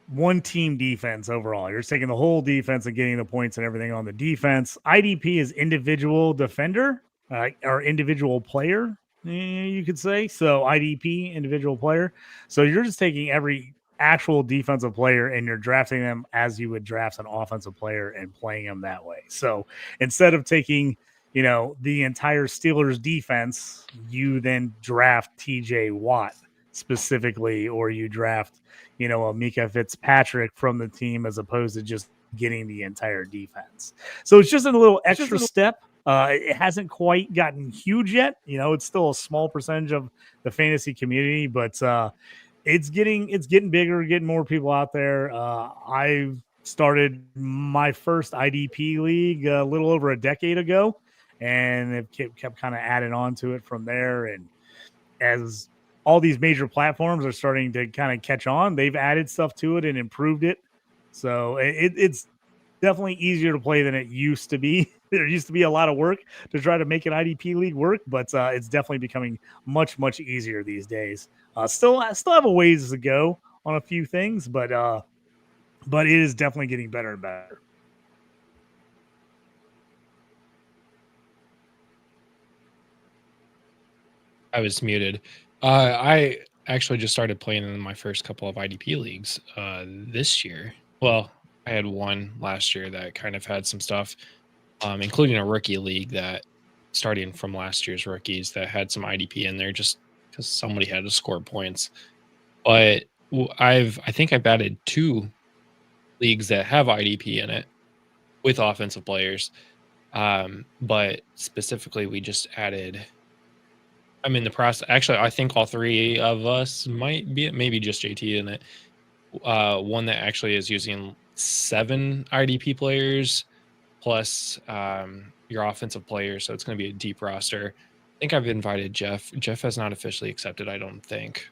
one team defense overall. You're taking the whole defense and getting the points and everything on the defense. IDP is individual defender or individual player, you could say. So IDP, individual player. So you're just taking every actual defensive player and you're drafting them as you would draft an offensive player and playing them that way. So instead of taking the entire Steelers defense, you then draft TJ Watt specifically, or you draft, a Mika Fitzpatrick from the team as opposed to just getting the entire defense. So it's just a little extra step. It hasn't quite gotten huge yet. It's still a small percentage of the fantasy community, but it's getting bigger, getting more people out there. I've started my first IDP league a little over a decade ago, and it kept kind of adding on to it from there. And as all these major platforms are starting to kind of catch on, they've added stuff to it and improved it. So it's definitely easier to play than it used to be. There used to be a lot of work to try to make an IDP league work, but it's definitely becoming much, much easier these days. Still have a ways to go on a few things, but it is definitely getting better and better. I was muted. I actually just started playing in my first couple of IDP leagues this year. Well, I had one last year that kind of had some stuff, including a rookie league that starting from last year's rookies that had some IDP in there just because somebody had to score points. But I think I've added 2 leagues that have IDP in it with offensive players. But specifically, we just added. I'm in the process. Actually, I think all 3 of us might be it. Maybe just JT in it. One that actually is using 7 IDP players plus your offensive players, so it's going to be a deep roster. I think I've invited Jeff. Jeff has not officially accepted, I don't think.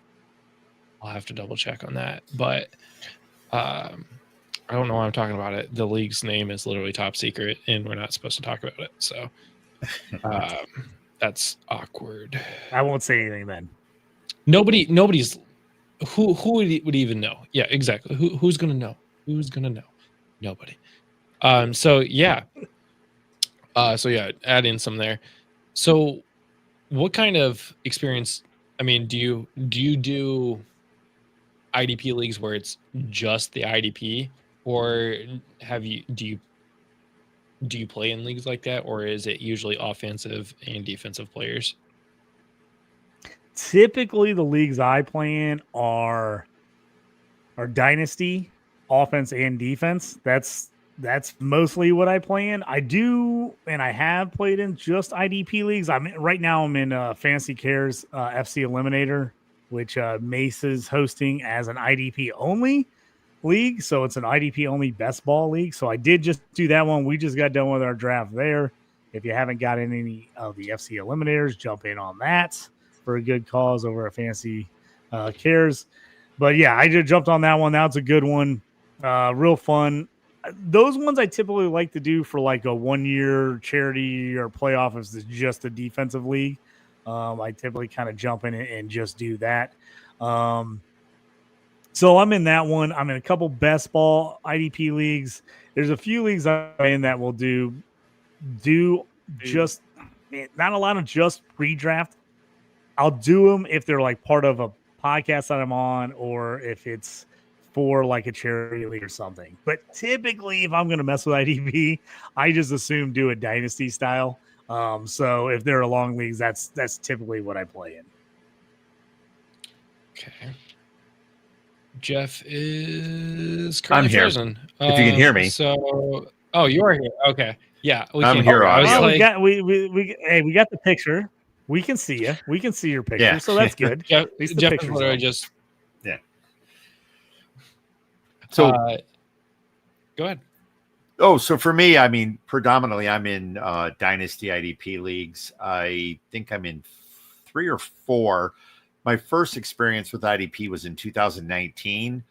I'll have to double check on that, but I don't know why I'm talking about it. The league's name is literally top secret, and we're not supposed to talk about it. So that's awkward. I won't say anything then. Nobody's who would even know? Yeah, exactly. Who's gonna know? Who's gonna know? Nobody. So yeah. Add in some there. So what kind of experience, I mean, do you do IDP leagues where it's just the IDP, or do you play in leagues like that, or is it usually offensive and defensive players? Typically, the leagues I play in are dynasty, offense and defense. That's mostly what I play in. I do, and I have played in just IDP leagues. I'm in Fantasy Cares FC Eliminator, which Mace is hosting as an IDP only league. So it's an IDP only best ball league. So I did just do that one. We just got done with our draft there. If you haven't gotten any of the FC Eliminators, jump in on that for a good cause over at Fantasy Cares. But yeah, I just jumped on that one. That's a good one. Real fun. Those ones I typically like to do for like a 1-year charity or playoff if it's just a defensive league. I typically kind of jump in and just do that. So I'm in that one. I'm in a couple best ball IDP leagues. There's a few leagues I'm in that will do just not a lot of just redraft. I'll do them if they're like part of a podcast that I'm on, or if it's for like a charity league or something. But typically, if I'm going to mess with IDP, I just assume do a dynasty style. So if they're long leagues, that's typically what I play in. Okay. Jeff is currently I'm here. frozen. If you can hear me. So, you are here. Okay. Yeah, I'm here. We got the picture. We can see you. We can see your picture, Yeah. so that's good. Jeff, At least the Jeff is picture's literally on. just. Yeah. So go ahead. Oh, so for me, I mean, predominantly I'm in Dynasty IDP leagues. I think I'm in 3 or 4. My first experience with IDP was in 2019.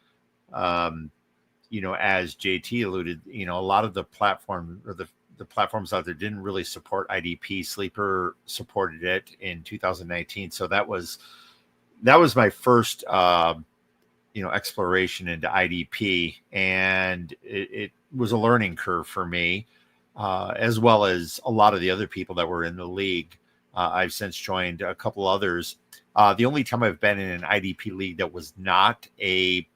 As JT alluded, a lot of the platform or the platforms out there didn't really support IDP. Sleeper supported it in 2019. So that was my first exploration into IDP, and it was a learning curve for me, as well as a lot of the other people that were in the league. I've since joined a couple others. The only time I've been in an IDP league that was not a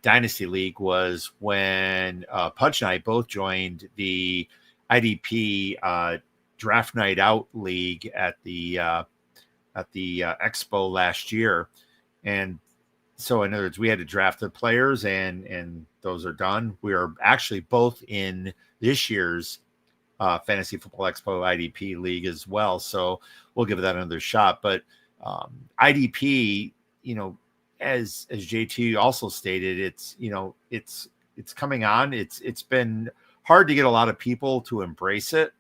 dynasty league was when Pudge and I both joined the IDP Draft Night Out League at the Expo last year. And so in other words, we had to draft the players, and those are done. We are actually both in this year's Fantasy Football Expo IDP League as well. So we'll give that another shot. But IDP, as JT also stated, it's coming on. It's been hard to get a lot of people to embrace it.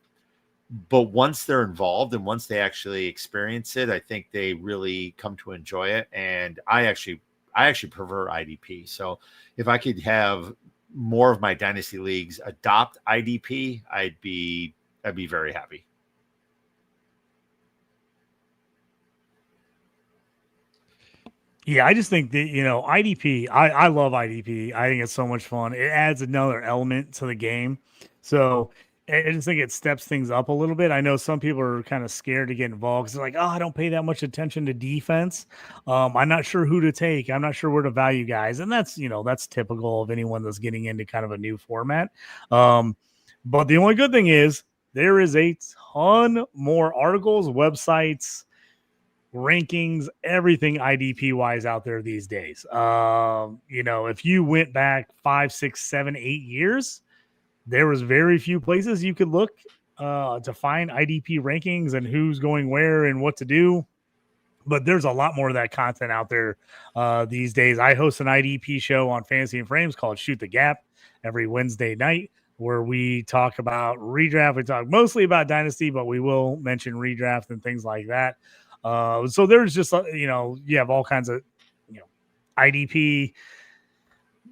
But once they're involved and once they actually experience it, I think they really come to enjoy it. And I actually prefer IDP. So if I could have more of my dynasty leagues adopt IDP, I'd be very happy. Yeah, I just think that, IDP, I love IDP. I think it's so much fun. It adds another element to the game. So I just think it steps things up a little bit. I know some people are kind of scared to get involved because they're like, oh, I don't pay that much attention to defense. I'm not sure who to take. I'm not sure where to value guys. And that's, that's typical of anyone that's getting into kind of a new format. But the only good thing is there is a ton more articles, websites, rankings, everything IDP wise out there these days. If you went back 5, 6, 7, 8 years, there was very few places you could look to find IDP rankings and who's going where and what to do. But there's a lot more of that content out there these days. I host an IDP show on Fantasy and Frames called Shoot the Gap every Wednesday night, where we talk about redraft. We talk mostly about Dynasty, but we will mention redraft and things like that. So there's just, you have all kinds of, IDP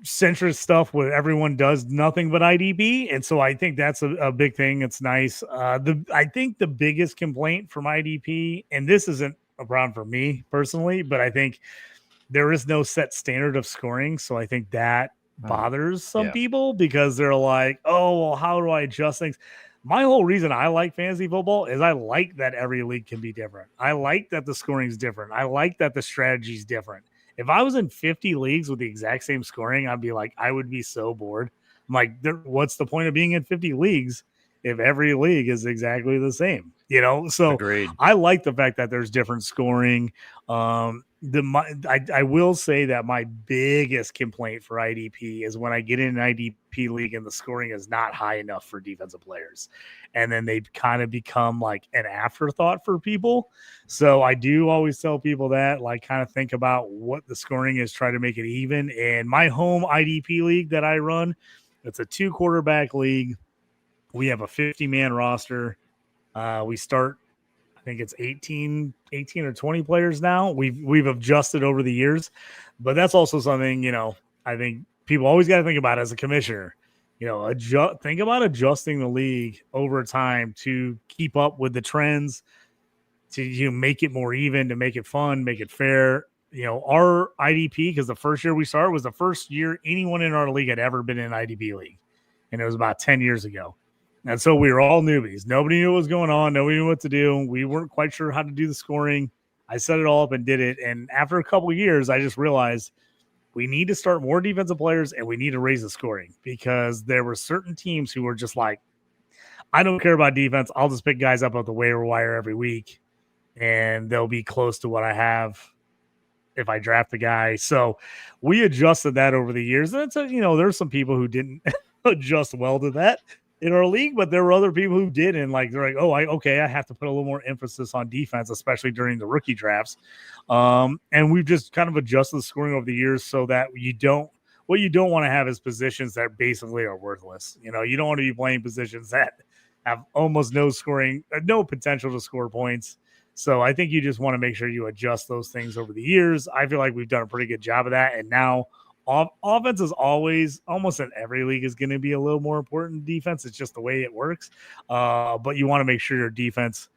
centrist stuff where everyone does nothing but IDP. And so I think that's a big thing. It's nice. I think the biggest complaint from IDP, and this isn't a problem for me personally, but I think there is no set standard of scoring. So I think that bothers some people because they're like, oh, well, how do I adjust things? My whole reason I like fantasy football is I like that every league can be different. I like that the scoring is different. I like that the strategy is different. If I was in 50 leagues with the exact same scoring, I'd be like, I would be so bored. I'm like, what's the point of being in 50 leagues if every league is exactly the same? So Agreed. I like the fact that there's different scoring. I will say that my biggest complaint for IDP is when I get in an IDP league and the scoring is not high enough for defensive players. And then they kind of become like an afterthought for people. So I do always tell people that, like, kind of think about what the scoring is, try to make it even. And my home IDP league that I run, it's a 2-quarterback league. We have a 50-man roster. We start, I think it's 18 or 20 players now. We've adjusted over the years, but that's also something, I think people always got to think about as a commissioner. Think about adjusting the league over time to keep up with the trends, to make it more even, to make it fun, make it fair. Our IDP, because the first year we started was the first year anyone in our league had ever been in an IDP league, and it was about 10 years ago. And so we were all newbies. Nobody knew what was going on. Nobody knew what to do. We weren't quite sure how to do the scoring. I set it all up and did it. And after a couple of years, I just realized we need to start more defensive players and we need to raise the scoring, because there were certain teams who were just like, I don't care about defense. I'll just pick guys up off the waiver wire every week, and they'll be close to what I have if I draft the guy. So we adjusted that over the years. And it's there's some people who didn't adjust well to that in our league, but there were other people who did, and they're like, I have to put a little more emphasis on defense, especially during the rookie drafts. And we've just kind of adjusted the scoring over the years so that what you don't want to have is positions that basically are worthless. You don't want to be playing positions that have almost no scoring, no potential to score points. So I think you just want to make sure you adjust those things over the years. I feel like we've done a pretty good job of that. And now offense is always, almost in every league, is going to be a little more important than defense. It's just the way it works. But you want to make sure your defense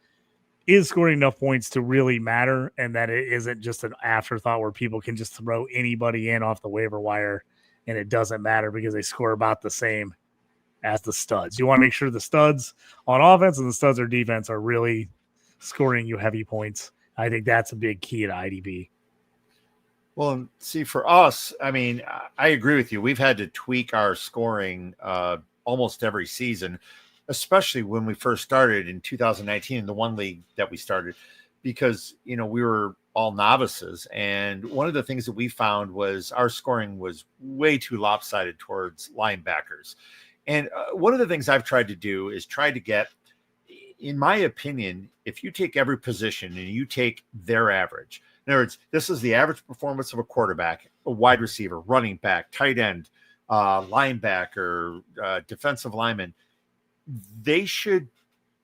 is scoring enough points to really matter, and that it isn't just an afterthought where people can just throw anybody in off the waiver wire and it doesn't matter because they score about the same as the studs. You want to make sure the studs on offense and the studs on defense are really scoring you heavy points. I think that's a big key to IDP. Well, see, for us, I mean, I agree with you. We've had to tweak our scoring almost every season, especially when we first started in 2019 in the one league that we started, because, we were all novices. And one of the things that we found was our scoring was way too lopsided towards linebackers. And one of the things I've tried to do is try to get, in my opinion, if you take every position and you take their average, in other words, this is the average performance of a quarterback, a wide receiver, running back, tight end, linebacker, defensive lineman. They should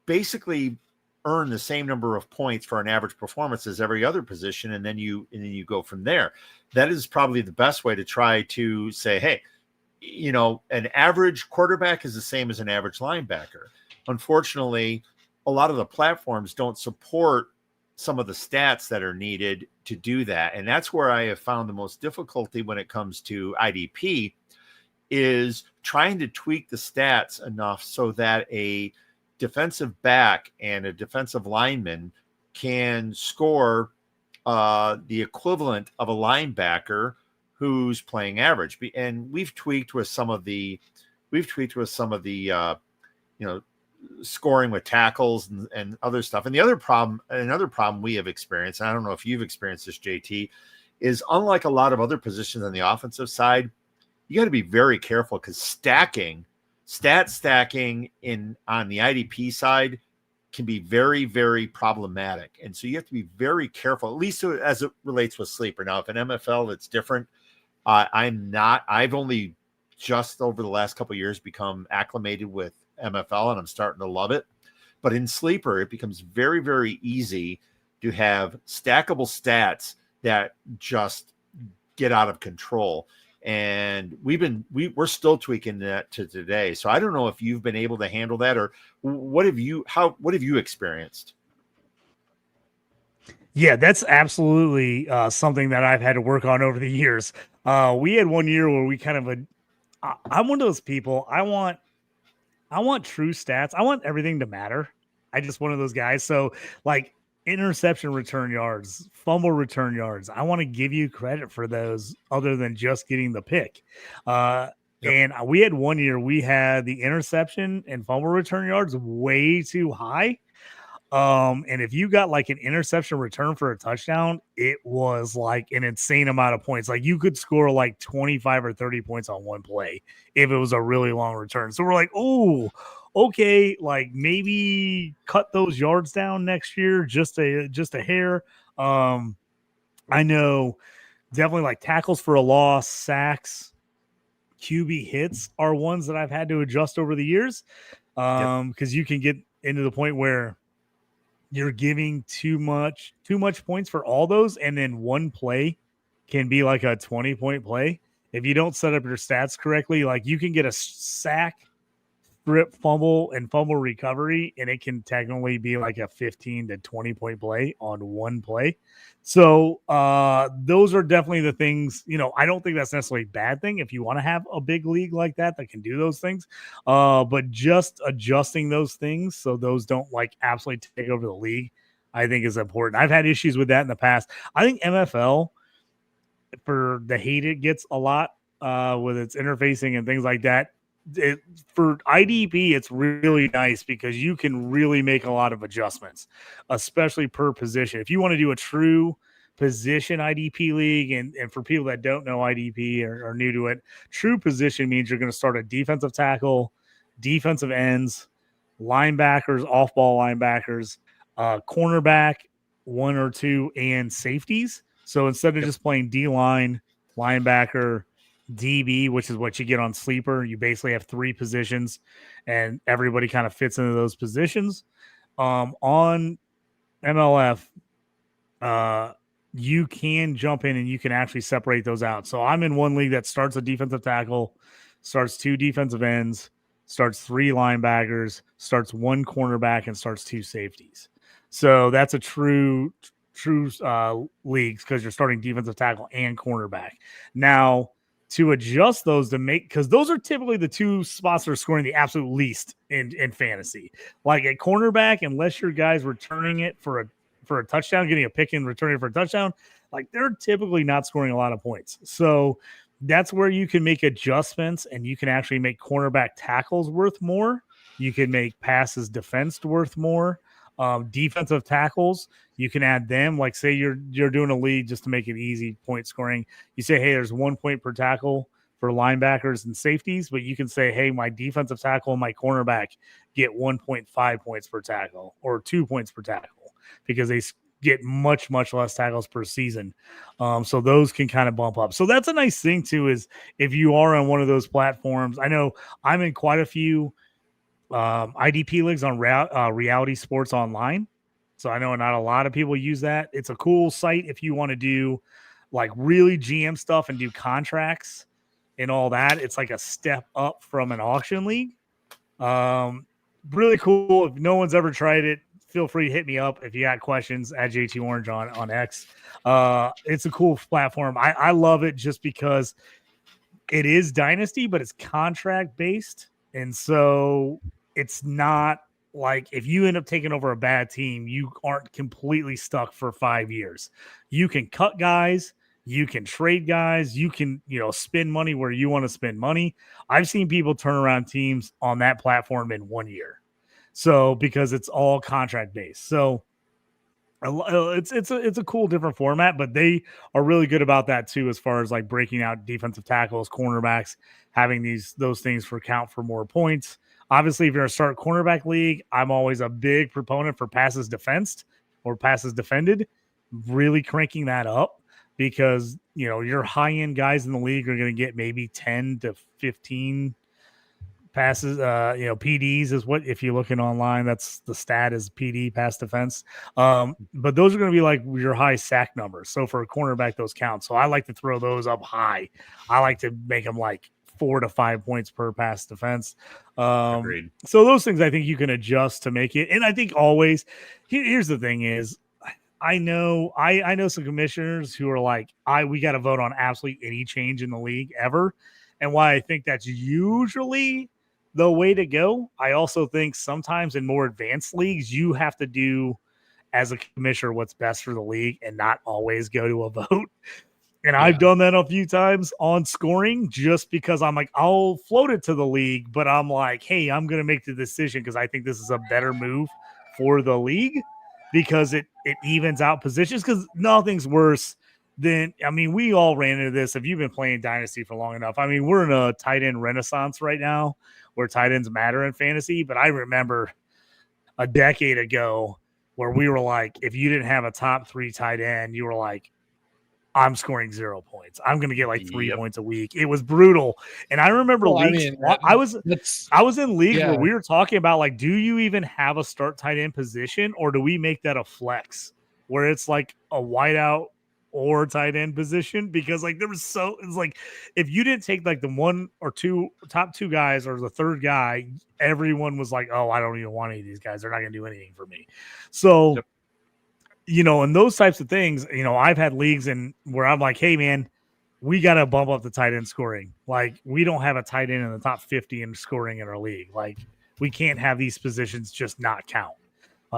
basically earn the same number of points for an average performance as every other position, and then you go from there. That is probably the best way to try to say, hey, an average quarterback is the same as an average linebacker. Unfortunately, a lot of the platforms don't support some of the stats that are needed to do that. And that's where I have found the most difficulty when it comes to IDP is trying to tweak the stats enough so that a defensive back and a defensive lineman can score the equivalent of a linebacker who's playing average. And we've tweaked with some of the scoring with tackles and other stuff. And another problem we have experienced, and I don't know if you've experienced this, JT, is unlike a lot of other positions on the offensive side, you got to be very careful because stat stacking on the IDP side can be very, very problematic. And so you have to be very careful, at least as it relates with sleeper. Now, if in MFL, it's different. I've only just over the last couple of years become acclimated with MFL, and I'm starting to love it. But in sleeper, it becomes very, very easy to have stackable stats that just get out of control. And we're still tweaking that to today. So I don't know if you've been able to handle that, or what have you experienced? Yeah, that's absolutely something that I've had to work on over the years. We had one year where we I'm one of those people. I want true stats. I want everything to matter. I just one of those guys. So like interception return yards, fumble return yards. I want to give you credit for those other than just getting the pick. And we had one year we had the interception and fumble return yards way too high. And if you got like an interception return for a touchdown, it was like an insane amount of points. Like you could score like 25 or 30 points on one play if it was a really long return. So we're like, oh, okay, like maybe cut those yards down next year, just a hair. I know definitely like tackles for a loss, sacks, QB hits are ones that I've had to adjust over the years. Because you can get into the point where you're giving too much points for all those, and then one play can be like a 20-point play. If you don't set up your stats correctly, like you can get a sack, strip, fumble, and fumble recovery, and it can technically be like a 15 to 20-point play on one play. So those are definitely the things, I don't think that's necessarily a bad thing if you want to have a big league like that can do those things. But just adjusting those things so those don't like absolutely take over the league, I think is important. I've had issues with that in the past. I think MFL, for the hate it gets a lot with its interfacing and things like that, for IDP, it's really nice because you can really make a lot of adjustments, especially per position. If you want to do a true position IDP league, and for people that don't know IDP or are new to it, true position means you're going to start a defensive tackle, defensive ends, linebackers, off-ball linebackers, cornerback, one or two, and safeties. So instead of just playing D-line, linebacker, DB, which is what you get on sleeper, you basically have three positions and everybody kind of fits into those positions. On MLF, you can jump in and you can actually separate those out. So I'm in one league that starts a defensive tackle, starts two defensive ends, starts three linebackers, starts one cornerback, and starts two safeties. So that's a true leagues because you're starting defensive tackle and cornerback. Now, to adjust those because those are typically the two spots that are scoring the absolute least in fantasy. Like at cornerback, unless your guy's returning it for a touchdown, getting a pick and returning it for a touchdown, like they're typically not scoring a lot of points. So that's where you can make adjustments and you can actually make cornerback tackles worth more. You can make passes defensed worth more. Defensive tackles, you can add them. Like say you're doing a league just to make it easy point scoring. You say, hey, there's 1 point per tackle for linebackers and safeties, but you can say, hey, my defensive tackle and my cornerback get 1.5 points per tackle or 2 points per tackle because they get much, much less tackles per season. So those can kind of bump up. So that's a nice thing too, is if you are on one of those platforms. I know I'm in quite a few IDP leagues on Reality Sports Online. So I know not a lot of people use that. It's a cool site if you want to do like really GM stuff and do contracts and all that. It's like a step up from an auction league. Really cool. If no one's ever tried it, feel free to hit me up if you got questions at JT Orange on X. It's a cool platform. I love it just because it is dynasty, but it's contract based. And so it's not like if you end up taking over a bad team, you aren't completely stuck for 5 years. You can cut guys, you can trade guys, you can, spend money where you want to spend money. I've seen people turn around teams on that platform in 1 year. So because it's all contract based. So it's a cool different format, but they are really good about that too, as far as like breaking out defensive tackles, cornerbacks, having those things for count for more points. Obviously, if you're a start cornerback league, I'm always a big proponent for passes defensed or passes defended, really cranking that up because your high end guys in the league are going to get maybe 10 to 15 passes, PDs is what, if you're looking online, that's the stat is PD, pass defense. But those are going to be like your high sack numbers. So for a cornerback, those count. So I like to throw those up high. I like to make them like 4 to 5 points per pass defense. Agreed. So those things I think you can adjust to make it. And I think always, here's the thing is, I know some commissioners who are like, we got to vote on absolutely any change in the league ever. And why I think that's usually the way to go. I also think sometimes in more advanced leagues, you have to do as a commissioner what's best for the league and not always go to a vote. And I've done that a few times on scoring just because I'm like, I'll float it to the league, but I'm like, hey, I'm going to make the decision because I think this is a better move for the league because it evens out positions because nothing's worse than, we all ran into this. If you've been playing Dynasty for long enough, we're in a tight end renaissance right now where tight ends matter in fantasy. But I remember a decade ago where we were like, if you didn't have a top 3 tight end, you were like, I'm scoring 0 points. I'm going to get like 3 points a week. It was brutal. And I remember leagues. I was in leagues where we were talking about like, do you even have a start tight end position or do we make that a flex where it's like a wideout or tight end position? Because like it's like if you didn't take like the 1 or 2 top 2 guys or the third guy, everyone was like, oh, I don't even want any of these guys. They're not going to do anything for me. So and those types of things, I've had leagues where I'm like, hey, man, we got to bump up the tight end scoring. Like, we don't have a tight end in the top 50 in scoring in our league. Like, we can't have these positions just not count.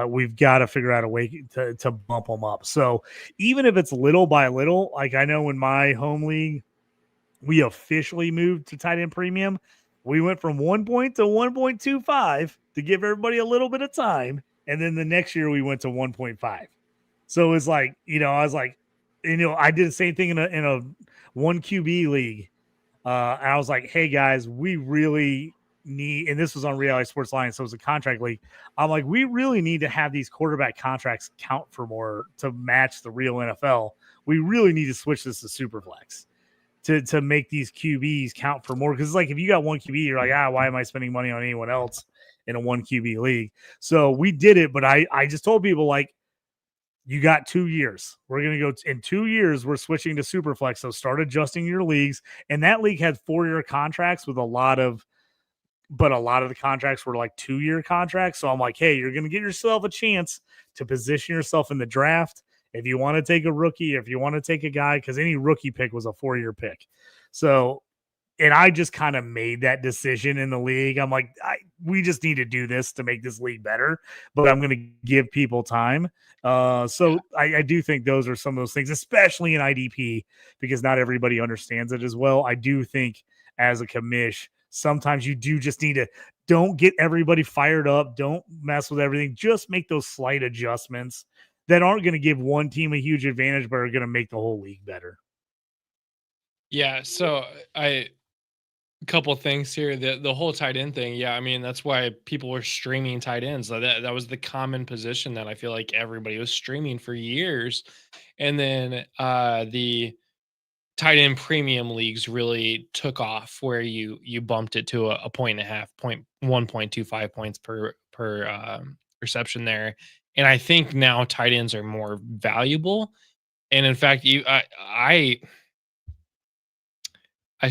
We've got to figure out a way to bump them up. So even if it's little by little, like I know in my home league, we officially moved to tight end premium. We went from 1 point to 1.25 to give everybody a little bit of time. And then the next year we went to 1.5. So it's like, I was like, I did the same thing in a 1 QB league. And I was like, hey guys, we really need, and this was on Reality Sports Line, so it was a contract league. I'm like, we really need to have these quarterback contracts count for more to match the real NFL. We really need to switch this to Superflex to make these QBs count for more. Because it's like if you got 1 QB, you're like, why am I spending money on anyone else in a 1 QB league? So we did it, but I just told people like, you got 2 years. We're going to go in 2 years. We're switching to Superflex. So start adjusting your leagues. And that league had 4-year contracts with a lot of the contracts were like 2-year contracts. So I'm like, hey, you're going to get yourself a chance to position yourself in the draft. If you want to take a rookie, if you want to take a guy, because any rookie pick was a 4-year pick. So, and I just kind of made that decision in the league. I'm like, we just need to do this to make this league better, but I'm going to give people time. So I do think those are some of those things, especially in IDP, because not everybody understands it as well. I do think as a commish, sometimes you do just need to don't get everybody fired up. Don't mess with everything. Just make those slight adjustments that aren't going to give one team a huge advantage, but are going to make the whole league better. Yeah. So a couple things here. The whole tight end thing. Yeah. I mean, that's why people were streaming tight ends. That was the common position that I feel like everybody was streaming for years. And then the tight end premium leagues really took off where you bumped it to a 1.25 points per reception there. And I think now tight ends are more valuable. And in fact, I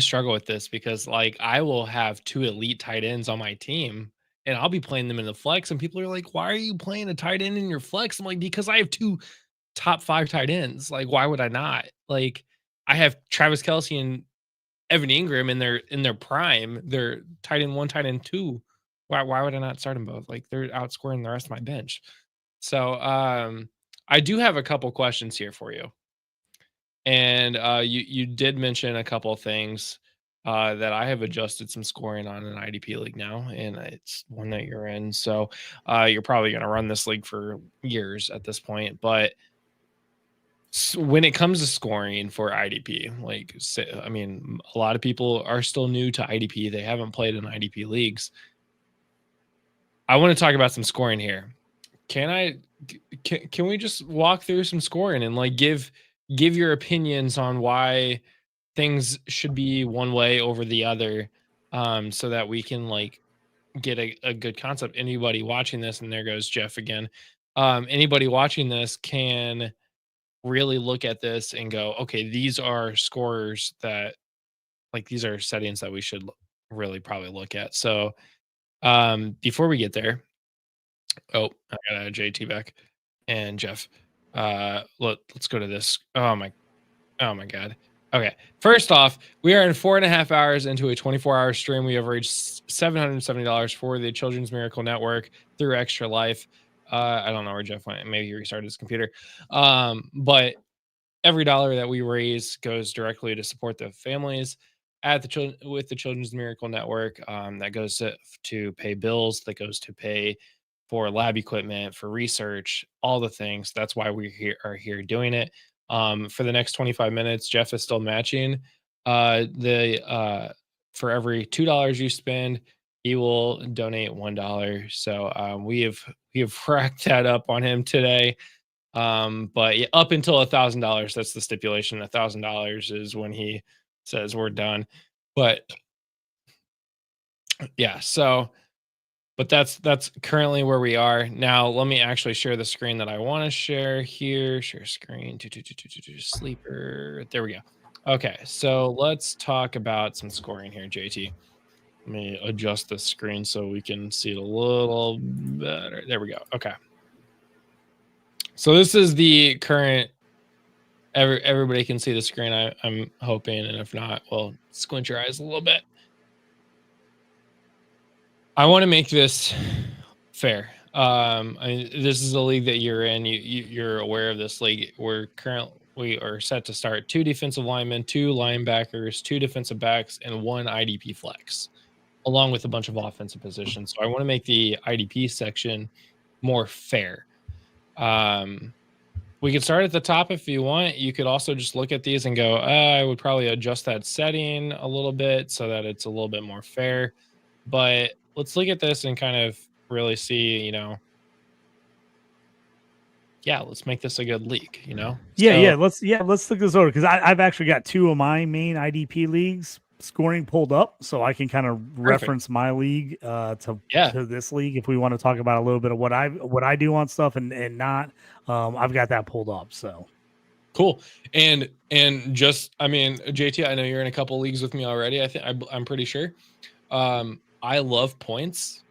struggle with this because like I will have 2 elite tight ends on my team and I'll be playing them in the flex and people are like, why are you playing a tight end in your flex? I'm like, because I have 2 top 5 tight ends. Like, why would I not? Like, I have Travis Kelce and Evan Ingram in their prime, they're tight end 1, tight end 2. Why would I not start them both? Like, they're outscoring the rest of my bench. So, I do have a couple questions here for you. And you did mention a couple things that I have adjusted some scoring on an IDP league now, and it's one that you're in. So you're probably going to run this league for years at this point. But when it comes to scoring for IDP, like, I mean, a lot of people are still new to IDP. They haven't played in IDP leagues. I want to talk about some scoring here. Can we just walk through some scoring and like give your opinions on why things should be one way over the other, so that we can like get a good concept. Anybody watching this, and there goes Jeff again, anybody watching this can really look at this and go, okay, these are scorers that, like, these are settings that we should really probably look at. So before we get there, oh, I got a JT back and Jeff. Let's go to this. Oh my God. Okay. First off, we are in 4.5 hours into a 24-hour stream. We have reached $770 for the Children's Miracle Network through Extra Life. I don't know where Jeff went. Maybe he restarted his computer. But every dollar that we raise goes directly to support the families at the with the Children's Miracle Network. That goes to pay bills. That goes to pay for lab equipment, for research, all the things. That's why we are here doing it. For the next 25 minutes, Jeff is still matching. For every $2 you spend, he will donate $1. So we have racked that up on him today. But yeah, up until $1,000, that's the stipulation. $1,000 is when he says we're done. But yeah, so. But that's currently where we are. Now, let me actually share the screen that I want to share here. Share screen. Sleeper. There we go. Okay, so let's talk about some scoring here, JT. Let me adjust the screen so we can see it a little better. There we go. Okay. So this is the current. Everybody can see the screen, I'm hoping, and if not, well, squint your eyes a little bit. I want to make this fair. This is the league that you're in. You're aware of this league. We are set to start 2 defensive linemen, 2 linebackers, 2 defensive backs, and 1 IDP flex, along with a bunch of offensive positions. So I want to make the IDP section more fair. We can start at the top if you want. You could also just look at these and go, I would probably adjust that setting a little bit so that it's a little bit more fair. But let's look at this and kind of really see, let's make this a good league, Let's look this over, because I've actually got 2 of my main IDP leagues scoring pulled up, so I can kind of reference my league to this league if we want to talk about a little bit of what I do on stuff and not. I've got that pulled up, so cool. And just, JT, I know you're in a couple leagues with me already. I'm pretty sure. I love points,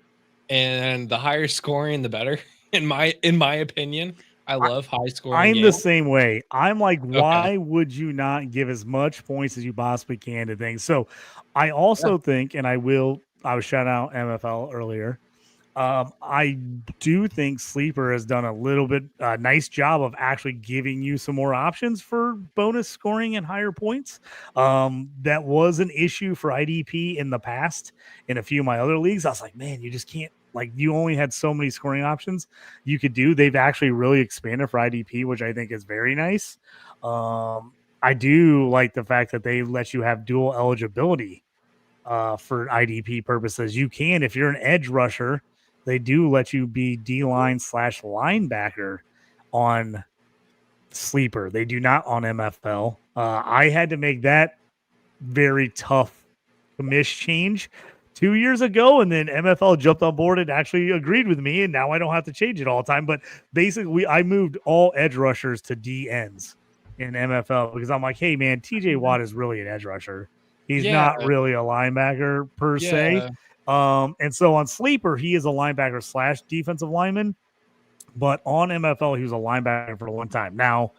and the higher scoring, the better. In my opinion, I love high scoring. I'm the same way. I'm like, why would you not give as much points as you possibly can to things? So I also think, and I was shouting out MFL earlier. I do think Sleeper has done a little bit nice job of actually giving you some more options for bonus scoring and higher points. That was an issue for IDP in the past in a few of my other leagues. I was like, man, you just can't, like, you only had so many scoring options you could do. They've actually really expanded for IDP, which I think is very nice. I do like the fact that they let you have dual eligibility for IDP purposes. You can, if you're an edge rusher, they do let you be D-line / linebacker on Sleeper. They do not on MFL. I had to make that very tough commish change 2 years ago, and then MFL jumped on board and actually agreed with me, and now I don't have to change it all the time. But basically, I moved all edge rushers to D ends in MFL because I'm like, hey, man, TJ Watt is really an edge rusher. He's not really a linebacker per se. And so on Sleeper, he is a linebacker / defensive lineman. But on MFL, he was a linebacker for a long time. Now,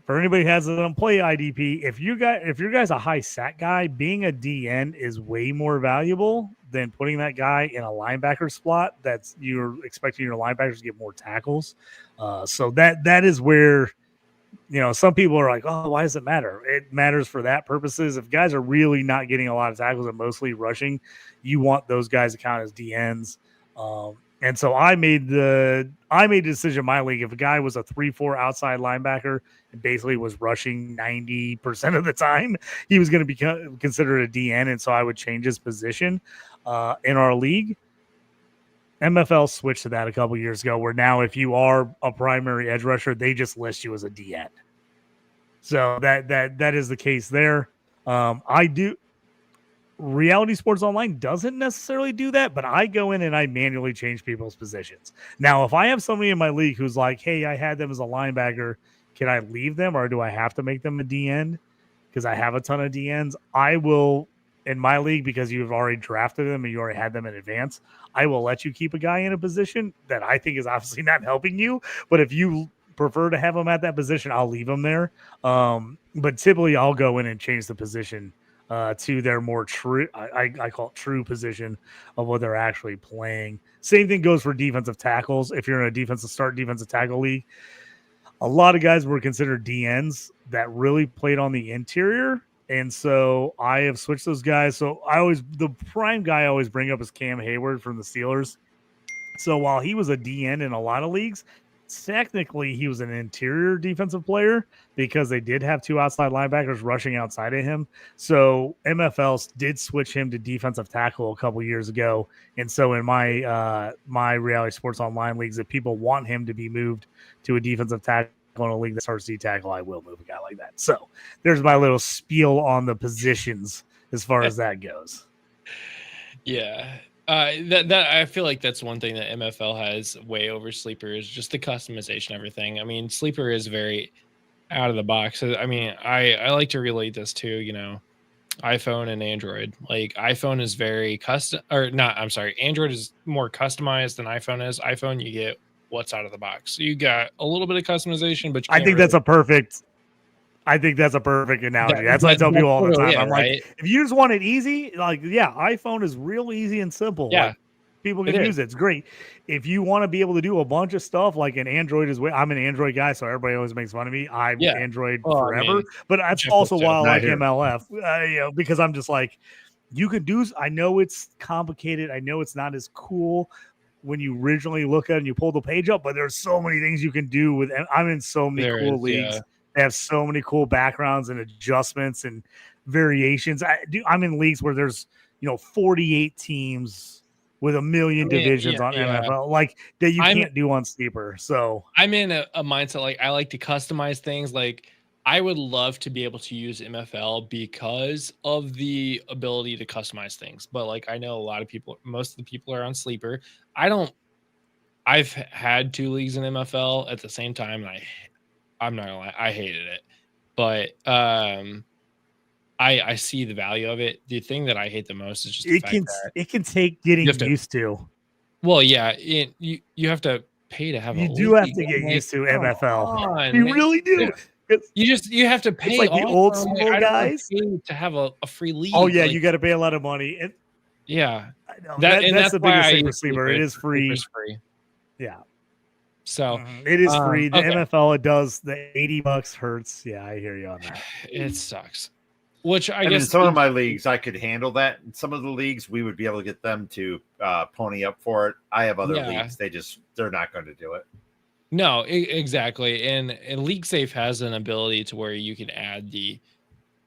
for anybody who hasn't played IDP, if your guy's a high sack guy, being a DN is way more valuable than putting that guy in a linebacker slot. That's you're expecting your linebackers to get more tackles. So that is where some people are like, oh, why does it matter? It matters for that purposes. If guys are really not getting a lot of tackles and mostly rushing, you want those guys to count as DNs. And so I made the decision in my league. If a guy was a 3-4 outside linebacker and basically was rushing 90% of the time, he was going to be considered a DN. And so I would change his position in our league. MFL switched to that a couple years ago, where now if you are a primary edge rusher, they just list you as a DN. So that is the case there. Reality Sports Online doesn't necessarily do that, but I go in and I manually change people's positions. Now, if I have somebody in my league who's like, hey, I had them as a linebacker, can I leave them or do I have to make them a DN? Because I have a ton of DNs. I will, in my league, because you've already drafted them and you already had them in advance, I will let you keep a guy in a position that I think is obviously not helping you. But if you prefer to have them at that position, I'll leave them there. But typically I'll go in and change the position to their more true, I call it true position of what they're actually playing. Same thing goes for defensive tackles. If you're in a defensive tackle league, a lot of guys were considered DNs that really played on the interior. And so I have switched those guys. So the prime guy I always bring up is Cam Hayward from the Steelers. So while he was a DN in a lot of leagues, technically he was an interior defensive player because they did have two outside linebackers rushing outside of him. So MFL did switch him to defensive tackle a couple years ago. And so in my Reality Sports Online leagues, if people want him to be moved to a defensive tackle in a league that starts D tackle, I will move a guy like that. So there's my little spiel on the positions as far as that goes. Yeah. That I feel like that's one thing that MFL has way over Sleeper is just the customization, everything. I mean, Sleeper is very out of the box. I mean, I like to relate this to, iPhone and Android. Like iPhone is very custom, or not, I'm sorry, Android is more customized than iPhone is. iPhone, you get what's out of the box. So you got a little bit of customization, but I think that's a perfect analogy. That's what I tell people all the time. I'm like, if you just want it easy, iPhone is real easy and simple. Yeah, like, people can use it. It's great. If you want to be able to do a bunch of stuff, like an Android I'm an Android guy, so everybody always makes fun of me. I'm Android forever, but that's also why I like MLF. Because I'm just like, you could do. I know it's complicated. I know it's not as cool when you originally look at it and you pull the page up, but there's so many things you can do with. I'm in so many cool leagues. They have so many cool backgrounds and adjustments and variations. I'm in leagues where there's 48 teams with a million divisions on MFL, like that you can't do on Sleeper. So I'm in a mindset like I like to customize things. Like I would love to be able to use MFL because of the ability to customize things. But like I know a lot of people, most of the people are on Sleeper. I've had 2 leagues in MFL at the same time, and I'm not gonna lie, I hated it, but I see the value of it. The thing that I hate the most is just the fact that it can take getting used to. Well, yeah, you have to pay to have. You do have to get used to MFL. You really do. You have to pay. It's like the old school guys to have a free league. Oh yeah, you got to pay a lot of money. Yeah, I know. That's the biggest thing for Sleeper. It is free. It's free. Yeah. So it is free. The MFL, it does the $80 hurts. Yeah, I hear you on that. It sucks. Which I in guess some of my leagues I could handle that. In some of the leagues we would be able to get them to pony up for it. I have other leagues they're not going to do it. No, exactly. And League Safe has an ability to where you can add the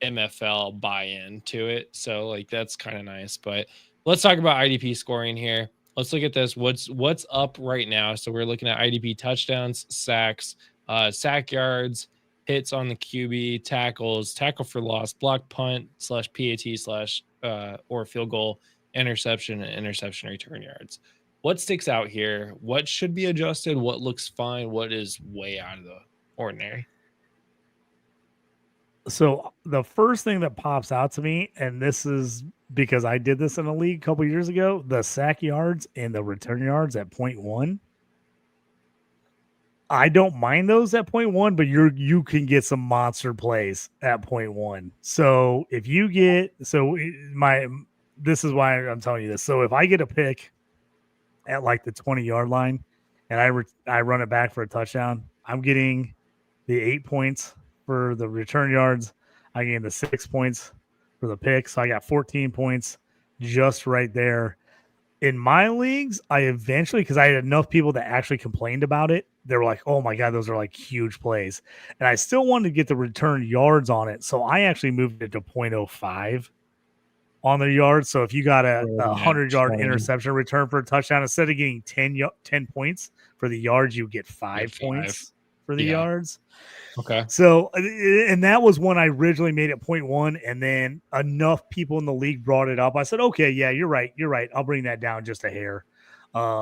MFL buy-in to it. So like that's kind of nice. But let's talk about IDP scoring here. Let's look at this. What's up right now? So we're looking at IDP touchdowns, sacks, sack yards, hits on the QB, tackles, tackle for loss, block punt / PAT / or field goal, interception, and interception return yards. What sticks out here? What should be adjusted? What looks fine? What is way out of the ordinary? So the first thing that pops out to me, and this is because I did this in a league a couple years ago, the sack yards and the return yards at 0.1. I don't mind those at 0.1, but you can get some monster plays at 0.1. So if you get this is why I'm telling you this. So if I get a pick at like the 20-yard line and I run it back for a touchdown, I'm getting the 8 points for the return yards. I gain the 6 points for the pick. So I got 14 points just right there. In my leagues, I eventually, because I had enough people that actually complained about it, they were like, oh my God, those are like huge plays. And I still wanted to get the return yards on it. So I actually moved it to 0.05 on the yard. So if you got a 100-yard interception return for a touchdown, instead of getting 10 points for the yards, you get 5 points for the yards. Okay. So, and that was when I originally made it 0.1, and then enough people in the league brought it up. I said, okay, yeah, you're right. I'll bring that down just a hair.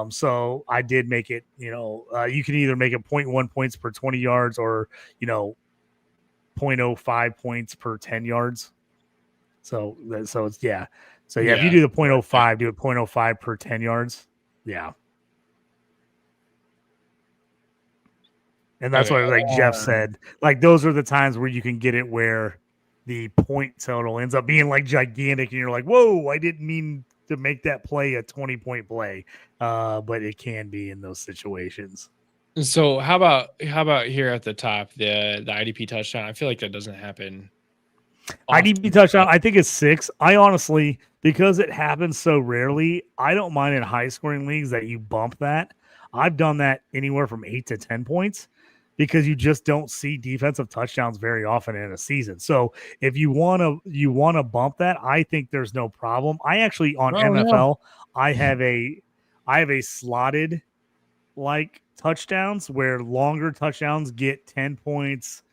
So I did make it, you can either make it 0.1 points per 20 yards or, 0.05 points per 10 yards. So it's, yeah. So if you do the 0.05, do it 0.05 per 10 yards. Yeah. And that's what, like Jeff said, like those are the times where you can get it where the point total ends up being like gigantic and you're like, whoa, I didn't mean to make that play a 20-point play. But it can be in those situations. So how about here at the top, the IDP touchdown? I feel like that doesn't happen. IDP touchdown, I think it's 6. I honestly, because it happens so rarely, I don't mind in high scoring leagues that you bump that. I've done that anywhere from 8 to 10 points because you just don't see defensive touchdowns very often in a season. So if you want to bump that, I think there's no problem. I actually on NFL, I have a slotted like touchdowns where longer touchdowns get 10 points.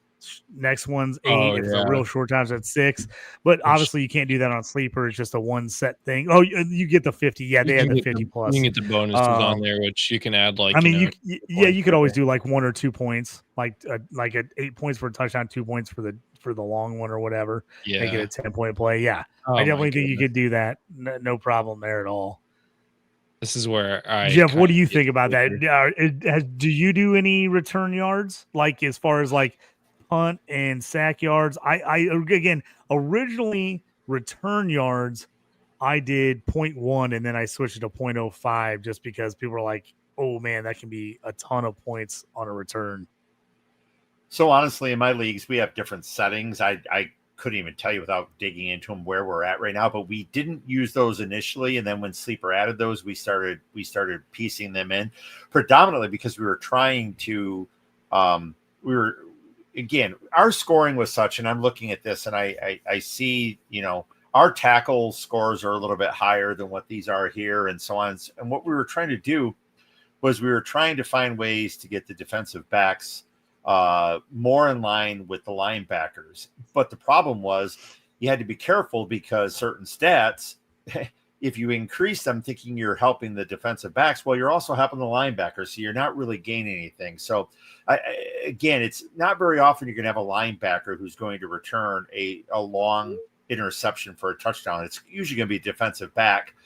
Next one's 8. If it's a real short times at 6, but obviously you can't do that on sleeper. It's just a one set thing. Oh, you get the 50. Yeah, they have the 50 plus. You can get the bonuses on there, which you can add like. I mean, you could always do like 1 or 2 points, like 8 points for a touchdown, 2 points for the long one or whatever. Make it a 10-point play. Yeah, I definitely think you could do that. No problem there at all. This is where Jeff, what do you think about that? Do you do any return yards, like as far as like punt and sack yards? I again, originally return yards, I did 0.1 and then I switched it to 0.05 just because people were like, oh man, that can be a ton of points on a return. So honestly, in my leagues, we have different settings. I couldn't even tell you without digging into them where we're at right now, but we didn't use those initially. And then when Sleeper added those, we started piecing them in predominantly because we were trying to, again, our scoring was such, and I'm looking at this and I see, our tackle scores are a little bit higher than what these are here and so on. And what we were trying to do was we were trying to find ways to get the defensive backs more in line with the linebackers. But the problem was you had to be careful because certain stats, if you increase them thinking you're helping the defensive backs, well, you're also helping the linebackers. So you're not really gaining anything. So again, it's not very often you're going to have a linebacker who's going to return a long interception for a touchdown. It's usually going to be a defensive back.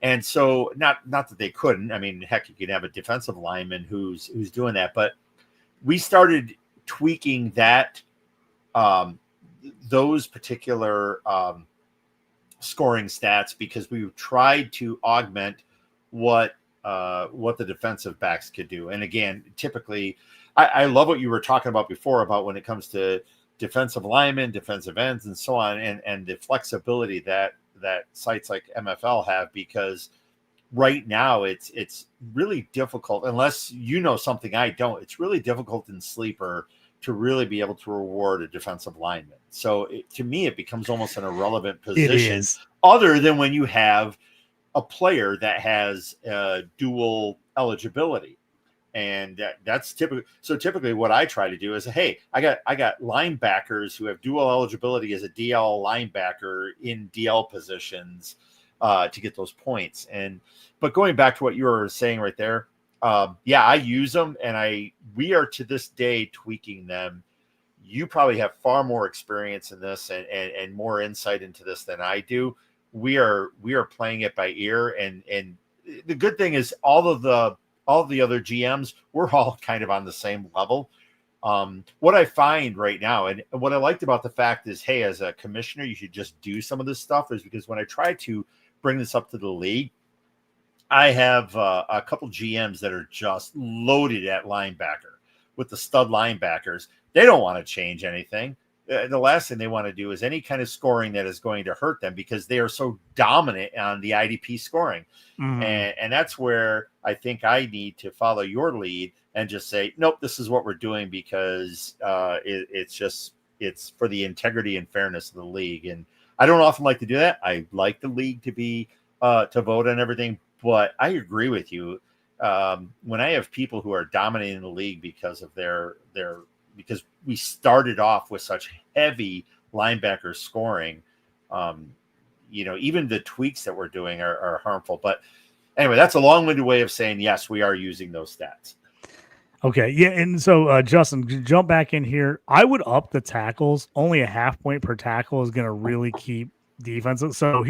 And so not that they couldn't, I mean, heck, you can have a defensive lineman who's doing that, but we started tweaking that, those particular scoring stats because we tried to augment what the defensive backs could do. And again, typically, I love what you were talking about before about when it comes to defensive linemen, defensive ends, and so on, and the flexibility that sites like MFL have, because right now it's really difficult unless you know something I don't. It's really difficult in Sleeper to really be able to reward a defensive lineman. So to me, it becomes almost an irrelevant position other than when you have a player that has dual eligibility. And that's typically, so typically what I try to do is, hey, I got linebackers who have dual eligibility as a DL linebacker in DL positions to get those points. But going back to what you were saying right there, I use them, and we are to this day tweaking them. You probably have far more experience in this and more insight into this than I do. We are playing it by ear, and the good thing is all of the all the other GMs, we're all kind of on the same level. What I find right now, and what I liked about the fact is, hey, as a commissioner, you should just do some of this stuff, is because when I try to bring this up to the league, I have a couple GMs that are just loaded at linebacker with the stud linebackers. They don't want to change anything. The last thing they want to do is any kind of scoring that is going to hurt them, because they are so dominant on the IDP scoring. And that's where I think I need to follow your lead and just say, nope, this is what we're doing, because it's for the integrity and fairness of the league. And I don't often like to do that. I like the league to be to vote on everything, but I agree with you. When I have people who are dominating the league because of because we started off with such heavy linebacker scoring, even the tweaks that we're doing are harmful. But anyway, that's a long-winded way of saying, yes, we are using those stats. Okay. Yeah. And so, Justin, jump back in here. I would up the tackles. Only a half point per tackle is going to really keep defense. So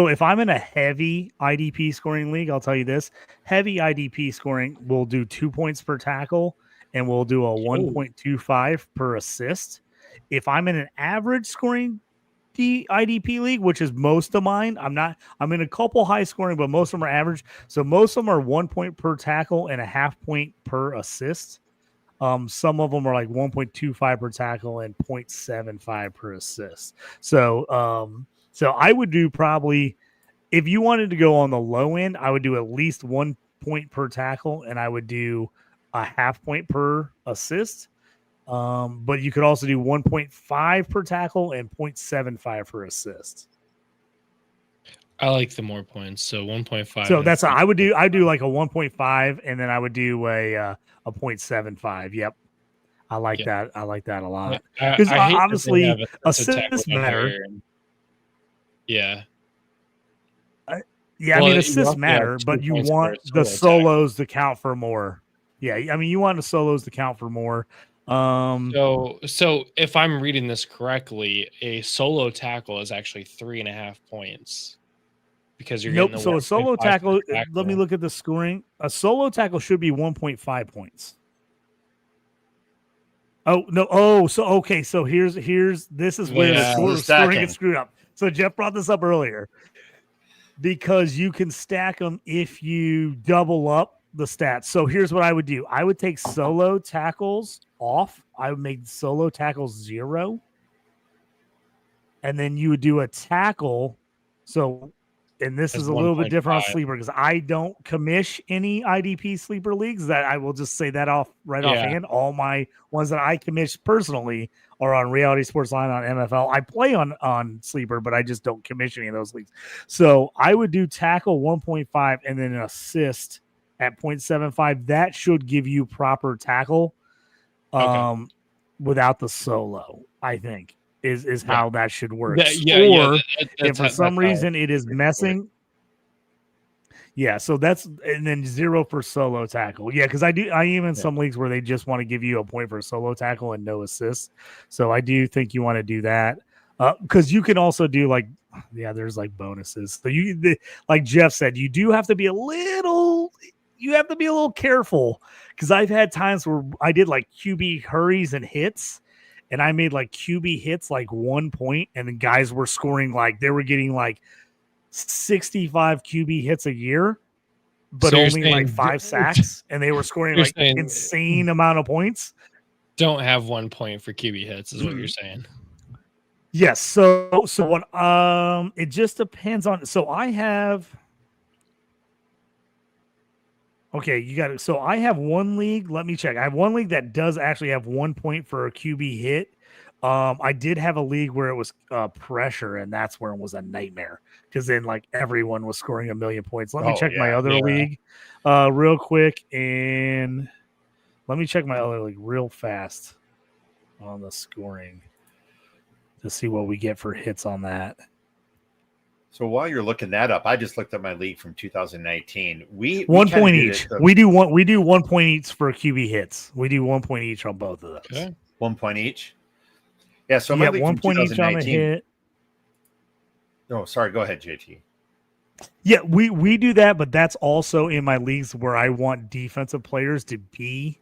if I'm in a heavy IDP scoring league, I'll tell you this: heavy IDP scoring will do 2 points per tackle, and we'll do a 1.25 per assist. If I'm in an average scoring IDP league, which is most of mine, I'm in a couple high scoring, but most of them are average. So most of them are 1 point per tackle and a half point per assist. Some of them are like 1.25 per tackle and 0.75 per assist. So I would do probably, if you wanted to go on the low end, I would do at least 1 point per tackle, and I would do a half point per assist. But you could also do 1.5 per tackle and 0.75 per assist. I like the more points, so 1.5. So that's I do like a 1.5, and then I would do a 0.75. Yep, I like that. I like that a lot, because obviously assists matter. Yeah. Yeah, well, I mean, assists matter, but you want the solos to count for more. Yeah, I mean, you want the solos to count for more. So if I'm reading this correctly, a solo tackle is actually 3.5 points, because you're getting so a solo tackle. Let me look at the scoring. A solo tackle should be 1.5 points. Oh no! Oh, so okay. So here's this is where the scoring gets screwed up. So Jeff brought this up earlier, because you can stack them if you double up the stats. So here's what I would do. I would take solo tackles off. I would make solo tackles 0. And then you would do a tackle. So, and this is a little bit different on sleeper, because I don't commish any IDP sleeper leagues. That I will just say that offhand. All my ones that I commish personally are on Reality Sports Line, on MFL. I play on sleeper, but I just don't commission any of those leagues. So I would do tackle 1.5 and then an assist at 0.75. That should give you proper tackle without the solo, I think, is how that should work. If for some reason it is messing. Yeah, so that's, and then 0 for solo tackle. Yeah, because I am in some leagues where they just want to give you a point for solo tackle and no assists. So I do think you want to do that. Because you can also do there's like bonuses. So like Jeff said, you do have to be a little careful, because I've had times where I did like QB hurries and hits, and I made like QB hits like 1 point, and the guys were scoring they were getting like 65 QB hits a year, but so only like 5 sacks, and they were scoring like insane amount of points. Don't have 1 point for QB hits is what you're saying. Yes. So what? It just depends on. So I have. Okay, you got it. So I have one league. Let me check. I have one league that does actually have 1 point for a QB hit. I did have a league where it was pressure, and that's where it was a nightmare, because then everyone was scoring 1 million points. Let me check my other league real quick, and let me check my other league real fast on the scoring to see what we get for hits on that. So while you're looking that up, I just looked at my league from 2019. We 1 point each. We do 1 point each for QB hits. We do 1 point each on both of those. Okay. 1 point each. Yeah, so my league 1 from point each on a hit. Oh, sorry. Go ahead, JT. Yeah, we do that, but that's also in my leagues where I want defensive players to be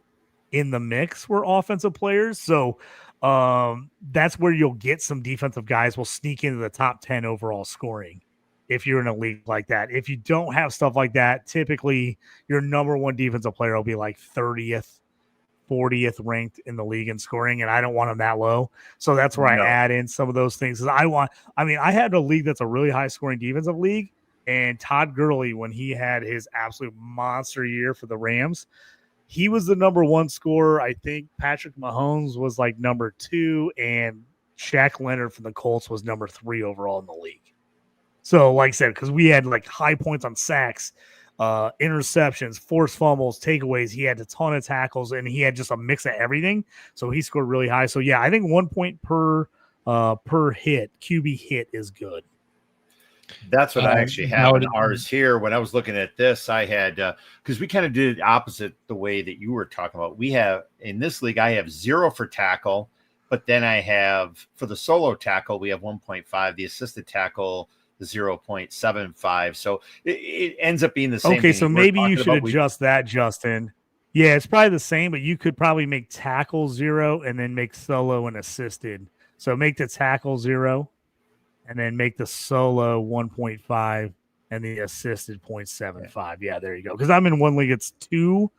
in the mix where offensive players. So that's where you'll get some defensive guys will sneak into the top 10 overall scoring if you're in a league like that. If you don't have stuff like that, typically your number one defensive player will be like 30th, 40th ranked in the league in scoring, and I don't want them that low. So that's where I add in some of those things. I had a league that's a really high scoring defensive league, and Todd Gurley, when he had his absolute monster year for the Rams, he was the number one scorer. I think Patrick Mahomes was like number 2, and Shaq Leonard from the Colts was number 3 overall in the league. So, like I said, because we had like high points on sacks, interceptions, forced fumbles, takeaways. He had a ton of tackles, and he had just a mix of everything. So he scored really high. So yeah, I think 1 point per hit, QB hit is good. That's what I actually have in ours here. When I was looking at this, I had because we kind of did it opposite the way that you were talking about. We have in this league, I have 0 for tackle, but then I have for the solo tackle, we have 1.5. The assisted tackle, 0.75. So it ends up being the same. Okay, so maybe you should adjust that, Justin. Yeah, it's probably the same, but you could probably make tackle 0 and then make solo and assisted. So make the tackle 0 and then make the solo 1.5 and the assisted 0.75. Yeah, there you go. Because I'm in one league, it's 2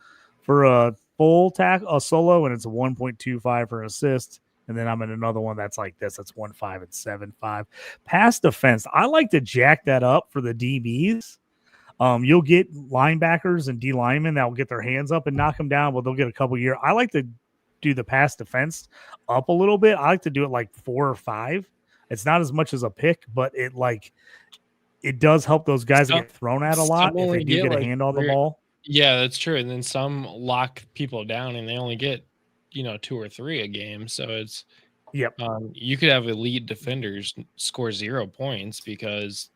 for a full tackle, a solo, and it's a 1.25 for an assist. And then I'm in another one that's like this. That's 1.5 and 7.5. Pass defense. I like to jack that up for the DBs. You'll get linebackers and D linemen that will get their hands up and knock them down, but they'll get a couple years. I like to do the pass defense up a little bit. I like to do it like 4 or 5. It's not as much as a pick, but it does help those guys get thrown at a lot if they do get a hand on the ball. Yeah, that's true. And then some lock people down and they only get 2 or 3 a game. So it's you could have elite defenders score 0 points because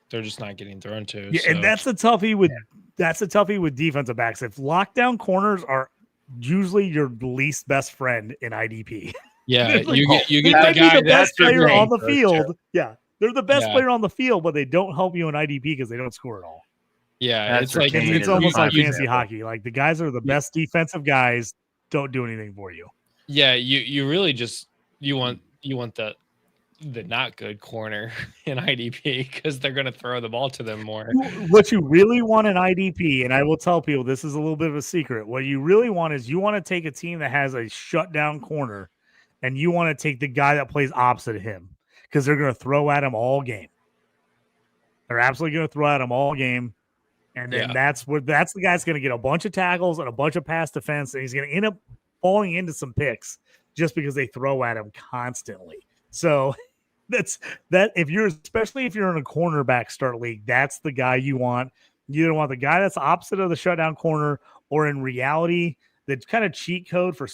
they're just not getting thrown to. Yeah, and that's a toughie with defensive backs. If lockdown corners are usually your least best friend in IDP. Yeah, you get the guy the best player on the field. Yeah, they're the best player on the field, but they don't help you in IDP because they don't score at all. Yeah, it's almost like fantasy hockey. Like the guys that are the best defensive guys don't do anything for you. Yeah, you really just you want the not good corner in IDP because they're going to throw the ball to them more. What you really want in IDP, and I will tell people this is a little bit of a secret. What you really want is you want to take a team that has a shutdown corner, and you want to take the guy that plays opposite of him because they're going to throw at him all game. They're absolutely going to throw at him all game. And then that's the guy that's going to get a bunch of tackles and a bunch of pass defense, and he's going to end up falling into some picks just because they throw at him constantly. So especially if you're in a cornerback start league, that's the guy you want. You don't want the guy that's opposite of the shutdown corner, or in reality, the kind of cheat code for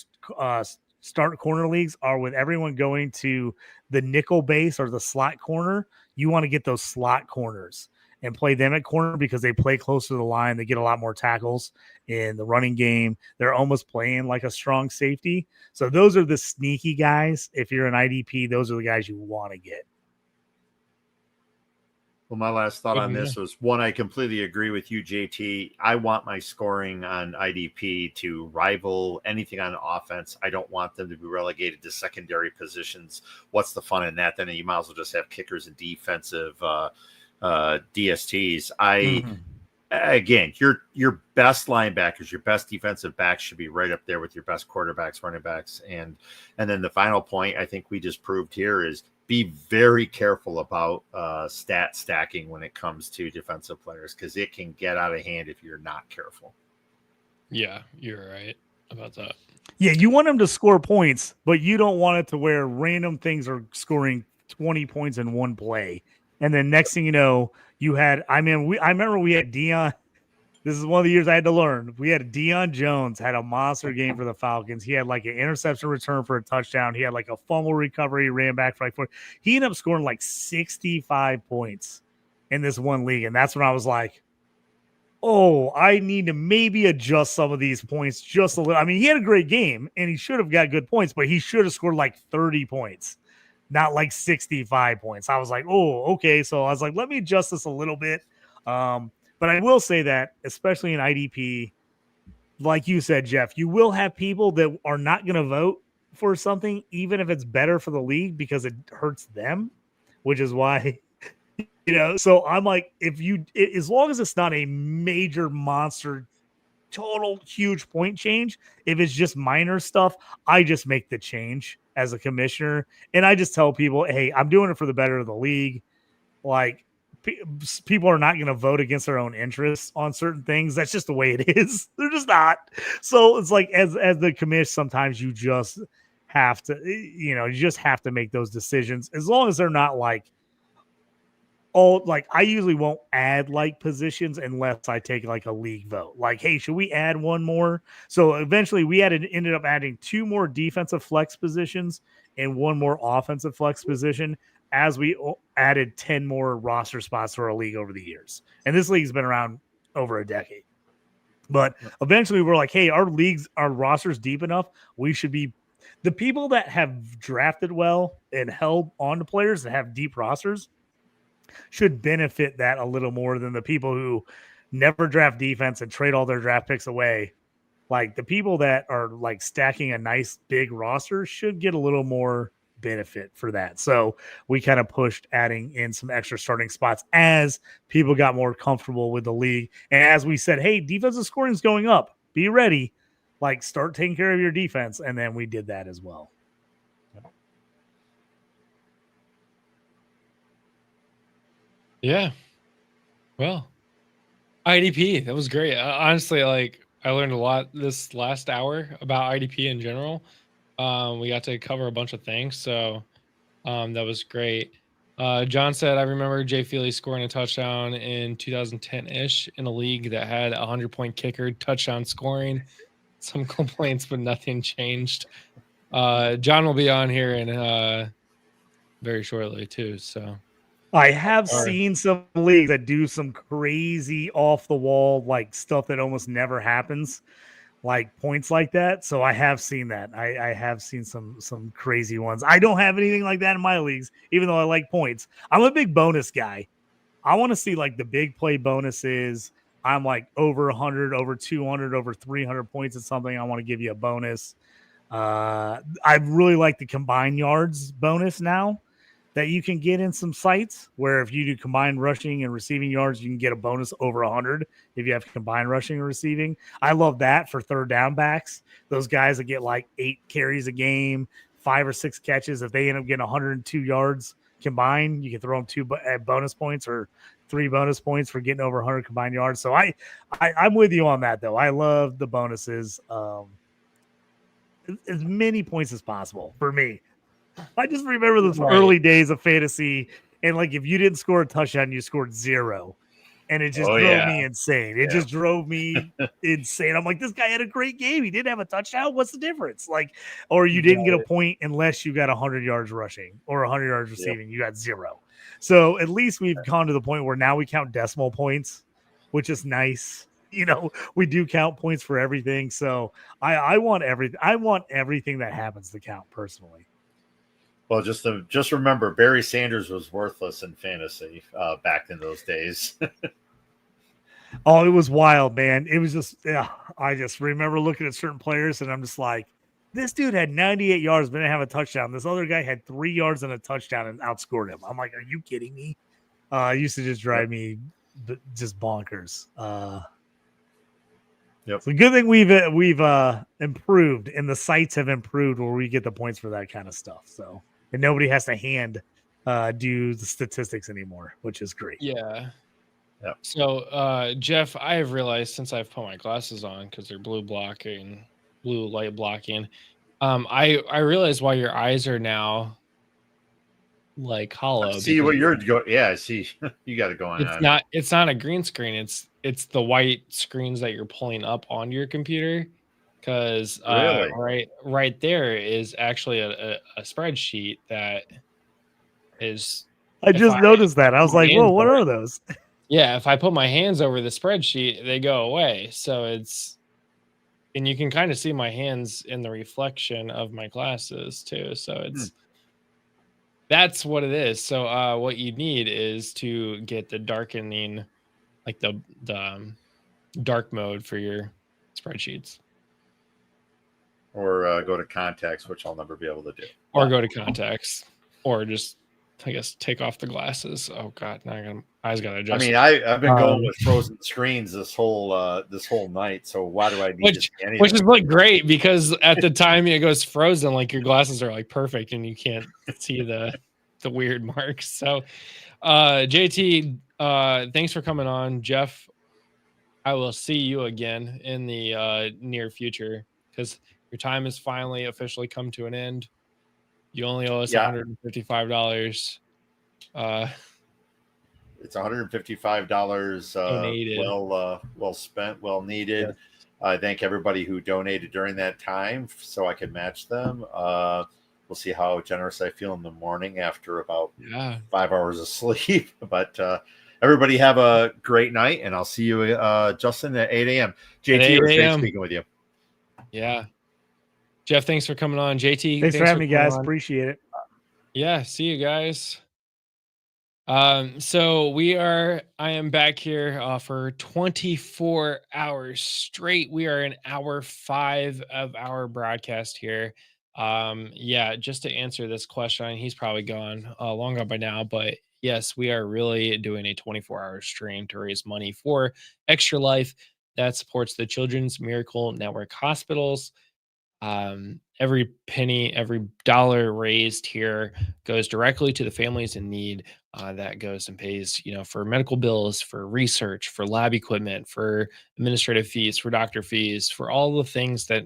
start corner leagues are with everyone going to the nickel base or the slot corner. You want to get those slot corners and play them at corner because they play close to the line. They get a lot more tackles in the running game. They're almost playing like a strong safety. So those are the sneaky guys. If you're an IDP, those are the guys you want to get. Well, my last thought on this was, one, I completely agree with you, JT. I want my scoring on IDP to rival anything on offense. I don't want them to be relegated to secondary positions. What's the fun in that? Then you might as well just have kickers and defensive DSTs. Again, your best linebackers, your best defensive backs should be right up there with your best quarterbacks, running backs, and then the final point I think we just proved here is be very careful about stat stacking when it comes to defensive players, because it can get out of hand if you're not careful. Yeah, you're right about that. Yeah, you want them to score points, but you don't want it to where random things are scoring 20 points in one play. And then next thing you know, I remember we had Deion. This is one of the years I had to learn. We had Deion Jones had a monster game for the Falcons. He had like an interception return for a touchdown. He had like a fumble recovery, ran back for like 4. He ended up scoring like 65 points in this one league. And that's when I was like, oh, I need to maybe adjust some of these points just a little. I mean, he had a great game and he should have got good points, but he should have scored like 30 points. not like 65 points. I was like, oh, okay. So I was like, let me adjust this a little bit. But I will say that, especially in IDP, like you said, Jeff, you will have people that are not going to vote for something, even if it's better for the league, because it hurts them, which is why, so I'm like, as long as it's not a major monster, total huge point change, if it's just minor stuff, I just make the change as a commissioner. And I just tell people, hey, I'm doing it for the better of the league. Like, people are not going to vote against their own interests on certain things. That's just the way it is. They're just not. So it's like, as the commission, sometimes you just have to, you just have to make those decisions, as long as they're not like, I usually won't add like positions unless I take like a league vote. Like, hey, should we add one more? So eventually we ended up adding 2 more defensive flex positions and 1 more offensive flex position, as we added 10 more roster spots for our league over the years. And this league's been around over a decade. But eventually we're like, hey, our roster's deep enough. We should be the people that have drafted well and held on to players that have deep rosters should benefit that a little more than the people who never draft defense and trade all their draft picks away. Like, the people that are like stacking a nice big roster should get a little more benefit for that. So we kind of pushed adding in some extra starting spots as people got more comfortable with the league. And as we said, hey, defensive scoring is going up. Be ready. Like, start taking care of your defense. And then we did that as well. Yeah. Well, IDP, that was great. Honestly, like, I learned a lot this last hour about IDP in general. We got to cover a bunch of things, so that was great. John said, I remember Jay Feely scoring a touchdown in 2010-ish in a league that had a 100-point kicker, touchdown scoring. Some complaints, but nothing changed. John will be on here in very shortly too, so. I have seen some leagues that do some crazy off the wall, like stuff that almost never happens, like points like that. So I have seen that. I have seen some crazy ones. I don't have anything like that in my leagues, even though I like points. I'm a big bonus guy. I want to see like the big play bonuses. I'm like over 100, over 200, over 300 points at something. I want to give you a bonus. I really like the combined yards bonus now that you can get in some sites, where if you do combined rushing and receiving yards, you can get a bonus over 100 if you have combined rushing and receiving. I love that for third down backs. Those guys that get like 8 carries a game, 5 or 6 catches, if they end up getting 102 yards combined, you can throw them 2 bonus points or 3 bonus points for getting over 100 combined yards. So I'm with you on that, though. I love the bonuses. As many points as possible for me. I just remember those early days of fantasy, and like, if you didn't score a touchdown, you scored 0, and it just drove me insane. It just drove me insane. I'm like, this guy had a great game. He didn't have a touchdown. What's the difference? Like, or you didn't get a point unless you got 100 yards rushing or 100 yards receiving. You got 0. So at least we've gone to the point where now we count decimal points, which is nice. We do count points for everything. So I want everything. I want everything that happens to count personally. Well, just remember, Barry Sanders was worthless in fantasy back in those days. Oh, it was wild, man. It was just, I just remember looking at certain players, and I'm just like, this dude had 98 yards, but didn't have a touchdown. This other guy had 3 yards and a touchdown and outscored him. I'm like, are you kidding me? It used to just drive me just bonkers. It's a good thing we've improved, and the sites have improved where we get the points for that kind of stuff. So, and nobody has to do the statistics anymore, which is great. Yeah. So, Jeff, I have realized since I've put my glasses on, because they're blue light blocking, I realize why your eyes are now like hollow. See what you're going. Yeah, I see. You got it going on. It's not a green screen. It's the white screens that you're pulling up on your computer. Because right there is actually a spreadsheet that is. I just noticed that. I was like, whoa, what are those? Yeah, if I put my hands over the spreadsheet, they go away. So and you can kind of see my hands in the reflection of my glasses too. So That's what it is. So what you need is to get the darkening, like the dark mode for your spreadsheets. Or go to contacts, which I'll never be able to do. Or go to contacts. Or just, I guess, take off the glasses. Oh God, now eyes gotta adjust. I mean, I've been going with frozen screens this whole night. So why do I need to see anything? Which is like great, because at the time it goes frozen, like your glasses are like perfect and you can't see the weird marks. So JT, thanks for coming on. Jeff, I will see you again in the near future, because your time has finally officially come to an end. You only owe us $155. It's $155 donated. Well spent, well needed. Yes. I thank everybody who donated during that time so I could match them. We'll see how generous I feel in the morning after about 5 hours of sleep. But everybody have a great night, and I'll see you, Justin, at 8 a.m. JT, it was great speaking with you. Yeah. Jeff, thanks for coming on. JT, thanks for having me, guys. On. Appreciate it. Yeah, see you guys. So I am back here for 24 hours straight. We are in hour 5 of our broadcast here. Just to answer this question, he's probably gone long gone by now, but yes, we are really doing a 24-hour stream to raise money for Extra Life that supports the Children's Miracle Network hospitals. Every penny, every dollar raised here goes directly to the families in need. That goes and pays, for medical bills, for research, for lab equipment, for administrative fees, for doctor fees, for all the things that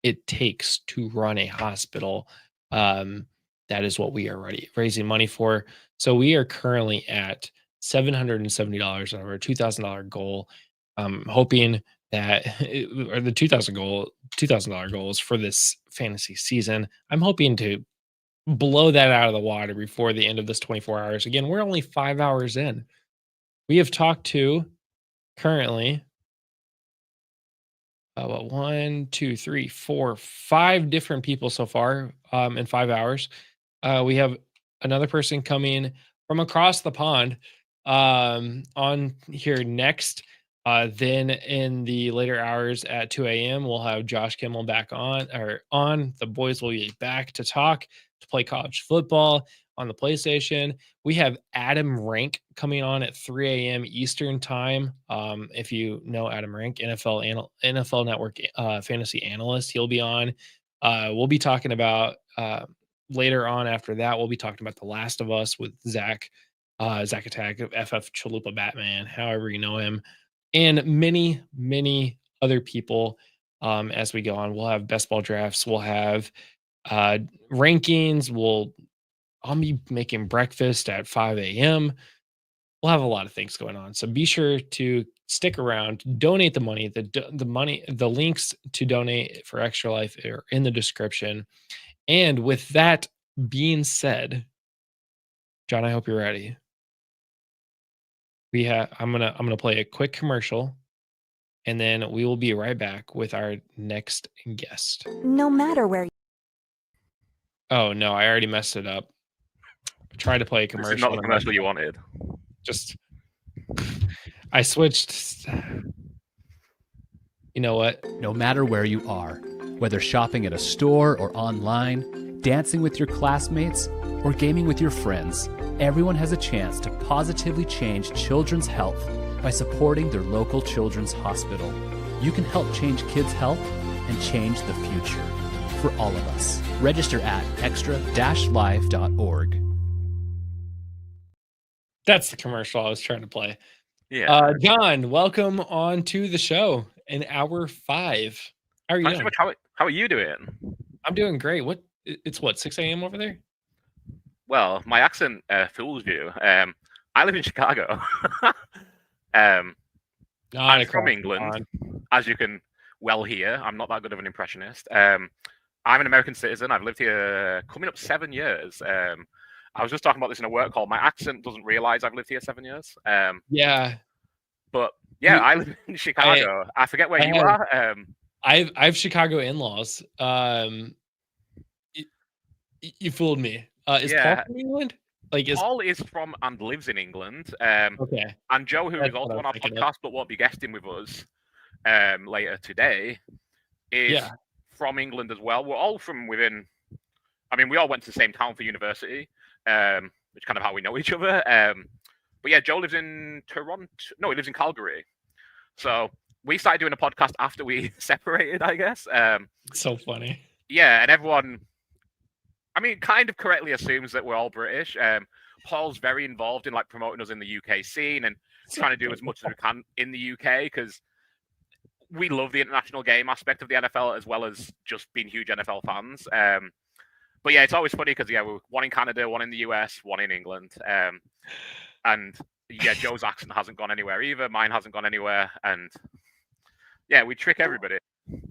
it takes to run a hospital. That is what we are raising money for. So we are currently at $770 on our $2,000 goal. I'm hoping that, or the $2,000 goals for this fantasy season. I'm hoping to blow that out of the water before the end of this 24 hours. Again, we're only 5 hours in. We have talked to currently 1, 2, 3, 4, 5 different people so far in 5 hours. We have another person coming from across the pond on here next. Then in the later hours at 2 a.m., we'll have Josh Kimmel back on. The boys will be back to talk, to play college football on the PlayStation. We have Adam Rank coming on at 3 a.m. Eastern time. If you know Adam Rank, NFL Network fantasy analyst, he'll be on. We'll be talking about later on after that, we'll be talking about The Last of Us with Zach Attack, FF Chalupa Batman, however you know him, and many, many other people as we go on. We'll have best ball drafts. We'll have rankings. I'll be making breakfast at 5 a.m. We'll have a lot of things going on. So be sure to stick around, donate the money. The links to donate for Extra Life are in the description. And with that being said, John, I hope you're ready. I'm gonna play a quick commercial, and then we will be right back with our next guest. No matter where. Oh no, I already messed it up. I tried to play a commercial. This is not the commercial you wanted. I switched. You know what? No matter where you are, whether shopping at a store or online, dancing with your classmates, or gaming with your friends, everyone has a chance to positively change children's health by supporting their local children's hospital. You can help change kids' health and change the future for all of us. Register at extra-life.org. That's the commercial I was trying to play. Yeah. John, welcome on to the show in hour 5. How are you doing? How are you doing? I'm doing great. It's 6 a.m. over there? Well, my accent fools you. I live in Chicago. I'm from England, as you can well hear. I'm not that good of an impressionist. I'm an American citizen. I've lived here coming up 7 years. I was just talking about this in a work call. My accent doesn't realize I've lived here 7 years. Yeah. But yeah, I live in Chicago. I forget where you are. I have Chicago in-laws. You fooled me. Is Paul from England? Like, is Paul is from and lives in England. okay? And Joe, who That's is what I also was on our thinking of. podcast but won't be guesting with us later today, is from England as well. We're all from within. I mean, we all went to the same town for university, which is kind of how we know each other. But yeah, Joe lives in Toronto. No, he lives in Calgary. So we started doing a podcast after we separated, I guess. So funny. Yeah, and everyone, I mean, kind of correctly assumes that we're all British. Paul's very involved in like promoting us in the UK scene and trying to do as much as we can in the UK because we love the international game aspect of the NFL as well as just being huge NFL fans. But yeah, it's always funny because we're one in Canada, one in the US, one in England, and yeah, Joe's accent hasn't gone anywhere either. Mine hasn't gone anywhere, and yeah, we trick everybody.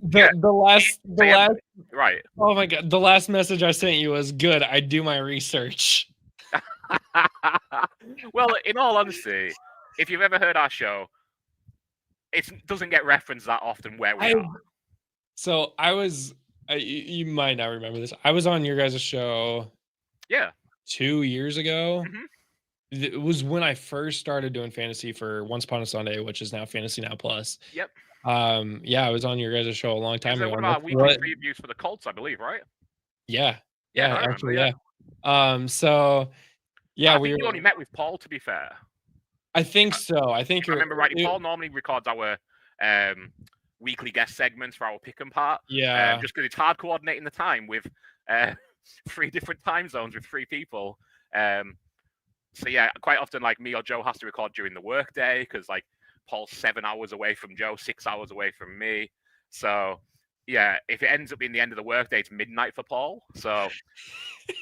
The last right. Oh my god, the last message I sent you was good. I do my research. Well, in all honesty, if you've ever heard our show, it doesn't get referenced that often where we are. So I was, you might not remember this. I was on your guys' show. Yeah. 2 years ago. Mm-hmm. It was when I first started doing fantasy for Once Upon a Sunday, which is now FantasyNow Plus. Yep. Yeah, I was on your guys' show a long time ago. One of our weekly previews for the Colts, I believe, right? Yeah. Yeah, I actually, remember, yeah. So yeah, I think you only met with Paul, to be fair. I think so. I think I remember rightly. Paul normally records our weekly guest segments for our pick and part. Yeah. Just because it's hard coordinating the time with 3 different time zones with 3 people. So yeah, quite often like me or Joe has to record during the workday because like Paul's 7 hours away from Joe, 6 hours away from me. So yeah, if it ends up being the end of the workday, it's midnight for Paul. So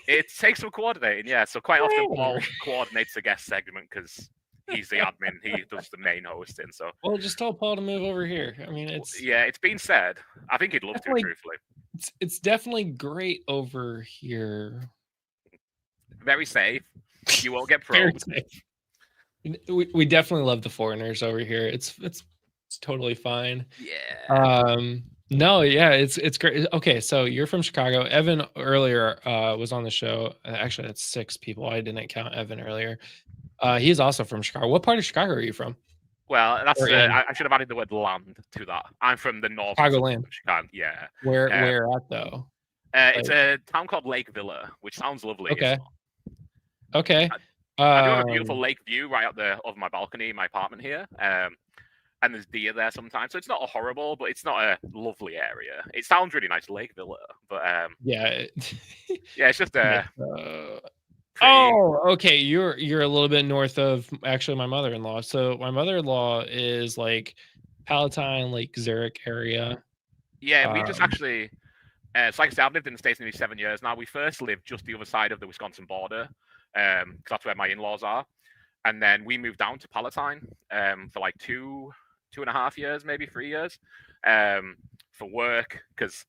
it takes some coordinating. Yeah, so quite often Paul coordinates the guest segment because he's the admin. He does the main hosting. So well, just tell Paul to move over here. I mean, it's it's been said. I think he'd love to, truthfully. It's definitely great over here. Very safe. You won't get probed. We definitely love the foreigners over here. It's totally fine. Yeah. No, yeah, it's great. Okay, so you're from Chicago. Evan earlier was on the show. Actually, that's 6 people. I didn't count Evan earlier. He's also from Chicago. What part of Chicago are you from? Well, that's I should have added the word land to that. I'm from the north of Chicago. Yeah. Where at though? It's a town called Lake Villa, which sounds lovely. Okay. Okay. I do have a beautiful lake view right up there over my balcony, my apartment here. And there's deer there sometimes, so it's not a horrible, but it's not a lovely area. It sounds really nice, Lake Villa, but yeah, yeah, it's just oh, okay. You're a little bit north of actually my mother-in-law. So my mother-in-law is like Palatine, Lake Zurich area. Yeah, we just actually. So like I said, I've lived in the States nearly 7 years now. We first lived just the other side of the Wisconsin border, because that's where my in-laws are. And then we moved down to Palatine for like 2.5 years, maybe 3 years, for work. Because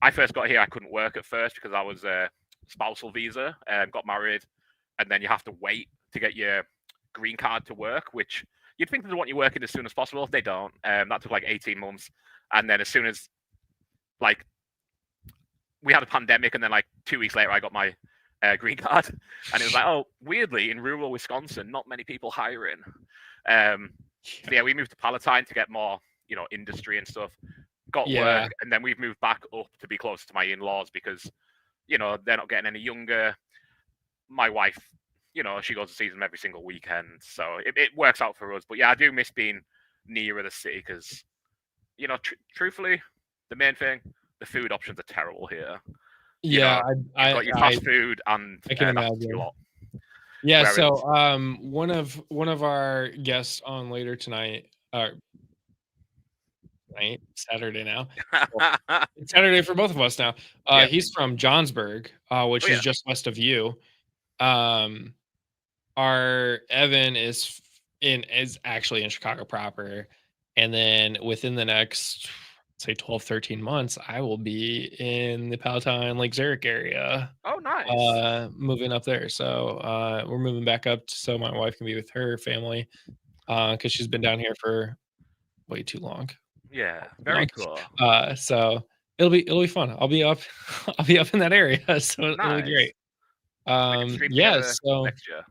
I first got here, I couldn't work at first because I was a spousal visa, got married, and then you have to wait to get your green card to work, which you'd think they want you working as soon as possible. They don't. That took like 18 months. And then as soon as like we had a pandemic, and then like 2 weeks later, I got my green card, and it was like, oh, weirdly, in rural Wisconsin, not many people hiring. So yeah, we moved to Palatine to get more, industry and stuff. Got work, and then we've moved back up to be closer to my in-laws because, they're not getting any younger. My wife, she goes to see them every single weekend, so it works out for us. But yeah, I do miss being nearer the city because, truthfully, the main thing. The food options are terrible here. Yeah, you've got your fast food, and I can imagine. Yeah, so one of our guests on later tonight, Saturday now. It's Saturday for both of us now. He's from Johnsburg, which is just west of you. Our Evan is actually in Chicago proper, and then within the next say 12, 13 months, I will be in the Palatine, Lake Zurich area. Oh, nice. Moving up there. So we're moving back up so my wife can be with her family because she's been down here for way too long. Yeah, very cool. So it'll be fun. I'll be up in that area. So it'll be great. Stream Yeah. together So next year.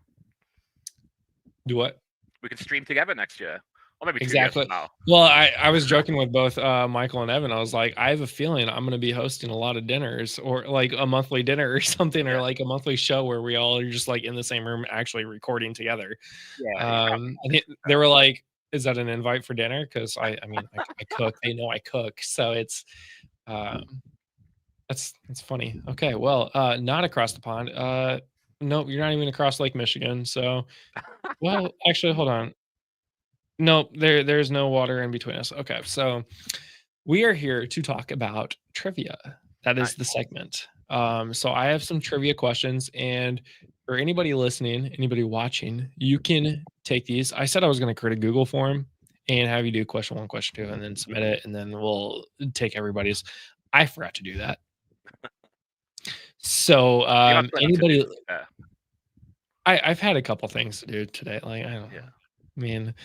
do what? We can stream together next year, or maybe 2 years Exactly. from now. Well, I was joking with both Michael and Evan. I was like, I have a feeling I'm going to be hosting a lot of dinners, or like a monthly dinner or something, or like a monthly show where we all are just like in the same room actually recording together. Yeah. They were like, "Is that an invite for dinner?" Because I mean, I cook. They know I cook, so it's that's funny. Okay, well, not across the pond. Nope, you're not even across Lake Michigan. So, well, actually, hold on. Nope, there's no water in between us. Okay, so we are here to talk about trivia. That is the segment. So I have some trivia questions, and for anybody listening, anybody watching, you can take these. I said I was going to create a Google form and have you do question 1, question 2, and then submit it, and then we'll take everybody's. I forgot to do that. So anybody, I've had a couple things to do today. Like I don't know. I mean,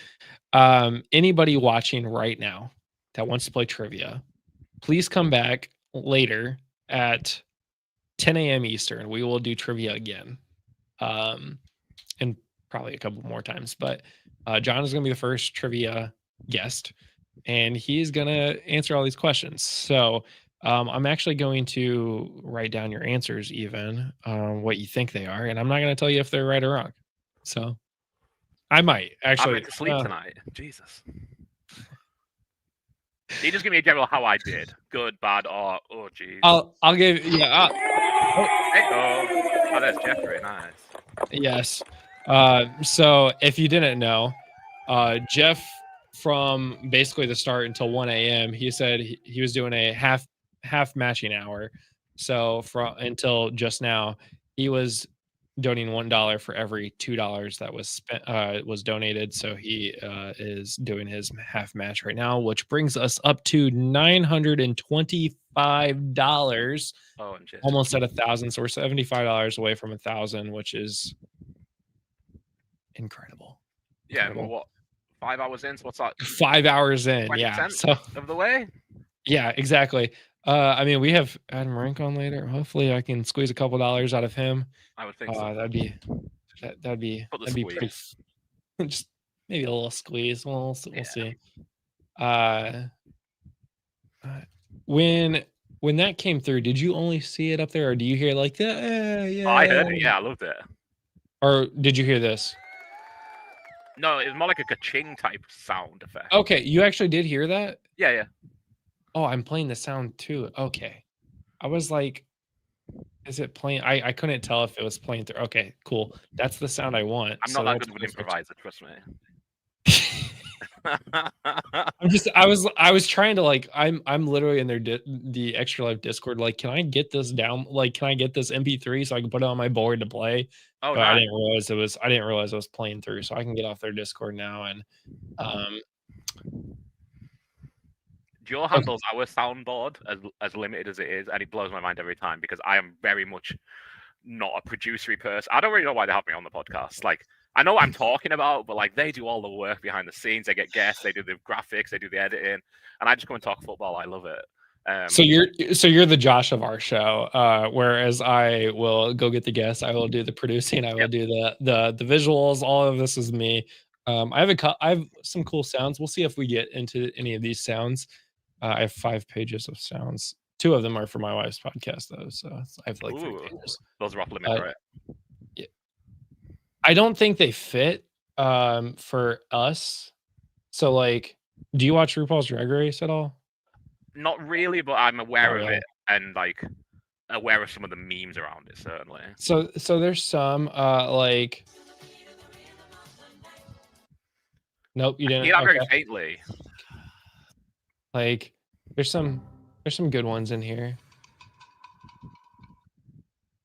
anybody watching right now that wants to play trivia, please come back later at 10 a.m. Eastern. We will do trivia again, and probably a couple more times. But John is going to be the first trivia guest, and he's going to answer all these questions. So I'm actually going to write down your answers, even what you think they are, and I'm not going to tell you if they're right or wrong. So I might actually. I'm going to sleep tonight. Jesus. You just give me a general how I did. Good, bad, or oh geez. I'll give Oh, that's Jeffrey. Nice. Yes. So if you didn't know, Jeff, from basically the start until 1 a.m., he said he was doing a half matching hour. So from until just now, he was donating $1 for every $2 that was spent was donated. So he is doing his half match right now, which brings us up to $925. Oh, almost at 1,000. So we're $75 away from 1,000, which is incredible. Yeah, and we're what, 5 hours in? So what's that? 5 hours in, yeah. So of the way. Yeah, exactly. I mean, we have Adam Rank on later. Hopefully, I can squeeze a couple dollars out of him. I would think so. That'd be pretty. Just maybe a little squeeze. We'll see. When that came through, did you only see it up there, or do you hear like the? Yeah. I heard it. Yeah, I loved it. Or did you hear this? No, it was more like a ka-ching type sound effect. Okay, you actually did hear that? Yeah. Oh, I'm playing the sound too. Okay. I was like, is it playing? I couldn't tell if it was playing through. Okay, cool. That's the sound I want. I'm not that good of an improviser, trust me. I was trying to like, I'm literally in the Extra Life Discord. Like, can I get this down? Like, can I get this MP3 so I can put it on my board to play? Oh, but nice. I didn't realize it was playing through. So I can get off their Discord now and Joe handles our soundboard as limited as it is, and it blows my mind every time because I am very much not a producery person. I don't really know why they have me on the podcast. Like, I know what I'm talking about, but like they do all the work behind the scenes. They get guests, they do the graphics, they do the editing, and I just come and talk football. I love it. So you're the Josh of our show, whereas I will go get the guests, I will do the producing, I will do the visuals. All of this is me. I have some cool sounds. We'll see if we get into any of these sounds. I have 5 pages of sounds. 2 of them are for my wife's podcast, though. So I have like 3 pages. Those are off limits, right? Yeah. I don't think they fit for us. So, like, do you watch RuPaul's Drag Race at all? Not really, but I'm aware of it and like aware of some of the memes around it, certainly. So there's some like. Nope, you didn't. Yeah, very faintly. Like, there's some good ones in here.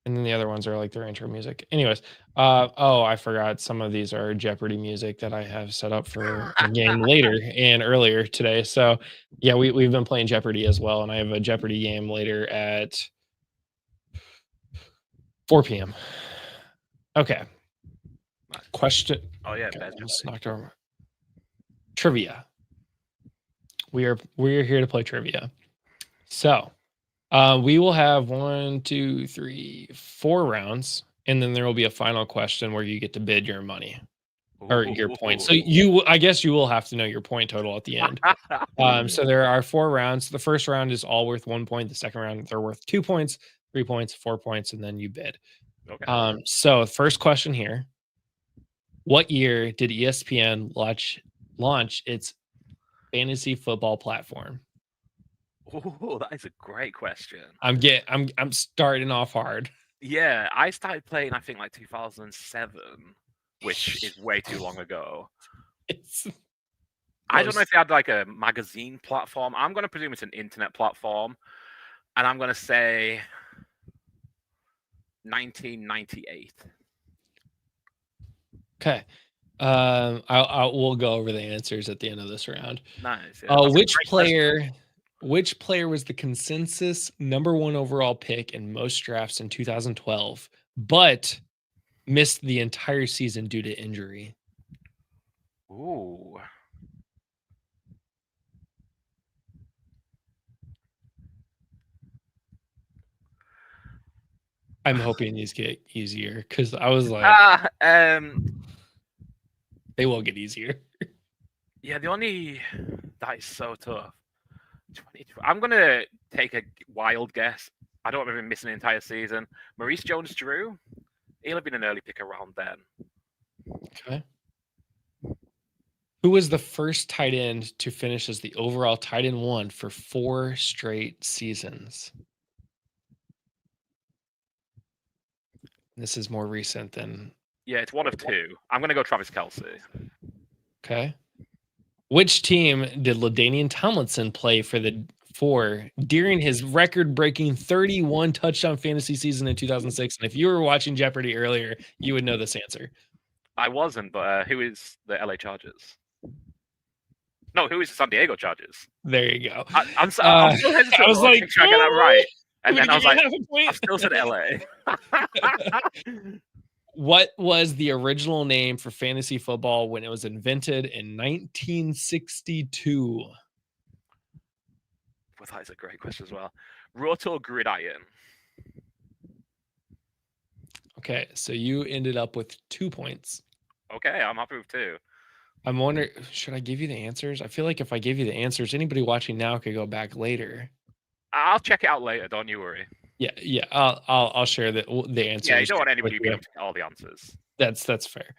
And then the other ones are like their intro music. Anyways, I forgot some of these are Jeopardy music that I have set up for a game later and earlier today. So yeah, we've been playing Jeopardy as well, and I have a Jeopardy game later at 4 p.m. Okay. Question. Oh yeah, okay, just knocked over. Trivia. We're here to play trivia. So we will have 1, 2, 3, 4 rounds, and then there will be a final question where you get to bid your money or your points. So I guess you will have to know your point total at the end. So there are 4 rounds. The first round is all worth 1 point. The second round, they're worth 2 points, 3 points, 4 points, and then you bid. Okay. So first question here. What year did ESPN launch its fantasy football platform? Oh, that is a great question. I'm starting off hard. Yeah, I started playing, I think, like 2007, which is way too long ago. I don't know if they had like a magazine platform. I'm going to presume it's an internet platform, and I'm going to say 1998. Okay. We'll go over the answers at the end of this round. Nice. Yeah, which player was the consensus #1 overall pick in most drafts in 2012, but missed the entire season due to injury? Ooh. I'm hoping these get easier because I was like, they will get easier. Yeah, that is so tough. I'm gonna take a wild guess. I don't remember him missing an entire season. Maurice Jones-Drew. He'll have been an early pick around then. Okay. Who was the first tight end to finish as the overall tight end 1 for 4 straight seasons? This is more recent than... Yeah, it's one of 2. I'm going to go Travis Kelce. Okay. Which team did LaDainian Tomlinson play for during his record-breaking 31 touchdown fantasy season in 2006? And if you were watching Jeopardy earlier, you would know this answer. I wasn't, but who is the LA Chargers? No, who is the San Diego Chargers? There you go. I'm so hesitant. I was like, make sure I get that right. And then I was like, half a point. I've still said LA. What was the original name for fantasy football when it was invented in 1962? Well, that is a great question as well. Roto Gridiron. Okay, so you ended up with 2 points. Okay, I'm happy with 2. I'm wondering, should I give you the answers? I feel like if I give you the answers, anybody watching now could go back later. I'll check it out later. Don't you worry. Yeah. I'll share the answers. Yeah, you don't want anybody to be able to get all the answers. That's fair.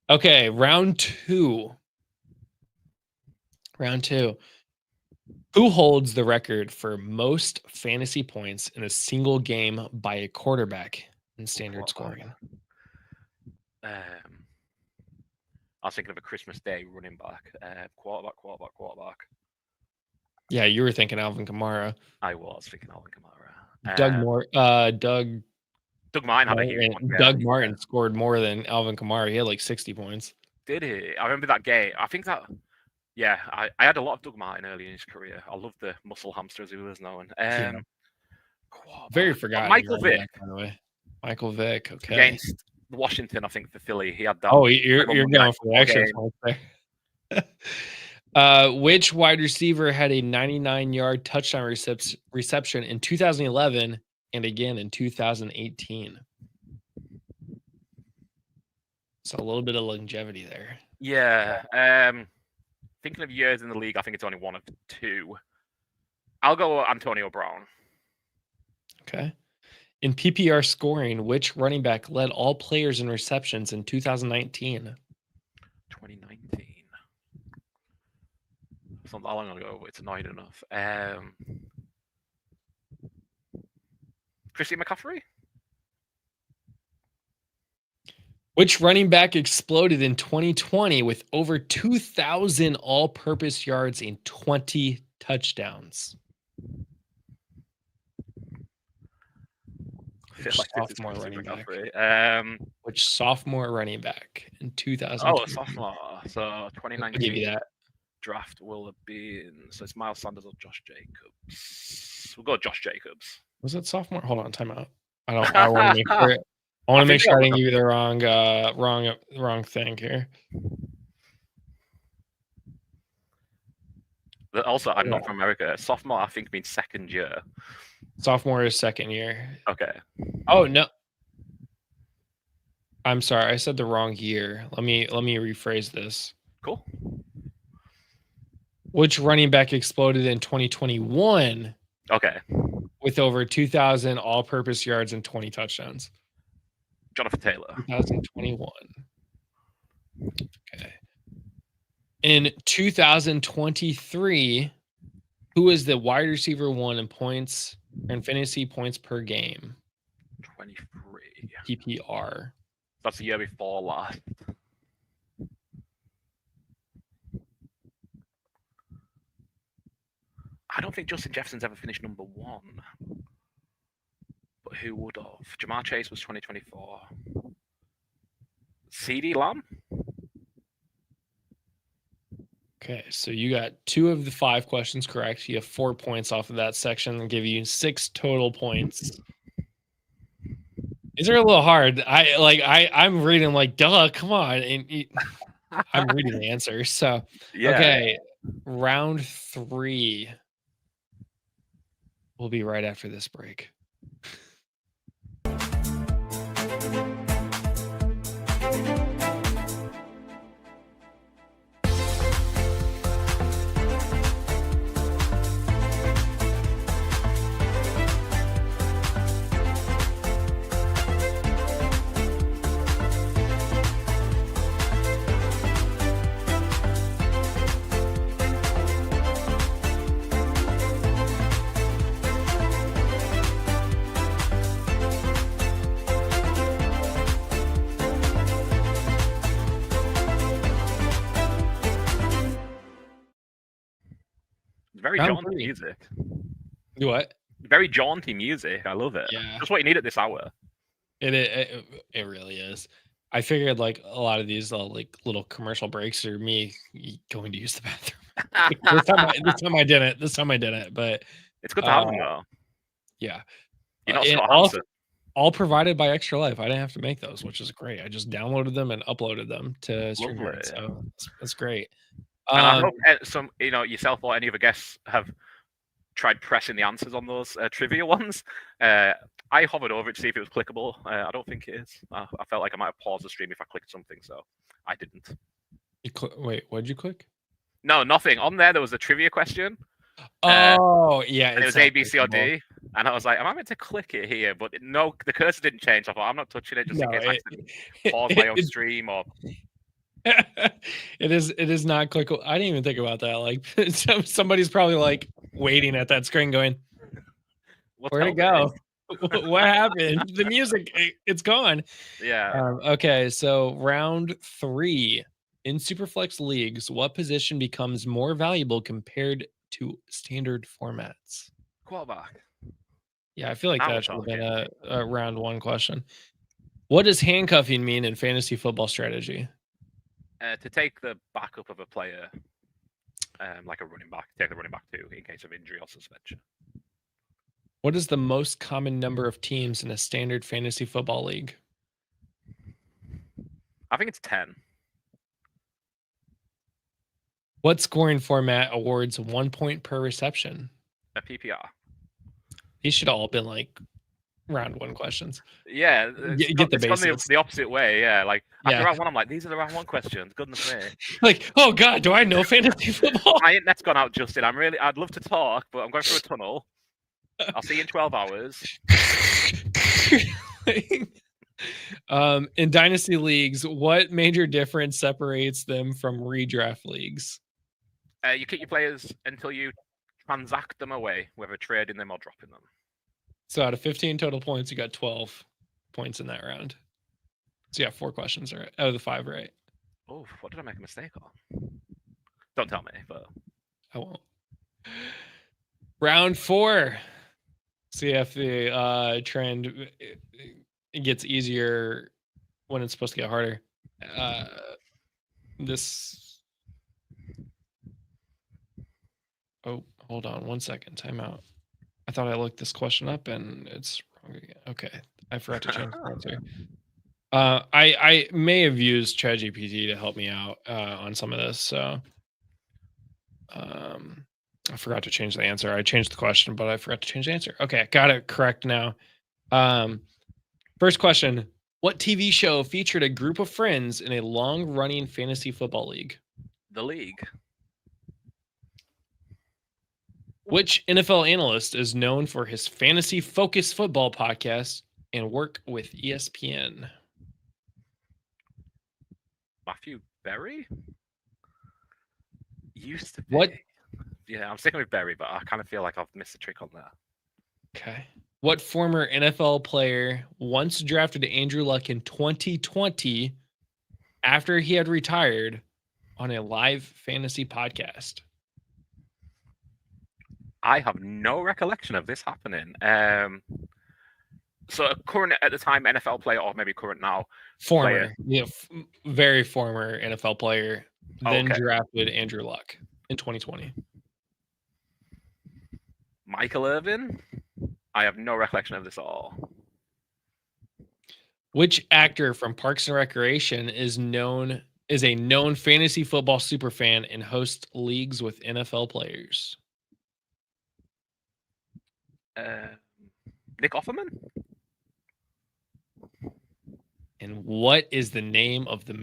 Okay, round 2. Who holds the record for most fantasy points in a single game by a quarterback in standard scoring? I was thinking of a Christmas Day running back. Quarterback. Yeah, you were thinking Alvin Kamara. I was thinking Alvin Kamara. Doug Martin had a huge one. Doug Martin scored more than Alvin Kamara. He had like 60 points. Did he? I remember that game. I think that... Yeah, I had a lot of Doug Martin early in his career. I love the muscle hamster, as he was known. Very forgotten. Michael Vick. By the way. Michael Vick, okay. Against Washington, I think, for Philly. He had that. Oh, you're going for the extra points there. Which wide receiver had a 99-yard touchdown reception in 2011 and again in 2018? So a little bit of longevity there. Yeah. Thinking of years in the league, I think it's only one of 2. I'll go Antonio Brown. Okay. In PPR scoring, which running back led all players in receptions in 2019? 2019. It's not that long ago, but it's annoying enough. Christian McCaffrey? Which running back exploded in 2020 with over 2,000 all-purpose yards and 20 touchdowns? Sophomore running back. Which sophomore running back in 2000? Oh, a sophomore. So 2019. I'll give you that. Draft will have been... So it's Miles Sanders or Josh Jacobs. We'll go Josh Jacobs. Was it sophomore? Hold on, time out. I want to make sure... I want to make sure I didn't give you the wrong thing here. Also, I'm not from America. Sophomore, I think, means second year. Sophomore is second year. Okay. Oh, no. I'm sorry, I said the wrong year. Let me rephrase this. Cool. Which running back exploded in 2021? Okay. With over 2,000 all-purpose yards and 20 touchdowns. Jonathan Taylor. 2021. Okay. In 2023, who is the wide receiver 1 in points and fantasy points per game? 23. PPR. That's the year before last. I don't think Justin Jefferson's ever finished number 1. But who would have? Jamar Chase was 2024. CeeDee Lamb? Okay, so you got 2 of the 5 questions correct. You have 4 points off of that section and give you 6 total points. These are a little hard. I'm reading like, duh, come on. And I'm reading the answers. So, Yeah. Okay, round 3. We'll be right after this break. Very Round jaunty 3. music. Do what? Very jaunty music. I love it. Yeah. Just what you need at this hour. It really is. I figured like a lot of these like little commercial breaks are me going to use the bathroom. This time I didn't, but it's good to have them though. Yeah. You're not And Scott also, Hansen. all provided by Extra Life. I didn't have to make those, which is great. I just downloaded them and uploaded them to StreamYard. Lovely. So that's great. And I hope some, yourself or any other guests have tried pressing the answers on those trivia ones. I hovered over it to see if it was clickable. I don't think it is. I felt like I might have paused the stream if I clicked something, so I didn't. Wait, what did you click? No, nothing. On there was a trivia question. Oh, yeah. And it was A, B, C, or D. And I was like, am I meant to click it here? But no, the cursor didn't change. I thought, I'm not touching it just in case I pause my own stream or... It is not clickable. I didn't even think about that. Like somebody's probably like waiting at that screen going, where'd it go? What happened? The music, it's gone. Yeah. Okay, so round 3. In Superflex leagues, what position becomes more valuable compared to standard formats? Quarterback. Yeah, I feel like Now that we're should have been talking. a round 1 question. What does handcuffing mean in fantasy football strategy? To take the backup of a player, like a running back, take the running back too, in case of injury or suspension. What is the most common number of teams in a standard fantasy football league? I think it's 10. What scoring format awards 1 point per reception? A PPR. These should all been like round 1 questions. Yeah, get the basics. The opposite way. Yeah, like after Yeah. round 1, I'm like, these are the round 1 questions. Goodness me. Like, oh god, do I know fantasy football? My internet's gone out, Justin. I'd love to talk, but I'm going through a tunnel. I'll see you in 12 hours. In dynasty leagues, what major difference separates them from redraft leagues? You keep your players until you transact them away, whether trading them or dropping them. So out of 15 total points, you got 12 points in that round. So yeah, 4 questions right out of the 5 right. Oh, what did I make a mistake on? Don't tell me, but I won't. Round 4. See if the trend it gets easier when it's supposed to get harder. Oh, hold on 1 second. Time out. I thought I looked this question up and it's wrong again. Okay, I forgot to change the answer. I may have used ChatGPT to help me out on some of this, so I forgot to change the answer. I changed the question, but I forgot to change the answer. Okay, got it correct now. First question: What TV show featured a group of friends in a long-running fantasy football league? The League. Which NFL analyst is known for his fantasy-focused football podcast and work with ESPN? Matthew Berry? Used to be. What? Yeah, I'm sticking with Berry, but I kind of feel like I've missed a trick on that. Okay. What former NFL player once drafted Andrew Luck in 2020 after he had retired on a live fantasy podcast? I have no recollection of this happening. So a current at the time NFL player, or maybe current now. Former, yeah, very former NFL player, then Okay. drafted Andrew Luck in 2020. Michael Irvin? I have no recollection of this at all. Which actor from Parks and Recreation is a known fantasy football superfan and hosts leagues with NFL players? Nick Offerman? And what is the name of the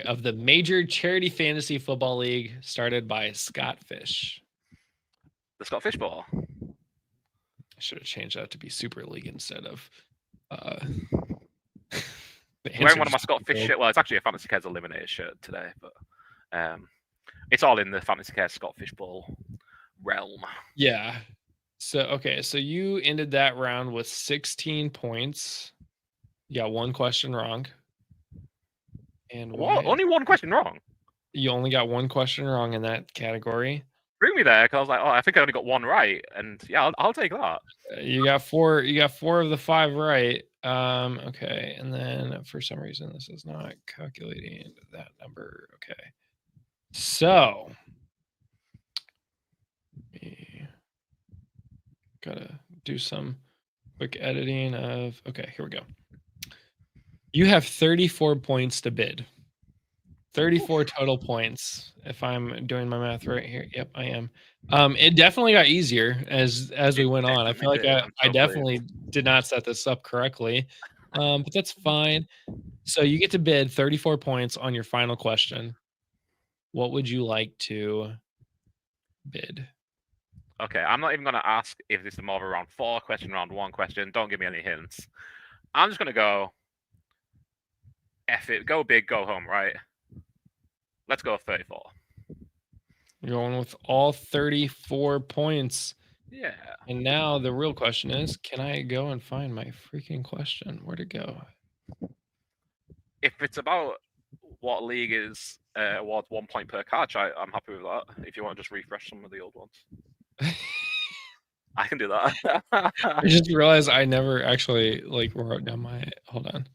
of the major charity fantasy football league started by Scott Fish? The Scott Fish Bowl. I should have changed that to be Super League instead of Wearing one of my Scott Fish shirts. Well, it's actually a Fantasy Cares Eliminator shirt today, but it's all in the Fantasy Cares Scott Fish Bowl realm. Yeah. So you ended that round with 16 points. You got one question wrong. And what? Only one question wrong? You only got one question wrong in that category. Threw me there because I was like, oh, I think I only got one right, and yeah, I'll take that. You got four. You got 4 of the 5 right. Okay, and then for some reason this is not calculating that number. Okay, so we gotta do some quick editing of. Okay, here we go. You have 34 points to bid. 34 total points, if I'm doing my math right here. Yep, I am. It definitely got easier as we went on. I feel like I definitely did not set this up correctly, but that's fine. So you get to bid 34 points on your final question. What would you like to bid? Okay, I'm not even going to ask if this is more of a round 4 question, round 1 question. Don't give me any hints. I'm just going to go F it. Go big, go home, right? Let's go 34. You're going with all 34 points. Yeah. And now the real question is, can I go and find my freaking question? Where'd it go? If it's about what league is awards 1 point per card, I'm happy with that. If you want to just refresh some of the old ones. I can do that. I just realized I never actually wrote down my. Hold on.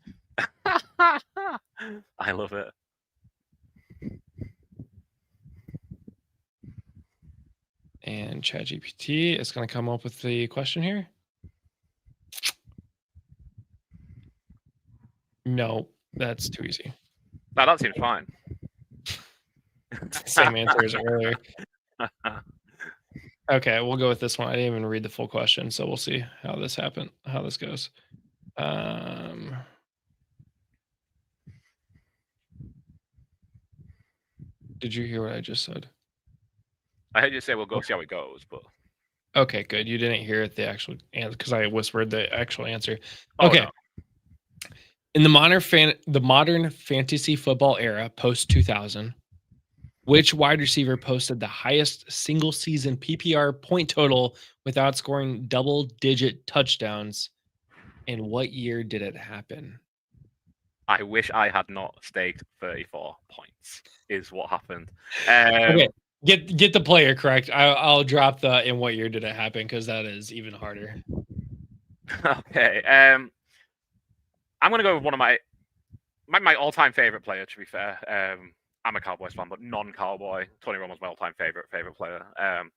I love it. And ChatGPT is going to come up with the question here. No, that's too easy. No, that seems fine. Same answer as earlier. Okay, we'll go with this one. I didn't even read the full question, so we'll see how this goes. Did you hear what I just said? I heard you say we'll go see how it goes, but okay, good. You didn't hear the actual answer because I whispered the actual answer. Oh, okay. No. In the modern fantasy football era, post 2000, which wide receiver posted the highest single season PPR point total without scoring double-digit touchdowns? And what year did it happen? I wish I had not staked 34 points. Is what happened. Okay, get the player correct. I'll drop the in what year did it happen because that is even harder. Okay. I'm gonna go with one of my all-time favorite player. To be fair, I'm a Cowboys fan, but non-Cowboy. Tony Romo's my all-time favorite player. I'm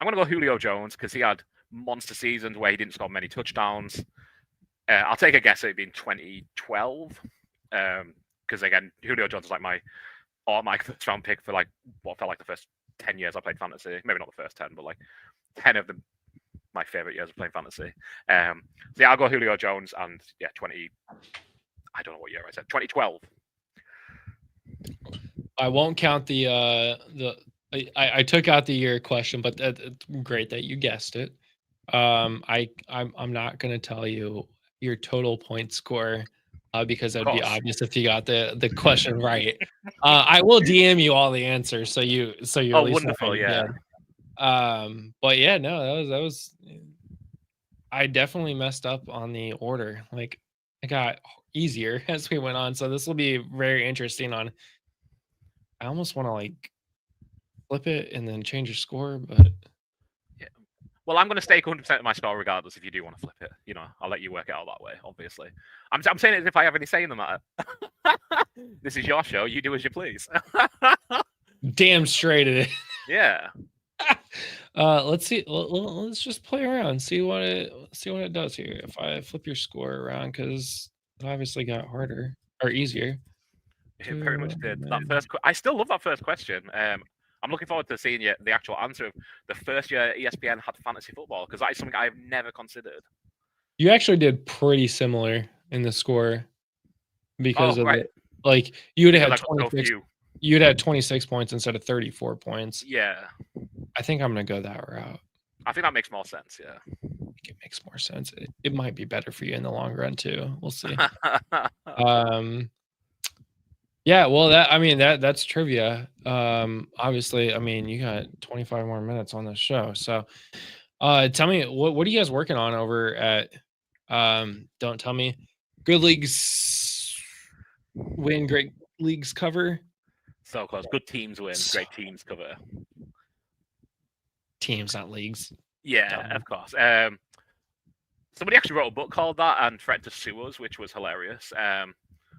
gonna go Julio Jones because he had monster seasons where he didn't score many touchdowns. I'll take a guess at it being 2012. Because again, Julio Jones is like my first round pick for what felt like the first 10 years I played fantasy. Maybe not the first 10, but 10 of the my favorite years of playing fantasy. So yeah, I'll go Julio Jones and yeah, 20. I don't know what year I said. 2012. I won't count I took out the year question, but great that you guessed it. I'm not gonna tell you your total point score because that'd be obvious if you got the question right. I will DM you all the answers so you at least know how wonderful, you yeah. did. But yeah, no, that was I definitely messed up on the order. Like it got easier as we went on, so this will be very interesting. I almost want to like flip it and then change your score, but yeah. Well, I'm going to stake 100% of my score regardless. If you do want to flip it, you know, I'll let you work it out that way. Obviously, I'm saying it as if I have any say in the matter. This is your show. You do as you please. Damn straight it is. Yeah. Let's see. Let's just play around. See what it does here. If I flip your score around, because it obviously got harder or easier. It very much did. That first, I still love that first question. I'm looking forward to seeing the actual answer of the first year ESPN had fantasy football, because that is something I've never considered. You actually did pretty similar in the score because of it. Like you would have had 26. You'd had 26 points instead of 34 points. Yeah. I think I'm gonna go that route. I think that makes more sense. Yeah. It makes more sense. It might be better for you in the long run too. We'll see. Yeah, well, that's trivia. Obviously, I mean, you got 25 more minutes on this show. So, tell me what are you guys working on over at Don't Tell Me. Good leagues win, great leagues cover. So close. Good teams win, great teams cover. Teams, not leagues. Yeah, of course. Somebody actually wrote a book called that and threatened to sue us, which was hilarious.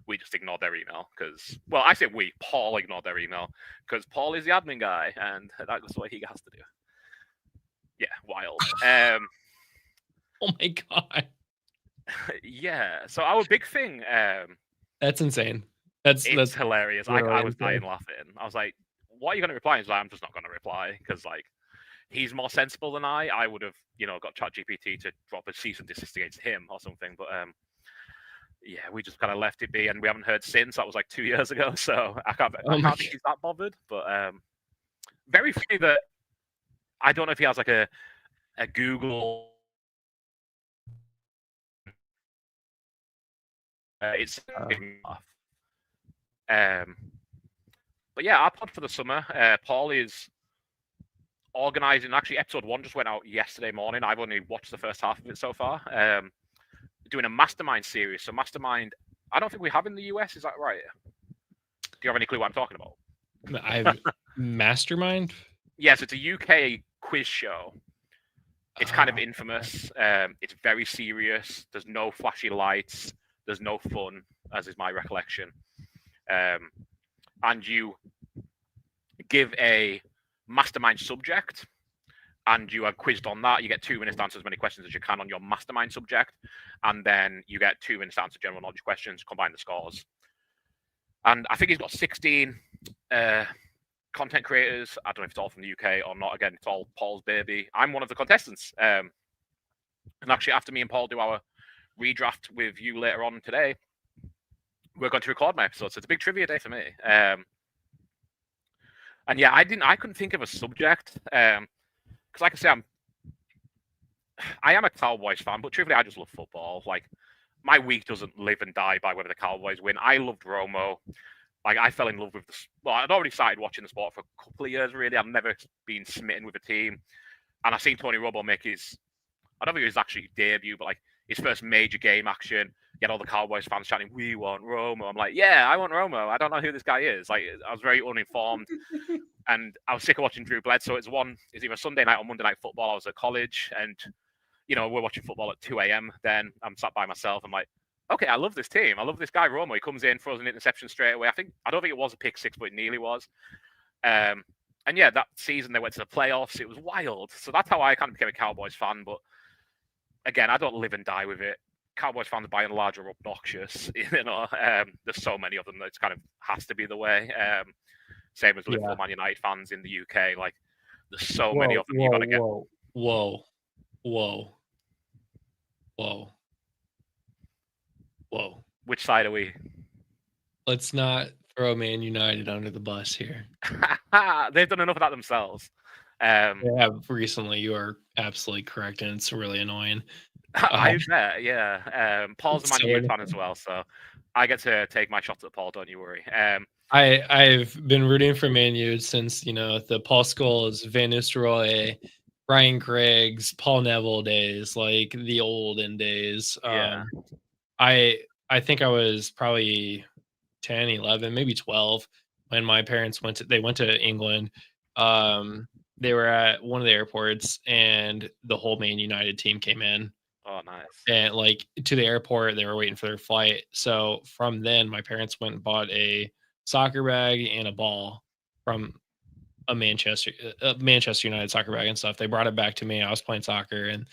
We just ignored their email because, well, I say we. Paul ignored their email because Paul is the admin guy, and that's what he has to do. Yeah, wild. Oh my god. Yeah. So our big thing. That's insane. That's hilarious. I was dying laughing. I was like, "What are you going to reply?" He's like, "I'm just not going to reply because like he's more sensible than I. I would have, got ChatGPT to drop a cease and desist against him or something." But yeah, we just kind of left it be, and we haven't heard since. That was like 2 years ago, so I can't think he's that bothered. But very funny that I don't know if he has like a Google. It's but yeah, our pod for the summer. Paul is organizing. Actually, episode 1 just went out yesterday morning. I've only watched the first half of it so far. Doing a mastermind series. So mastermind, I don't think we have in the US. Is that right? Do you have any clue what I'm talking about? I've mastermind. Yes, it's a UK quiz show. It's kind of infamous. It's very serious. There's no flashy lights. There's no fun, as is my recollection. And you give a mastermind subject, and you are quizzed on that. You get 2 minutes to answer as many questions as you can on your mastermind subject, and then you get 2 minutes to answer general knowledge questions, combine the scores. And I think he's got 16 content creators. I don't know if it's all from the UK or not. Again, it's all Paul's baby. I'm one of the contestants. And actually, after me and Paul do our redraft with you later on today, we're going to record my episode. So it's a big trivia day for me. And yeah, I couldn't think of a subject. Because like I say, I am a Cowboys fan, but truthfully, I just love football. Like, my week doesn't live and die by whether the Cowboys win. I loved Romo. Like, I fell in love with I'd already started watching the sport for a couple of years, really. I've never been smitten with a team. And I've seen Tony Romo make I don't think it was actually debut, but like his first major game action. You had all the Cowboys fans chanting, "We want Romo." I'm like, yeah, I want Romo. I don't know who this guy is. Like, I was very uninformed. And I was sick of watching Drew Bledsoe. It's either Sunday night or Monday night football. I was at college, and we're watching football at 2 a.m. Then I'm sat by myself. I'm like, okay, I love this team. I love this guy Romo. He comes in, throws an interception straight away. I don't think it was a pick six, but it nearly was. And yeah, that season they went to the playoffs. It was wild. So that's how I kind of became a Cowboys fan. But again, I don't live and die with it. Cowboys fans by and large are obnoxious. There's so many of them that it kind of has to be the way. Same as Liverpool, Man United fans in the UK. Like, there's so many of them. You got to get. Whoa. Whoa. Whoa. Whoa. Which side are we? Let's not throw Man United under the bus here. They've done enough of that themselves. They have recently. You are absolutely correct, and it's really annoying. I bet, yeah. Paul's a Man so U fan annoying. as well, so I get to take my shots at Paul. Don't you worry. I've been rooting for Man U since the Paul Scholes, Van Nistelrooy, Ryan Griggs, Paul Neville days, like the olden days. Yeah. I think I was probably 10, 11, maybe 12 when my parents went to England. They were at one of the airports and the whole Man United team came in. Oh, nice. And like to the airport, they were waiting for their flight. So from then, my parents went and bought a soccer bag and a ball from a Manchester United soccer bag and stuff. They brought it back to me. I was playing soccer and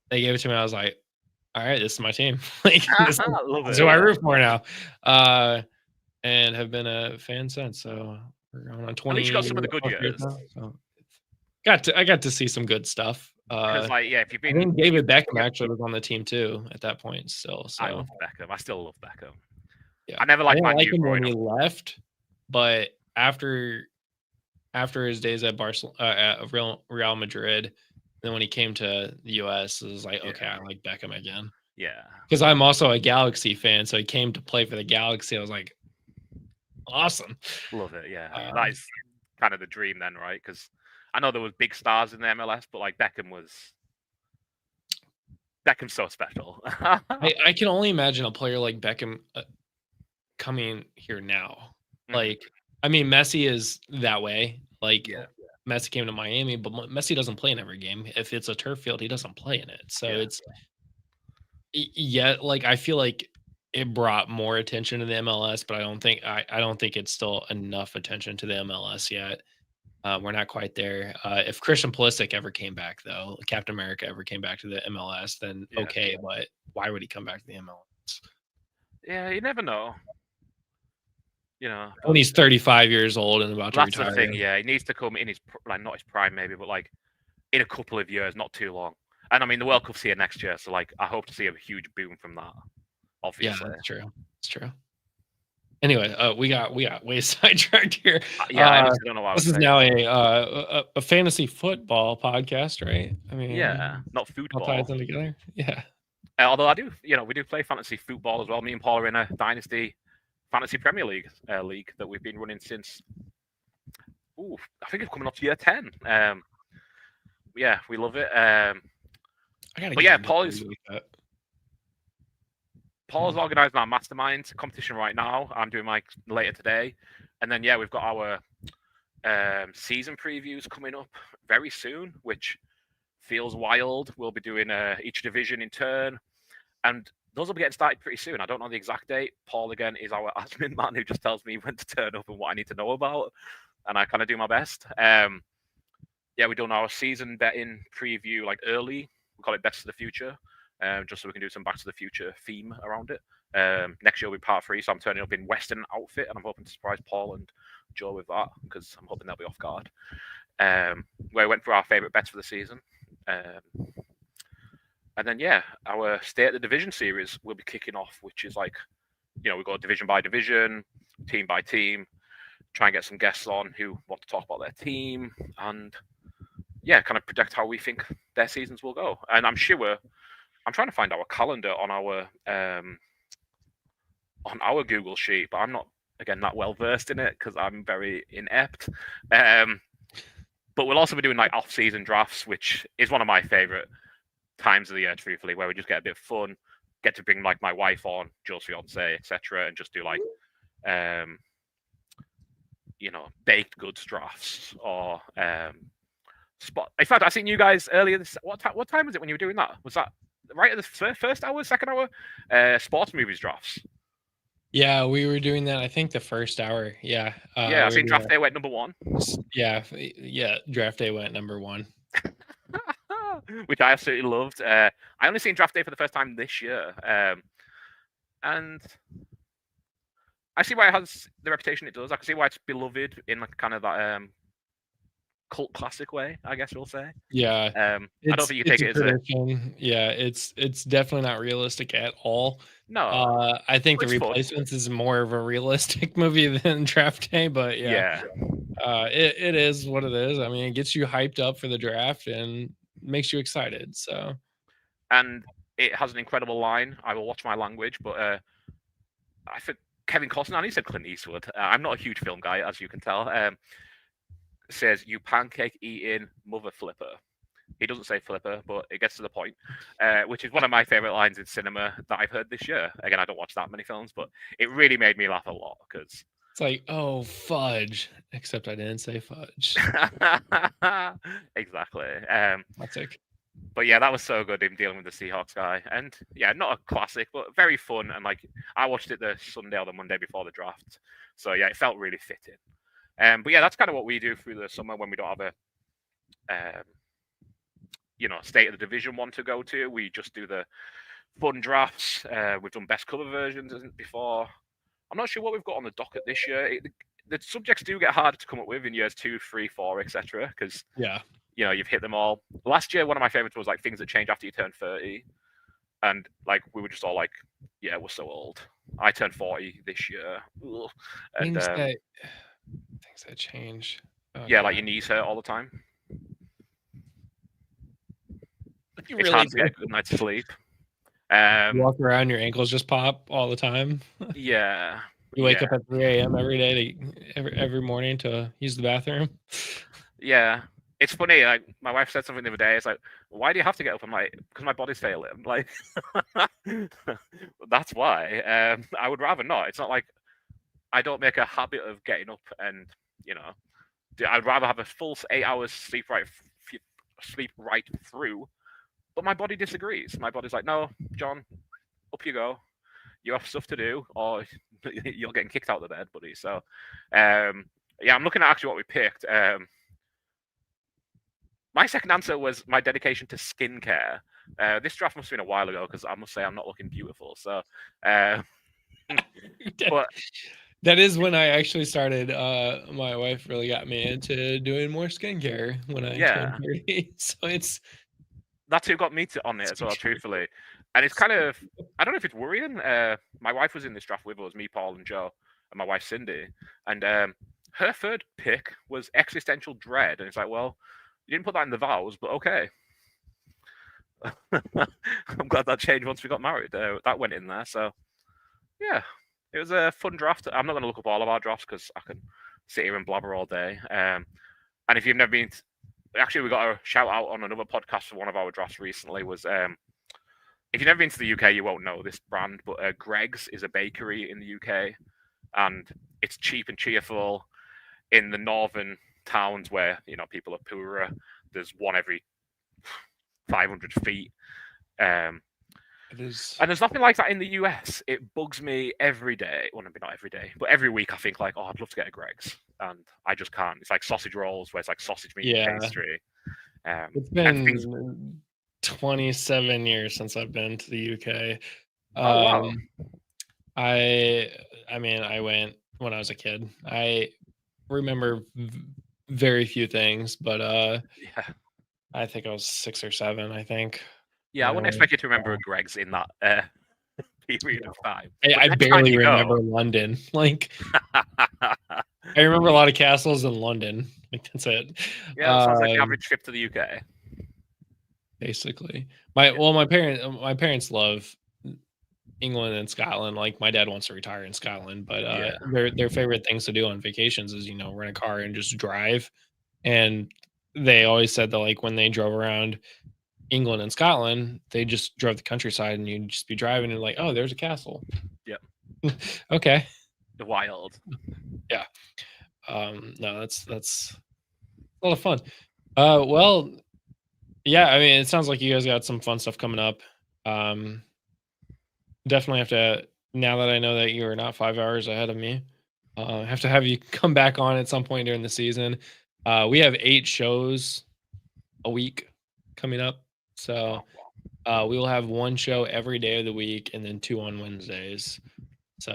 they gave it to me. I was like, all right, this is my team. Like this is who I root for now. And have been a fan since. So we're going on 20. At least you got some of the good years. Now, so I got to see some good stuff. Because if you've been, I think David Beckham actually was on the team too at that point. Still, so I love Beckham. I still love Beckham. Yeah, I never liked Man U him when he left, but after his days at at Real Madrid, then when he came to the US, it was like, okay, I like Beckham again. Yeah, because I'm also a Galaxy fan, so he came to play for the Galaxy. I was like, awesome, love it. Yeah, that is kind of the dream then, right? Because I know there was big stars in the MLS, but like Beckham's so special. I can only imagine a player like Beckham coming here now. Like, I mean, Messi is that way. Like, Messi came to Miami, but Messi doesn't play in every game. If it's a turf field, he doesn't play in it. So it's like I feel like it brought more attention to the MLS, but I don't think it's still enough attention to the MLS yet. We're not quite there. If Christian Pulisic ever came back, though, Captain America ever came back to the MLS, then okay. But why would he come back to the MLS? Yeah, you never know. When he's 35 years old and about to retire. That's the thing. Yeah, he needs to come in his not his prime maybe, but like in a couple of years, not too long. And I mean, the World Cup's here next year, so like I hope to see a huge boom from that. Obviously, yeah, that's true. It's true. Anyway, we got way sidetracked here. Yeah, I honestly don't know why. This is now a fantasy football podcast, right? I mean, yeah, not football. I'll tie them together. Yeah. Although I do, we do play fantasy football as well. Me and Paul are in a dynasty fantasy Premier League league that we've been running since. I think it's coming up to year 10. Yeah, we love it. But yeah, Paul's organising our mastermind competition right now. I'm doing mine later today, and then we've got our season previews coming up very soon, which feels wild. We'll be doing each division in turn, and those will be getting started pretty soon. I don't know the exact date. Paul again is our admin man who just tells me when to turn up and what I need to know about, and I kind of do my best. We're doing our season betting preview like early. We call it Bets to the Future. Just so we can do some Back to the Future theme around it. Next year will be part 3, so I'm turning up in Western outfit, and I'm hoping to surprise Paul and Joe with that because I'm hoping they'll be off guard. Where we went through our favourite bets for the season. And then, our State of the Division series will be kicking off, which is like, we go division by division, team by team, try and get some guests on who want to talk about their team and, kind of predict how we think their seasons will go. And I'm trying to find our calendar on our Google sheet, but I'm not, again, that well versed in it because I'm very inept. But we'll also be doing like off-season drafts, which is one of my favorite times of the year, truthfully, where we just get a bit of fun, get to bring like my wife on, Joe's fiance, etc., and just do like, baked goods drafts or spot. In fact, I seen you guys earlier. What time was it when you were doing that? Was that right at the first hour, second hour? Sports movies drafts. Yeah, we were doing that. I think the first hour. Yeah. I seen draft day went number 1. Yeah. Draft day went number 1. Which I absolutely loved. I only seen draft day for the first time this year, and I see why it has the reputation it does. I can see why it's beloved in like kind of that cult classic way, I guess we'll say. Yeah, I don't think you take a it as a tradition. Yeah, it's definitely not realistic at all. no. I think the It's fun. Replacements is more of a realistic movie than Draft Day, but yeah, Yeah. it is what it is. I mean, it gets you hyped up for the draft and makes you excited. So, And it has an incredible line. I will watch my language, but I think Kevin Costner, and he said Clint Eastwood. I'm not a huge film guy, as you can tell. Says, "You pancake eating mother flipper." He doesn't say flipper, but it gets to the point, which is one of my favorite lines in cinema that I've heard this year. Again, I don't watch that many films, but it really made me laugh a lot because it's like, oh, fudge, except I didn't say fudge. exactly. Classic. But yeah, that was so good, him dealing with the Seahawks guy. And yeah, not a classic, but very fun. And like, I watched it the Sunday or the Monday before the draft. So yeah, it felt really fitting. But yeah, that's kind of what we do through the summer when we don't have a, state of the division one to go to. We just do the fun drafts. We've done best cover versions before. I'm not sure what we've got on the docket this year. The subjects do get harder to come up with in years 2, 3, 4, etc. Because yeah, you've hit them all. Last year, one of my favorites was like things that change after you turn 30, and like we were just all like, "Yeah, we're so old." I turned 40 this year, and things that change. Oh, yeah, God. Like your knees hurt all the time. You it's really hard to get a good night's sleep. You walk around, your ankles just pop all the time. Yeah. You wake up at 3 a.m. every day every morning to use the bathroom. Yeah. It's funny, like my wife said something the other day. It's like, why do you have to get up? I'm like, because my body's failing. Like, that's why. I would rather not. It's not like I don't make a habit of getting up and I'd rather have a full 8 hours sleep right through. But my body disagrees. My body's like, no, John, up you go. You have stuff to do, or you're getting kicked out of the bed, buddy. So, yeah, I'm looking at actually what we picked. My second answer was my dedication to skincare. This draft must have been a while ago because I must say I'm not looking beautiful. So, but that is when I actually started. My wife really got me into doing more skincare when I turned 30. So that's who got me on it as well, truthfully. And it's kind of, I don't know if it's worrying. My wife was in this draft with us, me, Paul, and Joe, and my wife, Cindy. And her third pick was existential dread. And it's like, well, you didn't put that in the vows, but okay. I'm glad that changed once we got married. That went in there. So, yeah, it was a fun draft. I'm not going to look up all of our drafts because I can sit here and blabber all day. And if you've never been... Actually, we got a shout out on another podcast for one of our drafts recently. Was if you've never been to the UK, you won't know this brand, but Greggs is a bakery in the UK, and it's cheap and cheerful. In the northern towns where people are poorer, there's one every 500 feet. It is, and there's nothing like that in the US. It bugs me every day. Well, maybe not every day, but every week I think like, oh, I'd love to get a Greggs, and I just can't. It's like sausage rolls, where it's like sausage meat and pastry. It's been 27 years since I've been to the UK. Oh wow! I mean, I went when I was a kid. I remember very few things, but yeah, I think I was 6 or 7. I think. Yeah, I wouldn't expect you to remember a Greggs in that period of time. I barely remember London. Like, I remember a lot of castles in London. Like, that's it. Yeah, that sounds like the average trip to the UK. Basically, my parents love England and Scotland. Like, my dad wants to retire in Scotland, but their favorite things to do on vacations is rent a car and just drive. And they always said that like when they drove around England and Scotland, they just drove the countryside and you'd just be driving and like, oh, there's a castle. Yeah. Okay. The wild. Yeah. No, that's a lot of fun. Well, yeah, I mean, it sounds like you guys got some fun stuff coming up. Definitely have to, now that I know that you are not 5 hours ahead of me, have to have you come back on at some point during the season. We have 8 shows a week coming up. So we will have 1 show every day of the week and then 2 on Wednesdays. So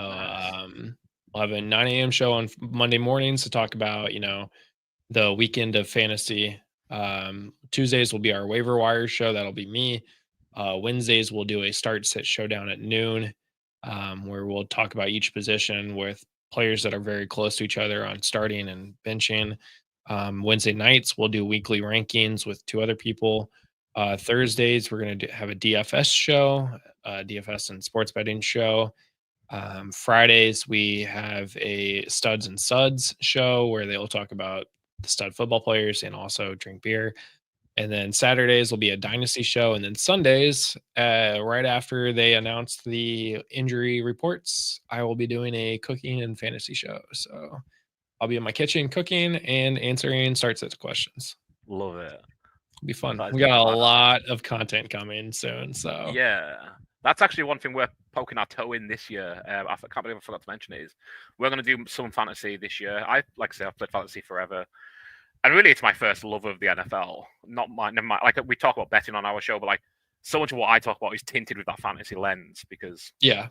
we'll have a 9 a.m. show on Monday mornings to talk about, the weekend of fantasy. Tuesdays will be our waiver wire show. That'll be me. Wednesdays we'll do a start sit showdown at noon, where we'll talk about each position with players that are very close to each other on starting and benching. Wednesday nights we'll do weekly rankings with 2 other people. Thursdays we're going to have a DFS show, DFS and sports betting show. Fridays we have a studs and suds show where they'll talk about the stud football players and also drink beer. And then Saturdays will be a dynasty show. And then Sundays, right after they announce the injury reports, I will be doing a cooking and fantasy show. So I'll be in my kitchen cooking and answering start sets questions. Love it. It'll be fun. We got a lot of content coming soon. So yeah, that's actually one thing we're poking our toe in this year. I can't believe I forgot to mention it. Is we're going to do some fantasy this year. Like I say, I've played fantasy forever. And really, it's my first love of the NFL. Never mind. Like we talk about betting on our show, but like so much of what I talk about is tinted with that fantasy lens because I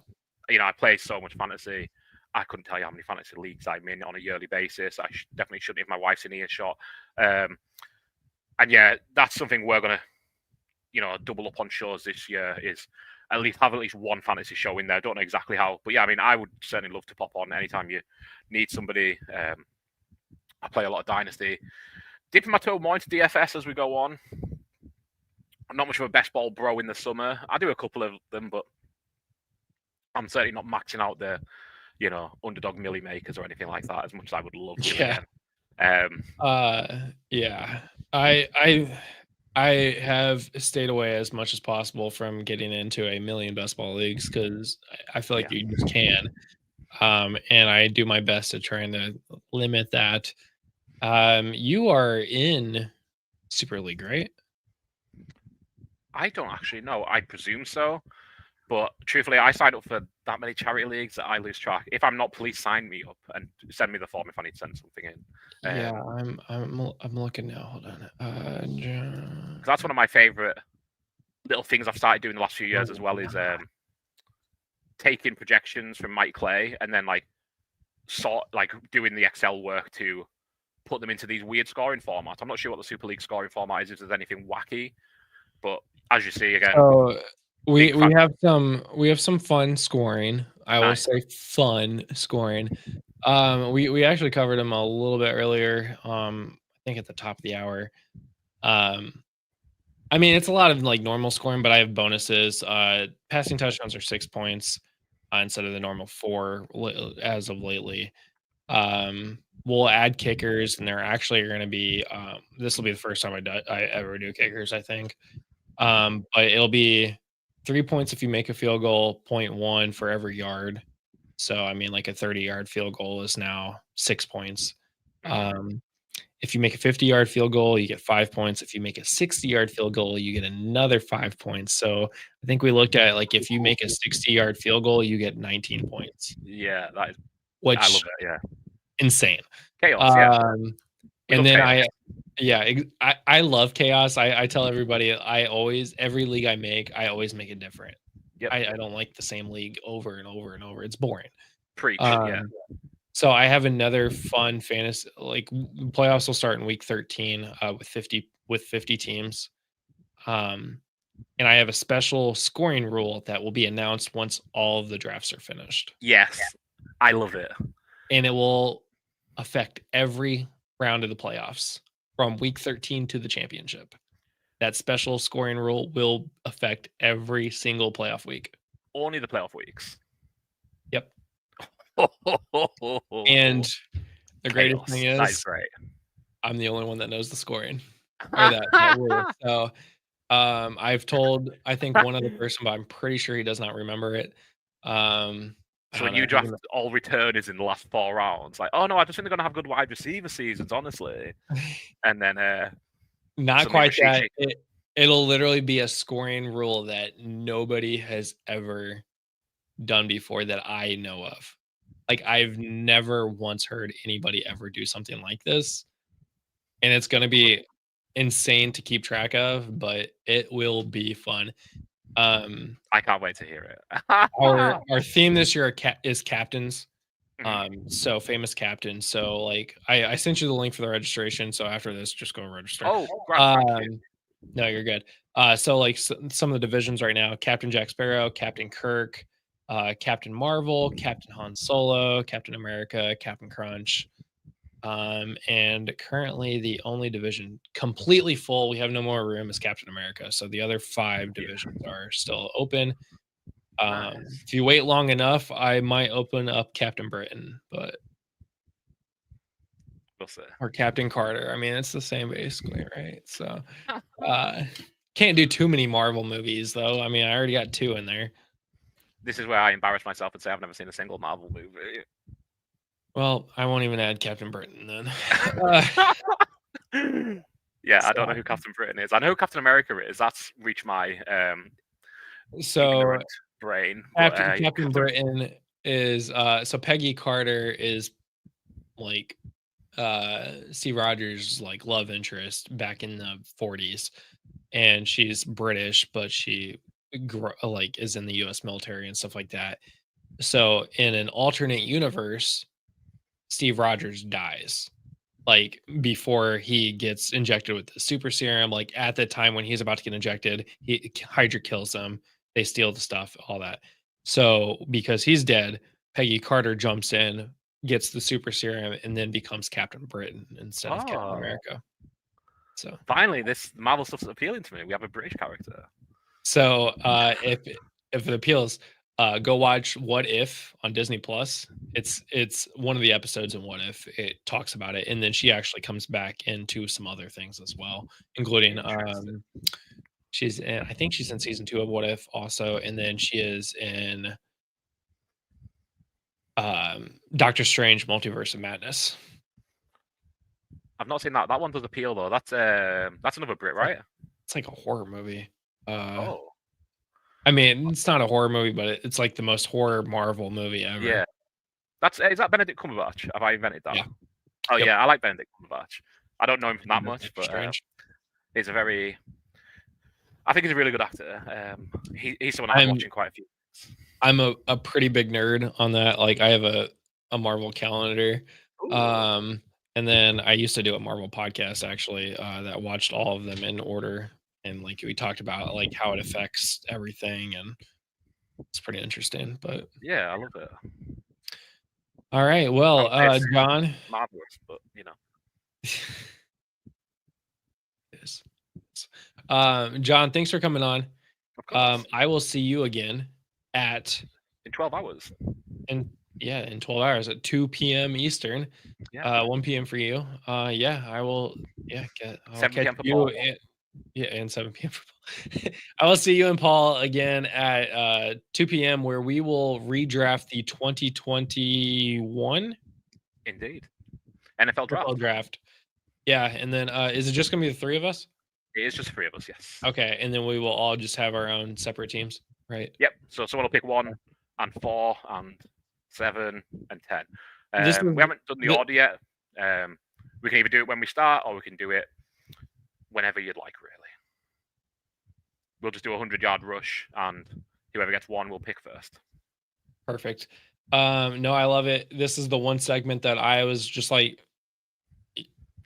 play so much fantasy. I couldn't tell you how many fantasy leagues I'm in on a yearly basis. I definitely shouldn't if my wife's in earshot. And yeah, that's something we're gonna, double up on shows this year. Is at least have at least one fantasy show in there. I don't know exactly how, but yeah, I mean, I would certainly love to pop on anytime you need somebody. I play a lot of Dynasty. Dipping my toe more into DFS as we go on. I'm not much of a best ball bro in the summer. I do a couple of them, but I'm certainly not maxing out the, underdog milli makers or anything like that as much as I would love to. Yeah. I have stayed away as much as possible from getting into a million best ball leagues because I feel like you just can. And I do my best to trying to limit that. You are in Super League, right? I don't actually know. I presume so. But truthfully, I signed up for that many charity leagues that I lose track. If I'm not, please sign me up and send me the form if I need to send something in. Yeah, I'm looking now. Hold on. That's one of my favorite little things I've started doing the last few years as well is taking projections from Mike Clay and then doing the Excel work to put them into these weird scoring formats. I'm not sure what the Super League scoring format is, if there's anything wacky, but as you see again, we have some fun scoring. I will say fun scoring. We actually covered them a little bit earlier. I think at the top of the hour. I mean, it's a lot of like normal scoring, but I have bonuses. Passing touchdowns are 6 points instead of the normal 4 as of lately. We'll add kickers, and they're actually going to be. This will be the first time I ever do kickers, I think. But it'll be 3 points if you make a field goal, 0.1 for every yard. So I mean, like a 30-yard field goal is now 6 points. If you make a 50-yard field goal, you get 5 points. If you make a 60-yard field goal, you get another 5 points. So I think we looked at like if you make a 60-yard field goal, you get 19 points. Yeah, that is. Which I love it. Yeah, insane. Chaos. Yeah. And then I love chaos. I tell everybody every league I make, I always make it different. Yep. I don't like the same league over and over and over. It's boring. Preach. Yeah. So I have another fun fantasy. Like playoffs will start in week 13 with 50 teams, and I have a special scoring rule that will be announced once all of the drafts are finished. Yes, I love it, and it will affect every round of the playoffs from week 13 to the championship. That special scoring rule will affect every single playoff week. Only the playoff weeks. Yep. And the greatest thing is, that's great. I'm the only one that knows the scoring. Or that rule. So I've told, I think one other person, but I'm pretty sure he does not remember it. So when you draft all returners in the last 4 rounds, like, oh no, I just think they're gonna have good wide receiver seasons, honestly. And then not quite that. It'll literally be a scoring rule that nobody has ever done before that I know of. Like I've never once heard anybody ever do something like this. And it's gonna be insane to keep track of, but it will be fun. I can't wait to hear it. our theme this year is captains. So famous captain. So like I sent you the link for the registration. So after this, just go register. Oh, thank you. No, you're good. So like some of the divisions right now: Captain Jack Sparrow, Captain Kirk, Captain Marvel, Captain Han Solo, Captain America, Captain Crunch. And currently the only division completely full, we have no more room, is Captain America. So the other 5 divisions are still open. If you wait long enough, I might open up Captain Britain, but we'll see. Or Captain Carter. I mean, it's the same basically, right? So can't do too many Marvel movies though. I mean, I already got 2 in there. This is where I embarrass myself and say I've never seen a single Marvel movie. Well, I won't even add Captain Britain then. Yeah, I don't know who Captain Britain is. I know who Captain America is. That's reached my ignorant brain. Captain Britain is so Peggy Carter is like Steve Rogers' like love interest back in the 40s, and she's British, but she like is in the US military and stuff like that. So in an alternate universe, Steve Rogers dies like before he gets injected with the super serum. Like at the time when he's about to get injected, Hydra kills him. They steal the stuff, all that. So because he's dead, Peggy Carter jumps in, gets the super serum, and then becomes Captain Britain instead of Captain America. So finally, this Marvel stuff's appealing to me. We have a British character. So if it appeals, go watch What If on Disney Plus. It's one of the episodes in What If. It talks about it, and then she actually comes back into some other things as well, including she's in, I think she's in season 2 of What If also, and then she is in Doctor Strange Multiverse of Madness. I've not seen that. That one does appeal though. That's another Brit, right? It's like a horror movie. I mean, it's not a horror movie, but it's like the most horror Marvel movie ever. Yeah. Is that Benedict Cumberbatch? Have I invented that? Yeah. Oh yeah, I like Benedict Cumberbatch. I don't know him that much, but he's a very. I think he's a really good actor. He's someone I'm watching quite a few. I'm a pretty big nerd on that. Like I have a Marvel calendar. And then I used to do a Marvel podcast actually that watched all of them in order. And like we talked about like how it affects everything, and it's pretty interesting. But yeah, I love it. All right, well, John, marvelous, but you know, yes. John, thanks for coming on. I will see you again in 12 hours. In 12 hours at 2 p.m. Eastern. 1 p.m. for you. Yeah, I will. Yeah, I'll 7 p.m. for you. Paul. And 7 p.m. for Paul. I will see you and Paul again at 2 p.m. where we will redraft the 2021. Indeed. NFL draft. Yeah, and then is it just gonna be the 3 of us? It is just 3 of us, yes. Okay, and then we will all just have our own separate teams, right? Yep. So someone will pick 1 and 4 and 7 and 10. We haven't done the order yet. We can either do it when we start, or we can do it whenever you'd like, really. We'll just do a 100-yard rush, and whoever gets 1 will pick first. Perfect. No, I love it. This is the one segment that I was just like,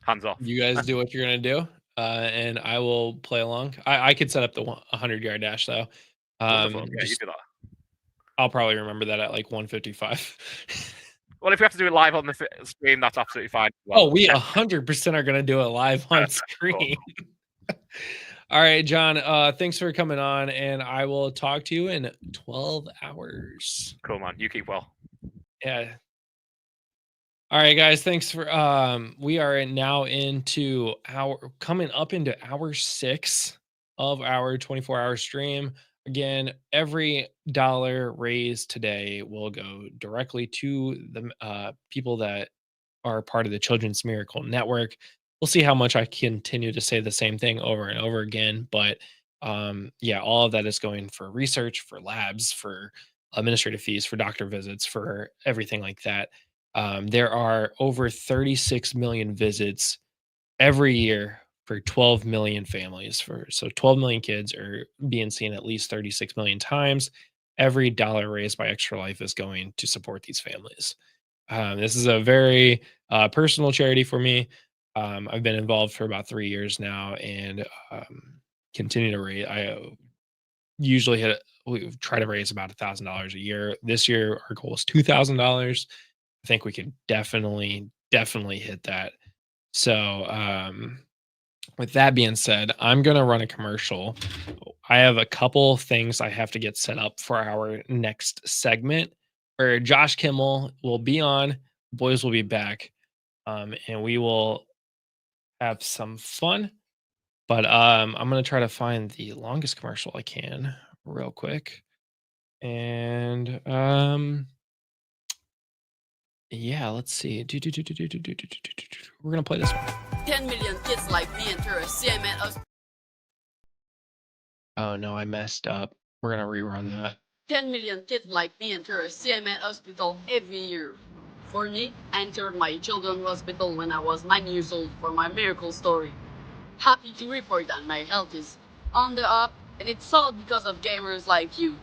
hands off. You guys do what you're gonna do, and I will play along. I could set up the 100-yard dash though. Yeah, you do that. I'll probably remember that at like 155. Well, if we have to do it live on the stream, that's absolutely fine. Well, we 100% are going to do it live on screen. All right, John, thanks for coming on, and I will talk to you in 12 hours. Cool, man. You keep well. Yeah. All right, guys, thanks for we are now coming up into hour 6 of our 24-hour stream. Again, every dollar raised today will go directly to the people that are part of the Children's Miracle Network. We'll see how much I continue to say the same thing over and over again. But yeah, all of that is going for research, for labs, for administrative fees, for doctor visits, for everything like that. There are over 36 million visits every year for 12 million families. So 12 million kids are being seen at least 36 million times. Every dollar raised by Extra Life is going to support these families. This is a very personal charity for me. I've been involved for about 3 years now, and continue to raise. I usually we try to raise about $1,000 a year. This year, our goal is $2,000. I think we could definitely hit that. So, with that being said, I'm gonna run a commercial. I have a couple things I have to get set up for our next segment, where Josh Kimmel will be on, boys will be back, and we will have some fun. But I'm gonna try to find the longest commercial I can real quick, and yeah, let's see. We're gonna play this one. 10 million kids like me enter a CMN hospital. Oh no, I messed up. We're gonna rerun that. 10 million kids like me enter a CMN hospital every year. For me, I entered my children's hospital when I was 9 years old for my miracle story. Happy to report that my health is on the up, and it's all because of gamers like you.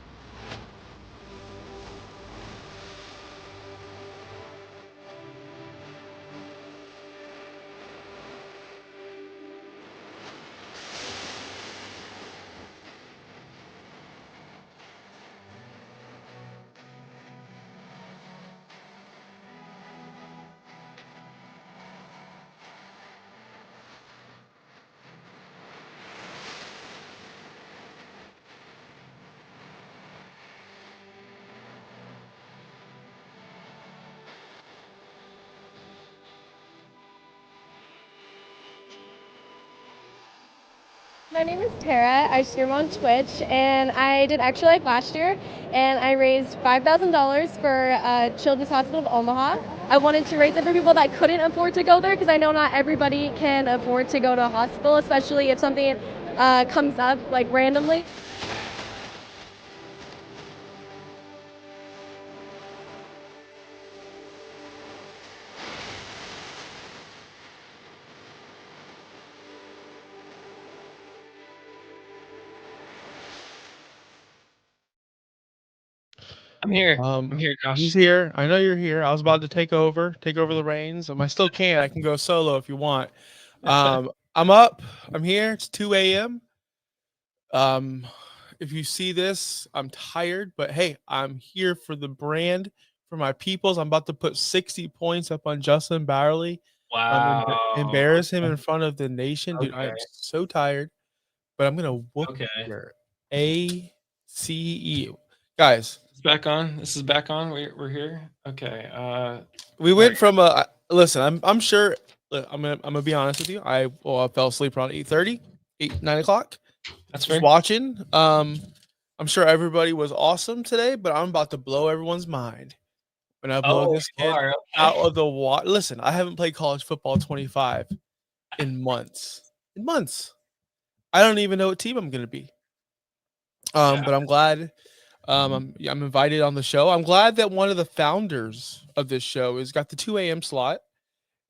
My name is Tara. I stream on Twitch, and I did Extra Life last year, and I raised $5,000 for Children's Hospital of Omaha. I wanted to raise it for people that couldn't afford to go there, because I know not everybody can afford to go to a hospital, especially if something comes up like randomly. I'm here. I'm here, Josh. He's here. I know you're here. I was about to take over the reins. I still can. I can go solo if you want. I'm up. I'm here. It's 2 a.m. If you see this, I'm tired, but hey, I'm here for the brand, for my peoples. I'm about to put 60 points up on Justin Bowerly. Wow. Embarrass him in front of the nation. Dude, I am Okay. so tired, but I'm going to whoop Okay. your ACE. Guys, It's back on. This is back on. We're here. Okay. we went from a listen. I'm sure. Look, I'm gonna be honest with you. I fell asleep around 8:30, 9 o'clock. That's Just fair. watching. I'm sure everybody was awesome today, but I'm about to blow everyone's mind when I blow Oh, this you kid are, okay. out of the water. Listen, I haven't played college football 25 in months. I don't even know what team I'm gonna be. But I'm glad. I'm invited on the show. I'm glad that one of the founders of this show has got the 2 a.m. slot.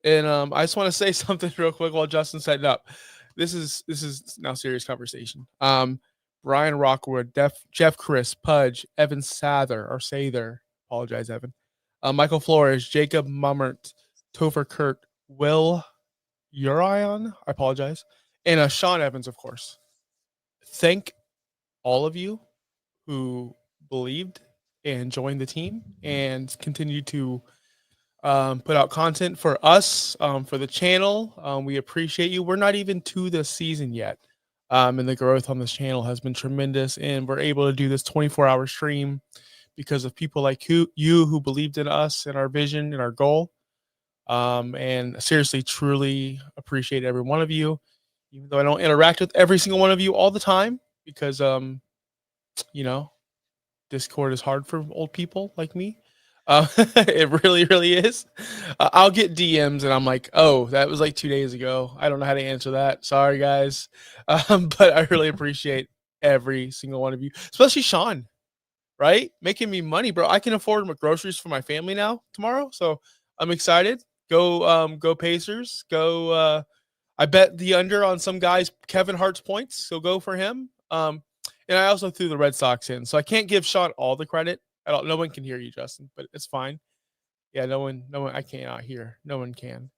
And I just want to say something real quick while Justin's setting up. This is now serious conversation. Brian Rockwood, Jeff Chris, Pudge, Evan Sather, apologize, Evan. Michael Flores, Jacob Mummert, Topher Kurt, Will Urion, I apologize. And Sean Evans, of course. Thank all of you who believed and joined the team and continue to put out content for us, for the channel. We appreciate you. We're not even to the season yet. And the growth on this channel has been tremendous. And we're able to do this 24-hour stream because of people like you who believed in us and our vision and our goal. And seriously, truly appreciate every one of you, even though I don't interact with every single one of you all the time because, Discord is hard for old people like me. It really, really is. I'll get DMs and I'm like, oh, that was like 2 days ago. I don't know how to answer that. Sorry, guys. But I really appreciate every single one of you, especially Sean, right? Making me money, bro. I can afford my groceries for my family now tomorrow. So I'm excited. Go Pacers. Go. I bet the under on some guys, Kevin Hart's points. So go for him. And I also threw the Red Sox in. So I can't give Sean all the credit. No one can hear you, Justin, but it's fine. Yeah, no one. I cannot hear. No one can.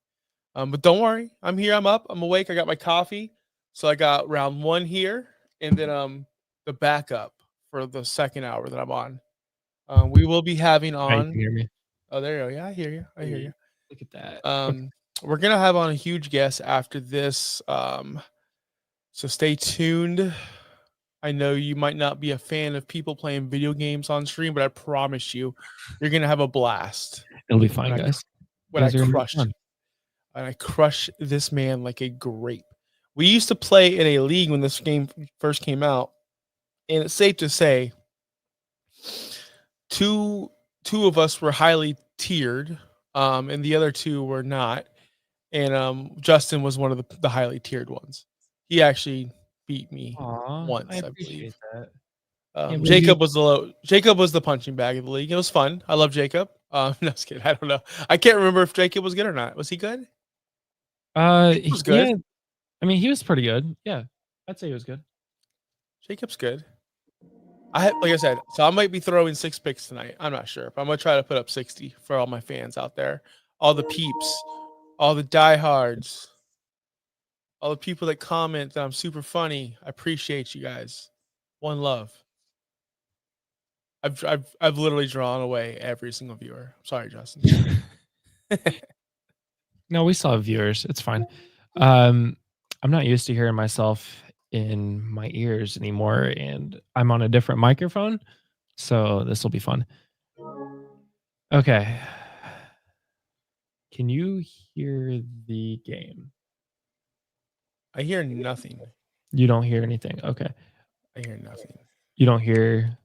But don't worry. I'm here. I'm up. I'm awake. I got my coffee. So I got round 1 here, and then the backup for the second hour that I'm on. We will be having You on. can hear me. Oh, there you go. Yeah, I hear you. I hear you. Look at that. We're gonna have on a huge guest after this. So stay tuned. I know you might not be a fan of people playing video games on stream, but I promise you're gonna have a blast. It'll be fine, guys. When I You guys are gonna be crushed, fun. and I crushed this man like a grape. We used to play in a league when this game first came out, and it's safe to say, two of us were highly tiered, and the other 2 were not. And Justin was one of the highly tiered ones. He actually beat me once, I believe. That. Jacob was the punching bag of the league. It was fun. I love Jacob. No, just kidding. I don't know. I can't remember if Jacob was good or not. Was he good? He was good. Yeah, I mean, he was pretty good. Yeah, I'd say he was good. Jacob's good. Like I said, so I might be throwing 6 picks tonight. I'm not sure, but I'm gonna try to put up 60 for all my fans out there, all the peeps, all the diehards, all the people that comment that I'm super funny. I appreciate you guys. One love. I've literally drawn away every single viewer. Sorry, Justin. No, we still have viewers. It's fine. I'm not used to hearing myself in my ears anymore, and I'm on a different microphone, so this will be fun. Okay. Can you hear the game? I hear nothing. You don't hear anything. Okay. I hear nothing. You don't hear.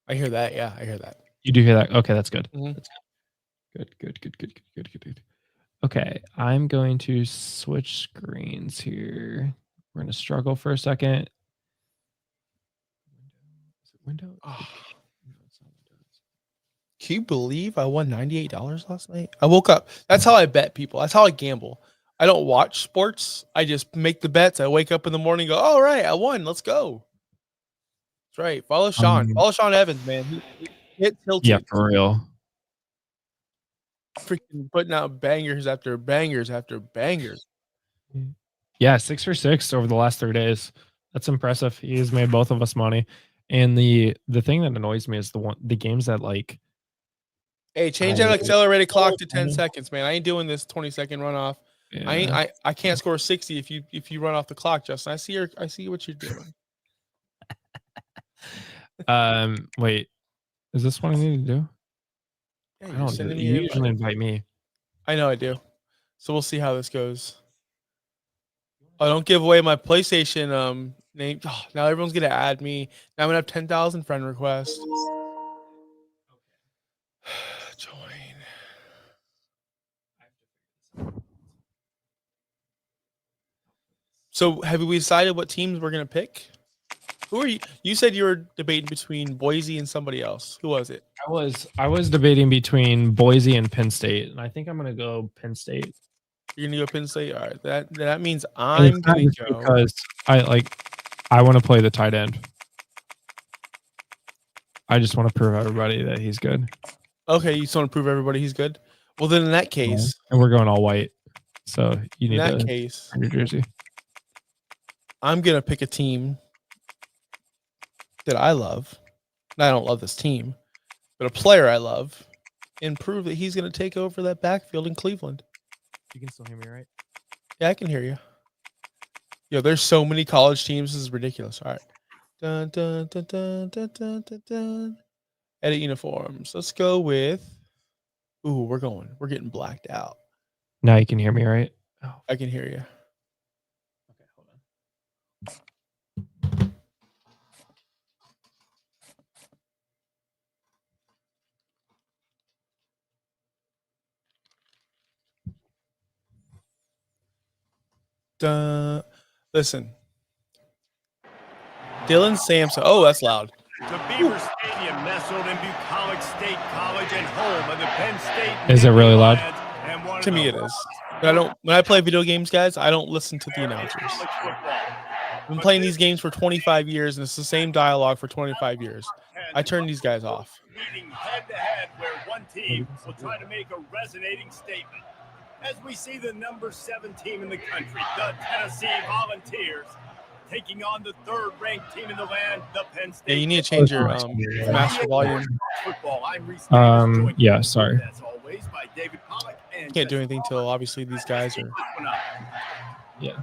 I hear that. Yeah, I hear that. You do hear that. Okay, that's good. Mhm. That's good. Okay, I'm going to switch screens here. We're gonna struggle for a second. Windows. Can you believe I won $98 last night? I woke up. That's how I bet people. That's how I gamble. I don't watch sports. I just make the bets. I wake up in the morning and go, all right, I won. Let's go. That's right. Follow Sean. Follow Sean Evans, man. He hit tilted. Yeah, for real. Freaking putting out bangers after bangers after bangers. Yeah, 6 for 6 over the last 3 days. That's impressive. He has made both of us money. And the thing that annoys me is the games that like. Hey, change that accelerated clock to 10 seconds, man. I ain't doing this 20-second runoff. Yeah. I can't score 60 if you run off the clock, Justin. I see what you're doing. Wait, is this what I need to do? Yeah, I don't do it. You usually invite me. I know I do. So we'll see how this goes. Oh, don't give away my PlayStation name. Oh, now everyone's gonna add me. Now I'm gonna have 10,000 friend requests. Join. So have we decided what teams we're gonna pick? Who are you? You said you were debating between Boise and somebody else. Who was it? I was debating between Boise and Penn State, and I think I'm gonna go Penn State. You're gonna go Penn State. All right. That means I'm gonna go because I want to play the tight end. I just want to prove everybody that he's good. Okay, you just want to prove everybody he's good. Well, then in that case, and we're going all white, so you need in that to case, your jersey. I'm gonna pick a team that I love. I don't love this team, but a player I love, and prove that he's gonna take over that backfield in Cleveland. You can still hear me, right? Yeah, I can hear you. Yo, there's so many college teams. This is ridiculous. All right. Dun, dun, dun, dun, dun, dun, dun, dun. Edit uniforms. Let's go with. Ooh, we're getting blacked out. Now you can hear me, right? Oh, I can hear you. Okay, hold on. Listen. Dylan Sampson. Oh, that's loud. The Beaver Stadium, nestled in Bucolic State College and home of the Penn State. Is it really loud? To me, it is. But I don't. When I play video games, guys, I don't listen to the announcers. I've been playing these games for 25 years, and it's the same dialogue for 25 years. I turn these guys off. Meeting head to head where one team will try to make a resonating statement. As we see the number 7 team in the country, the Tennessee Volunteers, taking on the 3rd-ranked team in the land, the Penn State. Yeah, you need to change your master volume. Yeah, sorry. As always, by David Pollock and Can't do anything till obviously these guys are. Yeah.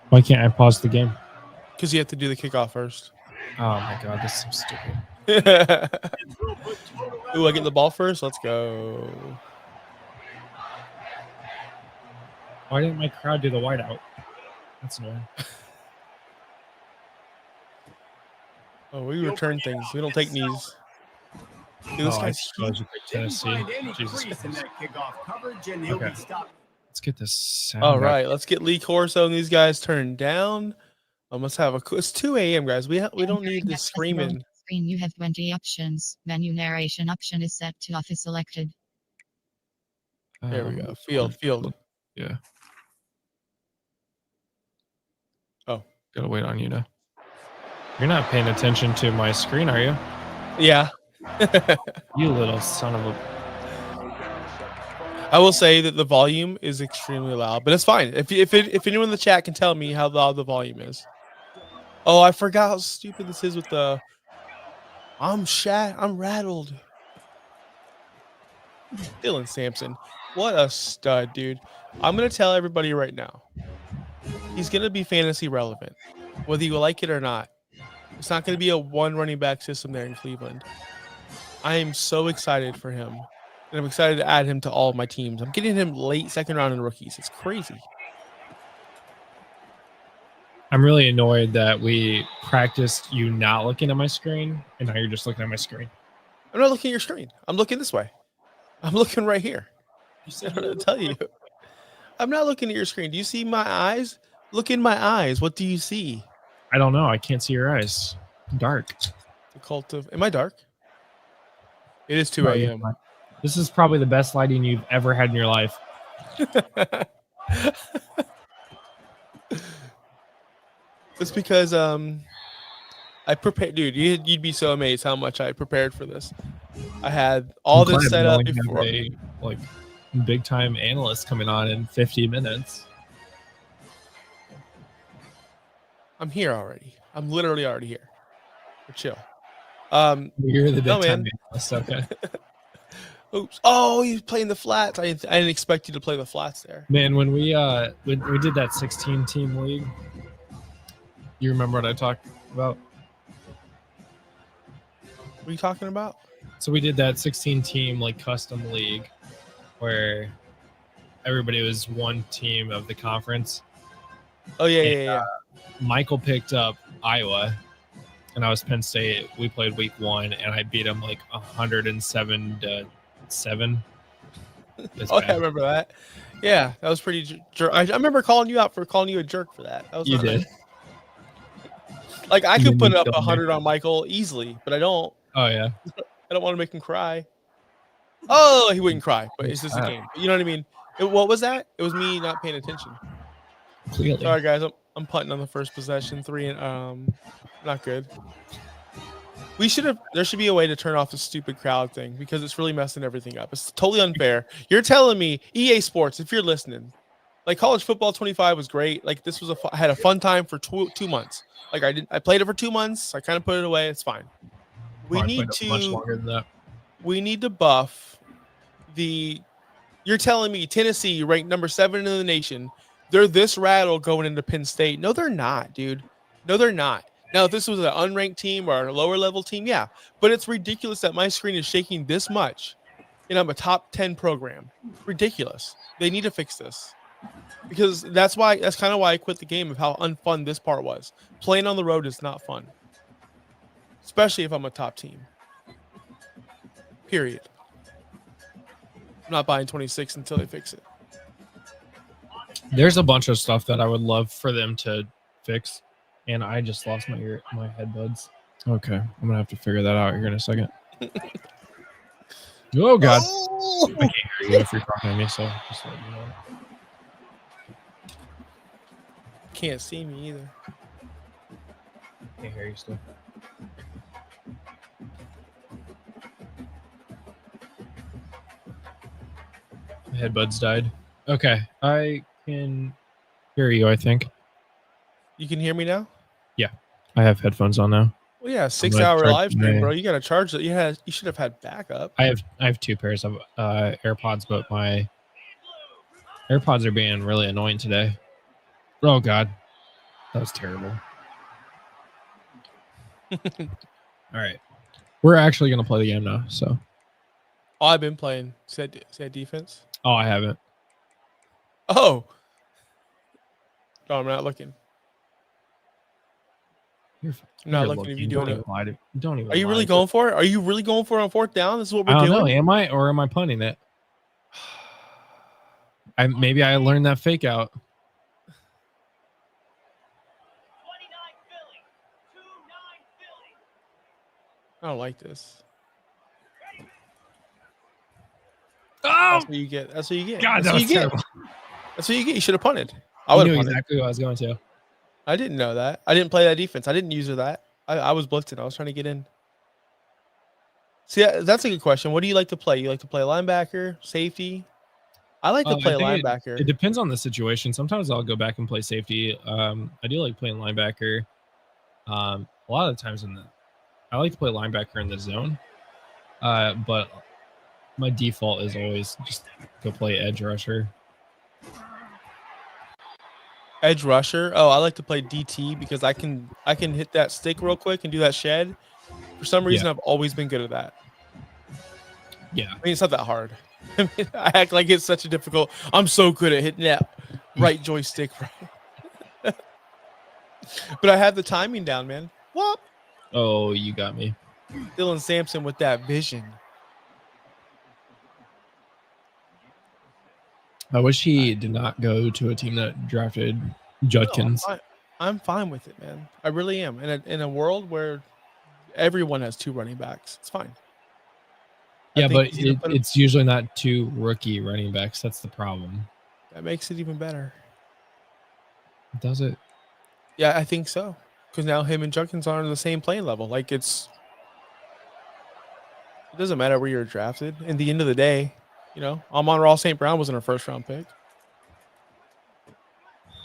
Why can't I pause the game? Because you have to do the kickoff first. Oh my god, this is so stupid. Ooh, I get the ball first? Let's go. Why didn't my crowd do the whiteout? That's annoying. Oh, we return things. We don't take knees. Dude, this guy's huge. Tennessee. Jesus Christ. Okay. Let's get this sound. All right, let's get Lee Corso and these guys turned down. Let's have a. It's 2 a.m., guys. We don't need this screaming. Screen, you have 20 options. Menu narration option is set to off is selected. There we go. Field. Yeah. Oh, gotta wait on you now. You're not paying attention to my screen, are you? Yeah. You little son of a. I will say that the volume is extremely loud, but it's fine. If anyone in the chat can tell me how loud the volume is. Oh, I forgot how stupid this is with the. I'm rattled. Dylan Sampson, what a stud, dude. I'm gonna tell everybody right now. He's gonna be fantasy relevant, whether you like it or not. It's not gonna be a one running back system there in Cleveland. I am so excited for him. And I'm excited to add him to all of my teams. I'm getting him late 2nd round in rookies. It's crazy. I'm really annoyed that we practiced you not looking at my screen, and now you're just looking at my screen. I'm not looking at your screen. I'm looking this way. I'm looking right here. I don't know what to tell you. I'm not looking at your screen. Do you see my eyes? Look in my eyes. What do you see? I don't know. I can't see your eyes. Dark. The cult of. Am I dark? It is 2 a.m. This is probably the best lighting you've ever had in your life. It's because I prepared, dude. You'd be so amazed how much I prepared for this. I had all this set up before. Like big time analyst coming on in 50 minutes. I'm here already. I'm literally already here. Chill. You're the big no, time man. analyst. Okay. Oops. Oh, he's playing the flats. I didn't expect you to play the flats there. Man, when we did that 16 team league, you remember what I talked about? What are you talking about? So we did that 16 team like custom league where everybody was one team of the conference. Oh yeah. Michael picked up Iowa and I was Penn State. We played week 1 and I beat him like 107-7. Oh, yeah, I remember that. Yeah, that was pretty jerk. I remember calling you out for calling you a jerk for that. That was you did. Like I could put up 100 on Michael easily, but I don't. Oh yeah. I don't want to make him cry. Oh, he wouldn't cry, but it's just a game. You know what I mean? What was that? It was me not paying attention. Clearly. Sorry guys, I'm punting on the first possession. 3 and not good. There should be a way to turn off the stupid crowd thing because it's really messing everything up. It's totally unfair. You're telling me EA Sports, if you're listening, like college football 25 was great. Like this was I had a fun time for 2 months. Like I played it for 2 months. I kind of put it away. It's fine. We need to much longer than that. We need to buff the. You're telling me Tennessee ranked number 7 in the nation. They're this rattled going into Penn State. No, they're not, dude. No, they're not. Now, if this was an unranked team or a lower level team, yeah. But it's ridiculous that my screen is shaking this much, and I'm a top 10 program. Ridiculous. They need to fix this. Because that's kind of why I quit the game of how unfun this part was. Playing on the road is not fun. Especially if I'm a top team. Period. I'm not buying 26 until they fix it. There's a bunch of stuff that I would love for them to fix, and I just lost my headbuds. Okay, I'm gonna have to figure that out here in a second. Oh God. Oh! I can't hear you if you're talking to me, so just let me know. Can't see me either. Can't hear you still. My headbuds died. Okay, I can hear you, I think. You can hear me now? Yeah, I have headphones on now. Well, yeah, I'm 6-hour gonna live charge stream, my- bro. You gotta charge it. You should have had backup. I have 2 pairs of AirPods, but my AirPods are being really annoying today. Oh God, that was terrible. All right, we're actually gonna play the game now. So, Oh, I've been playing said defense. oh, I haven't. Oh, no, I'm not looking. I'm not looking if you're doing it. Don't even. Are you really going for it? Are you really going for it on 4th down? This is what we're I don't doing. know. Am I or am I punting it? Maybe I learned that fake out. I don't like this. Oh! That's what you get. That's what you get. God, That's that what was you get. terrible. That's what you get. You should have punted. I I would knew have punted. exactly what I was going to. I didn't know that. I didn't play that defense. I didn't use that. I was blitzing. I was trying to get in. See, that's a good question. What do you like to play? You like to play linebacker, safety? I like to play I think linebacker. It depends on the situation. Sometimes I'll go back and play safety. I do like playing linebacker. A lot of the times I like to play linebacker in the zone. But my default is always just go play edge rusher. Edge rusher. Oh, I like to play DT because I can hit that stick real quick and do that shed. For some reason, I've always been good at that. Yeah. I mean, it's not that hard. I mean, I act like it's such a difficult. I'm so good at hitting that right joystick. But I have the timing down, man. What? Oh, you got me. Dylan Sampson with that vision. I wish he did not go to a team that drafted Judkins. No, I'm fine with it, man. I really am. In a world where everyone has 2 running backs, it's fine. Yeah, but it's usually not 2 rookie running backs. That's the problem. That makes it even better. Does it? Yeah, I think so. Because now him and Judkins are on the same playing level. Like it doesn't matter where you're drafted. In the end of the day, Amon-Ra St. Brown wasn't a 1st-round pick.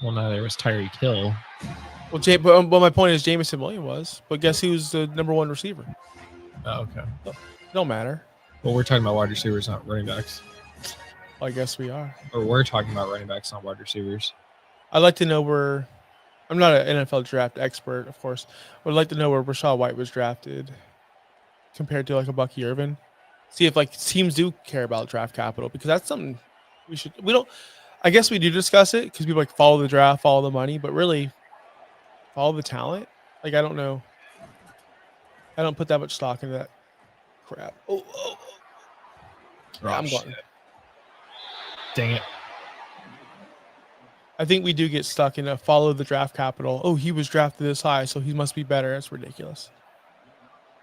Well, no, there was Tyreek Hill. Well, but my point is Jameson Williams was. But guess who's the #1 receiver? Oh, okay. Don't matter. Well, we're talking about wide receivers, not running backs. Well, I guess we are. Or we're talking about running backs, not wide receivers. I'd like to know where. I'm not an NFL draft expert, of course. But I'd like to know where Rachaad White was drafted compared to like a Bucky Irvin. See if like teams do care about draft capital, because that's something we don't. I guess we do discuss it because people like follow the draft, follow the money, but really follow the talent. Like I don't know. I don't put that much stock into that crap. Oh. Yeah, I'm going. Dang it. I think we do get stuck in a follow the draft capital. Oh, he was drafted this high, so he must be better. That's ridiculous.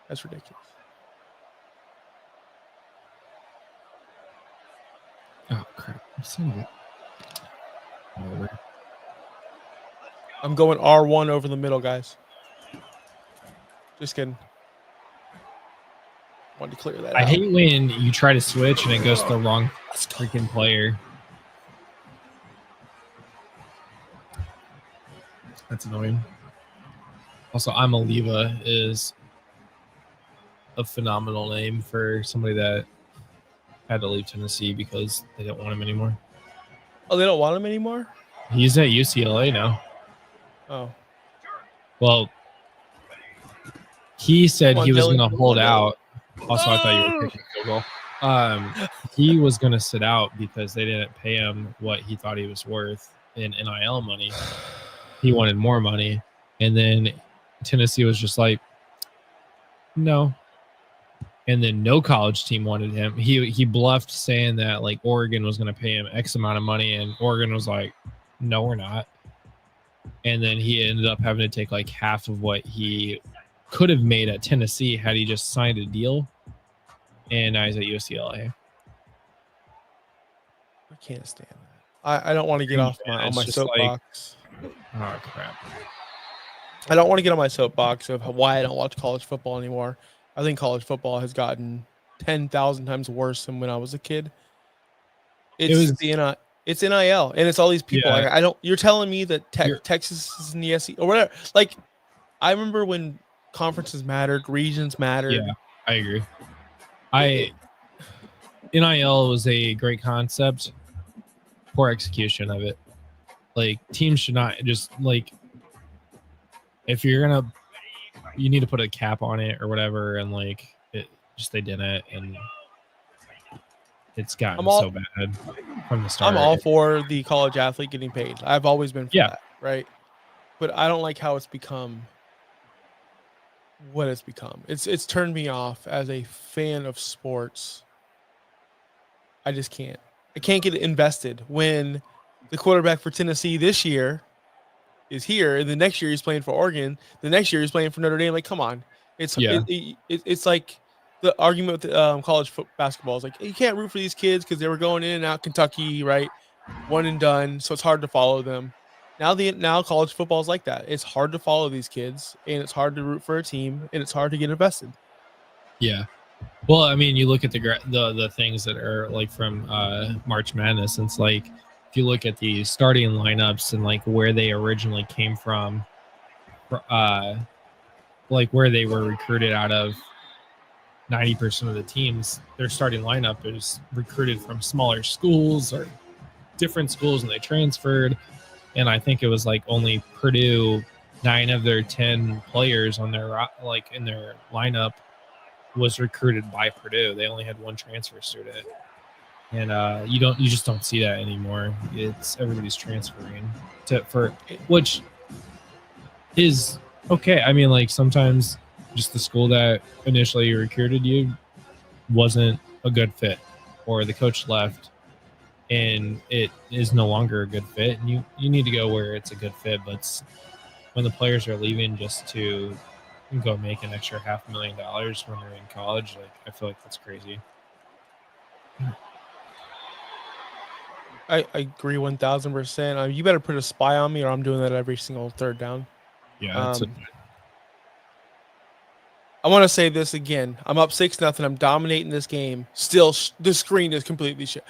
That's ridiculous. Oh, crap. I'm going R1 over the middle, guys. Just kidding. Wanted to clear that I out. hate when you try to switch and it goes to the wrong freaking player. That's annoying. Also, I'm Oliva is a phenomenal name for somebody that had to leave Tennessee because they didn't want him anymore. Oh, they don't want him anymore? He's at UCLA now. Oh. Well, he said he was going to hold out. Also, I thought you were kicking a field goal. He was going to sit out because they didn't pay him what he thought he was worth in NIL money. He wanted more money. And then Tennessee was just like, no. And then no college team wanted him. He bluffed saying that like Oregon was going to pay him X amount of money. And Oregon was like, no, we're not. And then he ended up having to take like half of what he could have made at Tennessee had he just signed a deal. and now he's at UCLA. I can't stand that. I don't want to get off on my soapbox. Oh crap! I don't want to get on my soapbox of why I don't watch college football anymore. I think college football has gotten 10,000 times worse than when I was a kid. It's NIL, and it's all these people. Yeah. Like, I don't. You're telling me that Texas is in the SEC or whatever. Like, I remember when conferences mattered, regions mattered. Yeah, I agree. NIL was a great concept. Poor execution of it. Like, teams should not just like, if you're gonna, you need to put a cap on it or whatever, and like they didn't, and it's gotten so bad from the start. I'm all for the college athlete getting paid. I've always been for that, right? But I don't like how it's become what it's become. It's turned me off as a fan of sports. I just can't. I can't get invested when the quarterback for Tennessee this year is here, and the next year he's playing for Oregon. The next year he's playing for Notre Dame. Like, come on, it's like the argument with college basketball is like, you can't root for these kids because they were going in and out Kentucky, right? One and done, so it's hard to follow them. Now college football is like that. It's hard to follow these kids, and it's hard to root for a team, and it's hard to get invested. Yeah. Well, I mean, you look at the things that are like from March Madness, and it's like, if you look at the starting lineups and like where they originally came from, like where they were recruited out of, 90% of the teams, their starting lineup is recruited from smaller schools or different schools, and they transferred. And I think it was like only Purdue, 9 of their 10 players on their in their lineup was recruited by Purdue. They only had 1 transfer student, and you just don't see that anymore. It's everybody's transferring which is okay. I mean, like, sometimes just the school that initially recruited you wasn't a good fit, or the coach left and it is no longer a good fit, and you need to go where it's a good fit. But when the players are leaving just to go make an extra $500,000 when they're in college, like, I feel like that's crazy. I agree 1,000%. You better put a spy on me, or I'm doing that every single third down. Yeah, I want to say this again. I'm up 6-0. I'm dominating this game. Still, the screen is completely shit.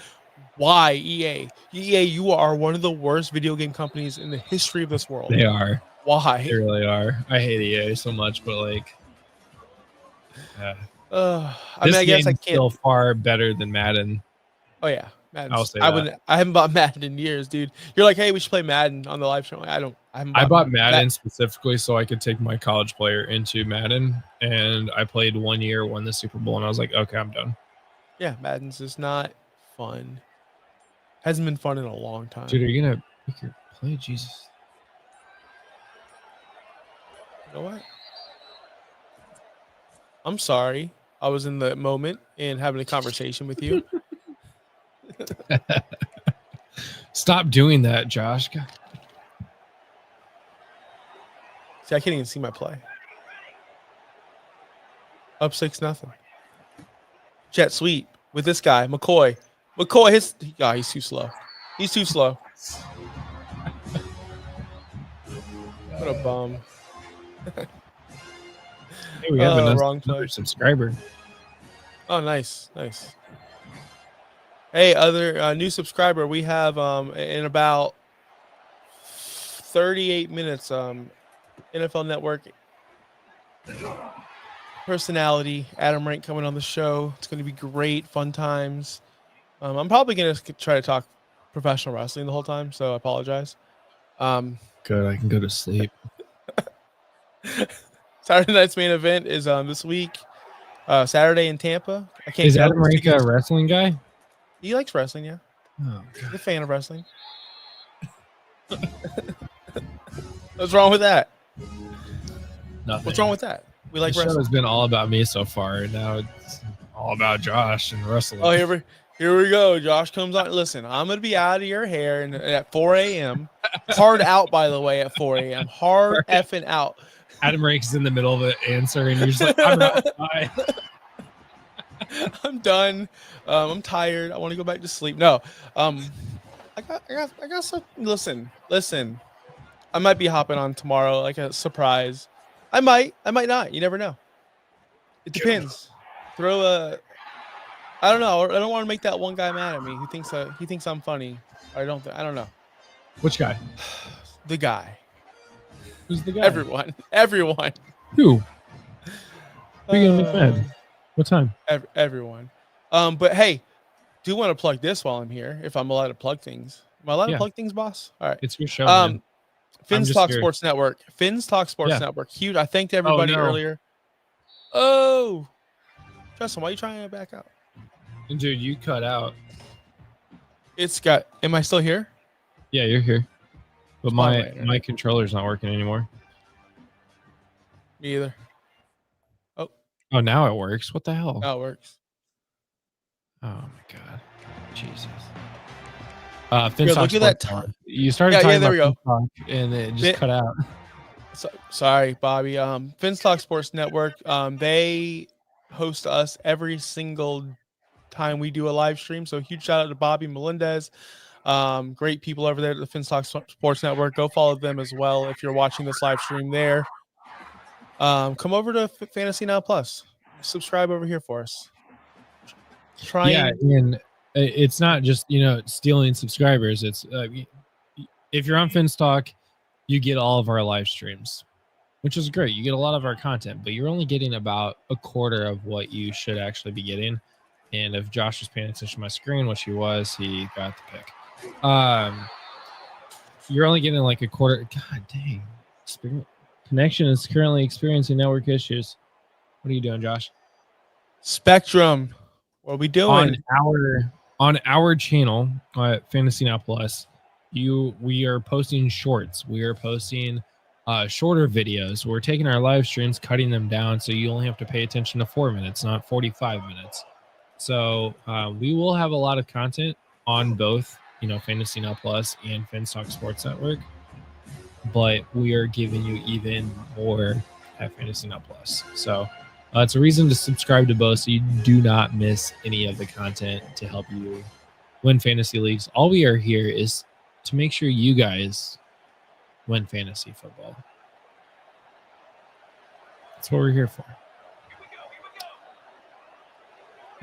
Why, EA? EA, you are one of the worst video game companies in the history of this world. They are. Why? They really are. I hate EA so much, but like, I mean, I guess I can't. Still far better than Madden. Oh yeah, Madden. I'll say that. I haven't bought Madden in years, dude. You're like, hey, we should play Madden on the live show. I bought Madden specifically so I could take my college player into Madden, and I played 1 year, won the Super Bowl, and I was like, okay, I'm done. Yeah, Madden's just not fun. Hasn't been fun in a long time. Dude, are you gonna pick your play? Jesus. You know what? I'm sorry. I was in the moment and having a conversation with you. Stop doing that, Josh. God. See, I can't even see my play. Up 6-0. Jet sweep with this guy, McCoy. McCoy, he's too slow. He's too slow. What a bum. Hey, we have another subscriber. Oh, nice. Hey, other new subscriber. We have in about 38 minutes, NFL Network personality Adam Rank coming on the show. It's going to be great, fun times. I'm probably going to try to talk professional wrestling the whole time, so I apologize. Good, I can go to sleep. Saturday night's main event is this week, Saturday in Tampa. Is Adam Rank a wrestling guy? He likes wrestling, yeah. Oh, He's a fan of wrestling. What's wrong with that? Nothing. What's wrong with that? We like the show wrestling. has been all about me so far, and now it's all about Josh and wrestling. Oh, here we go. Josh comes on. Listen, I'm gonna be out of your hair at 4 a.m. Hard out, by the way, at 4 a.m. Hard effing out. Adam Rake's in the middle of an answer, and you're just like, I'm not. I'm done. I'm tired. I want to go back to sleep. No. I got some. Listen. I might be hopping on tomorrow, like a surprise. I might not. You never know. It depends. Throw a. I don't know. I don't want to make that one guy mad at me. He thinks I'm funny. I don't know. Which guy? The guy. Who's the guy? Everyone. Who? Who are you gonna make mad? What time? Everyone. But hey, do want to plug this while I'm here, if I'm allowed to plug things. Am I allowed to plug things, boss? All right. It's your show, man. Finn's Talk Sports Network. Finn's Talk Sports Yeah. Network. Huge. I thanked everybody earlier. Oh, Justin, why are you trying to back out? Dude, you cut out. Am I still here? Yeah, you're here. But my controller's not working anymore. Me either. Oh, now it works. What the hell? Now it works. Oh my god. Jesus. Look at that time. You started talking there we about go. Finstock and it just cut out. Sorry, Bobby. Finn's Talk Sports Network. They host us every single time we do a live stream. So huge shout out to Bobby Melendez. Great people over there at the Finn's Talk Sports Network. Go follow them as well if you're watching this live stream there. Come over to Fantasy Now Plus. Subscribe over here for us. And it's not just stealing subscribers. It's if you're on Finstock, you get all of our live streams, which is great. You get a lot of our content, but you're only getting about a quarter of what you should actually be getting. And if Josh was paying attention to my screen, which he was, he got the pick. You're only getting like a quarter. God dang. Connection is currently experiencing network issues. What are you doing, Josh? Spectrum. What are we doing? On our channel at Fantasy Now Plus, we are posting shorts. We are posting shorter videos. We're taking our live streams, cutting them down, so you only have to pay attention to 4 minutes, not 45 minutes. So we will have a lot of content on both, Fantasy Now Plus and Finstock Sports Network, but we are giving you even more at Fantasy Now Plus. So it's a reason to subscribe to both so you do not miss any of the content to help you win fantasy leagues. All we are here is to make sure you guys win fantasy football. That's what we're here for.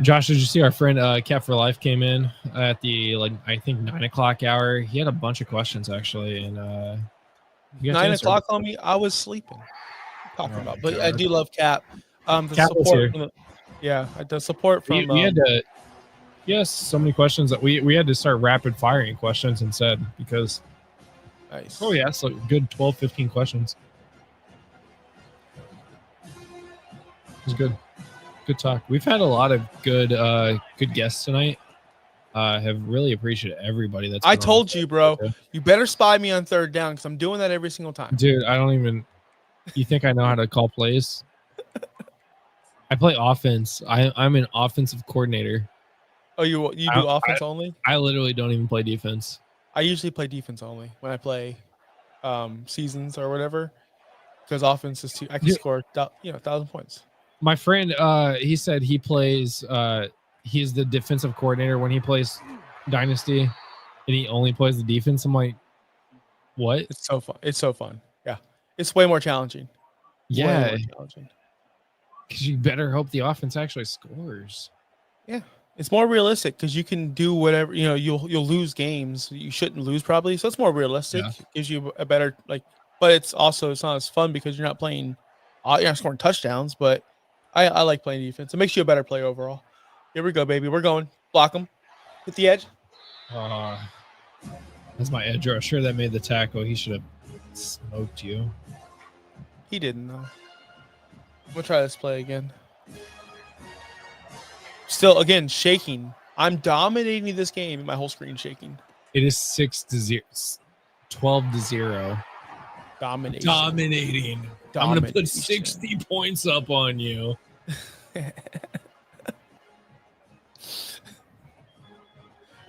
Josh, did you see our friend Cap for Life came in at the I think 9 o'clock hour? He had a bunch of questions actually, and 9 o'clock on me. I was sleeping. Talking about, but God. I do love Cap. The Cap was support. here. The support from. We had to. Yes, so many questions that we had to start rapid firing questions instead because. Nice. Oh yeah, so good 12, 15 questions. It was good. Good talk. We've had a lot of good guests tonight. Have really appreciated everybody that's. I told you, bro. You better spy me on third down because I'm doing that every single time. Dude, I don't even. You think I know how to call plays? I play offense. I'm an offensive coordinator. Oh, you do offense only? I literally don't even play defense. I usually play defense only when I play seasons or whatever, because offense is I can score 1,000 points. My friend, he said he plays. He's the defensive coordinator when he plays Dynasty, and he only plays the defense. I'm like, what? It's so fun. It's so fun. Yeah, it's way more challenging. Yeah, because you better hope the offense actually scores. Yeah, it's more realistic because you can do whatever. You'll lose games you shouldn't lose probably, so it's more realistic. Yeah. Gives you a better but it's not as fun because you're not playing. You're not scoring touchdowns, but I like playing defense. It makes you a better player overall. Here we go, baby. We're going. Block them. Hit the edge. That's my edge rusher that made the tackle. He should have smoked you. He didn't, though. We'll try this play again. Still, again, shaking. I'm dominating this game. My whole screen shaking. It is 6-0, 12-0. Dominating. I'm going to put 60 points up on you.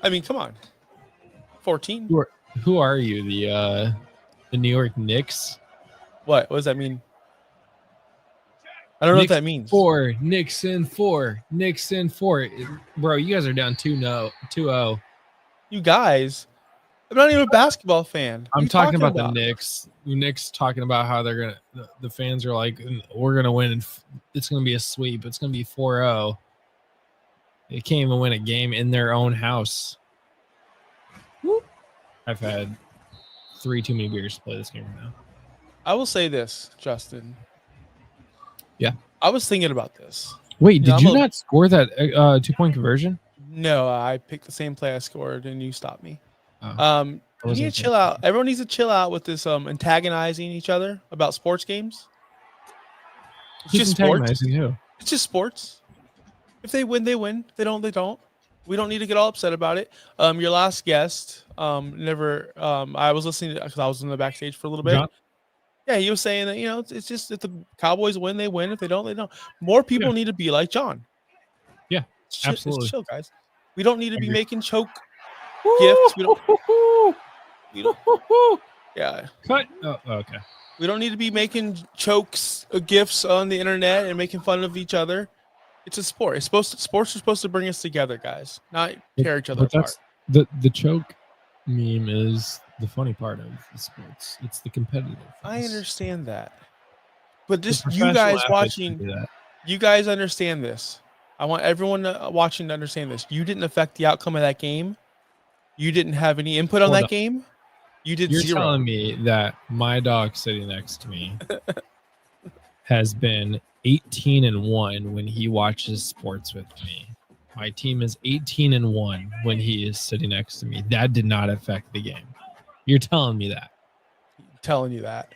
I mean, come on. 14. Who are you? The New York Knicks? What does that mean? I don't know what that means. 4, Nixon 4, Nixon 4. Bro, you guys are down 2-0. You guys, I'm not even a basketball fan. What are I'm you talking about the about? Knicks. Knicks talking about how they're gonna. The fans are like, we're gonna win. And it's gonna be a sweep. It's gonna be 4-0. They can't even win a game in their own house. I've had 3 too many beers to play this game right now. I will say this, Justin. Yeah. I was thinking about this. Wait, did you not score that 2-point conversion? No, I picked the same play I scored, and you stopped me. Oh. You need to chill out. Everyone needs to chill out with this antagonizing each other about sports games. It's Who's just sports. antagonizing who? It's just sports. If they win, they win. If they don't, they don't. We don't need to get all upset about it. Your last guest, never. I was listening because I was in the backstage for a little bit. John? Yeah, he was saying that it's just if the Cowboys win, they win. If they don't, they don't. More people need to be like John. Yeah, Absolutely. absolutely. Chill, guys. We don't need to be making choke gifts. We don't. Yeah. Cut. Oh, okay. We don't need to be making chokes, gifts on the internet and making fun of each other. It's a sport. Sports are supposed to bring us together, guys, not tear each other apart. The choke meme is the funny part of the sports. It's the competitive. I understand that, but just The you guys professional athletes can do watching, that. you guys understand this. I want everyone watching to understand this. You didn't affect the outcome of that game. You didn't have any input on Hold that up. game. You did You're 0. telling me that my dog sitting next to me has been 18-1 when he watches sports with me. My team is 18-1 when he is sitting next to me. That did not affect the game. You're telling me that. I'm telling you that.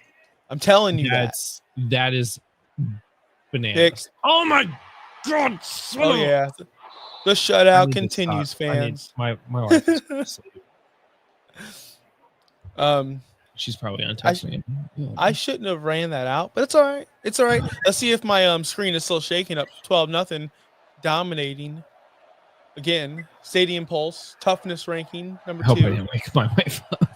I'm telling you that is bananas. Oh my god! Oh yeah, the shutout continues, fans. My wife is asleep. She's probably on text me. I shouldn't have ran that out, but it's all right. It's all right. Let's see if my screen is still shaking up 12-0, dominating. Again, Stadium Pulse, toughness ranking, number 2. I hope I didn't wake my wife up.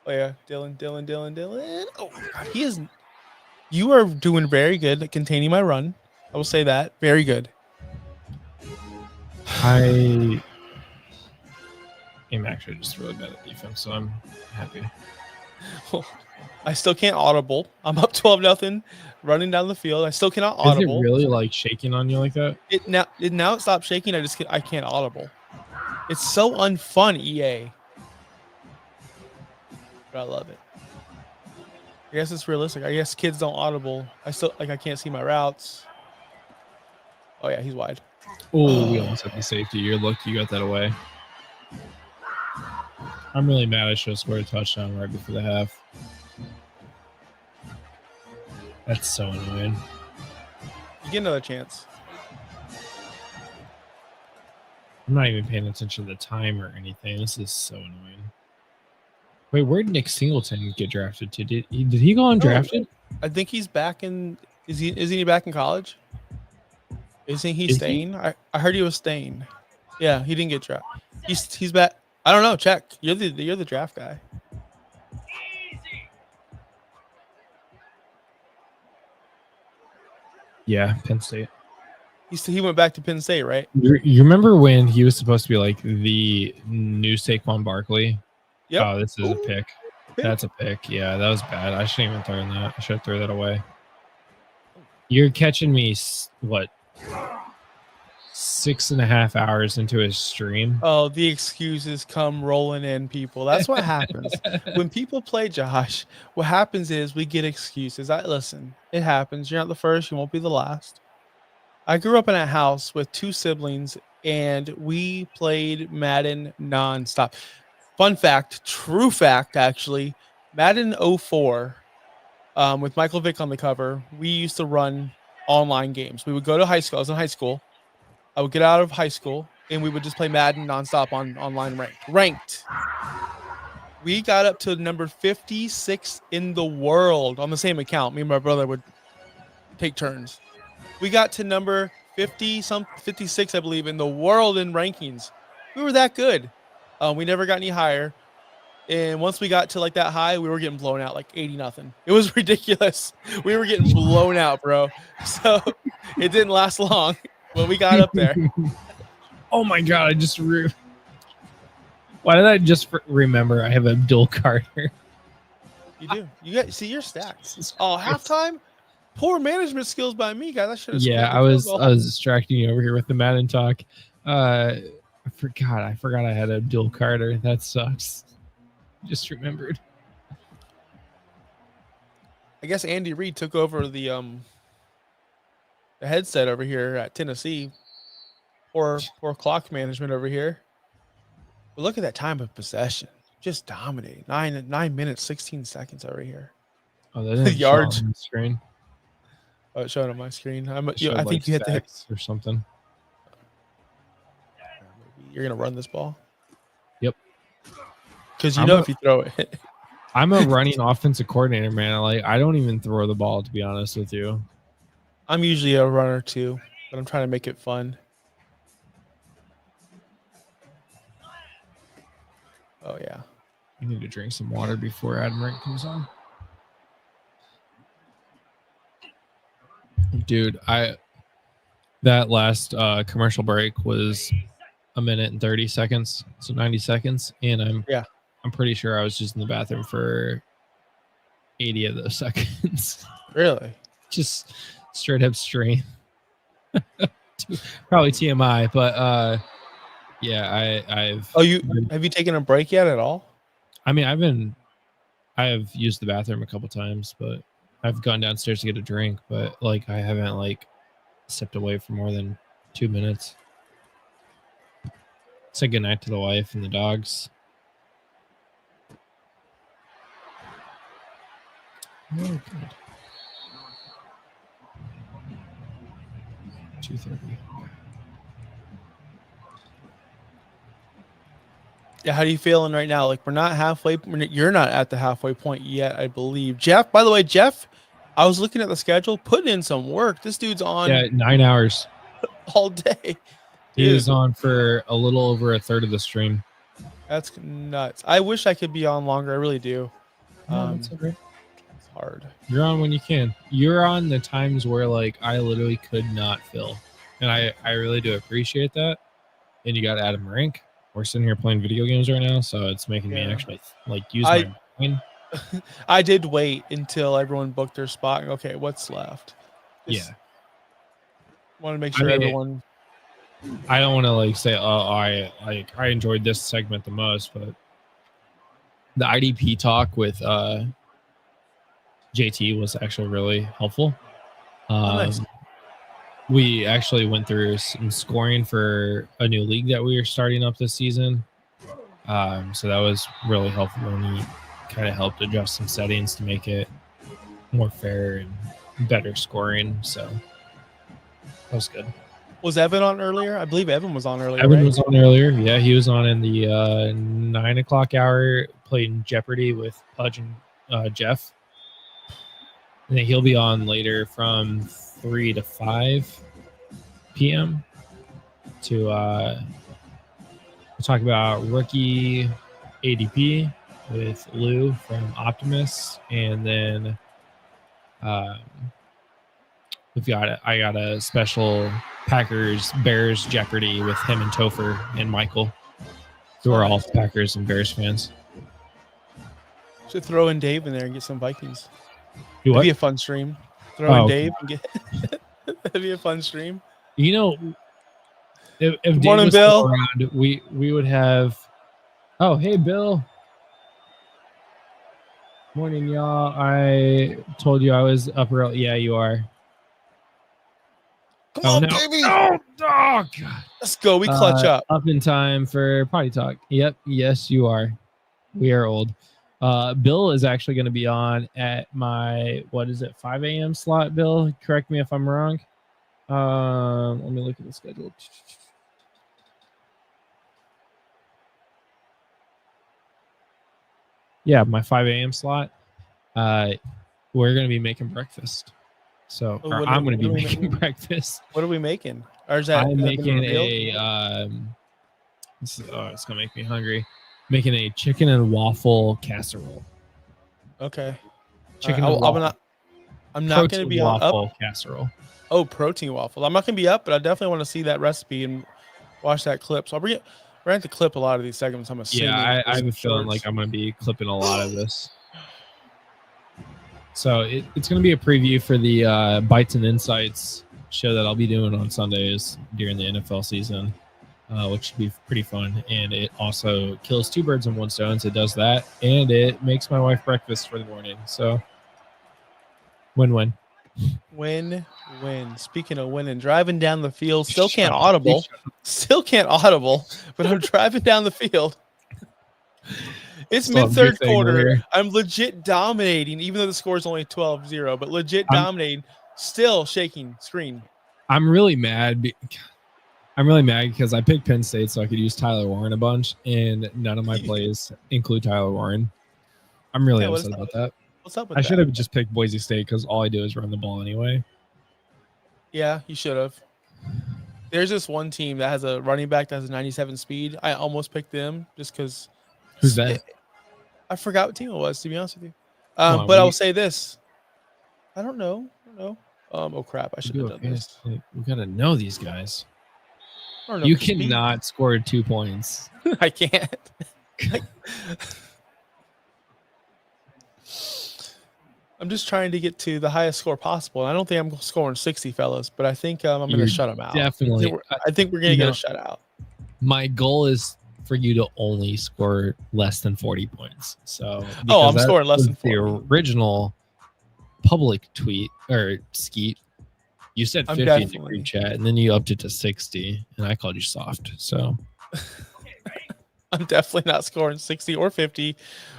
Oh yeah, Dylan. Oh God, he is. You are doing very good at containing my run. I will say that. Very good. I am actually just really bad at defense, so I'm happy. I still can't audible. I'm up 12-0, running down the field. I still cannot audible. Is it really like shaking on you like that? It now it stopped shaking. I can't audible. It's so unfun, EA. But I love it. I guess it's realistic. I guess kids don't audible. I can't see my routes. Oh yeah, he's wide. Oh, we almost had the safety. You're lucky you got that away. I'm really mad I should have scored a touchdown right before the half. That's so annoying. You get another chance. I'm not even paying attention to the time or anything. This is so annoying. Wait, where did Nick Singleton get drafted to? Did he go undrafted? I think he's back in. Isn't he back in college? Isn't he staying? I heard he was staying. Yeah, he didn't get drafted. He's back. I don't know. Check. You're the draft guy. Yeah, Penn State. He went back to Penn State, right? You remember when he was supposed to be like the new Saquon Barkley? Yep. Oh, this is a pick. That's a pick. Yeah, that was bad. I shouldn't even throw that. I should have thrown that away. You're catching me, what, 6.5 hours into his stream? Oh, the excuses come rolling in, people. That's what happens. When people play Josh, what happens is we get excuses. Listen, it happens. You're not the first. You won't be the last. I grew up in a house with 2 siblings, and we played Madden nonstop. Fun fact, true fact, actually, Madden 04, with Michael Vick on the cover, we used to run online games. We would go to high school. I was in high school. I would get out of high school, and we would just play Madden nonstop on online ranked. We got up to number 56 in the world on the same account. Me and my brother would take turns. We got to number 56, I believe, in the world in rankings. We were that good. We never got any higher. And once we got to like that high, we were getting blown out like 80-0. It was ridiculous. We were getting blown out, bro. So it didn't last long, but we got up there. Oh my god! Why did I just remember I have Abdul Carter? You do. See your stats. Oh, halftime. Poor management skills by me, guys. I should have. Yeah, I was distracting you over here with the Madden talk. I forgot I had Abdul Carter. That sucks. Just remembered. I guess Andy Reid took over the headset over here at Tennessee. Poor clock management over here. But look at that time of possession. Just dominating. 9 minutes, 16 seconds over here. Oh, that didn't yards show on the screen. Oh, it's showing on my screen. I Showed, think you hit the hit or something. You're gonna run this ball. Yep. Because if you throw it. I'm a running offensive coordinator, man. I don't even throw the ball, to be honest with you. I'm usually a runner too, but I'm trying to make it fun. Oh yeah. I need to drink some water before Adam Rank comes on. Dude, that last commercial break was 1 minute and 30 seconds, so 90 seconds, and I'm pretty sure I was just in the bathroom for 80 of those seconds. Really? Just straight up strain. Probably TMI, but yeah, I've. Oh, have you taken a break yet at all? I mean, I have used the bathroom a couple times, but I've gone downstairs to get a drink, but I haven't stepped away for more than 2 minutes. Say goodnight to the wife and the dogs. Oh, good. 2:30. Yeah, how are you feeling right now? We're not halfway. You're not at the halfway point yet, I believe. Jeff, by the way, I was looking at the schedule, putting in some work. This dude's on. Yeah, 9 hours all day. He was on for a little over a third of the stream. That's nuts. I wish I could be on longer. I really do. That's okay. It's hard. You're on when you can. You're on the times where I literally could not fill, and I really do appreciate that. And you got Adam Rank. We're sitting here playing video games right now, so it's making me actually use my brain. I did wait until everyone booked their spot. Okay, what's left? Want to make sure everyone. I don't want to say, I enjoyed this segment the most, but the IDP talk with JT was actually really helpful. Nice. We actually went through some scoring for a new league that we are starting up this season. So that was really helpful, and he kind of helped adjust some settings to make it more fair and better scoring. So that was good. Was Evan on earlier? I believe Evan was on earlier. Evan was on earlier. Yeah, he was on in the 9 o'clock hour playing Jeopardy with Pudge and Jeff. And then he'll be on later from 3 to 5 p.m. to talk about rookie ADP with Lou from Optimus, and then I got a special Packers Bears Jeopardy with him and Topher and Michael, who are all Packers and Bears fans. Should throw in Dave in there and get some Vikings. Do what? It'd be a fun stream. Throw in Dave and get. That'd be a fun stream. You know, if Dave Morning, was Bill. around, we would have. Oh, hey, Bill. Morning, y'all. I told you I was up early. Yeah, you are. Come on, baby. Oh, God. Let's go. We clutch up. Up in time for potty talk. Yep. Yes, you are. We are old. Bill is actually going to be on at my, 5 a.m. slot, Bill? Correct me if I'm wrong. Let me look at the schedule. Yeah, my 5 a.m. slot. We're going to be making breakfast. So I'm going to be making breakfast. What are we making? Or is that I'm making a. It's going to make me hungry. making a chicken and waffle casserole. Okay. Chicken All right, and waffle. I'm not going to Protein be up. waffle casserole. Oh, protein waffle. I'm not going to be up, but I definitely want to see that recipe and watch that clip. So we're going to clip a lot of these segments, I'm assuming. Yeah, I for have some a feeling shorts. like I'm going to be clipping a lot of this. So it's going to be a preview for the Bites and Insights show that I'll be doing on Sundays during the NFL season, which should be pretty fun. And it also kills two birds with one stone. It does that, and it makes my wife breakfast for the morning. So win-win. Win. Speaking of winning, driving down the field, still can't audible, but I'm driving down the field. It's mid-third quarter. I'm legit dominating, even though the score is only 12-0, but legit dominating, still shaking screen. I'm really mad because I picked Penn State so I could use Tyler Warren a bunch, and none of my plays include Tyler Warren. I'm really upset about that. What's up with I that? should have just picked Boise State because all I do is run the ball anyway. Yeah, you should have. There's this one team that has a running back that has a 97 speed. I almost picked them just because. Who's that? I forgot what team it was, to be honest with you. But I will say this. I don't know. Oh, crap. I should have done this. We got to know these guys. I don't know You for speed. cannot score 2 points. I can't. I'm just trying to get to the highest score possible. I don't think I'm scoring 60, fellas, but I think I'm going to shut them out. Definitely. I think we're going to get a shutout. My goal is for you to only score less than 40 points. So, I'm scoring less than 40. The original public tweet or skeet, you said 50 in the group chat, and then you upped it to 60, and I called you soft. So, I'm definitely not scoring 60 or 50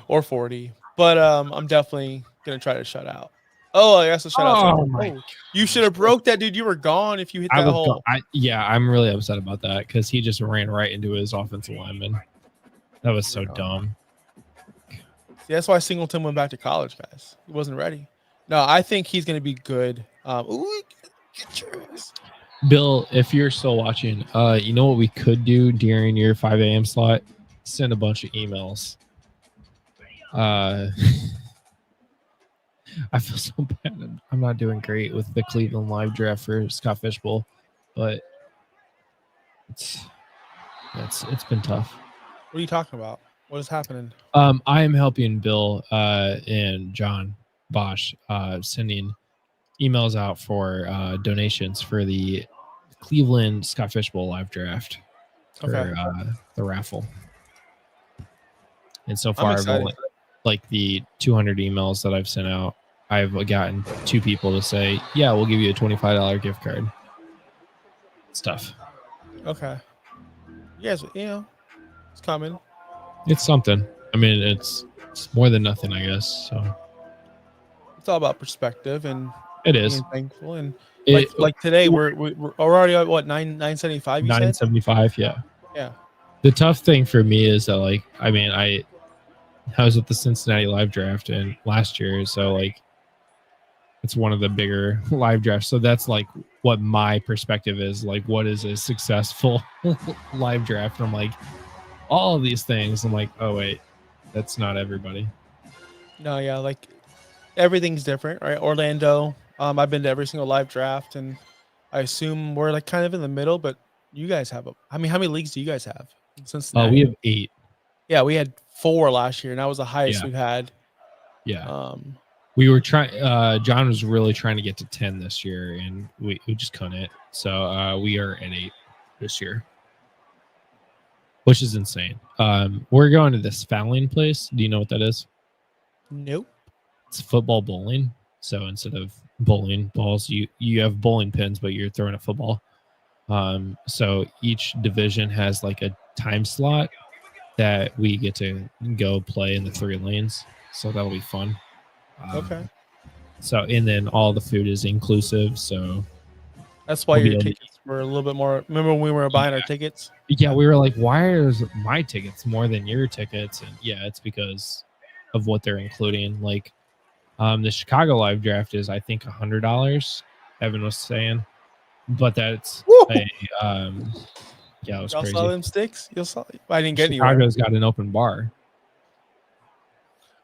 or 40, but I'm definitely going to try to shut out. Oh, I guess a shutout. You should have broke that, dude. You were gone if you hit that hole. I'm really upset about that because he just ran right into his offensive lineman. That was so dumb. See, that's why Singleton went back to college, guys. He wasn't ready. No, I think he's going to be good. Get your ass. Bill, if you're still watching, you know what we could do during your 5 a.m. slot? Send a bunch of emails. I feel so bad. I'm not doing great with the Cleveland live draft for Scott Fishbowl, but it's been tough. What are you talking about? What is happening? I am helping Bill and John Bosch sending emails out for donations for the Cleveland Scott Fishbowl live draft for the raffle. And so far, I've only, like the 200 emails that I've sent out, I've gotten 2 people to say, yeah, we'll give you a $25 gift card. Stuff. Okay. Yes, it's coming. It's something. I mean, it's more than nothing, I guess. So it's all about perspective and it is being thankful. And like today, we're already at what, 975? 975, yeah. Yeah. The tough thing for me is that, like, I mean, I was at the Cincinnati live draft and last year, so like it's one of the bigger live drafts. So that's like what my perspective is, like what is a successful live draft. And I'm like, all of these things. I'm like, oh wait, that's not everybody. No, yeah, like everything's different, right? Orlando. I've been to every single live draft, and I assume we're like kind of in the middle. But you guys have how many leagues do you guys have? Cincinnati? We have 8. Yeah, we had 4 last year, and that was the highest we've had. Yeah. We were trying. John was really trying to get to 10 this year, and we just couldn't. So we are at 8 this year, which is insane. We're going to this fouling place. Do you know what that is? Nope. It's football bowling. So instead of bowling balls, you have bowling pins, but you're throwing a football. So each division has like a time slot that we get to go play in the 3 lanes. So that'll be fun. Okay. So, and then all the food is inclusive. So that's why your tickets were a little bit more. Remember when we were buying our tickets? Yeah, we were like, why are my tickets more than your tickets? And yeah, it's because of what they're including. Like, the Chicago live draft is, I think, $100. Evan was saying, but that's Yeah, it was Y'all crazy. saw them sticks? I didn't get Chicago's anywhere. got an open bar.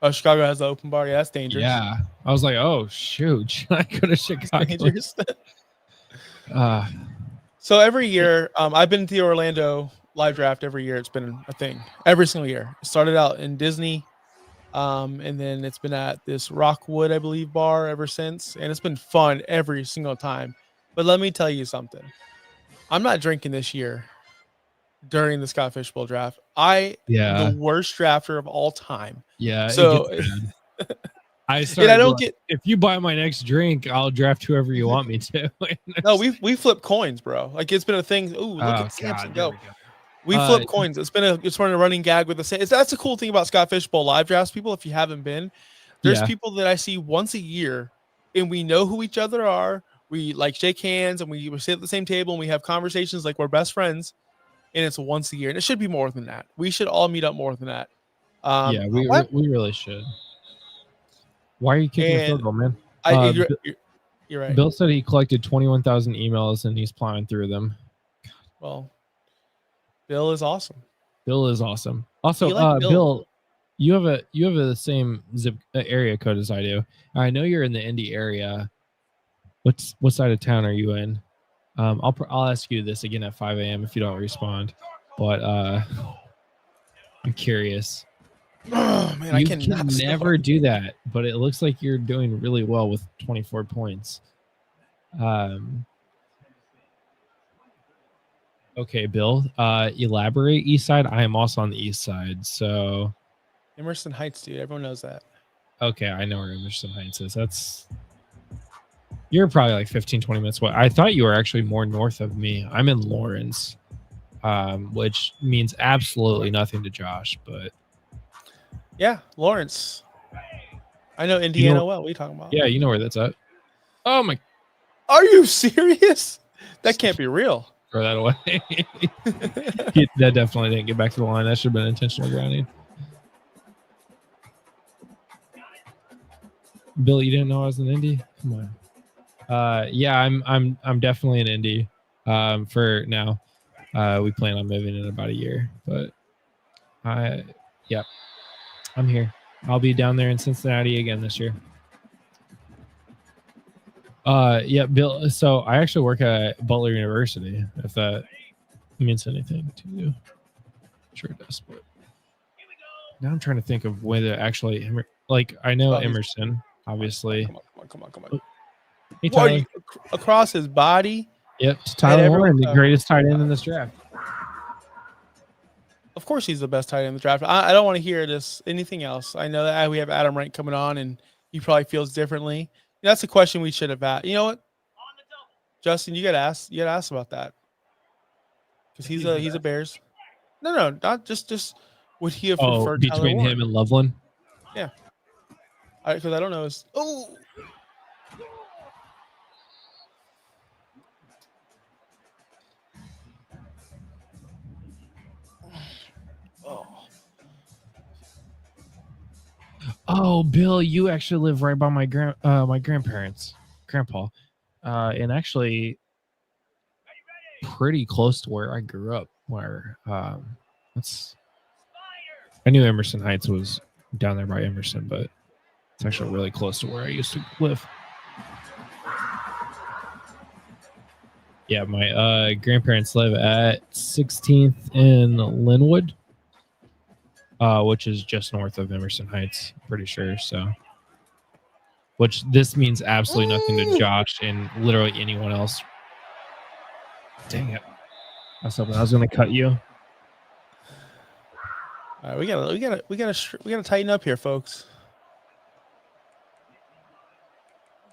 Oh, Chicago has an open bar. Yeah, that's dangerous. Yeah, I was like, oh shoot, should I go to Chicago? Dangerous. uh, So every year, I've been to the Orlando live draft every year. It's been a thing every single year. It started out in Disney, and then it's been at this Rockwood, I believe, bar ever since, and it's been fun every single time. But let me tell you something. I'm not drinking this year during the Scott Fish Bowl draft. I am the worst drafter of all time. Yeah, So it gets bad. I started. I don't get. If you buy my next drink, I'll draft whoever you want me to. No, we flip coins, bro. Like it's been a thing. Ooh, look at Samson go. We flip coins. It's been a running gag with the. That's a cool thing about Scott Fish Bowl live drafts. People, if you haven't been, there's people that I see once a year, and we know who each other are. We like shake hands and we sit at the same table and we have conversations like we're best friends. And it's once a year, and it should be more than that. We should all meet up more than that. Yeah, we really should. Why are you kicking the field goal, man? You're right. Bill said he collected 21,000 emails and he's plowing through them. Well, Bill is awesome. Bill is awesome. Also, like Bill, you have the same zip area code as I do. I know you're in the Indy area. What side of town are you in? I'll ask you this again at 5 a.m. if you don't respond. But I'm curious. Oh man, you can never do that, but it looks like you're doing really well with 24 points. Okay, Bill. Elaborate. East side. I am also on the east side. So Emerson Heights, dude. Everyone knows that. Okay, I know where Emerson Heights is. You're probably like 15, 20 minutes away. I thought you were actually more north of me. I'm in Lawrence, which means absolutely nothing to Josh, but yeah, Lawrence. I know Indiana well. What are you talking about? Yeah, you know where that's at. Oh my! Are you serious? That can't be real. Throw that away. That definitely didn't get back to the line. That should have been intentional grounding. Bill, you didn't know I was in Indy? Come on. Yeah, I'm definitely in Indy. For now. We plan on moving in about a year, but I'm here. I'll be down there in Cincinnati again this year. Yeah, Bill. So I actually work at Butler University, if that means anything to you. Sure it does, but now I'm trying to think of whether actually, like, I know Emerson, obviously. Come on. Hey, Tyler. Across his body. Yep, Tyler Warren, the greatest tight end in this draft. Of course, he's the best tight end in the draft. I don't want to hear anything else. I know that we have Adam Rank coming on, and he probably feels differently. That's a question we should have asked. You know what, Justin, you got to ask about that because he's a Bears. No, not just would he have preferred between him and Loveland? Yeah, because I don't know. Oh, Bill, you actually live right by my grandparents, grandpa, and actually pretty close to where I grew up. Where I knew Emerson Heights was down there by Emerson, but it's actually really close to where I used to live. Yeah, my grandparents live at 16th in Linwood. Which is just north of Emerson Heights, pretty sure. So, which this means absolutely nothing to Josh and literally anyone else. Dang it! I was hoping I was going to cut you. All right, we gotta tighten up here, folks.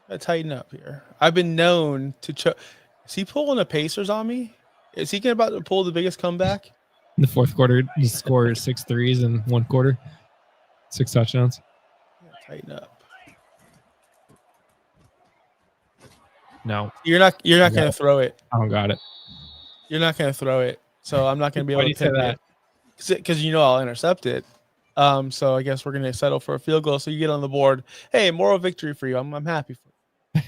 Gotta tighten up here. I've been known to. Is he pulling the Pacers on me? Is he about to pull the biggest comeback? In the fourth quarter, you score 6 threes in one quarter, 6 touchdowns. Tighten up. No, you're not going to throw it. I don't got it. You're not going to throw it, so I'm not going to be able to pick it because I'll intercept it. So I guess we're going to settle for a field goal. So you get on the board. Hey, moral victory for you. I'm happy for you.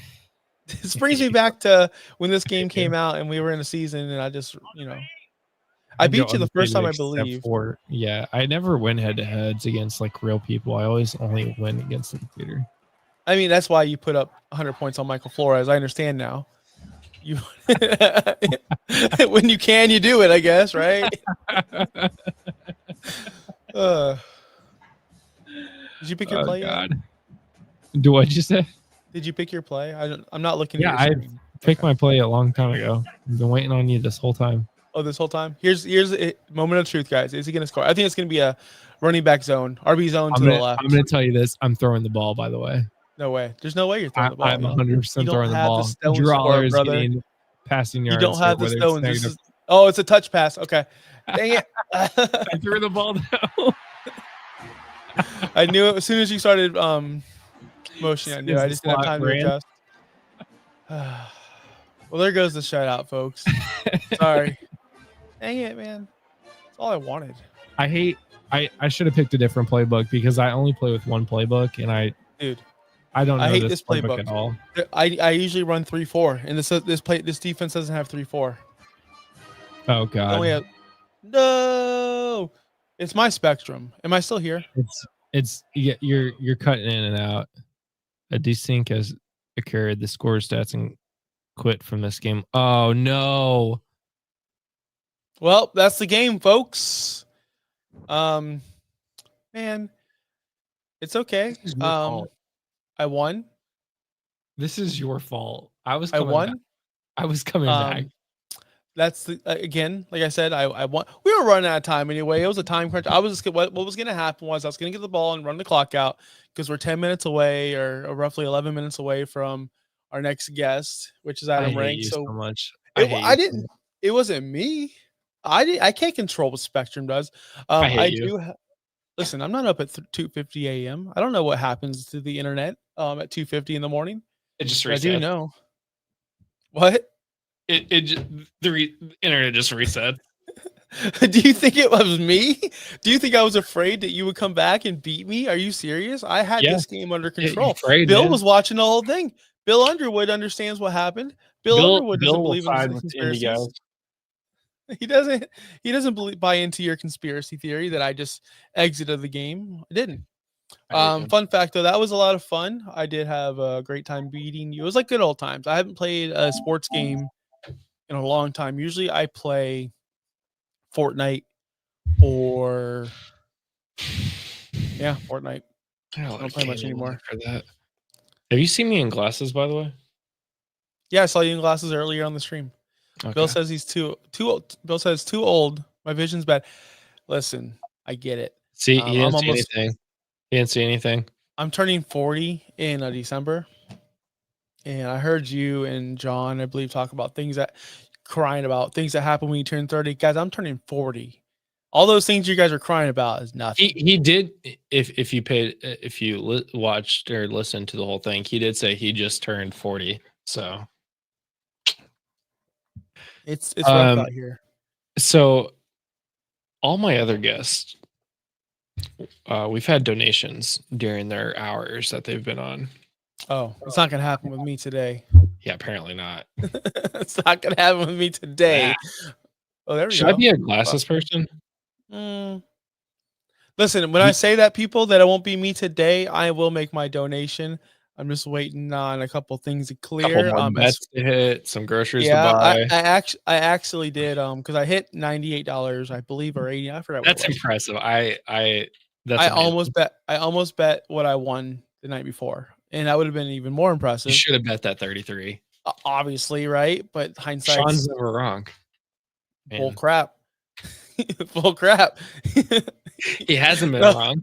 This brings me back to when this game came out and we were in the season, and I just I go beat you the first undefeated time, I except believe. for I never win head to heads against like real people. I always only win against the computer. I mean, that's why you put up 100 points on Michael Flores. I understand now. You when you can, you do it, I guess, right? Did you pick your Oh play yet? God. Do what you say? Did you pick your play? I'm not looking at Yeah, your I screen. picked my play a long time ago. I've been waiting on you this whole time. Oh, this whole time. Here's a moment of truth, guys. Is he going to score? I think it's going to be a running back zone, RB zone to the left. I'm gonna tell you this. I'm throwing the ball, by the way. No way. There's no way you're throwing the ball. I'm You 100% don't throwing the have the ball. stones Drew for it, is brother. getting passing You yards. don't have the whether it's stones. This negative. is it's a touch pass. Okay. Dang it. I threw the ball down. I knew it as soon as you started motioning. I knew. Is I the just didn't have slot time to ran? adjust. Well, there goes the shutout, folks. Sorry. Dang it, man. That's all I wanted. I should have picked a different playbook because I only play with one playbook and I don't know I hate this this playbook playbook at all. I usually run 3-4, and this defense doesn't have 3-4. Oh God. No. It's my spectrum. Am I still here? You're cutting in and out. A desync has occurred. The score stats and quit from this game. Oh no. Well, that's the game, folks. Man, it's okay. This is your fault. I won. This is your fault. I was I coming won. back. I was coming back. That's the again, like I said, I won. We were running out of time anyway. It was a time crunch. I was just what was going to happen was I was going to get the ball and run the clock out because we're 10 minutes away or roughly 11 minutes away from our next guest, which is I Adam hate Rank. you So so much. I didn't. It wasn't me. I can't control what Spectrum does. I hate I you. do. Listen, I'm not up at 2:50 a.m. I don't know what happens to the internet at 2:50 in the morning. It just But I resets. do know. What? The internet just reset. Do you think it was me? Do you think I was afraid that you would come back and beat me? Are you serious? I had Yeah. this game under Yeah, you're control. afraid, Bill man. was watching the whole thing. Bill Underwood understands what happened. Bill Underwood doesn't will believe in side the with the indie conspiracies. guys. He doesn't buy into your conspiracy theory that I just exited the game. I didn't. Fun fact though, that was a lot of fun. I did have a great time beating you. It was like good old times. I haven't played a sports game in a long time. Usually I play Fortnite or Fortnite. I don't play much anymore. For that. Have you seen me in glasses, by the way? Yeah, I saw you in glasses earlier on the stream. Okay. Bill says he's too old. Bill says too old. My vision's bad. Listen, I get it. See, he didn't see anything. He didn't see anything. I'm turning 40 in December, and I heard you and John, I believe, talk about things that happen when you turn 30. Guys, I'm turning 40. All those things you guys are crying about is nothing. He did. If you watched or listened to the whole thing, he did say he just turned 40. So it's rough out here. So all my other guests, we've had donations during their hours that they've been on. Oh, it's not gonna happen with me today. Yeah, apparently not. It's not gonna happen with me today. Oh, there we Should go. I be a glasses person? Listen, when I say that, people, that it won't be me today, I will make my donation. I'm just waiting on a couple things to clear. Couple more bets to hit, some groceries to buy. I actually did because I hit $98, I believe, or 80. I forgot. That's impressive. That's I amazing. almost bet what I won the night before, and that would have been even more impressive. You should have bet that 33. Obviously, right? But hindsight. Sean's never wrong. Bull crap. Full crap. He hasn't been wrong.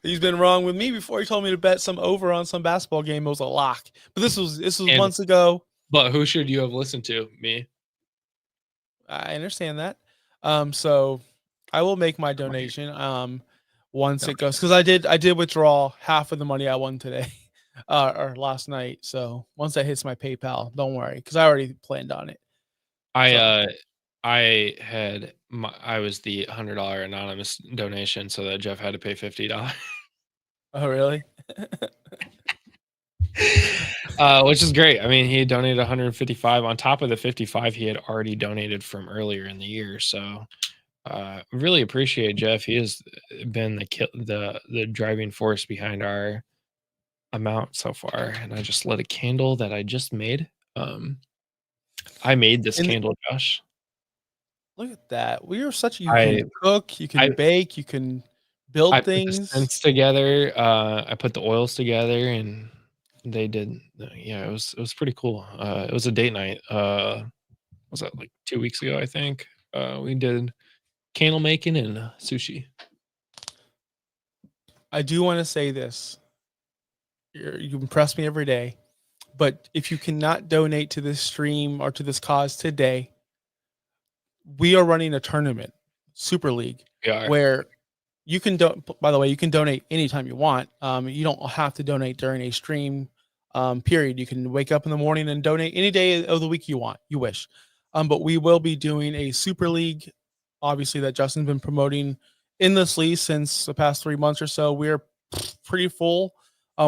He's been wrong with me before. He told me to bet some over on some basketball game. It was a lock. But this was months ago. But who should you have listened to? Me. I understand that. So I will make my donation once it goes, because I did withdraw half of the money I won today or last night. So once that hits my PayPal, don't worry, because I already planned on it. I was the $100 anonymous donation, so that Jeff had to pay $50. Oh, really? Which is great. I mean, he donated 155 on top of the 55 he had already donated from earlier in the year. So Really appreciate Jeff. He has been the driving force behind our amount so far. And I just lit a candle that I just made. I made this And candle, Josh. look at that. We are such you I can cook, you can I bake, you can I build put the things. scents together. I put the oils together, and they did. Yeah, it was pretty cool. It was a date night. Was that like 2 weeks ago? I think we did candle making and sushi. I do want to say this. You impress me every day. But if you cannot donate to this stream or to this cause today, we are running a tournament, Super League, We are. where you can by the way, you can donate anytime you want. You don't have to donate during a stream period. You can wake up in the morning and donate any day of the week you wish. But we will be doing a Super League, obviously, that Justin's been promoting endlessly since the past 3 months or so. We're pretty full.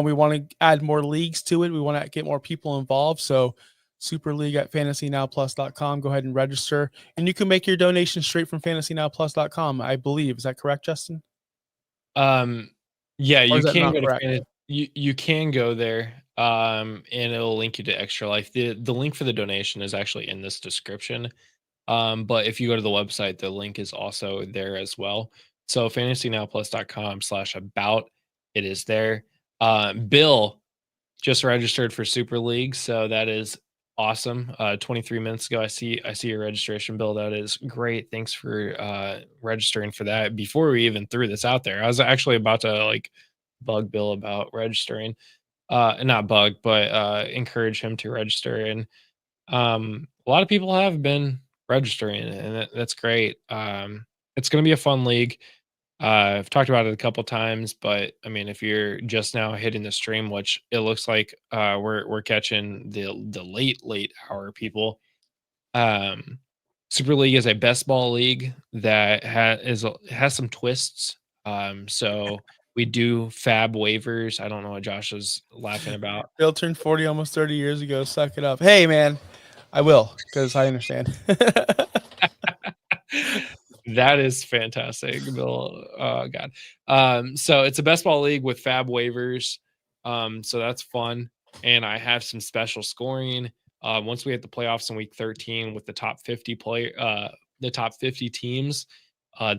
We want to add more leagues to it. We want to get more people involved. So Super League at FantasyNowPlus.com. Go ahead and register. And you can make your donation straight from FantasyNowPlus.com, I believe. Is that correct, Justin? Yeah, Or you is that can not go to correct? you can go there, and it'll link you to Extra Life. The link for the donation is actually in this description. But if you go to the website, the link is also there as well. So fantasynowplus.com/about, it is there. Bill just registered for Super League, so that is awesome. 23 minutes ago, I see your registration, Bill. That is great. Thanks for registering for that. Before we even threw this out there, I was actually about to like bug Bill about registering. Not bug, but encourage him to register. And a lot of people have been registering, and that's great. It's going to be a fun league. I've talked about it a couple times, but I mean, if you're just now hitting the stream, which it looks like we're catching the late hour people. Super League is a best ball league that has some twists. So we do fab waivers. I don't know what Josh is laughing about. Bill turned 40 almost 30 years ago. Suck it up. Hey, man, I will, because I understand. That is fantastic, Bill. Oh God. So it's a best ball league with fab waivers. So that's fun. And I have some special scoring. Once we hit the playoffs in week 13 with the top 50 the top 50 teams,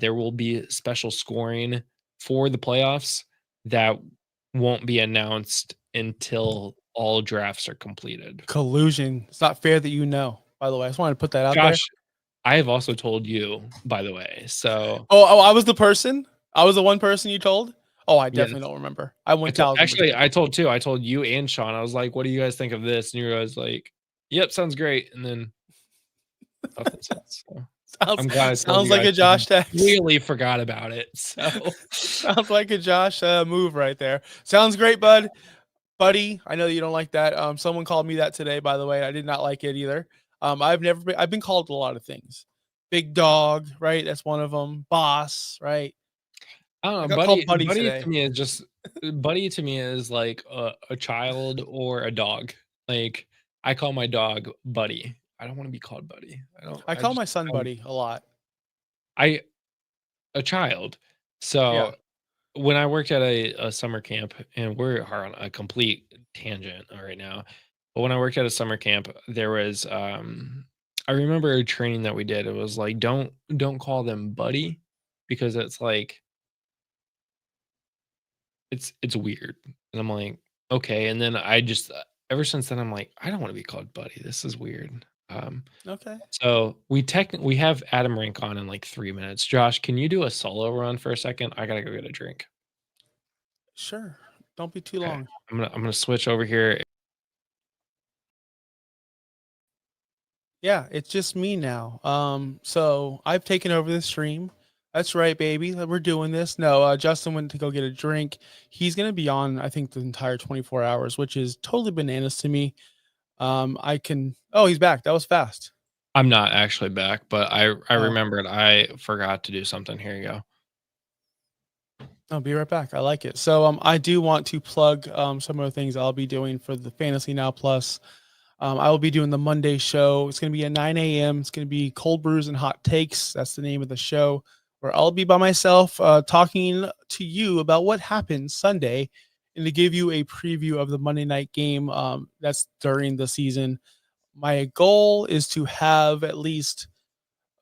there will be special scoring for the playoffs that won't be announced until all drafts are completed. Collusion. It's not fair that you know. By the way, I just wanted to put that out there. Josh, I have also told you, by the way. So Oh, I was the person. I was the one person you told. Oh, I definitely Yes. don't remember. I 1000. Actually, I told two. I told you and Sean. I was like, "What do you guys think of this?" And you guys like, "Yep, sounds great." And then nothing since. So I'm glad I told Sounds you like guys a Josh 'cause text. you Really forgot about it. So Sounds like a Josh move right there. Sounds great, buddy. I know you don't like that. Someone called me that today, by the way. I did not like it either. I've been called a lot of things. Big dog, right? That's one of them. Boss, right? I don't I know. got called Buddy today. to me is just buddy to me is like a child or a dog. Like I call my dog Buddy. I don't want to be called Buddy. I call my son buddy a lot. A child. Yeah. So when I worked at a summer camp, and we're on a complete tangent right now, but when I worked at a summer camp, there was I remember a training that we did. It was like don't call them buddy because it's like it's weird. And I'm like, okay. And then I just ever since then I'm like, I don't want to be called buddy. This is weird. Okay. So we have Adam Rink on in like 3 minutes. Josh, can you do a solo run for a second? I gotta go get a drink. Sure. Don't be too Okay. long. I'm gonna switch over here. Yeah, it's just me now. So I've taken over the stream. That's right, baby. We're doing this. No, Justin went to go get a drink. He's gonna be on, I think, the entire 24 hours, which is totally bananas to me. I can. Oh, he's back. That was fast. I'm not actually back, but I Oh. remembered I forgot to do something. Here you go. I'll be right back. I like it. So I do want to plug some of the things I'll be doing for the Fantasy Now Plus. I will be doing the Monday show. It's going to be at 9 a.m. It's going to be Cold Brews and Hot Takes. That's the name of the show, where I'll be by myself talking to you about what happened Sunday and to give you a preview of the Monday night game that's during the season. My goal is to have at least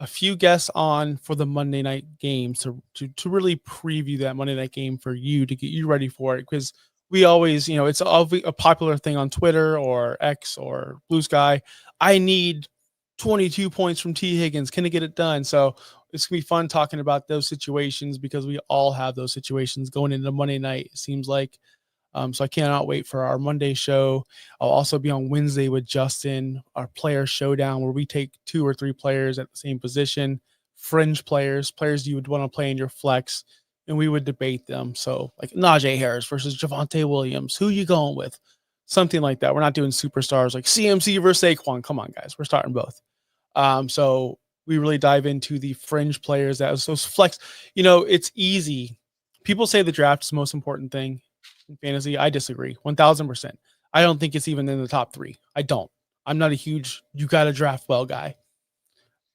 a few guests on for the Monday night games to really preview that Monday night game for you, to get you ready for it, because we always, it's a popular thing on Twitter or X or Blue Sky. I need 22 points from T. Higgins. Can I get it done? So it's gonna be fun talking about those situations, because we all have those situations going into Monday night, it seems like. So I cannot wait for our Monday show. I'll also be on Wednesday with Justin, our player showdown, where we take 2 or 3 players at the same position, fringe players you would want to play in your flex, and we would debate them. So like Najee Harris versus Javonte Williams, who you going with? Something like that. We're not doing superstars like CMC versus Saquon. Come on, guys. We're starting both. So we really dive into the fringe players, those flex. It's easy. People say the draft is the most important thing in fantasy. I disagree 1000%. I don't think it's even in the top 3. I don't. I'm not a huge you got to draft well guy.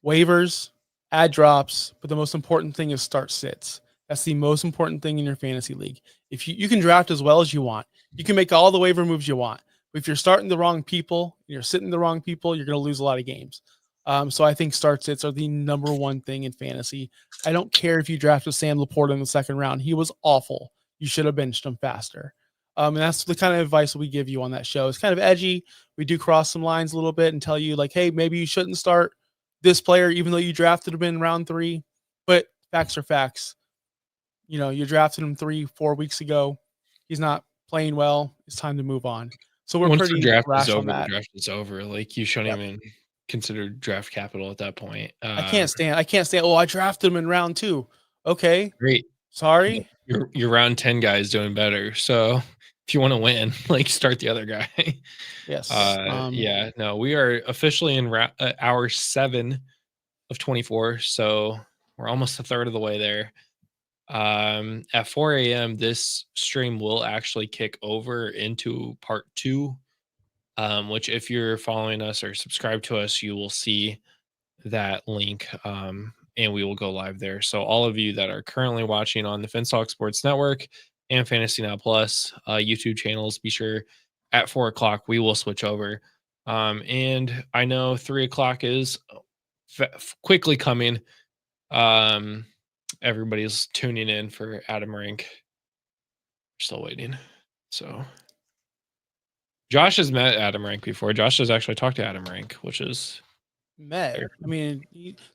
Waivers, add drops, but the most important thing is start sits. That's the most important thing in your fantasy league. If you can draft as well as you want, you can make all the waiver moves you want. But if you're starting the wrong people, you're sitting the wrong people, you're going to lose a lot of games. So I think start sits are the number one thing in fantasy. I don't care if you drafted Sam Laporta in the second round. He was awful. You should have benched him faster. And that's the kind of advice we give you on that show. It's kind of edgy. We do cross some lines a little bit and tell you like, hey, maybe you shouldn't start this player, even though you drafted him in round 3, but facts are facts. You drafted him 3-4 weeks ago. He's not playing well. It's time to move on. So we're Once pretty the draft rash is over, on that. the draft is over. Like you shouldn't even consider draft capital at that point. I can't stand. Oh, I drafted him in round 2. Okay, great. Sorry, your round 10 guy is doing better. So if you want to win, like start the other guy. Yes. Yeah. No, we are officially in hour 7 of 24. So we're almost a third of the way there. At 4 a.m. this stream will actually kick over into part 2, which if you're following us or subscribe to us, you will see that link, and we will go live there. So all of you that are currently watching on the FinStalk Sports Network and FantasyNow Plus YouTube channels, be sure at 4 o'clock we will switch over. And I know 3 o'clock is quickly coming. Everybody's tuning in for Adam Rank. Still waiting. So Josh has met Adam Rank before. Josh has actually talked to Adam Rank, which is I mean,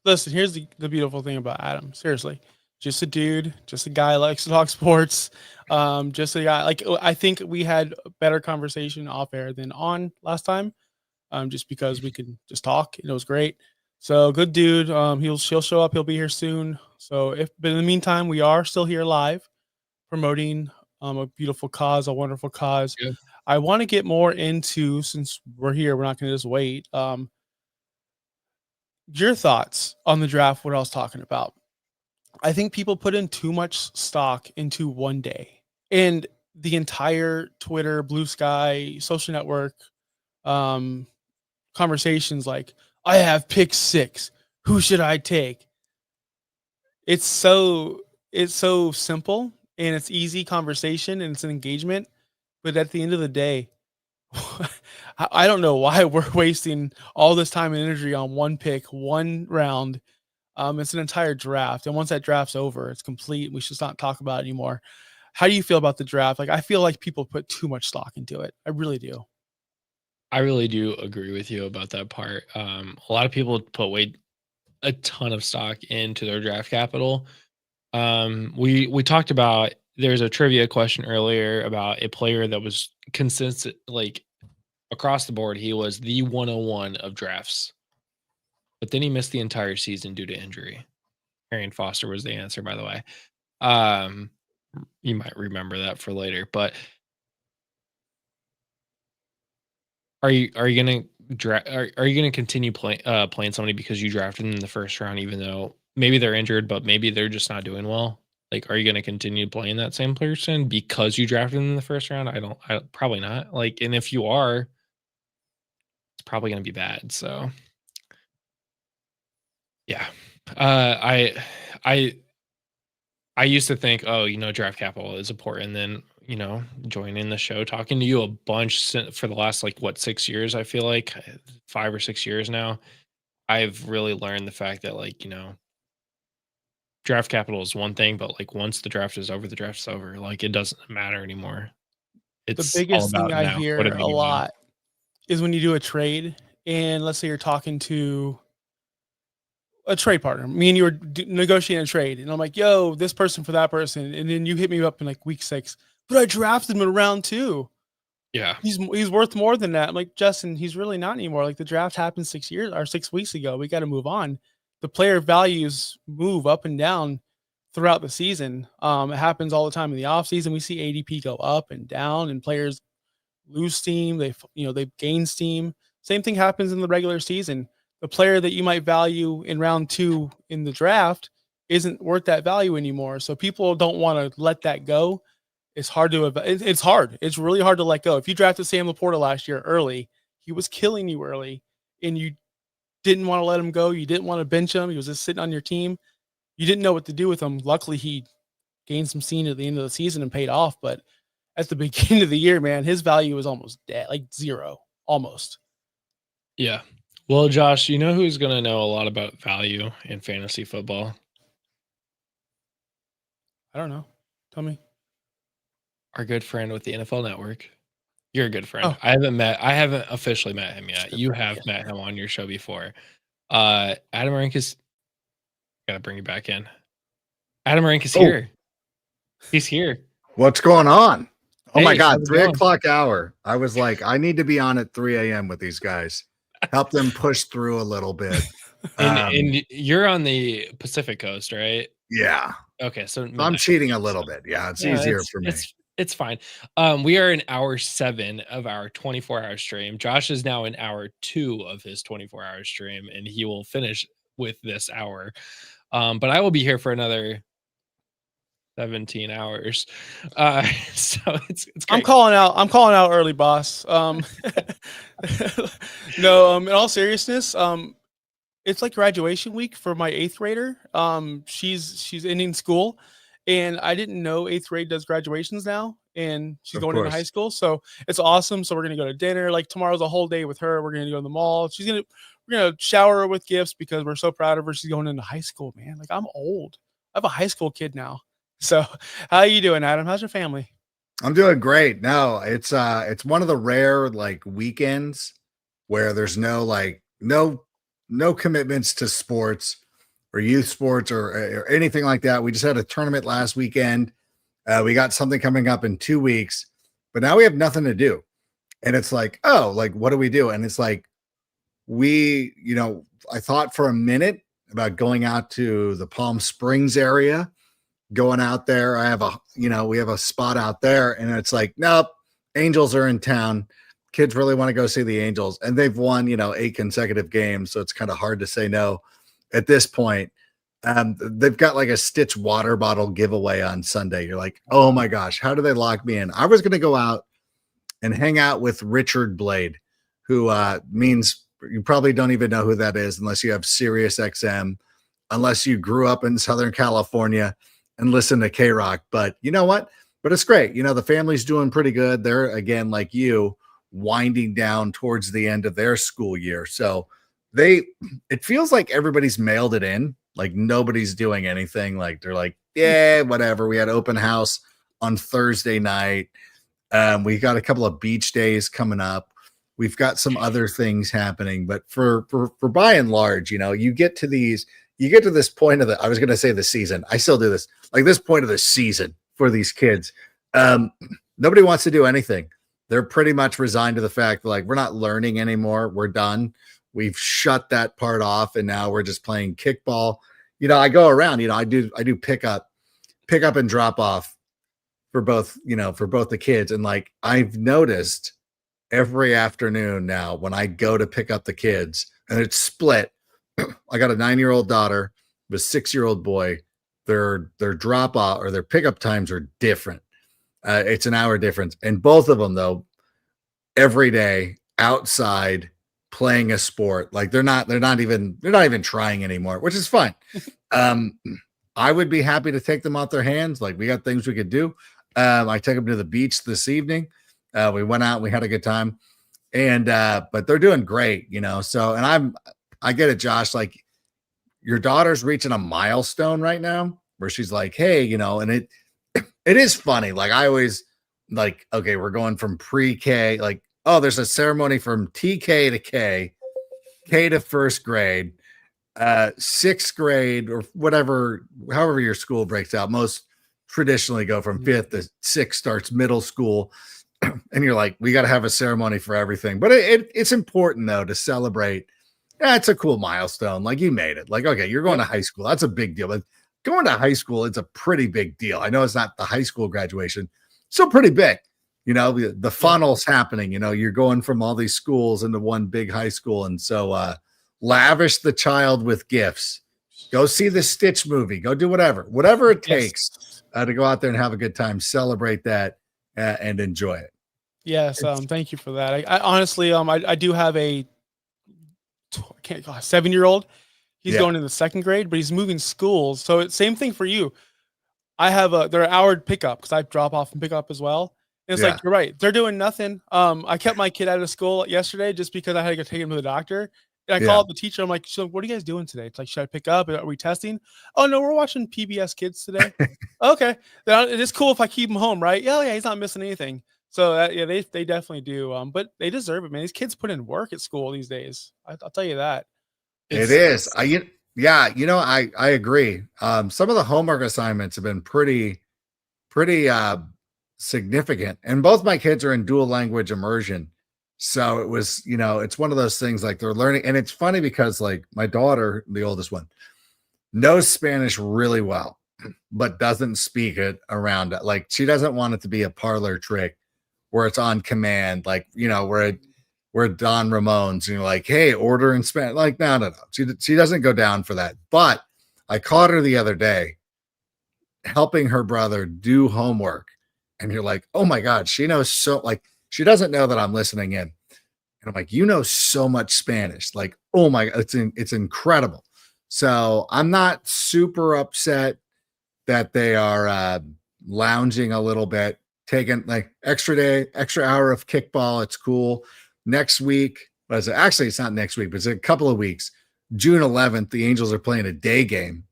listen, here's the beautiful thing about Adam. Seriously, just a dude, just a guy who likes to talk sports. Just a guy, like, I think we had a better conversation off air than on last time, just because we could just talk and it was great. So good dude. He'll show up. He'll be here soon. So but in the meantime, we are still here live promoting a beautiful cause, a wonderful cause. Yeah. I want to get more into, since we're here, we're not going to just wait. Your thoughts on the draft, what I was talking about. I think people put in too much stock into one day, and the entire Twitter, Blue Sky, social network conversations like, I have pick 6. Who should I take? It's so simple, and it's easy conversation, and it's an engagement. But at the end of the day, I don't know why we're wasting all this time and energy on one pick, one round. It's an entire draft, and once that draft's over, it's complete. We should not talk about it anymore. How do you feel about the draft? Like, I feel like people put too much stock into it. I really do. I really do agree with you about that part. A lot of people put a ton of stock into their draft capital. We talked about, there's a trivia question earlier about a player that was consistent, like across the board. He was the 101 of drafts, but then he missed the entire season due to injury. Arian Foster was the answer, by the way. You might remember that for later, but are you gonna are you gonna continue playing somebody because you drafted them in the first round, even though maybe they're injured, but maybe they're just not doing well? Like, are you gonna continue playing that same person because you drafted them in the first round? I probably not. Like, and if you are, probably going to be bad. So yeah, I used to think, oh, draft capital is important. Then, joining the show, talking to you a bunch for the last, 6 years, I feel like 5 or 6 years now, I've really learned the fact that, draft capital is one thing, but once the draft is over, the draft's over. It doesn't matter anymore. The It's all biggest thing about I now. What hear do a you know? lot is when you do a trade, and let's say you're talking to a trade partner, me and you were negotiating a trade, and I'm like, yo, this person for that person. And then you hit me up in week 6, but I drafted him in round 2. Yeah. He's worth more than that. I'm like, Justin, he's really not anymore. The draft happened 6 years or 6 weeks ago. We got to move on. The player values move up and down throughout the season. It happens all the time in the off season. We see ADP go up and down, and players lose steam. They gain steam. Same thing happens in the regular season. The player that you might value in round 2 in the draft isn't worth that value anymore. So people don't want to let that go. It's hard to, it's hard. It's really hard to let go. If you drafted Sam Laporta last year early, he was killing you early, and you didn't want to let him go. You didn't want to bench him. He was just sitting on your team. You didn't know what to do with him. Luckily, he gained some steam at the end of the season and paid off. But at the beginning of the year, man, his value was almost dead, zero, almost. Yeah. Well, Josh, you know who's going to know a lot about value in fantasy football? I don't know. Tell me. Our good friend with the NFL Network. You're a good friend. Oh. I haven't officially met him yet. You have met him on your show before. Adam Rankus, gotta bring you back in. Adam Rankus here. He's here. What's going on? Oh my Hey, God, how's it 3 going? o'clock hour. I was like, I need to be on at 3 a.m. with these guys. Help them push through a little bit. And you're on the Pacific Coast, right? Yeah. Okay, so I'm cheating a little bit. Yeah, it's easier for me. It's fine. We are in hour 7 of our 24-hour stream. Josh is now in hour 2 of his 24-hour stream, and he will finish with this hour. But I will be here for another 17 hours. So it's great. I'm calling out early, boss. No, in all seriousness, it's graduation week for my 8th grader. She's ending school, and I didn't know 8th grade does graduations now, and she's going into high school. So it's awesome. So we're going to go to dinner. Tomorrow's a whole day with her. We're going to go to the mall. We're going to shower her with gifts because we're so proud of her. She's going into high school, man. I'm old. I have a high school kid now. So how you doing, Adam? How's your family? I'm doing great. No, it's one of the rare weekends where there's no commitments to sports or youth sports or anything like that. We just had a tournament last weekend. We got something coming up in 2 weeks, but now we have nothing to do. And it's what do we do? And it's I thought for a minute about going out to the Palm Springs area, going out there. We have a spot out there, and it's nope, Angels are in town. Kids really want to go see the Angels, and they've won, 8 consecutive games. So it's kind of hard to say no at this point. They've got a Stitch water bottle giveaway on Sunday. You're like, oh my gosh, how do they lock me in? I was going to go out and hang out with Richard Blade, who means you probably don't even know who that is unless you have Sirius XM, unless you grew up in Southern California and listen to K-Rock. But you know what? But it's great. The family's doing pretty good. They're, again, like you, winding down towards the end of their school year. So it feels like everybody's mailed it in. Nobody's doing anything. They're yeah, whatever. We had open house on Thursday night. We got a couple of beach days coming up. We've got some other things happening, but for by and large, you get to this point of I was going to say the season. I still do this, this point of the season for these kids. Nobody wants to do anything. They're pretty much resigned to the fact that we're not learning anymore. We're done. We've shut that part off, and now we're just playing kickball. I go around, I do pick up and drop off for both the kids. And I've noticed every afternoon now when I go to pick up the kids, and it's split. I got a 9-year-old daughter with a 6-year-old boy. Their drop off or their pickup times are different. It's an hour difference. And both of them, though, every day outside playing a sport. Like they're not even trying anymore, which is fine. I would be happy to take them off their hands. Like we got things we could do. I took them to the beach this evening. We went out, we had a good time, and but they're doing great, you know. So, and I get it, Josh. Like your daughter's reaching a milestone right now where she's like, hey, you know, and it is funny. Like I always like, okay, we're going from pre-K, like, oh, there's a ceremony from TK to K to first grade, sixth grade or whatever, however your school breaks out. Most traditionally go from fifth to sixth starts middle school. And you're like, we got to have a ceremony for everything. But it's important though to celebrate. Yeah, it's a cool milestone. Like you made it. Like, okay, you're going to high school. That's a big deal. But going to high school, it's a pretty big deal. I know it's not the high school graduation, still pretty big. You know, the funnel's happening. You know, you're going from all these schools into one big high school. And so lavish the child with gifts. Go see the Stitch movie. Go do whatever it takes to go out there and have a good time. Celebrate that and enjoy it. Yes, thank you for that. I honestly, I do have a 7-year-old. He's going in the second grade, but he's moving schools. So it's same thing for you. I have they're hour pickup because I drop off and pick up as well. And it's like, you're right. They're doing nothing. I kept my kid out of school yesterday just because I had to go take him to the doctor. And I called the teacher. I'm like, so what are you guys doing today? It's like, should I pick up? Are we testing? Oh, no, we're watching PBS Kids today. Okay. Then it is cool if I keep him home, right? Yeah, he's not missing anything. So they definitely do. But they deserve it, man. These kids put in work at school these days. I'll tell you that. It is. I agree. Some of the homework assignments have been pretty significant. And both my kids are in dual language immersion. So it was, you know, it's one of those things like they're learning. And it's funny because like my daughter, the oldest one, knows Spanish really well, but doesn't speak it around it. Like she doesn't want it to be a parlor trick where it's on command, like, you know, where Don Ramon's, and you're like, hey, order in Spanish. Like, no. She doesn't go down for that. But I caught her the other day helping her brother do homework. And you're like, oh my God, she knows so, like, she doesn't know that I'm listening in. And I'm like, you know so much Spanish. Like, oh my, it's incredible. So I'm not super upset that they are lounging a little bit, taking like extra hour of kickball. It's cool. Next week, actually, it's not next week, but it's a couple of weeks. June 11th, the Angels are playing a day game.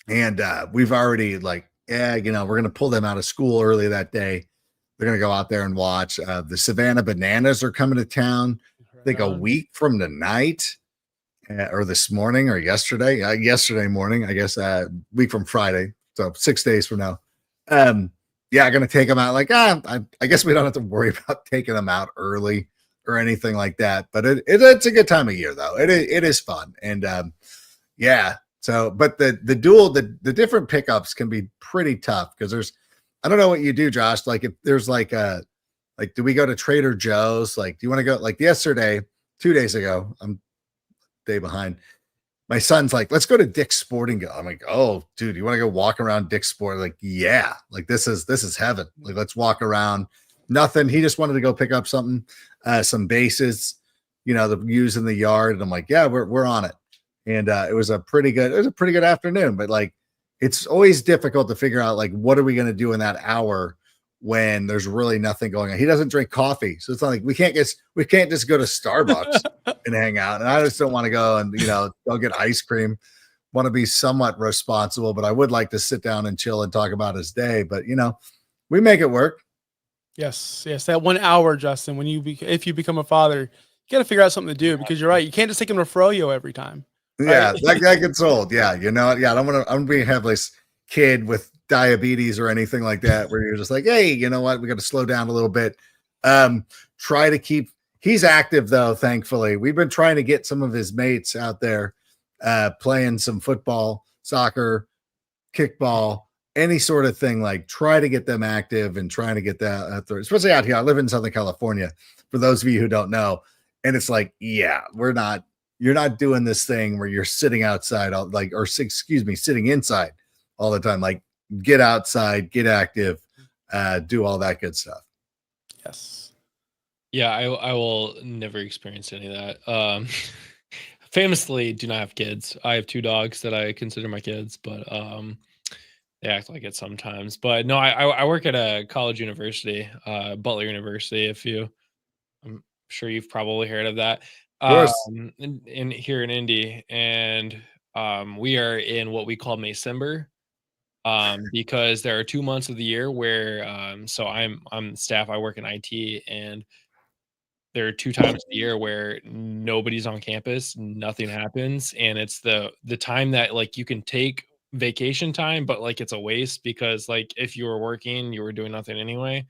And we've already like, we're going to pull them out of school early that day. They're going to go out there and watch. The Savannah Bananas are coming to town, I think a week from tonight or this morning or yesterday. Yesterday morning, I guess, week from Friday. So 6 days from now. I'm going to take them out. Like, I guess we don't have to worry about taking them out early or anything like that. But it's a good time of year, though. It is fun. And so, but the different pickups can be pretty tough because I don't know what you do, Josh. Like if there's do we go to Trader Joe's? Like, do you want to go? Like yesterday, 2 days ago, I'm a day behind. My son's like, let's go to Dick's Sporting Goods. I'm like, oh, dude, you want to go walk around Dick's Sporting? Like, yeah, like this is heaven. Like, let's walk around. Nothing. He just wanted to go pick up something, some bases, to use in the yard. And I'm like, yeah, we're on it. And it was a pretty good afternoon. But like, it's always difficult to figure out like what are we going to do in that hour when there's really nothing going on. He doesn't drink coffee, so it's not like we can't just go to Starbucks and hang out. And I just don't want to go and go get ice cream. Want to be somewhat responsible, but I would like to sit down and chill and talk about his day. But we make it work. Yes, that 1 hour, Justin. When if you become a father, you got to figure out something to do because you're right. You can't just take him to Froyo every time. Yeah, that gets old. Yeah, I'm gonna have this kid with diabetes or anything like that where you're just like, hey, you know what? We got to slow down a little bit. Try to keep. He's active though. Thankfully, we've been trying to get some of his mates out there playing some football, soccer, kickball, any sort of thing. Like try to get them active and trying to get that out there, especially out here. I live in Southern California. For those of you who don't know, and it's like, yeah, you're not doing this thing where you're sitting outside sitting inside all the time. Like get outside, get active, do all that good stuff. Yes. Yeah, I will never experience any of that. Famously, do not have kids. I have 2 dogs that I consider my kids, but they act like it sometimes. But no, I work at a college university, Butler University. I'm sure you've probably heard of that. Of course. In here in Indy, and we are in what we call Maycember, because there are 2 months of the year where so I'm staff. I work in IT, and there are 2 times a year where nobody's on campus, nothing happens, and it's the time that, like, you can take vacation time, but, like, it's a waste because, like, if you were working, you were doing nothing anyway.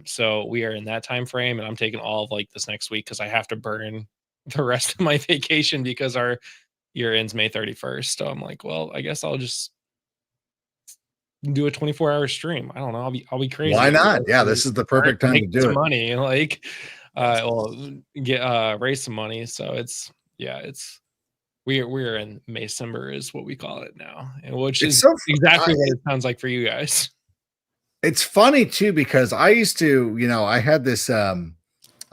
So we are in that time frame, and I'm taking all of, like, this next week because I have to burn the rest of my vacation because our year ends May 31st. So I'm like, "Well, I guess I'll just do a 24-hour stream." I don't know, I'll be crazy. Why not? Yeah, this is the perfect time to Make do some it. money, like, well, get raise some money. So it's we're in Maycember is what we call it now, and which It's is so exactly what it sounds like for you guys. It's funny too because I used to, I had this back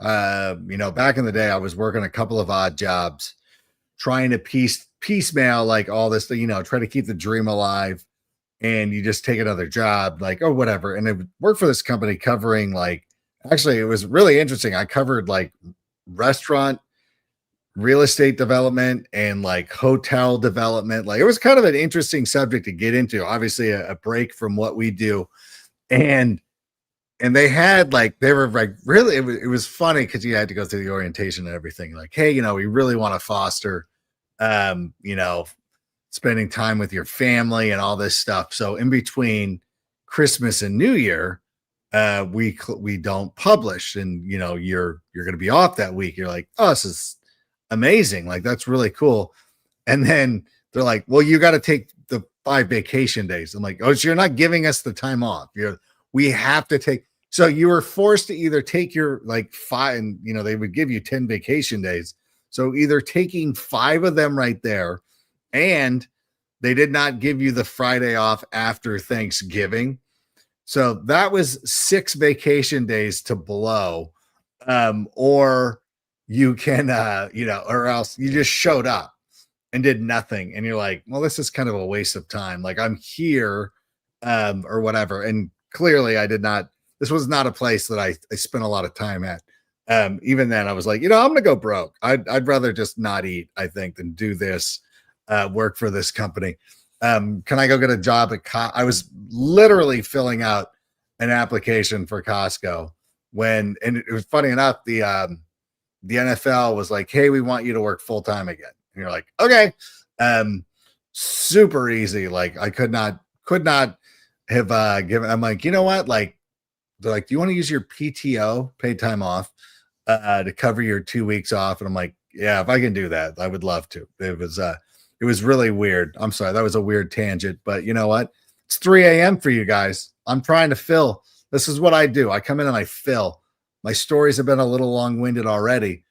in the day I was working a couple of odd jobs trying to piecemeal like all this, try to keep the dream alive, and you just take another job like, oh, whatever. And I would work for this company covering like, actually it was really interesting. I covered like restaurant, real estate development, and like hotel development. Like it was kind of an interesting subject to get into, obviously a break from what we do. And they had like, they were like, really, it was funny because you had to go through the orientation and everything. Like, hey, we really want to foster, spending time with your family and all this stuff. So in between Christmas and New Year, we don't publish, and you're going to be off that week. You're like, oh, this is amazing. Like that's really cool. And then they're like, well, you got to take the 5 vacation days. I'm like, oh, so you're not giving us the time off. We have to take. So you were forced to either take your like 5, and they would give you 10 vacation days. So either taking 5 of them right there, and they did not give you the Friday off after Thanksgiving. So that was 6 vacation days to blow. Or you can, or else you just showed up and did nothing. And you're like, well, this is kind of a waste of time. Like I'm here, or whatever. And clearly I did not, this was not a place that I spent a lot of time at. Even then I was like, I'm going to go broke. I'd rather just not eat, I think, than do this, work for this company. Can I go get a job at I was literally filling out an application for Costco and it was funny enough, the NFL was like, hey, we want you to work full time again. And you're like, okay. Super easy. Like I could not have given, I'm like, you know what? Like, they're like, do you want to use your PTO, paid time off, to cover your 2 weeks off? And I'm like, yeah, if I can do that, I would love to. It was really weird. I'm sorry. That was a weird tangent, but you know what? It's 3 a.m. for you guys. I'm trying to fill. This is what I do. I come in and I fill. My stories have been a little long-winded already.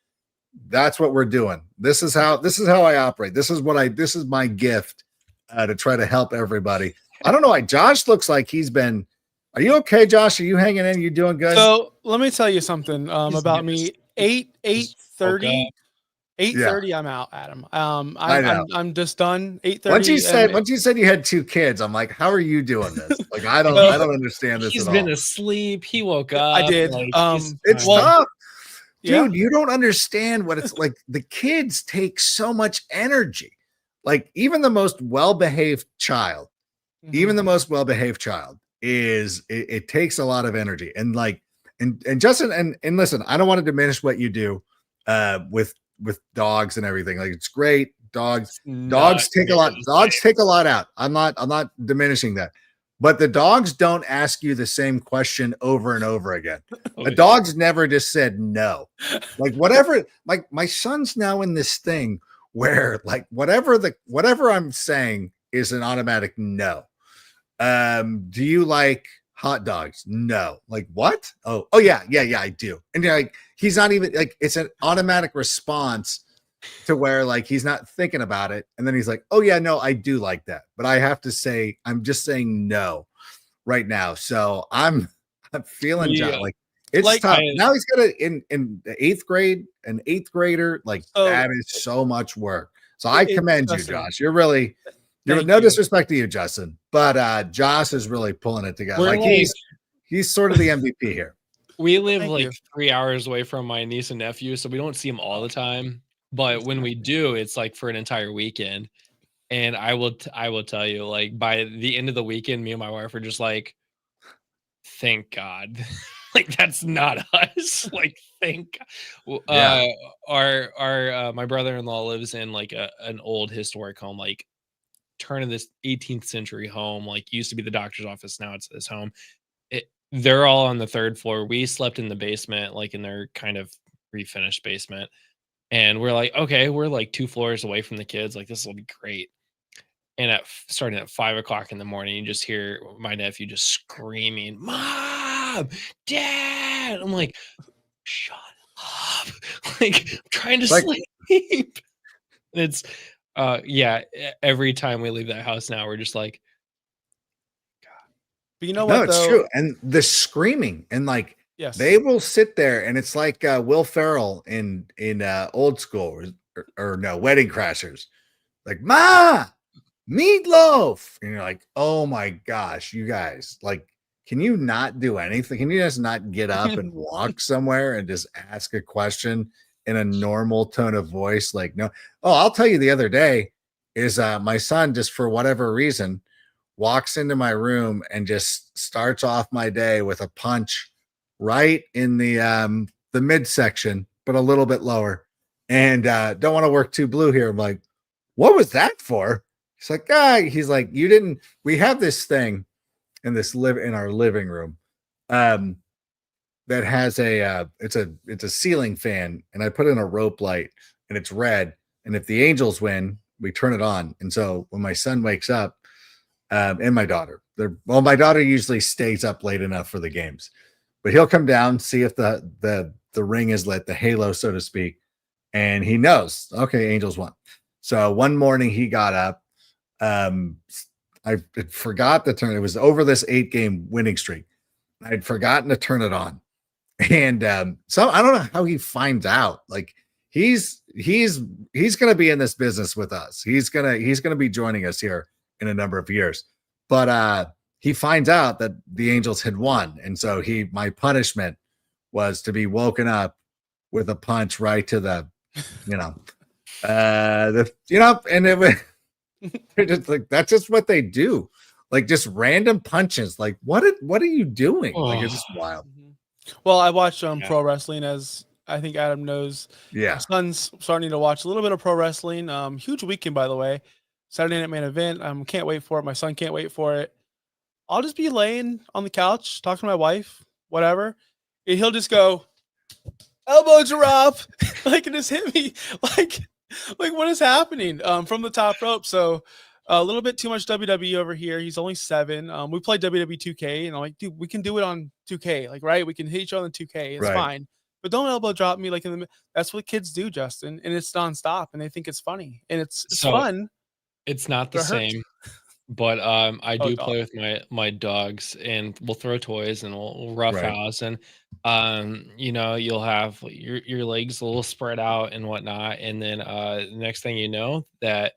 That's what we're doing. This is how I operate. This is my gift, to try to help everybody. I don't know why Josh looks like he's been. Are you okay, Josh? Are you hanging in? You doing good? So let me tell you something about me. 8:30. 8:30, I'm out, Adam. I'm just done. 8:30. Once you said you had 2 kids, I'm like, how are you doing this? Like, I don't understand this He's at been all. asleep. He woke up. I did. Like, It's tough. Yeah. Dude, you don't understand what it's like. The kids take so much energy. Like, even the most well-behaved child, it takes a lot of energy. And like, and Justin, and listen, I don't want to diminish what you do with dogs and everything. Like, it's great. Dogs take a lot. Dogs take a lot out. I'm not diminishing that. But the dogs don't ask you the same question over and over again. The dogs never just said no. Like whatever, like my son's now in this thing where like whatever I'm saying is an automatic no. Do you like hot dogs? No. Like what? Oh yeah, I do. And you're like, he's not even like, it's an automatic response to where like he's not thinking about it, and then he's like, oh yeah, no, I do like that, but I have to say, I'm just saying no right now. So I'm feeling like It's Like, tough. Now he's got in the 8th grade, an 8th grader. Like So- that is so much work. So I It's commend you, Justin. Josh. You're Thank no you. disrespect to you, Justin, but Josh is really pulling it together. We're Like he's sort of the MVP here. We live Thank like you. 3 hours away from my niece and nephew, so we don't see them all the time. But when we do, it's like for an entire weekend. And I will tell you, like by the end of the weekend, me and my wife are just like, thank God. Like that's not us. Like thank Yeah. our my brother-in-law lives in like an old historic home, like turn of this 18th century home, like used to be the doctor's office, now it's his home. They're all on the 3rd floor. We slept in the basement, like in their kind of refinished basement. And we're like, okay, we're like 2 floors away from the kids. Like this will be great. And starting at 5 o'clock in the morning, you just hear my nephew just screaming, "Mom, Dad!" I'm like, "Shut up!" Like I'm trying to sleep. It's yeah. Every time we leave that house now, we're just like, But you know No, what, it's though? true. And the screaming and like Yes. they will sit there and it's like Will Ferrell in Old School or no Wedding Crashers, like Ma, meatloaf, and you're like, oh my gosh, you guys, like, can you not do anything? Can you just not get up and walk somewhere and just ask a question in a normal tone of voice? Like, no. Oh, I'll tell you, the other day is my son, just for whatever reason, walks into my room and just starts off my day with a punch right in the midsection, but a little bit lower. And don't want to work too blue here. I'm like, what was that for? He's like, he's like, you didn't. We have this thing in our living room that has it's a ceiling fan, and I put in a rope light, and it's red. And if the Angels win, we turn it on. And so when my son wakes up, and my daughter, my daughter usually stays up late enough for the games, but he'll come down, see if the ring is lit, the halo, so to speak, and he knows, okay, Angels won. So one morning he got up. I forgot to turn. It was over this 8-game winning streak. I'd forgotten to turn it on, and so I don't know how he finds out. Like he's going to be in this business with us. He's gonna be joining us here in a number of years, but he finds out that the Angels had won, and so my punishment was to be woken up with a punch right to the, and it was. They're just like, that's just what they do, like just random punches. Like what are you doing? Like it's just wild. Well, I watch pro wrestling, as I think Adam knows. Yeah, my son's starting to watch a little bit of pro wrestling. Huge weekend, by the way. Saturday Night Main Event. Can't wait for it. My son can't wait for it. I'll just be laying on the couch, talking to my wife, whatever, and he'll just go, elbow drop, like, and just hit me, like what is happening from the top rope. So a little bit too much WWE over here. He's only 7. We play WWE 2K, and I'm like, dude, we can do it on 2K, like, right? We can hit each other on 2K. It's fine, but don't elbow drop me like in the. That's what kids do, Justin, and it's nonstop, and they think it's funny, and it's fun. It's not the same, but I do play with my dogs, and we'll throw toys and we'll rough house, and you'll have your legs a little spread out and whatnot, and then the next thing you know, that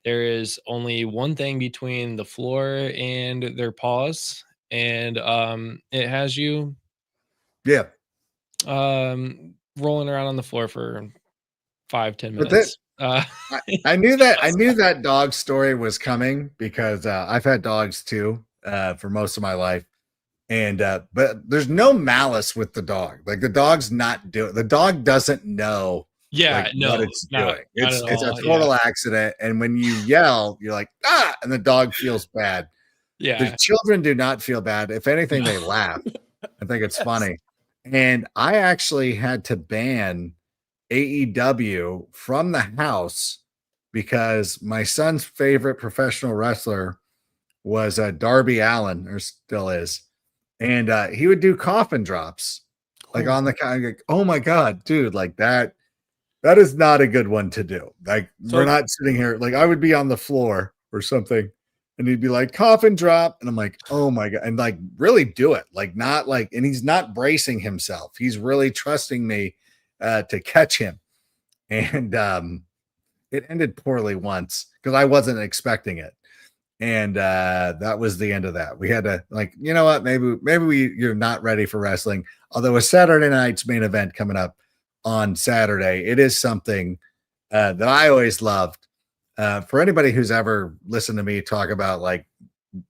there is only one thing between the floor and their paws, and it has you rolling around on the floor for 5-10 minutes. I knew that dog story was coming because I've had dogs too for most of my life, and but there's no malice with the dog. Like the dog doesn't know what it's doing. It's a total accident, and when you yell, you're like, and the dog feels bad. The children do not feel bad. If anything, they laugh. I think it's funny. And I actually had to ban AEW from the house because my son's favorite professional wrestler was Darby Allin, or still is, and he would do coffin drops like on the kind. Like, oh my god, dude, like that is not a good one to do. Like we're not sitting here. Like I would be on the floor or something, And he'd be like, coffin drop. And I'm like, oh my God. And like, really do it. Like, not like, and he's not bracing himself. He's really trusting me to catch him. And it ended poorly once because I wasn't expecting it. And that was the end of that. We had to like, you know what? Maybe you're not ready for wrestling. Although a Saturday night's main event coming up on Saturday, it is something that I always loved. For anybody who's ever listened to me talk about like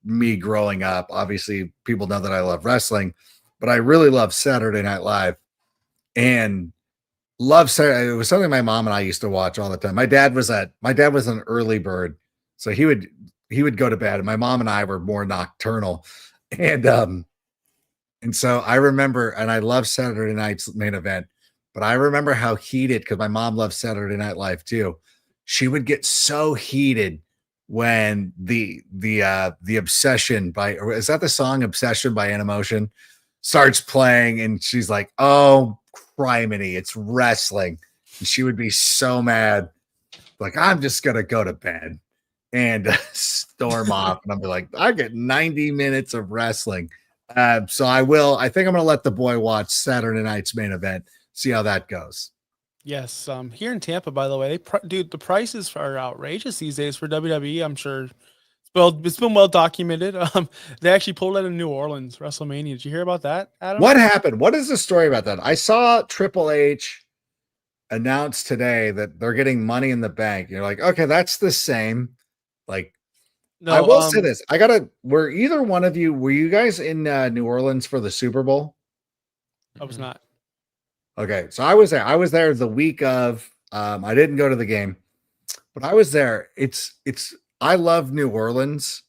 me growing up, obviously people know that I love wrestling, but I really love Saturday Night Live and love Saturday. It was something my mom and I used to watch all the time. My dad was an early bird, so he would go to bed, and my mom and I were more nocturnal, and so I remember, and I love Saturday night's main event, but I remember how heated because my mom loves Saturday Night Live too. She would get so heated when the Obsession by, or is that the song Obsession by Animotion starts playing, and she's like, oh criminy, it's wrestling. And she would be so mad, like, I'm just gonna go to bed and storm off. And I'll be like, I get 90 minutes of wrestling. So I think I'm gonna let the boy watch Saturday night's main event, see how that goes. Yes, here in Tampa, by the way, dude, the prices are outrageous these days for WWE. I'm sure it's been well documented. They actually pulled out in New Orleans WrestleMania. Did you hear about that, Adam? What happened? What is the story about that? I saw Triple H announce today that they're getting Money in the Bank. You're like, okay, that's the same. Like, No, I will say this. Were either one of you, were you guys in New Orleans for the Super Bowl? I was not. Okay, so I was there. I was there the week of. I didn't go to the game, but I was there. I love New Orleans.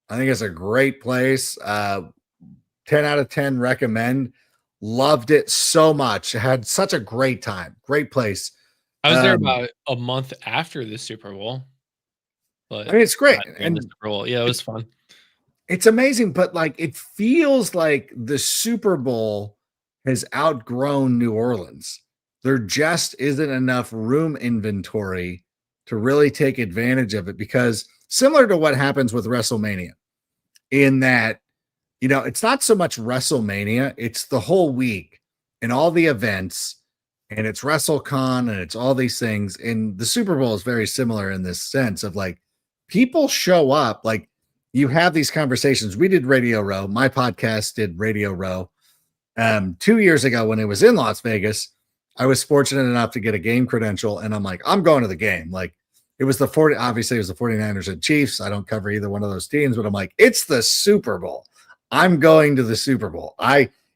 I think it's a great place. 10 out of 10 recommend. Loved it so much. Had such a great time. Great place. I was there about a month after the Super Bowl. But I mean, it's great. And the Super Bowl. Yeah, it was fun. It's amazing, but like it feels like the Super Bowl has outgrown New Orleans. There just isn't enough room inventory to really take advantage of it, because similar to what happens with WrestleMania, in that, you know, it's not so much WrestleMania, it's the whole week and all the events, and it's WrestleCon and it's all these things. And the Super Bowl is very similar in this sense of like people show up, like you have these conversations. We did Radio Row. My podcast did Radio Row. 2 years ago when it was in Las Vegas, I was fortunate enough to get a game credential, and I'm like, I'm going to the game. Like it was obviously it was the 49ers and Chiefs. I don't cover either one of those teams, but I'm like, it's the Super Bowl. I'm going to the Super Bowl.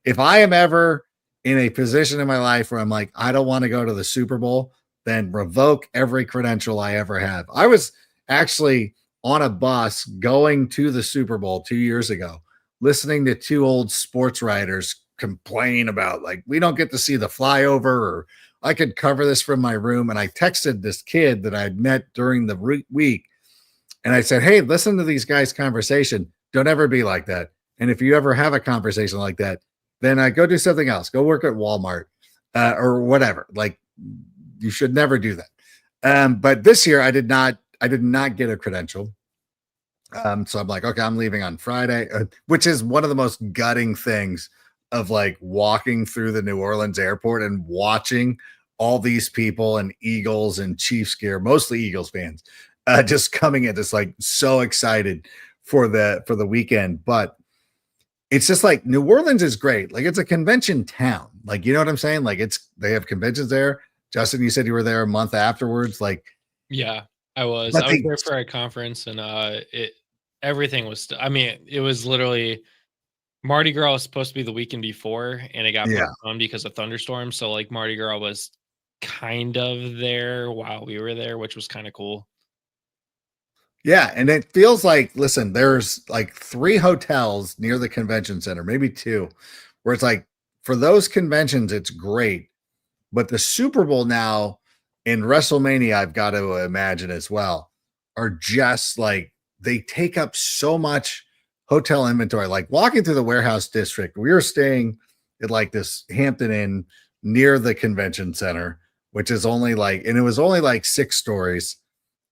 If I am ever in a position in my life where I'm like, I don't want to go to the Super Bowl, then revoke every credential I ever have. I was actually on a bus going to the Super Bowl 2 years ago, listening to two old sports writers complain about like, we don't get to see the flyover, or I could cover this from my room. And I texted this kid that I'd met during the week, and I said, hey, listen to these guys' conversation. Don't ever be like that. And if you ever have a conversation like that, then go do something else. Go work at Walmart or whatever. Like you should never do that. But this year I did not get a credential. So I'm like, okay, I'm leaving on Friday, which is one of the most gutting things of like walking through the New Orleans airport and watching all these people in Eagles and Chiefs gear, mostly Eagles fans, just coming in, just like so excited for the weekend. But it's just like New Orleans is great. Like it's a convention town. Like, you know what I'm saying? Like they have conventions there. Justin, you said you were there a month afterwards. Like, yeah, I was there for a conference, and everything was, it was literally Mardi Gras was supposed to be the weekend before, and it got postponed because of thunderstorms. So like Mardi Gras was kind of there while we were there, which was kind of cool. Yeah, and it feels like, listen, there's like 3 hotels near the convention center, maybe 2, where it's like for those conventions, it's great. But the Super Bowl now in WrestleMania, I've got to imagine as well, are just like they take up so much hotel inventory. Like walking through the warehouse district, we were staying at like this Hampton Inn near the convention center, which is only like, and it was only like 6 stories.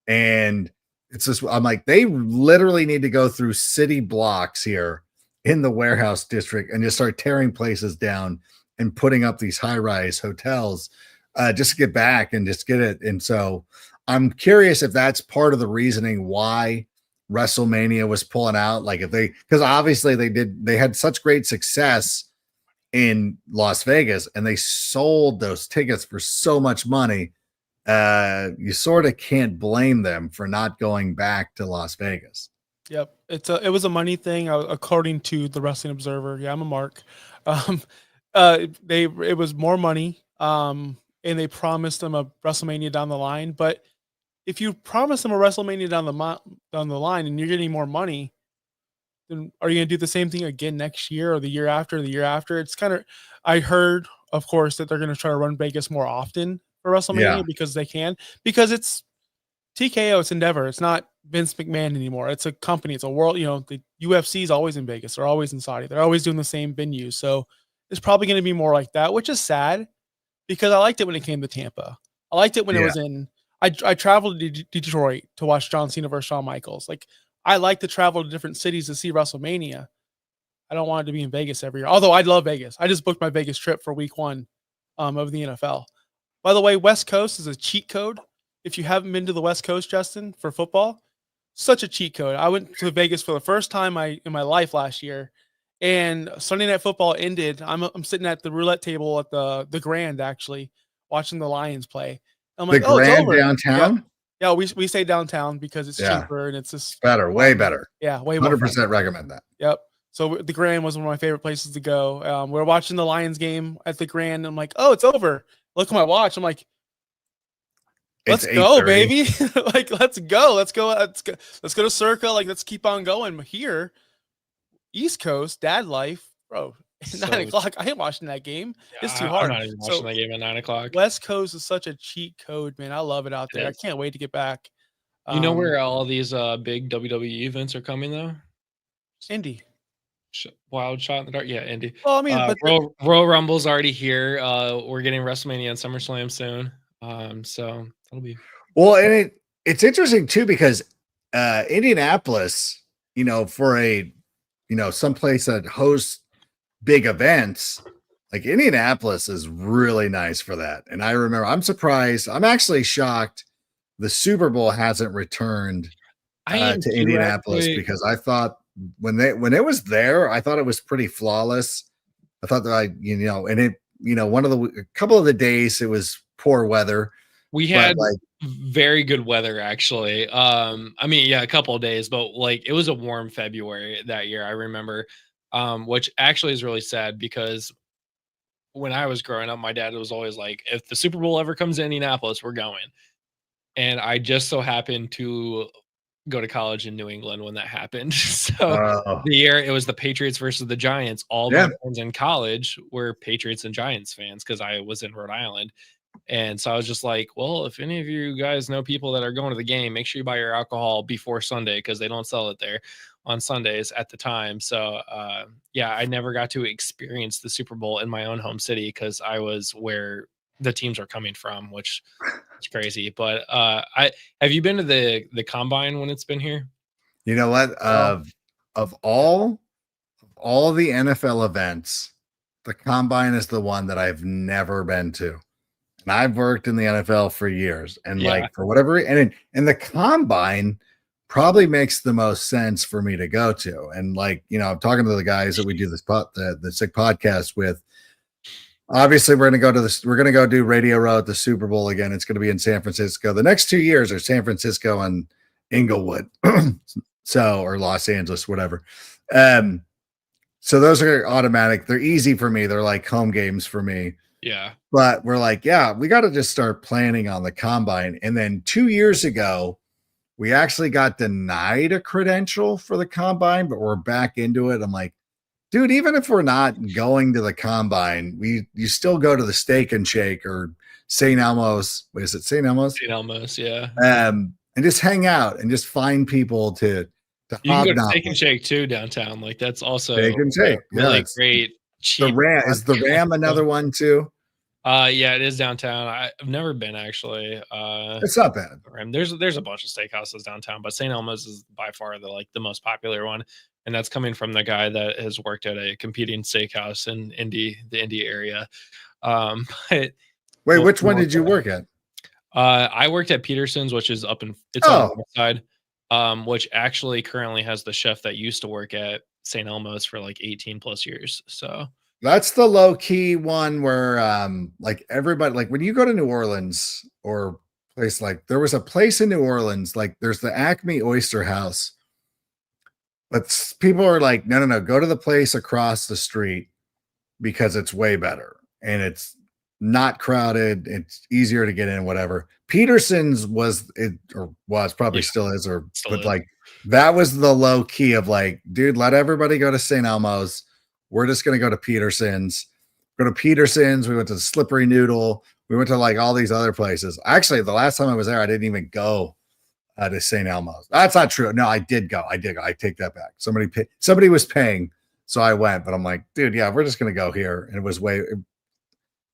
And It's just, I'm like, they literally need to go through city blocks here in the warehouse district and just start tearing places down and putting up these high-rise hotels just to get back and just get it. And so I'm curious if that's part of the reasoning why WrestleMania was pulling out. Like if because obviously they had such great success in Las Vegas and they sold those tickets for so much money. You sort of can't blame them for not going back to Las Vegas. Yep, it was a money thing, according to the Wrestling Observer. Yeah, I'm a mark. It was more money, and they promised them a WrestleMania down the line. But if you promise them a WrestleMania down the line and you're getting more money, then are you going to do the same thing again next year or the year after? Or the year after? It's kind of. I heard, of course, that they're going to try to run Vegas more often for WrestleMania because they can, because it's TKO, it's Endeavor. It's not Vince McMahon anymore. It's a company. It's a world. The UFC is always in Vegas. They're always in Saudi. They're always doing the same venues. So it's probably going to be more like that, which is sad because I liked it when it came to Tampa. I liked it when it was in. I traveled to Detroit to watch John Cena versus Shawn Michaels. Like I like to travel to different cities to see WrestleMania. I don't want it to be in Vegas every year. Although I'd love Vegas. I just booked my Vegas trip for week 1 of the NFL. By the way, West Coast is a cheat code. If you haven't been to the West Coast, Justin, for football, such a cheat code. I went to Vegas for the first time in my life last year, and Sunday Night Football ended. I'm sitting at the roulette table at the Grand, actually, watching the Lions play. I'm like, Grand it's over. downtown? Yeah, we stay downtown because it's cheaper and it's just better, way better. Yeah, way more 100% fun. recommend that. Yep. So the Grand was one of my favorite places to go. We're watching the Lions game at the Grand. And I'm like, oh, it's over. Look at my watch. I'm like, let's go, baby. Like, let's go. Let's go to Circa. Like, let's keep on going. Here, East Coast, dad life, bro. 9 o'clock. I ain't watching that game. It's too hard. I'm not even watching that game at 9 o'clock. West Coast is such a cheat code, man. I love it out there. I can't wait to get back. You know where all these big WWE events are coming though? Indy. Wild Shot in the Dark. Yeah, Indy. Well, I mean, Royal Rumble's already here. We're getting WrestleMania and SummerSlam soon. So that'll be well, and it's interesting too because Indianapolis, for a someplace that hosts big events, like Indianapolis is really nice for that. And I remember, I'm surprised. I'm actually shocked the Super Bowl hasn't returned to Indianapolis because I thought when it was there, I thought it was pretty flawless. I thought that a couple of the days it was poor weather. We had very good weather actually. A couple of days, but it was a warm February that year. I remember, which actually is really sad because when I was growing up, my dad was always like, if the Super Bowl ever comes to Indianapolis, we're going. And I just so happened to go to college in New England when that happened. So the year it was the Patriots versus the Giants, all my friends in college were Patriots and Giants fans because I was in Rhode Island. And so I was just like, well, if any of you guys know people that are going to the game, make sure you buy your alcohol before Sunday because they don't sell it there on Sundays at the time. So I never got to experience the Super Bowl in my own home city because I was where the teams are coming from, which is crazy. But have you been to the combine when it's been here? You know what? Of all the NFL events, the combine is the one that I've never been to. And I've worked in the NFL for years. And for whatever, and the combine probably makes the most sense for me to go to. And I'm talking to the guys that we do this the Sick podcast with. Obviously, we're going to go do Radio Row at the Super Bowl again. It's going to be in San Francisco. The next 2 years are San Francisco and Inglewood. Or Los Angeles, whatever. So those are automatic. They're easy for me. They're like home games for me. Yeah. But we're like, we got to just start planning on the combine. And then 2 years ago, we actually got denied a credential for the combine, but we're back into it. I'm like, dude, even if we're not going to the combine, you still go to the Steak and Shake or St. Elmo's. What is it? St. Elmo's? St. Elmo's, yeah. And just hang out and just find people to you can go to Steak and Shake too downtown. That's also Steak and Shake. Really great. The Ram is the Ram another one too. Yeah, it is downtown. I've never been actually. It's not bad. There's a bunch of steakhouses downtown, but St. Elmo's is by far the most popular one, and that's coming from the guy that has worked at a competing steakhouse in the Indy area. But Wait, which one did you work at? I worked at Peterson's, which is on the north side, which actually currently has the chef that used to work at St. Elmo's for like 18 plus years. So That's the low key one where like everybody, like when you go to New Orleans or place, like there was a place in New Orleans, like there's the Acme Oyster House, but people are like, no, go to the place across the street because it's way better and it's not crowded, it's easier to get in, whatever. Peterson's was probably still is, but like that was the low key of like, dude, let everybody go to St. Elmo's. We're just gonna go to Peterson's. Go to Peterson's. We went to the Slippery Noodle. We went to like all these other places. Actually, the last time I was there, I didn't even go to St. Elmo's. That's not true. No, I did go. I take that back. Somebody was paying, so I went. But I'm like, dude, yeah, we're just gonna go here. And it was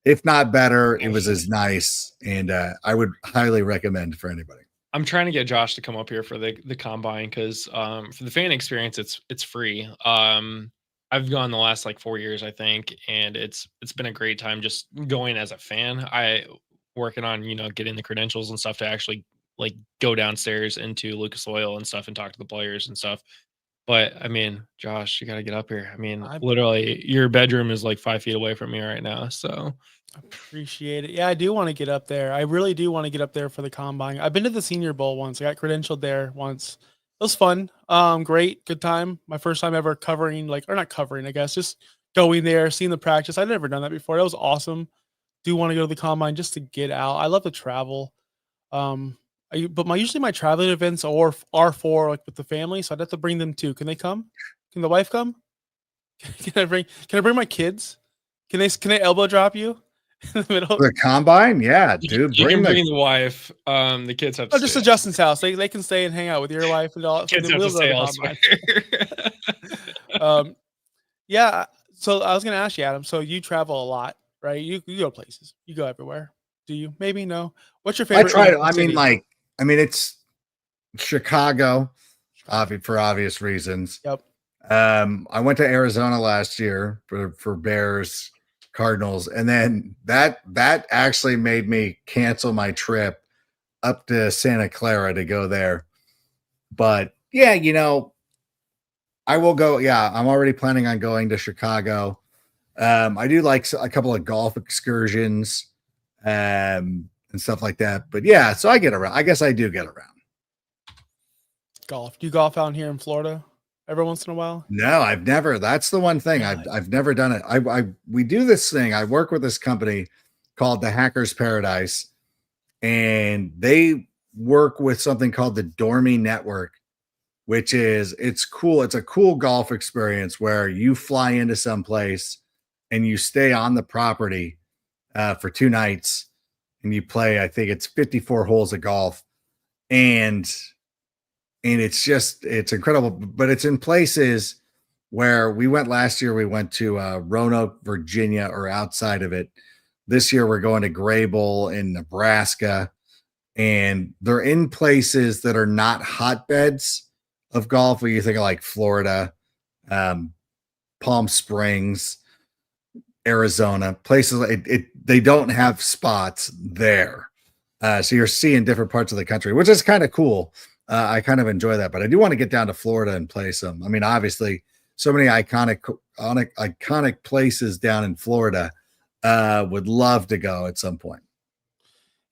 if not better, it was as nice. And I would highly recommend for anybody. I'm trying to get Josh to come up here for the combine because for the fan experience, it's free. I've gone the last like 4 years, I think, and it's been a great time just going as a fan. I working on getting the credentials and stuff to actually like go downstairs into Lucas Oil and stuff and talk to the players and stuff. But I mean, Josh, you got to get up here. I mean, literally, your bedroom is like 5 feet away from me right now. So Appreciate it. Yeah, I do want to get up there. I really do want to get up there for the combine. I've been to the Senior Bowl once. I got credentialed there once. It was fun. Great, good time. My first time ever covering, or not covering, I guess, just going there, seeing the practice. I'd never done that before. That was awesome. Do want to go to the combine just to get out. I love to travel. But usually my traveling events are for like with the family, so I'd have to bring them too. Can they come? Can the wife come? Can I bring my kids? Can they elbow drop you in the middle? The combine? Yeah, dude. You can bring the wife. The kids have to just to Justin's house. They can stay and hang out with your wife and all. Kids have to stay elsewhere. Yeah. So I was gonna ask you, Adam. So you travel a lot, right? You go places. You go everywhere. Do you? Maybe no. What's your favorite? I mean, it's Chicago, for obvious reasons. Yep. I went to Arizona last year for Bears, Cardinals, and then that actually made me cancel my trip up to Santa Clara to go there. But yeah, I will go. Yeah, I'm already planning on going to Chicago. I do like a couple of golf excursions and stuff like that. But yeah, so I get around. I guess I do get around. Golf. Do you golf out here in Florida every once in a while? No, I've never. That's the one thing I've never done it. We do this thing. I work with this company called the Hackers Paradise, and they work with something called the Dormy Network, which it's cool. It's a cool golf experience where you fly into some place and you stay on the property for 2 nights and you play, I think it's 54 holes of golf. And it's incredible, but it's in places where we went last year. We went to Roanoke, Virginia, or outside of it. This year we're going to Grable in Nebraska, and they're in places that are not hotbeds of golf. Where you think of like Florida, Palm Springs, Arizona, places they don't have spots there. So you're seeing different parts of the country, which is kind of cool. I kind of enjoy that, but I do want to get down to Florida and play some. I mean, obviously, so many iconic places down in Florida. Would love to go at some point.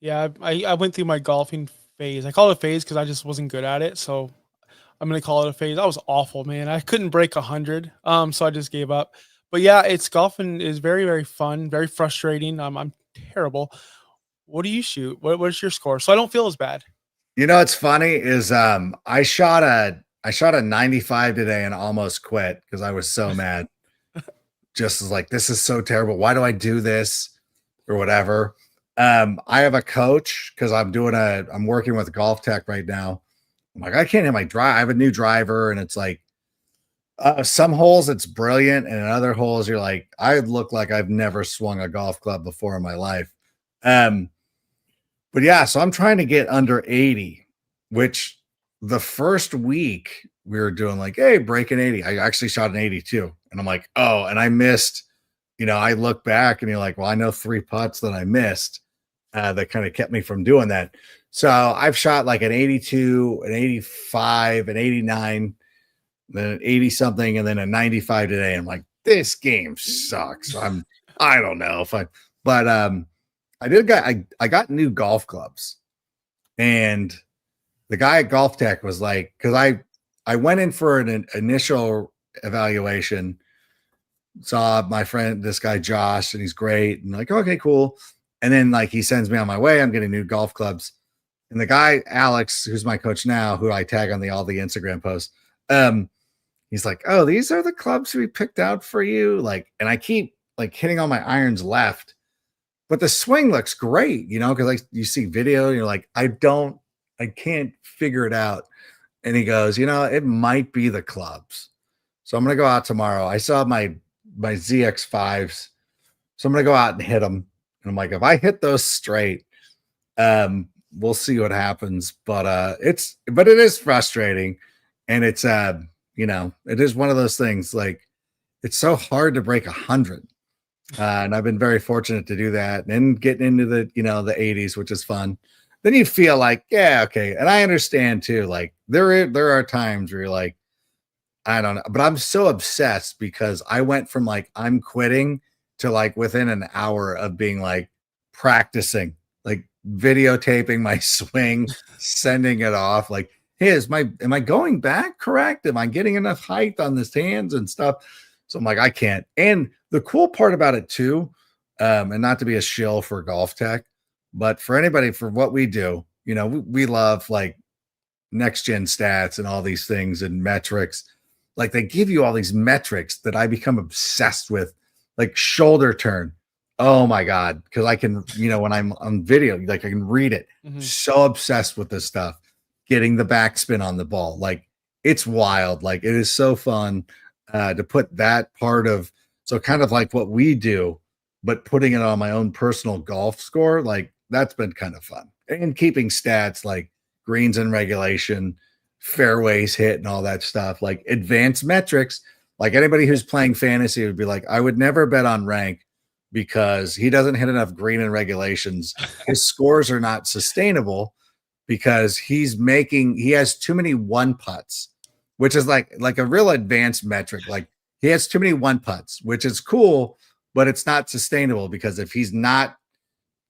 Yeah, I went through my golfing phase. I call it a phase because I just wasn't good at it. So I'm gonna call it a phase. I was awful, man. I couldn't break 100. So I just gave up. But yeah, golfing is very, very fun, very frustrating. I'm terrible. What do you shoot? What's your score? So I don't feel as bad. What's funny is I shot a 95 today and almost quit because I was so mad. Just as like, this is so terrible. Why do I do this or whatever? I have a coach because I'm working with Golf Tech right now. I'm like, I can't hit my drive. I have a new driver, and it's like, Some holes it's brilliant, and in other holes you're like, I look like I've never swung a golf club before in my life. But yeah, so I'm trying to get under 80, which the first week we were doing like, hey, breaking 80. I actually shot an 82, and I'm like, oh, and I missed. I look back and you're like, well, I know 3 putts that I missed that kind of kept me from doing that. So I've shot like an 82, an 85, an 89, then an 80 something, and then a 95 today. I'm like, this game sucks. I don't know if but I got new golf clubs, and the guy at Golf Tech was like, because I went in for an initial evaluation, saw my friend, this guy Josh, and he's great, and like, okay, cool. And then like he sends me on my way. I'm getting new golf clubs, and the guy Alex, who's my coach now, who I tag on all the Instagram posts, he's like, oh, these are the clubs we picked out for you. Like, and I keep like hitting all my irons left, but the swing looks great, because like you see video and you're like, I can't figure it out. And he goes, it might be the clubs. So I'm going to go out tomorrow. I saw my ZX5s. So I'm going to go out and hit them. And I'm like, if I hit those straight, we'll see what happens. But it is frustrating. And it's, it is one of those things, like, it's so hard to break 100. And I've been very fortunate to do that, and getting into the, the 80s, which is fun. Then you feel like, yeah, okay. And I understand too, like there are times where you're like, I don't know, but I'm so obsessed because I went from like, I'm quitting to like within an hour of being like practicing, like videotaping my swing, sending it off. Like, hey, am I going back correct? Am I getting enough height on this hands and stuff? So I'm like, I can't. And the cool part about it too, and not to be a shill for Golf Tech, but for anybody, for what we do, we love like next gen stats and all these things and metrics. Like they give you all these metrics that I become obsessed with, like shoulder turn. Oh my God. Cause I can, when I'm on video, like I can read it. Mhm. So obsessed with this stuff, getting the backspin on the ball. Like it's wild. Like it is so fun to put that part of, so kind of like what we do, but putting it on my own personal golf score. Like that's been kind of fun, and keeping stats like greens in regulation, fairways hit, and all that stuff, like advanced metrics. Like anybody who's playing fantasy would be like, I would never bet on rank because he doesn't hit enough green in regulations. His scores are not sustainable because he has too many one putts, which is like a real advanced metric. Like he has too many one putts, which is cool, but it's not sustainable because if he's not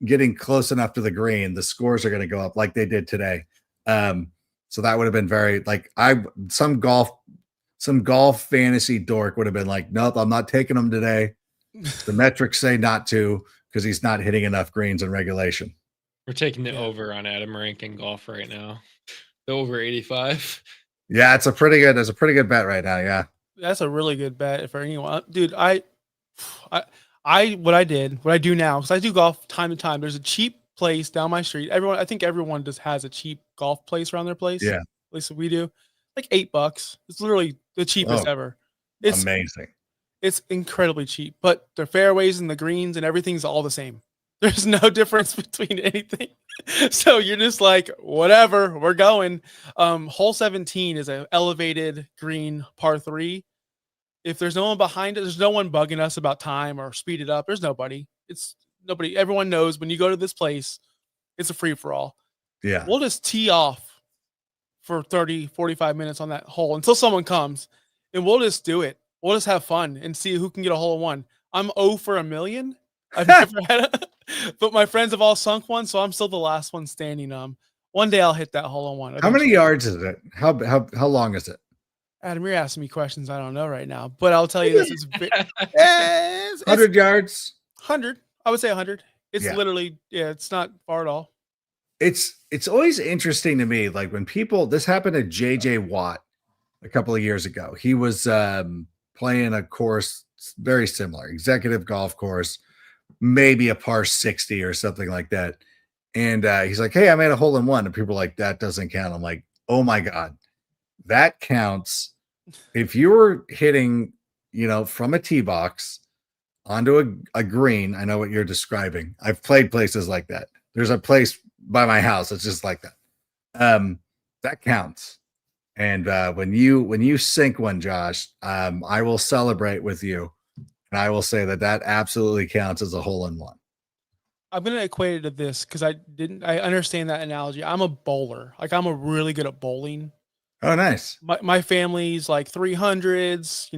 getting close enough to the green, the scores are going to go up like they did today. So that would have been very like some golf fantasy dork would have been like, nope, I'm not taking him today. The metrics say not to because he's not hitting enough greens in regulation. We're taking the over on Adam ranking golf right now. The over 85. Yeah, it's a pretty good bet right now. Yeah. That's a really good bet for anyone. Dude, what I do now, because I do golf time to time. There's a cheap place down my street. I think everyone just has a cheap golf place around their place. Yeah. At least we do. Like $8. It's literally the cheapest ever. It's amazing. It's incredibly cheap, but the fairways and the greens and everything's all the same. There's no difference between anything. So you're just like, whatever, we're going. Hole 17 is an elevated green par 3. If there's no one behind it, there's no one bugging us about time or speed it up. There's nobody. It's nobody. Everyone knows when you go to this place, it's a free for all. Yeah. We'll just tee off for 30, 45 minutes on that hole until someone comes, and we'll just do it. We'll just have fun and see who can get a hole in one. I'm 0 for a million. I've never had but my friends have all sunk one, so I'm still the last one standing. One day I'll hit that hole in one. How many yards is it? How long is it? Adam, you're asking me questions I don't know right now, but I'll tell you this: it's 100 yards. 100. I would say 100. It's Yeah. literally, it's not far at all. It's always interesting to me, like when people. This happened to JJ Watt a couple of years ago. He was playing a course very similar, executive golf course, maybe a par 60 or something like that. And he's like, hey, I made a hole in one. And people are like, that doesn't count. I'm like, oh my God, that counts if you were hitting, from a tee box onto a green, I know what you're describing. I've played places like that. There's a place by my house that's just like that. That counts. And when you sink one, Josh, I will celebrate with you, and I will say that absolutely counts as a hole in one. I'm gonna equate it to this because I understand that analogy. I'm a bowler. Like I'm a really good at bowling. Oh, nice. My family's like 300s.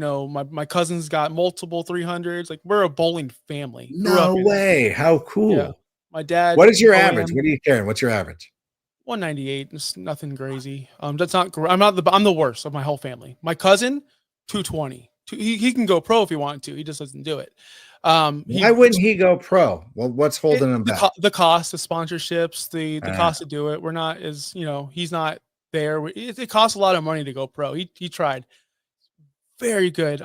My cousins got multiple 300s. Like we're a bowling family. Grew up No in it. way. How cool. Yeah. My dad. What is your average? What are you carrying? What's your average? 198. It's nothing crazy. That's not. I'm the worst of my whole family. My cousin, 220. He can go pro if he wanted to. He just doesn't do it. Why wouldn't he go pro? Well, what's holding him back? The cost, the sponsorships, the cost to do it. We're not as he's not there. It costs a lot of money to go pro. He tried. Very good.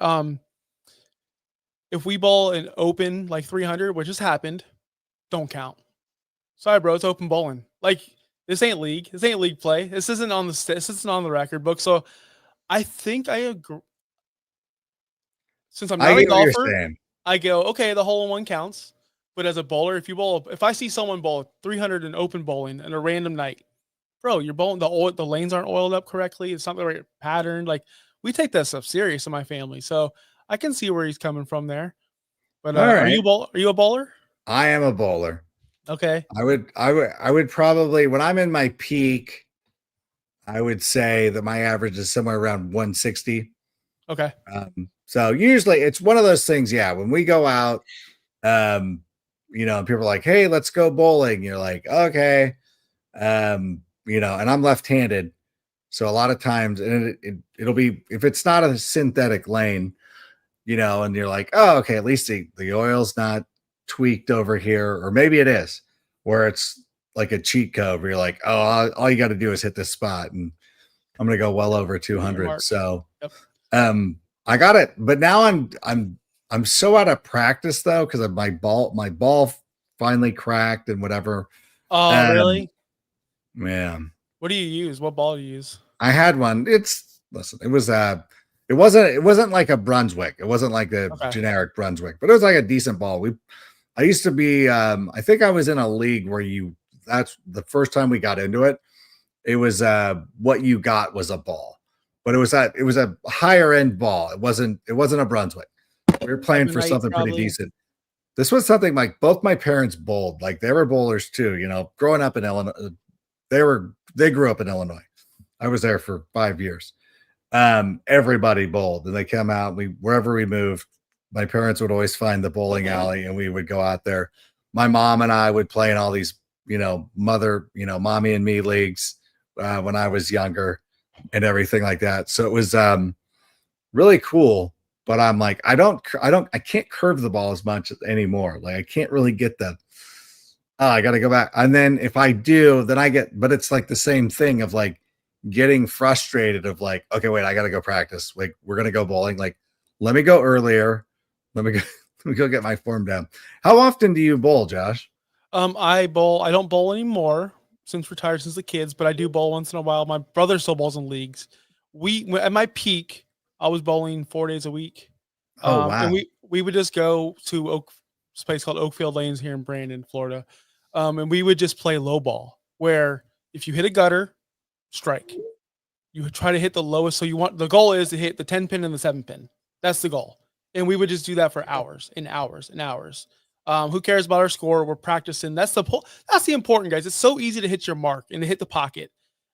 If we bowl an open like 300, which has happened, don't count. Sorry, bro. It's open bowling. Like this ain't league. This ain't league play. This isn't on the record book. So I think I agree. Since I'm not a golfer, I go, okay, the hole in one counts. But as a bowler, if I see someone bowl 300 in open bowling on a random night, bro, you're bowling the lanes aren't oiled up correctly. It's not the right pattern. Like we take that stuff serious in my family. So I can see where he's coming from there. But are you a bowler? I am a bowler. Okay. I would probably, when I'm in my peak, I would say that my average is somewhere around 160. Okay. So usually it's one of those things. Yeah. When we go out, people are like, hey, let's go bowling. You're like, okay. And I'm left-handed. So a lot of times, and it'll be, if it's not a synthetic lane, and you're like, oh, okay, at least the oil's not tweaked over here, or maybe it is, where it's like a cheat code where you're like, oh, all you got to do is hit this spot, and I'm gonna go well over 200. So, I got it, but now I'm so out of practice though because of my ball finally cracked and whatever. Oh, really? Man, what do you use? What ball do you use? I had one. It wasn't like a Brunswick. It wasn't like the generic Brunswick, but it was like a decent ball. I used to be, I think I was in a league where that's the first time we got into it. It was, what you got was a ball, but it was a higher end ball. It wasn't a Brunswick. We were playing for something pretty decent. This was something like both my parents bowled, like they were bowlers too, growing up in Illinois. They grew up in Illinois. I was there for 5 years. Everybody bowled, and they come out. Wherever we moved, my parents would always find the bowling alley, and we would go out there. My mom and I would play in all these, mommy and me leagues when I was younger, and everything like that. So it was really cool. But I'm like, I can't curve the ball as much anymore. Like I can't really get I got to go back. And then if I do, then but it's like the same thing of like getting frustrated of like, okay, wait, I got to go practice. Like we're going to go bowling. Like, let me go earlier. Let me go get my form down. How often do you bowl, Josh? I bowl. I don't bowl anymore since retired since the kids, but I do bowl once in a while. My brother still bowls in leagues. At my peak, I was bowling 4 days a week. Oh, wow. And we would just go to this place called Oakfield Lanes here in Brandon, Florida. And we would just play low ball, where if you hit a gutter, strike. You try to hit the lowest. So the goal is to hit the 10 pin and the 7 pin. That's the goal. And we would just do that for hours and hours and hours. Who cares about our score? We're practicing. That's the important, guys. It's so easy to hit your mark and to hit the pocket.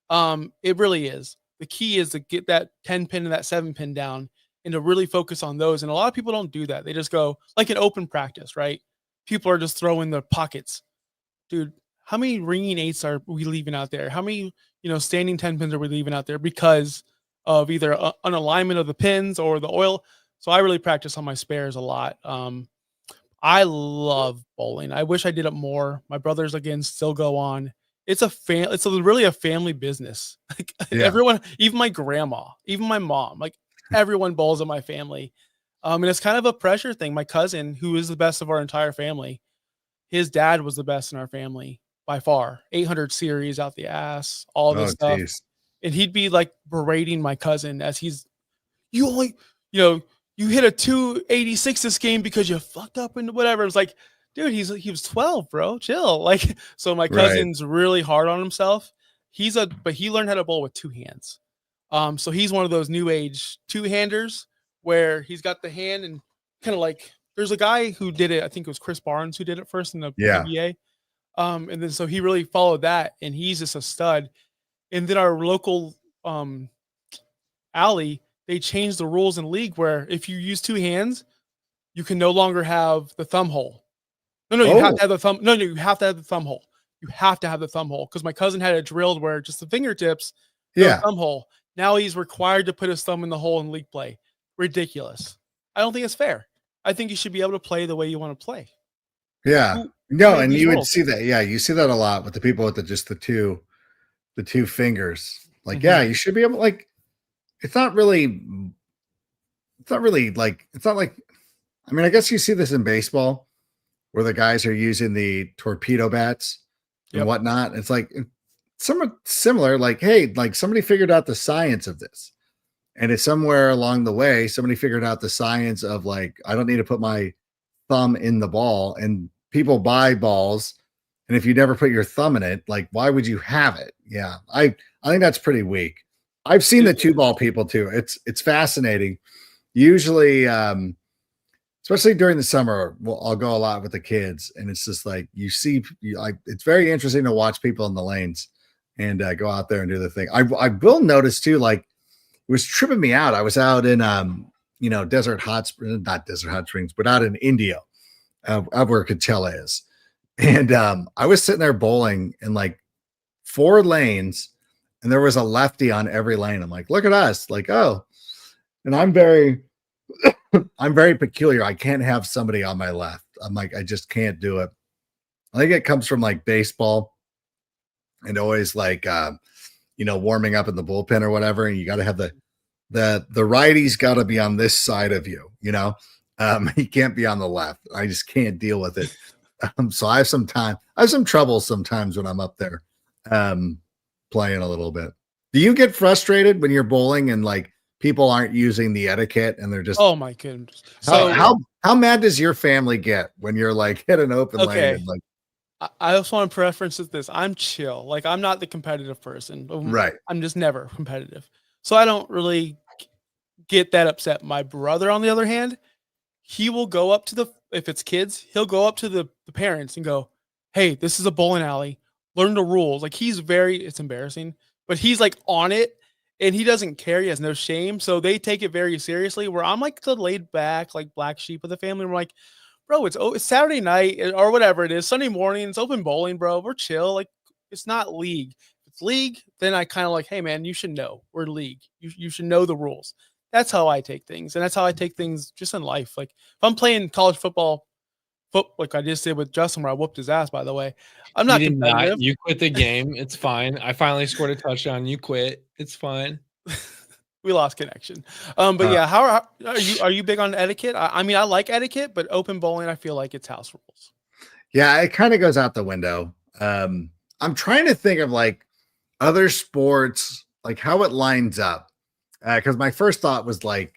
It really is. The key is to get that 10 pin and that 7 pin down and to really focus on those. And a lot of people don't do that. They just go like an open practice, right? People are just throwing the pockets. Dude, how many ringing eights are we leaving out there? How many, standing 10 pins are we leaving out there because of either an alignment of the pins or the oil? So I really practice on my spares a lot. I love bowling. I wish I did it more. My brothers, again, still go on. It's really a family business. Like everyone, even my grandma, even my mom, like everyone bowls in my family. And it's kind of a pressure thing. My cousin, who is the best of our entire family, his dad was the best in our family by far. 800 series out the ass, all this stuff. Geez. And he'd be like berating my cousin as he's, you only, you know, you hit a 286 this game because you fucked up and whatever. It's like, dude, he was 12, bro. Chill. Like, so my cousin's really hard on himself. But he learned how to bowl with two hands. So he's one of those new age two-handers where he's got the hand and kind of like, there's a guy who did it. I think it was Chris Barnes who did it first in the PBA. And then so he really followed that, and he's just a stud. And then our local alley, they changed the rules in league where if you use two hands, you can no longer have the thumb hole. No, you have to have the thumb. No, you have to have the thumb hole. You have to have the thumb hole because my cousin had it drilled where just the fingertips, no thumb hole. Now he's required to put his thumb in the hole in league play. Ridiculous. I don't think it's fair. I think you should be able to play the way you want to play. Yeah. No, and you would see that. Yeah, you see that a lot with the people with the two fingers. Like, yeah, you should be able. Like, it's not like. I mean, I guess you see this in baseball, where the guys are using the torpedo bats and whatnot. It's like somewhat similar. Like, hey, like somebody figured out the science of this, and it's somewhere along the way somebody figured out the science of like, I don't need to put my thumb in the ball, and people buy balls, and if you never put your thumb in it, like, why would you have it? Yeah, I think that's pretty weak. I've seen the two ball people too. It's fascinating. Usually, especially during the summer, I'll go a lot with the kids, and it's just like it's very interesting to watch people in the lanes and go out there and do the thing. I will notice too, like, it was tripping me out. I was out in not Desert Hot Springs, but out in Indio, where Coachella is. And I was sitting there bowling in like 4 lanes, and there was a lefty on every lane. I'm like, look at us. Like, oh, and I'm very peculiar. I can't have somebody on my left. I'm like, I just can't do it. I think it comes from like baseball and always like, warming up in the bullpen or whatever. And you got to have the righty's got to be on this side of you, he can't be on the left. I just can't deal with it. So I have some trouble sometimes when I'm up there playing a little bit. Do you get frustrated when you're bowling and like people aren't using the etiquette and they're just, oh my goodness. So how mad does your family get when you're like hit an open lane and like, I also want to preference this. I'm chill. Like, I'm not the competitive person. Right. I'm just never competitive. So I don't really get that upset. My brother, on the other hand, he will go up to if it's kids, he'll go up to the parents and go, hey, this is a bowling alley. Learn the rules. Like, it's embarrassing, but he's like on it and he doesn't care. He has no shame. So they take it very seriously, where I'm like the laid back, like black sheep of the family. We're like, bro, it's Saturday night or whatever it is, Sunday morning, it's open bowling, bro. We're chill. Like, it's not league. If it's league, then I kind of like, hey man, you should know we're league. You should know the rules. That's how I take things. And that's how I take things just in life. Like, if I'm playing college football, like I just did with Justin, where I whooped his ass, by the way, I'm not competitive. You quit the game. It's fine. I finally scored a touchdown. You quit. It's fine. We lost connection. But yeah, how are you big on etiquette? I mean, I like etiquette, but open bowling, I feel like it's house rules. Yeah, it kind of goes out the window. I'm trying to think of like other sports, like how it lines up. Because my first thought was like,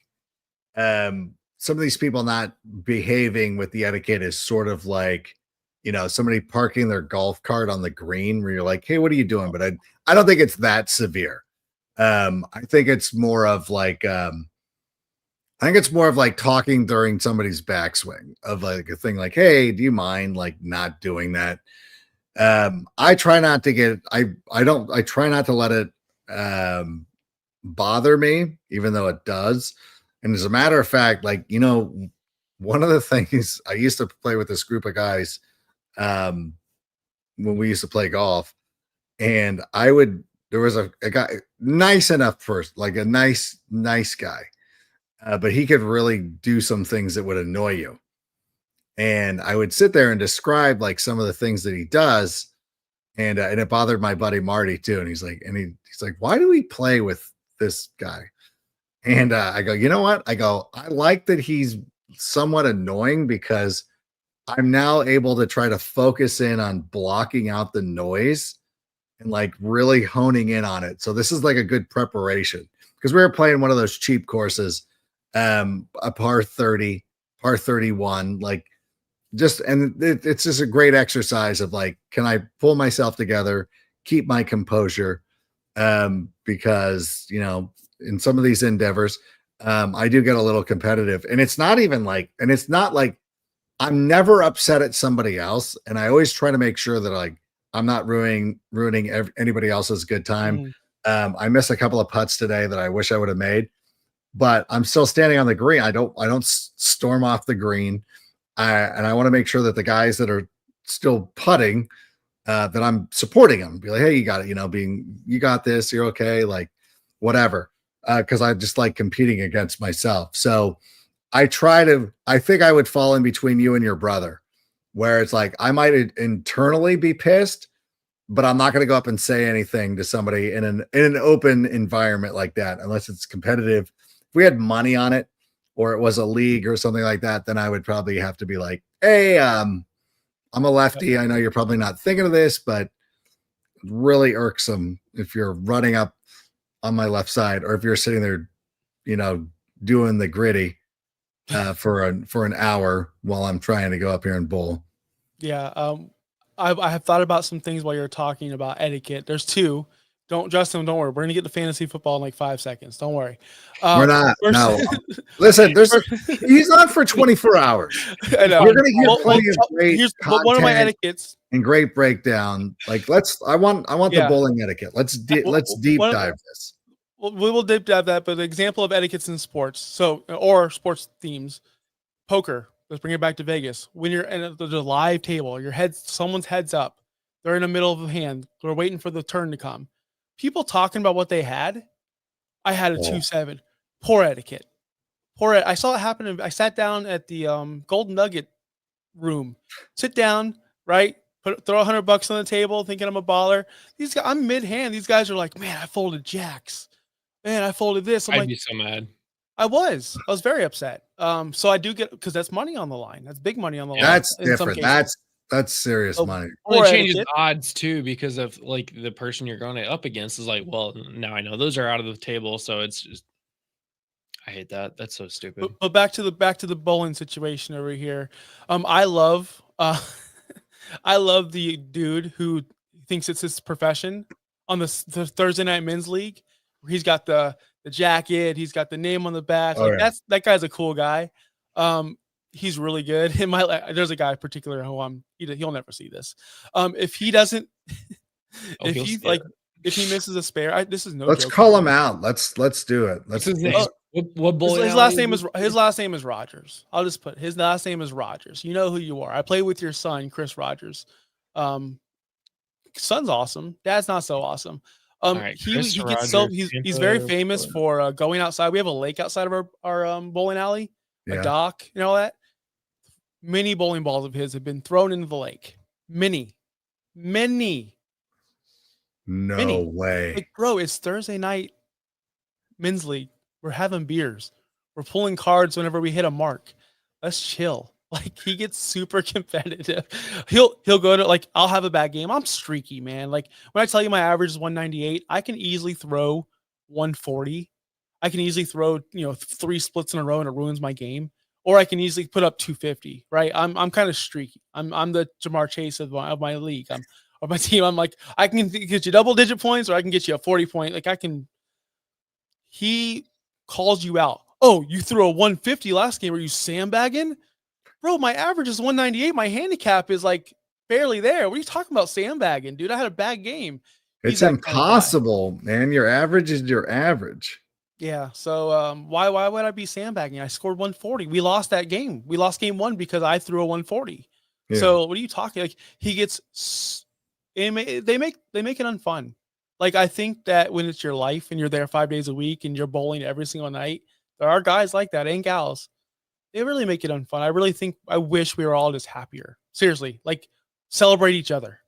some of these people not behaving with the etiquette is sort of like, somebody parking their golf cart on the green where you're like, hey, what are you doing? But I don't think it's that severe. I think it's more of like, talking during somebody's backswing of like a thing like, hey, do you mind like not doing that? I try not to I try not to let it bother me, even though it does. And as a matter of fact, like, one of the things I used to play with this group of guys when we used to play golf, and there was a guy, nice enough person, like a nice guy, but he could really do some things that would annoy you. And I would sit there and describe like some of the things that he does. And it bothered my buddy Marty too. And he's like, why do we play with this guy? And I go, you know what? I like that he's somewhat annoying because I'm now able to try to focus in on blocking out the noise and like really honing in on it. So this is like a good preparation. because we were playing one of those cheap courses, a par 30, par 31, like it's just a great exercise of like, can I pull myself together, keep my composure? Because in some of these endeavors, I do get a little competitive, and it's not like I'm never upset at somebody else, and I always try to make sure that like I'm not ruining anybody else's good time. I missed a couple of putts today that I wish I would have made, but I'm still standing on the green. I don't storm off the green. And I want to make sure that the guys that are still putting, that I'm supporting them, be like, hey, you got it, you got this, you're okay, like whatever. Because I just like competing against myself. So I think I would fall in between you and your brother, where it's like I might internally be pissed, but I'm not going to go up and say anything to somebody in an open environment like that, unless it's competitive. If we had money on it, or it was a league or something like that, then I would probably have to be like, hey, I'm a lefty. I know you're probably not thinking of this, but really irksome if you're running up on my left side, or if you're sitting there, doing the gritty for an hour while I'm trying to go up here and bowl. Yeah. I have thought about some things while you're talking about etiquette. There's two. Justin, don't worry. We're gonna get to fantasy football in like 5 seconds. Don't worry. We're not. No. Listen, he's on for 24 hours. I know. You're gonna hear plenty of great here's content one of my etiquettes and great breakdown. Like I want the bowling etiquette. Let's deep dive this. Well, we will deep dive that, but the example of etiquettes in sports, or sports themes, poker. Let's bring it back to Vegas. When you're in the live table, someone's heads up. They're in the middle of a hand. They're waiting for the turn to come. People talking about what they had. I had a 2-7. Poor etiquette. I saw it happen. I sat down at the Golden Nugget room. Sit down, right? Throw $100 on the table, thinking I'm a baller. These guys, I'm mid hand. These guys are like, man, I folded jacks. Man, I folded this. I'd be so mad. I was very upset. So I do get, because that's money on the line. That's big money on the line. That's different. That's serious money. Well, it changes odds too, because of like the person you're going up against is like, well, now I know those are out of the table, so it's just, I hate that. That's so stupid. But back to the bowling situation over here. I love the dude who thinks it's his profession on the Thursday Night Men's League, where he's got the jacket, he's got the name on the back. That guy's a cool guy. He's really good. There's a guy in particular who he'll never see this. If he doesn't, if he misses a spare, this is no. Let's joke. call him out. Let's do it. His last name is Rogers. I'll just put his last name is Rogers. You know who you are. I play with your son, Chris Rogers. Son's awesome. Dad's not so awesome. Right, he's very famous for going outside. We have a lake outside of our bowling alley, a dock, and all that. Many bowling balls of his have been thrown into the lake. Many. No way. Like, bro, it's Thursday night men's league. We're having beers. We're pulling cards whenever we hit a mark. Let's chill. Like, he gets super competitive. He'll go to, like, I'll have a bad game. I'm streaky, man. Like, when I tell you my average is 198, I can easily throw 140. I can easily throw, 3 splits in a row and it ruins my game. Or I can easily put up 250, right? I'm kind of streaky. I'm the Jamar Chase of my league. Of my team. I'm like, I can get you double-digit points, or I can get you a 40-point. Like, he calls you out. Oh, you threw a 150 last game. Were you sandbagging? Bro, my average is 198. My handicap is like barely there. What are you talking about sandbagging, dude? I had a bad game. It's impossible, man. Your average is your average. Yeah. So why would I be sandbagging? I scored 140. We lost that game. We lost game 1 because I threw a 140. Yeah. So what are you talking? Like, he gets. They make it unfun. Like, I think that when it's your life and you're there 5 days a week and you're bowling every single night, there are guys like that and gals. They really make it unfun. I wish we were all just happier. Seriously, like, celebrate each other.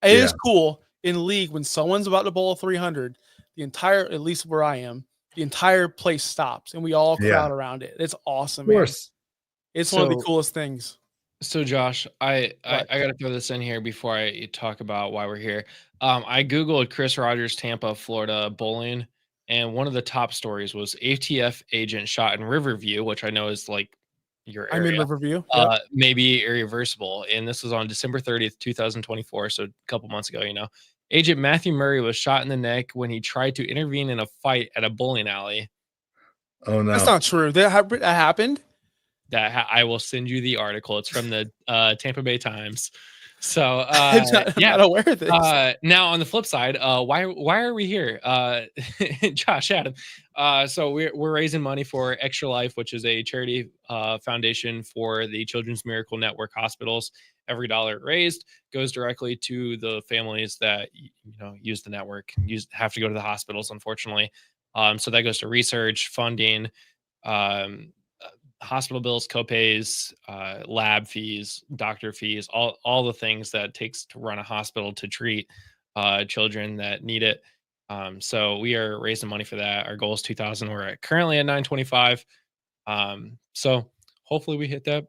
It is cool in league when someone's about to bowl a 300, at least where I am, the entire place stops and we all crowd around it. It's awesome, man. It's one of the coolest things. So Josh, I gotta throw this in here before I talk about why we're here. I Googled Chris Rogers, Tampa, Florida bowling, And one of the top stories was ATF agent shot in Riverview, which I know is like your I'm in area. Riverview. Yep. Maybe irreversible. And this was on December 30th, 2024. So a couple months ago, Agent Matthew Murray was shot in the neck when he tried to intervene in a fight at a bowling alley. Oh, no. That's not true. That happened? I will send you the article. It's from the Tampa Bay Times. So I'm not aware of this. now on the flip side, why are we here? Josh, Adam. So we're raising money for Extra Life, which is a charity foundation for the Children's Miracle Network hospitals. Every dollar raised goes directly to the families that use the network, have to go to the hospitals, unfortunately. So that goes to research, funding, hospital bills, copays, lab fees, doctor fees, all the things that it takes to run a hospital to treat children that need it. So we are raising money for that. Our goal is 2,000. We're currently at 925. So hopefully we hit that,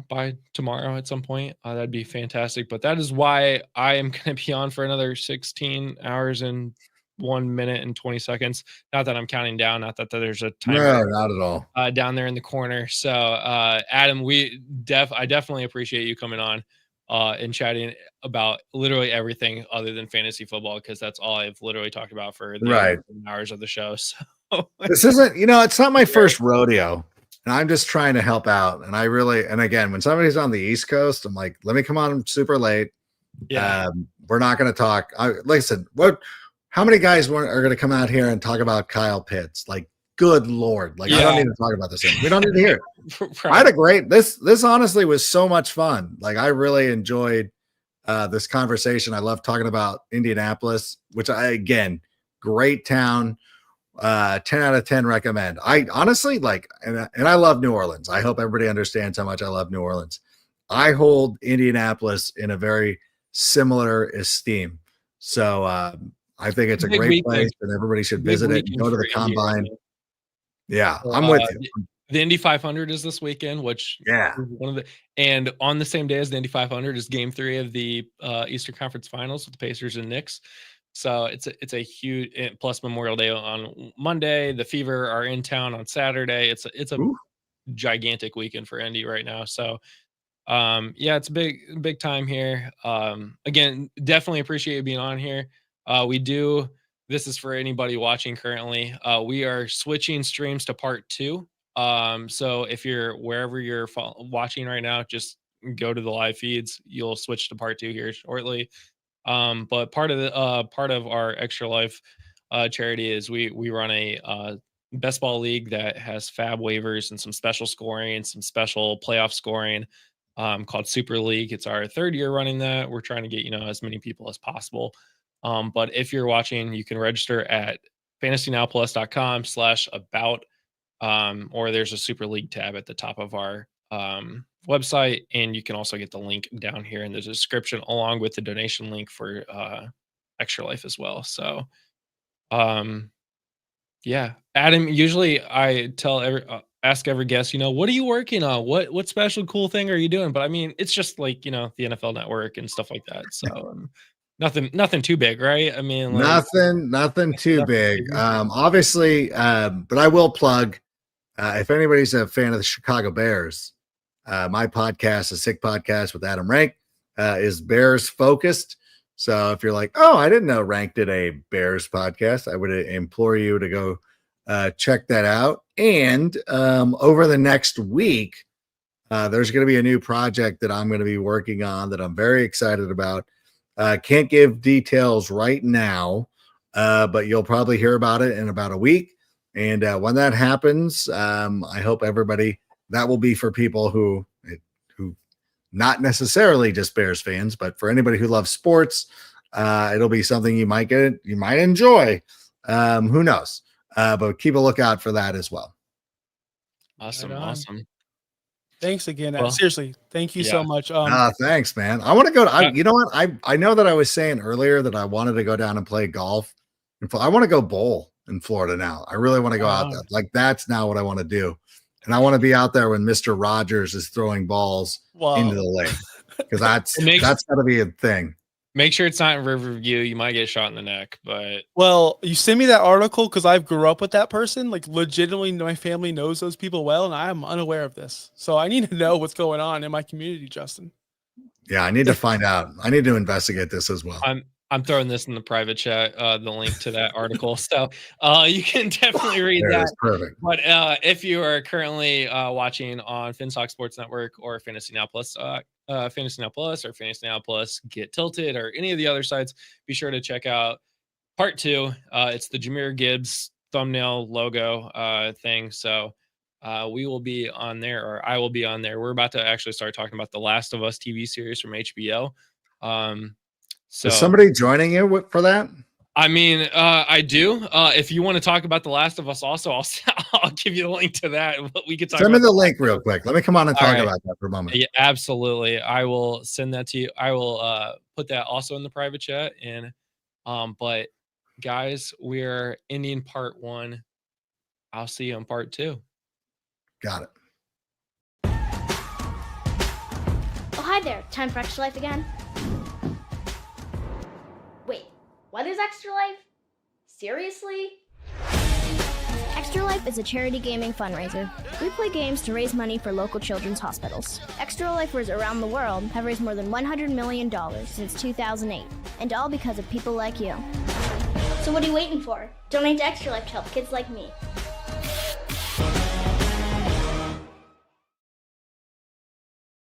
by tomorrow at some point. That'd be fantastic. But that is why I am going to be on for another 16 hours and 1 minute and 20 seconds. Not that I'm counting down, not that there's a timer. No, not at all. Down there in the corner. So Adam, I definitely appreciate you coming on and chatting about literally everything other than fantasy football, because that's all I've literally talked about for the hours of the show. So this isn't, it's not my first rodeo. And I'm just trying to help out. And and again, when somebody's on the East Coast, I'm like, let me come on super late. Yeah. We're not going to talk. Like I said, how many guys are going to come out here and talk about Kyle Pitts? Like, good Lord. Like, I don't need to talk about this. We don't need to hear it. I had a great, this honestly was so much fun. Like, I really enjoyed this conversation. I love talking about Indianapolis, which great town. 10 out of 10 recommend. I honestly and I love New Orleans. I hope everybody understands how much I love New Orleans. I hold Indianapolis in a very similar esteem. So I think it's a great place and everybody should visit it and go to the combine. Yeah, I'm with you. The Indy 500 is this weekend, which and on the same day as the Indy 500 is Game 3 of the Eastern Conference Finals with the Pacers and Knicks. So it's a huge, plus Memorial Day on Monday. The Fever are in town on Saturday. It's a gigantic weekend for Indy right now. So it's a big time here. Again, definitely appreciate you being on here. This is for anybody watching currently. We are switching streams to part 2. So if you're wherever you're watching right now, just go to the live feeds. You'll switch to part 2 here shortly. But part of our Extra Life charity is we run a best ball league that has fab waivers and some special scoring and some special playoff scoring called Super League. It's our 3rd year running that. We're trying to get as many people as possible. But if you're watching, you can register at FantasyNowPlus.com/about, or there's a Super League tab at the top of our website, and you can also get the link down here in the description along with the donation link for Extra Life as well. So Adam, usually I ask every guest, what are you working on, what special cool thing are you doing? But I mean, it's just like the NFL Network and stuff like that. So nothing too big, right? I mean, nothing too big, obviously, but I will plug, if anybody's a fan of the Chicago Bears, my podcast, a Sick Podcast with Adam Rank, is Bears focused. So if you're like, oh, I didn't know Rank did a Bears podcast, I would implore you to go check that out. And over the next week, there's going to be a new project that I'm going to be working on that I'm very excited about. Can't give details right now, but you'll probably hear about it in about a week. And when that happens, I hope everybody, that will be for people who not necessarily just Bears fans, but for anybody who loves sports, it'll be something you might enjoy. Who knows? But keep a lookout for that as well. Awesome. Thanks again. Seriously, thank you so much. Thanks, man. I want to go. You know what? I know that I was saying earlier that I wanted to go down and play golf. I want to go bowl in Florida now. I really want to go out there. Like, that's now what I want to do. And I want to be out there when Mr. Rogers is throwing balls into the lake, because that's got to be a thing. Make sure it's not in Riverview. You might get shot in the neck, but Well, you send me that article because I grew up with that person. Like, legitimately, my family knows those people well, and I am unaware of this. So I need to know what's going on in my community, Justin. Yeah, I need to find out. I need to investigate this as well. I'm throwing this in the private chat, the link to that article. So you can definitely read There it that. is. Perfect. But if you are currently watching on FinTalk Sports Network or FantasyNow Plus, FantasyNow Plus or FantasyNow Plus Get Tilted or any of the other sites, be sure to check out part 2. It's the Jahmyr Gibbs thumbnail logo thing. So we will be on there, or I will be on there. We're about to actually start talking about the Last of Us TV series from HBO. So Is somebody joining you for that? I mean, I do. If you want to talk about The Last of Us also, I'll give you the link to that. We could talk Send me about the link real quick. Let me come on and All talk right. about that for a moment. Yeah, absolutely. I will send that to you. I will put that also in the private chat. And but guys, we're ending part 1. I'll see you on part 2. Got it. Oh, hi there. Time for Extra Life again. Wait, what is Extra Life? Seriously? Extra Life is a charity gaming fundraiser. We play games to raise money for local children's hospitals. Extra Lifers around the world have raised more than $100 million since 2008, and all because of people like you. So what are you waiting for? Donate to Extra Life to help kids like me.